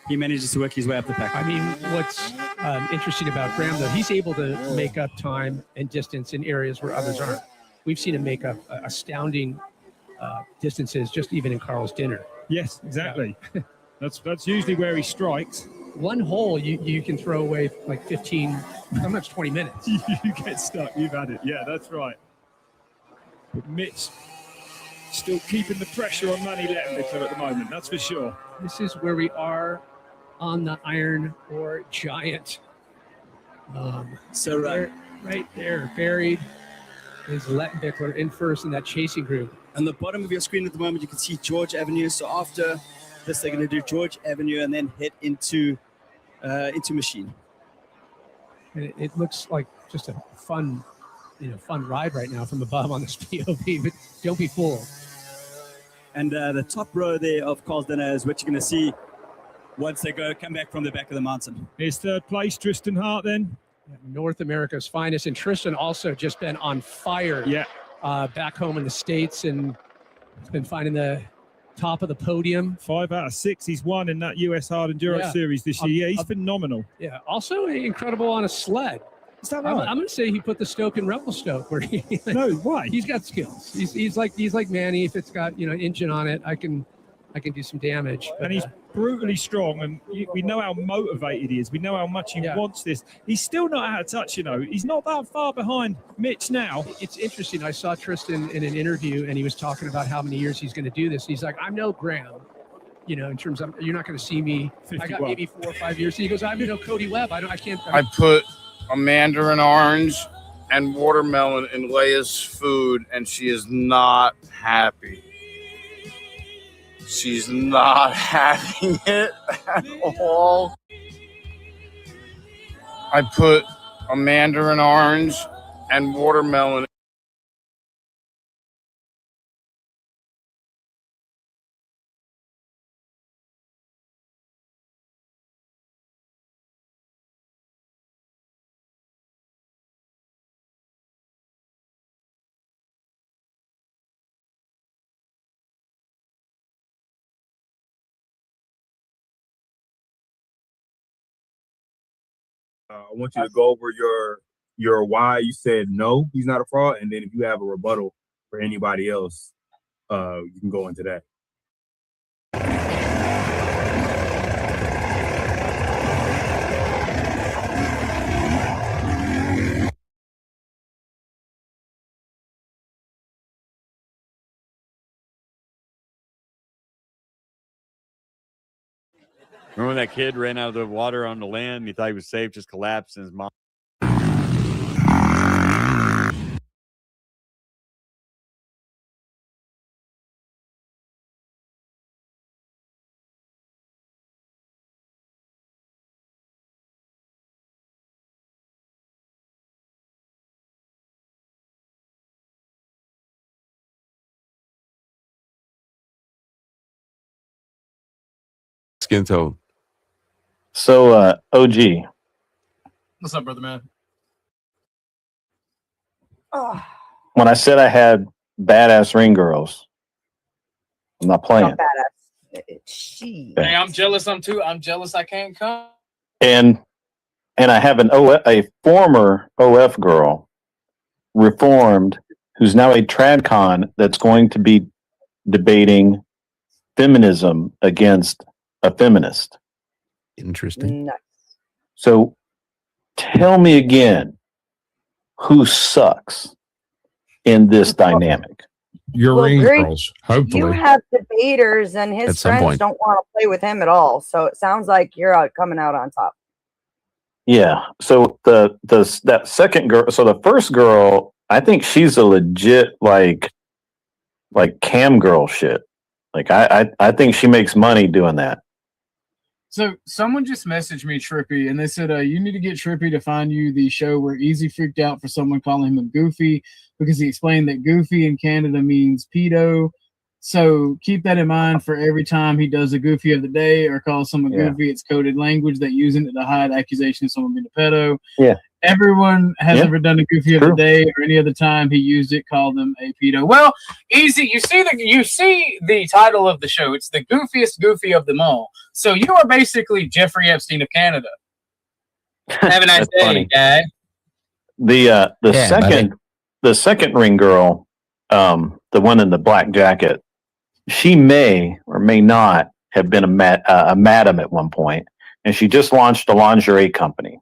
he manages to work his way up the pack. I mean, what's interesting about Graham, though, he's able to make up time and distance in areas where others aren't. We've seen him make up astounding distances, just even in Carl's dinner. Yes, exactly. Yeah. That's usually where he strikes. One hole, you can throw away like 15, sometimes 20 minutes. You get stuck. You've had it. Yeah, that's right. But Mitch still keeping the pressure on Manny Lettenbichler at the moment, that's for sure. This is where we are on the iron ore giant. Right there, buried, is Lettenbichler in first in that chasing group. On the bottom of your screen at the moment, you can see George Avenue. So after this, they're going to do George Avenue and then head into Machine. And it looks like just a fun ride right now from above on this POV, but don't be fooled. And the top row there of Carl's dinner is what you're going to see once they come back from the back of the mountain. Here's third place, Tristan Hart then. North America's finest. And Tristan also just been on fire back home in the States, and he's been finding the top of the podium. 5 out of 6 he's won in that US Hard Enduro Series this year. He's phenomenal. Yeah, also incredible on a sled. Is that right? I'm going to say he put the Stoke in Rebel Stoke. Where no, why? He's got skills. He's like Manny. If it's got engine on it, I can do some damage. But, and he's brutally strong, and we know how motivated he is. We know how much he wants this. He's still not out of touch. He's not that far behind Mitch now. It's interesting. I saw Tristan in an interview, and he was talking about how many years he's going to do this. He's like, I'm no Graham. In terms of you're not going to see me. 50 I got maybe 4 or 5 years. He goes, I'm no Cody Webb. I can't. I put a mandarin orange and watermelon in Leia's food, and she is not happy. She's not having it at all. I put a mandarin orange and watermelon. I want you to go over your why you said no, he's not a fraud, and then if you have a rebuttal for anybody else, you can go into that. Remember when that kid ran out of the water on the land? He thought he was safe, just collapsed, and his mom. Skin tone. So, OG. What's up, brother man? When I said I had badass ring girls, I'm not playing. Hey, I'm jealous. I'm jealous. I can't come. And I have a former OF girl, reformed, who's now a tradcon that's going to be debating feminism against a feminist. Interesting. Nice. So tell me again, who sucks in this dynamic? Your Well, range Greg, girls, hopefully. You have debaters, and At his some friends point. don't want to play with him at all. So it sounds like you're coming out on top. Yeah. So that second girl, so the first girl, I think she's a legit like cam girl shit. Like I think she makes money doing that. So someone just messaged me, Trippy, and they said, you need to get Trippy to find you the show where Easy freaked out for someone calling him a goofy because he explained that goofy in Canada means pedo. So keep that in mind for every time he does a goofy of the day or calls someone goofy. It's coded language that using it to hide accusation of someone being a pedo. Yeah. Everyone has ever done a goofy of the day or any other time he used it, called them a pedo. Well, Easy, you see the title of the show. It's the goofiest goofy of them all. So you are basically Jeffrey Epstein of Canada. Have a nice day, funny. guy. The second ring girl, the one in the black jacket, she may or may not have been a madam at one point, and she just launched a lingerie company.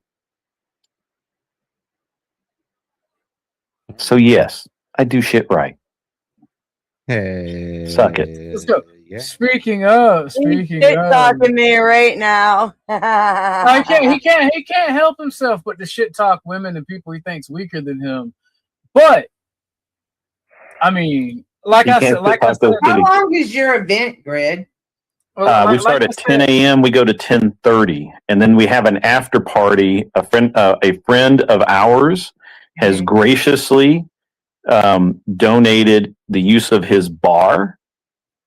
So yes, I do shit right. Hey, suck it. Let's go. Speaking of, He's talking me right now. he can't help himself but to shit talk women and people he thinks weaker than him. But I mean, like I said, how long is your event, Greg? We start at 10 a.m. We go to 10:30, and then we have an after party. A friend of ours has graciously donated the use of his bar.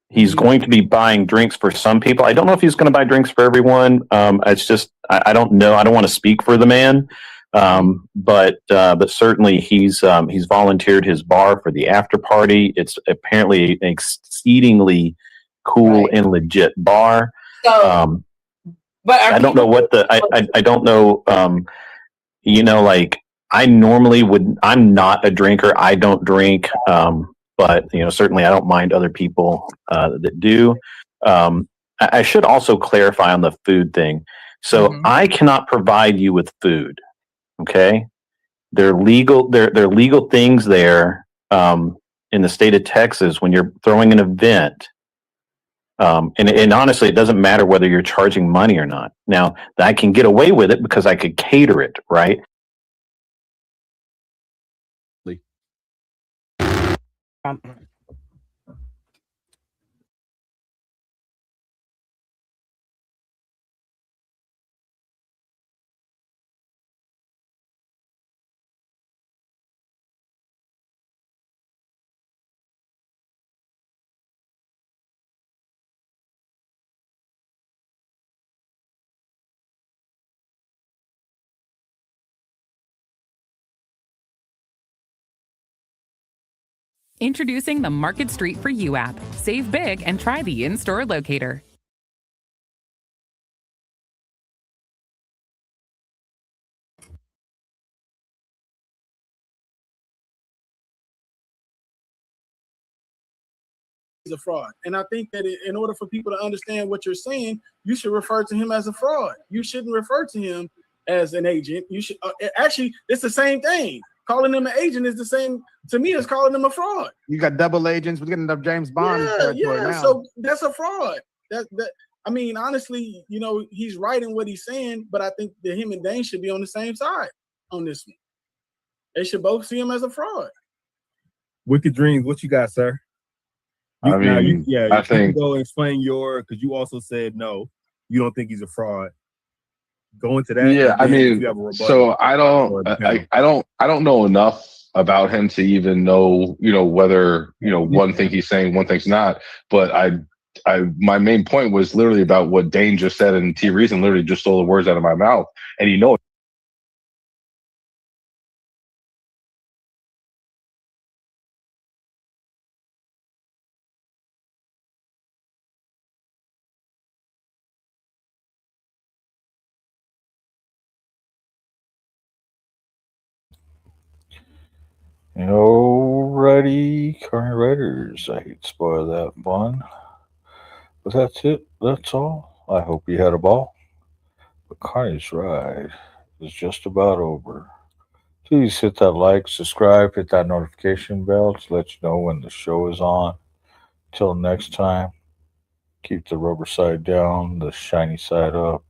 He's going to be buying drinks for some people. I don't know if he's going to buy drinks for everyone. It's just I don't know. I don't want to speak for the man, but certainly he's volunteered his bar for the after party. It's apparently an exceedingly cool and legit bar. So, but I don't know what I don't know. Like I normally would. I'm not a drinker. I don't drink. But certainly I don't mind other people that do. I should also clarify on the food thing. So I cannot provide you with food. Okay, they're legal. They're legal things there in the state of Texas when you're throwing an event. And honestly, it doesn't matter whether you're charging money or not. Now, I can get away with it because I could cater it, right? Introducing the Market Street for You app. Save big and try the in-store locator. He's a fraud. And I think that in order for people to understand what you're saying, you should refer to him as a fraud. You shouldn't refer to him as an agent. You should actually, it's the same thing. Calling him an agent is the same to me as calling him a fraud. You got double agents. We're getting up James Bond. Yeah. Now. So that's a fraud. That I mean, honestly, he's right in what he's saying, but I think that him and Dane should be on the same side on this one. They should both see him as a fraud. Wicked Dreams, what you got, sir? I think can go explain because you also said no, you don't think he's a fraud. Go into that. Yeah, I mean, so I don't know enough about him to even know, whether one thing he's saying, one thing's not. But my main point was literally about what Dane just said, and T Reason literally just stole the words out of my mouth, and Alrighty, Carny Riders. I hate to spoil that fun. But that's it. That's all. I hope you had a ball. But Carney's ride is just about over. Please hit that like, subscribe, hit that notification bell to let you know when the show is on. Till next time, keep the rubber side down, the shiny side up,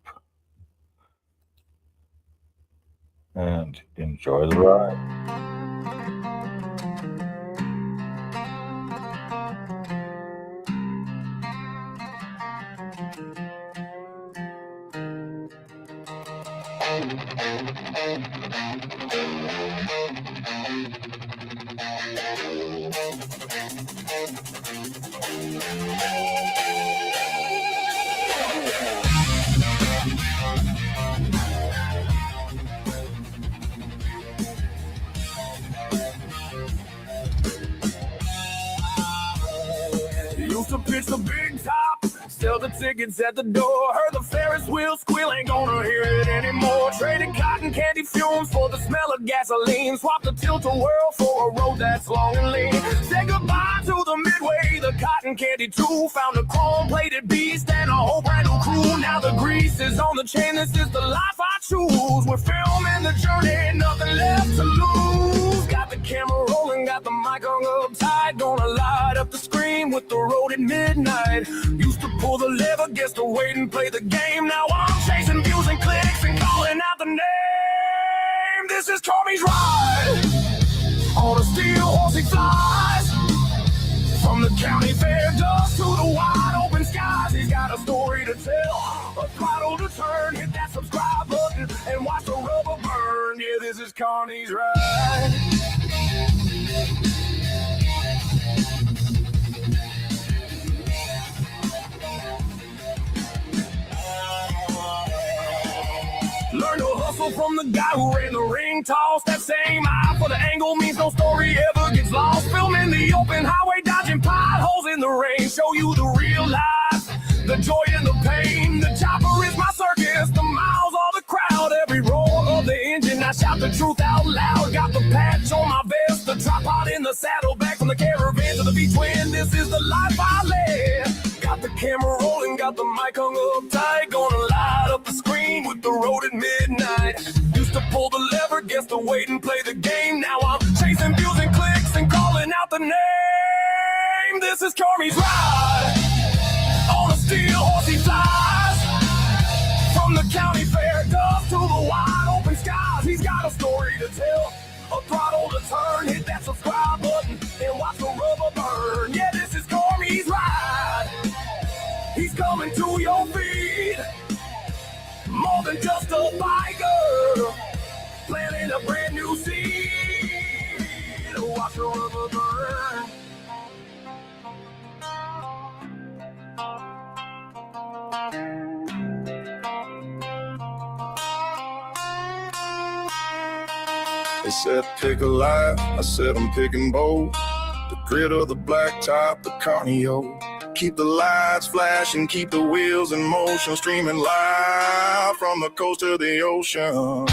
and enjoy the ride. Used to pitch the big top, sell the tickets at the door. Heard the Ferris wheel squeal, ain't gonna hear it anymore. Traded cotton candy fumes for the smell of gasoline. Swapped the tilt-a-whirl for a road that's long and lean. Said goodbye to the Midway, the cotton candy too. Found a chrome-plated beast and a whole brand new crew. Now the grease is on the chain, this is the life I choose. We're filming the journey, nothing left to lose. Got the camera rolling, got the mic hung up tight. Gonna light up the screen with the road at midnight. Used to pull the lever, guess to wait and play the game. Now I'm chasing views and clicks and calling out the name. This is CARNY'S ride. On a steel horse he flies. From the county fair dust to the wide open skies. He's got a story to tell, a throttle to turn. Hit that subscribe button and watch the rubber burn. Yeah, this is CARNY'S ride. Learn to hustle from the guy who ran the ring toss. That same eye for the angle means no story ever gets lost. Filming the open highway, dodging potholes in the rain. Show you the real life, the joy and the pain. The chopper is my circus, the miles are the crowd. Every roar of the engine, I shout the truth out loud. Got the patch on my vest, the tripod in the saddle. Back from the caravan to the V-twin, this is the life I led. Got the camera rolling, got the mic hung up tight. Gonna light up the screen with the road at midnight. Used to pull the lever, guess to wait and play the game. Now I'm chasing views and clicks and calling out the name. This is CARNY'S ride. On a steel horse he flies. From the county fair dust to the wide open skies. He's got a story to tell, a throttle to turn. Hit that subscribe button and watch the rubber burn. Yeah, this is CARNY'S ride. He's coming to your feet. More than just a biker, planting a brand new seed. Watch the rubber burn. They said pick a life, I said I'm picking bold. The grit of the black top, the carnio. Keep the lights flashing, keep the wheels in motion, streaming live from the coast to the ocean.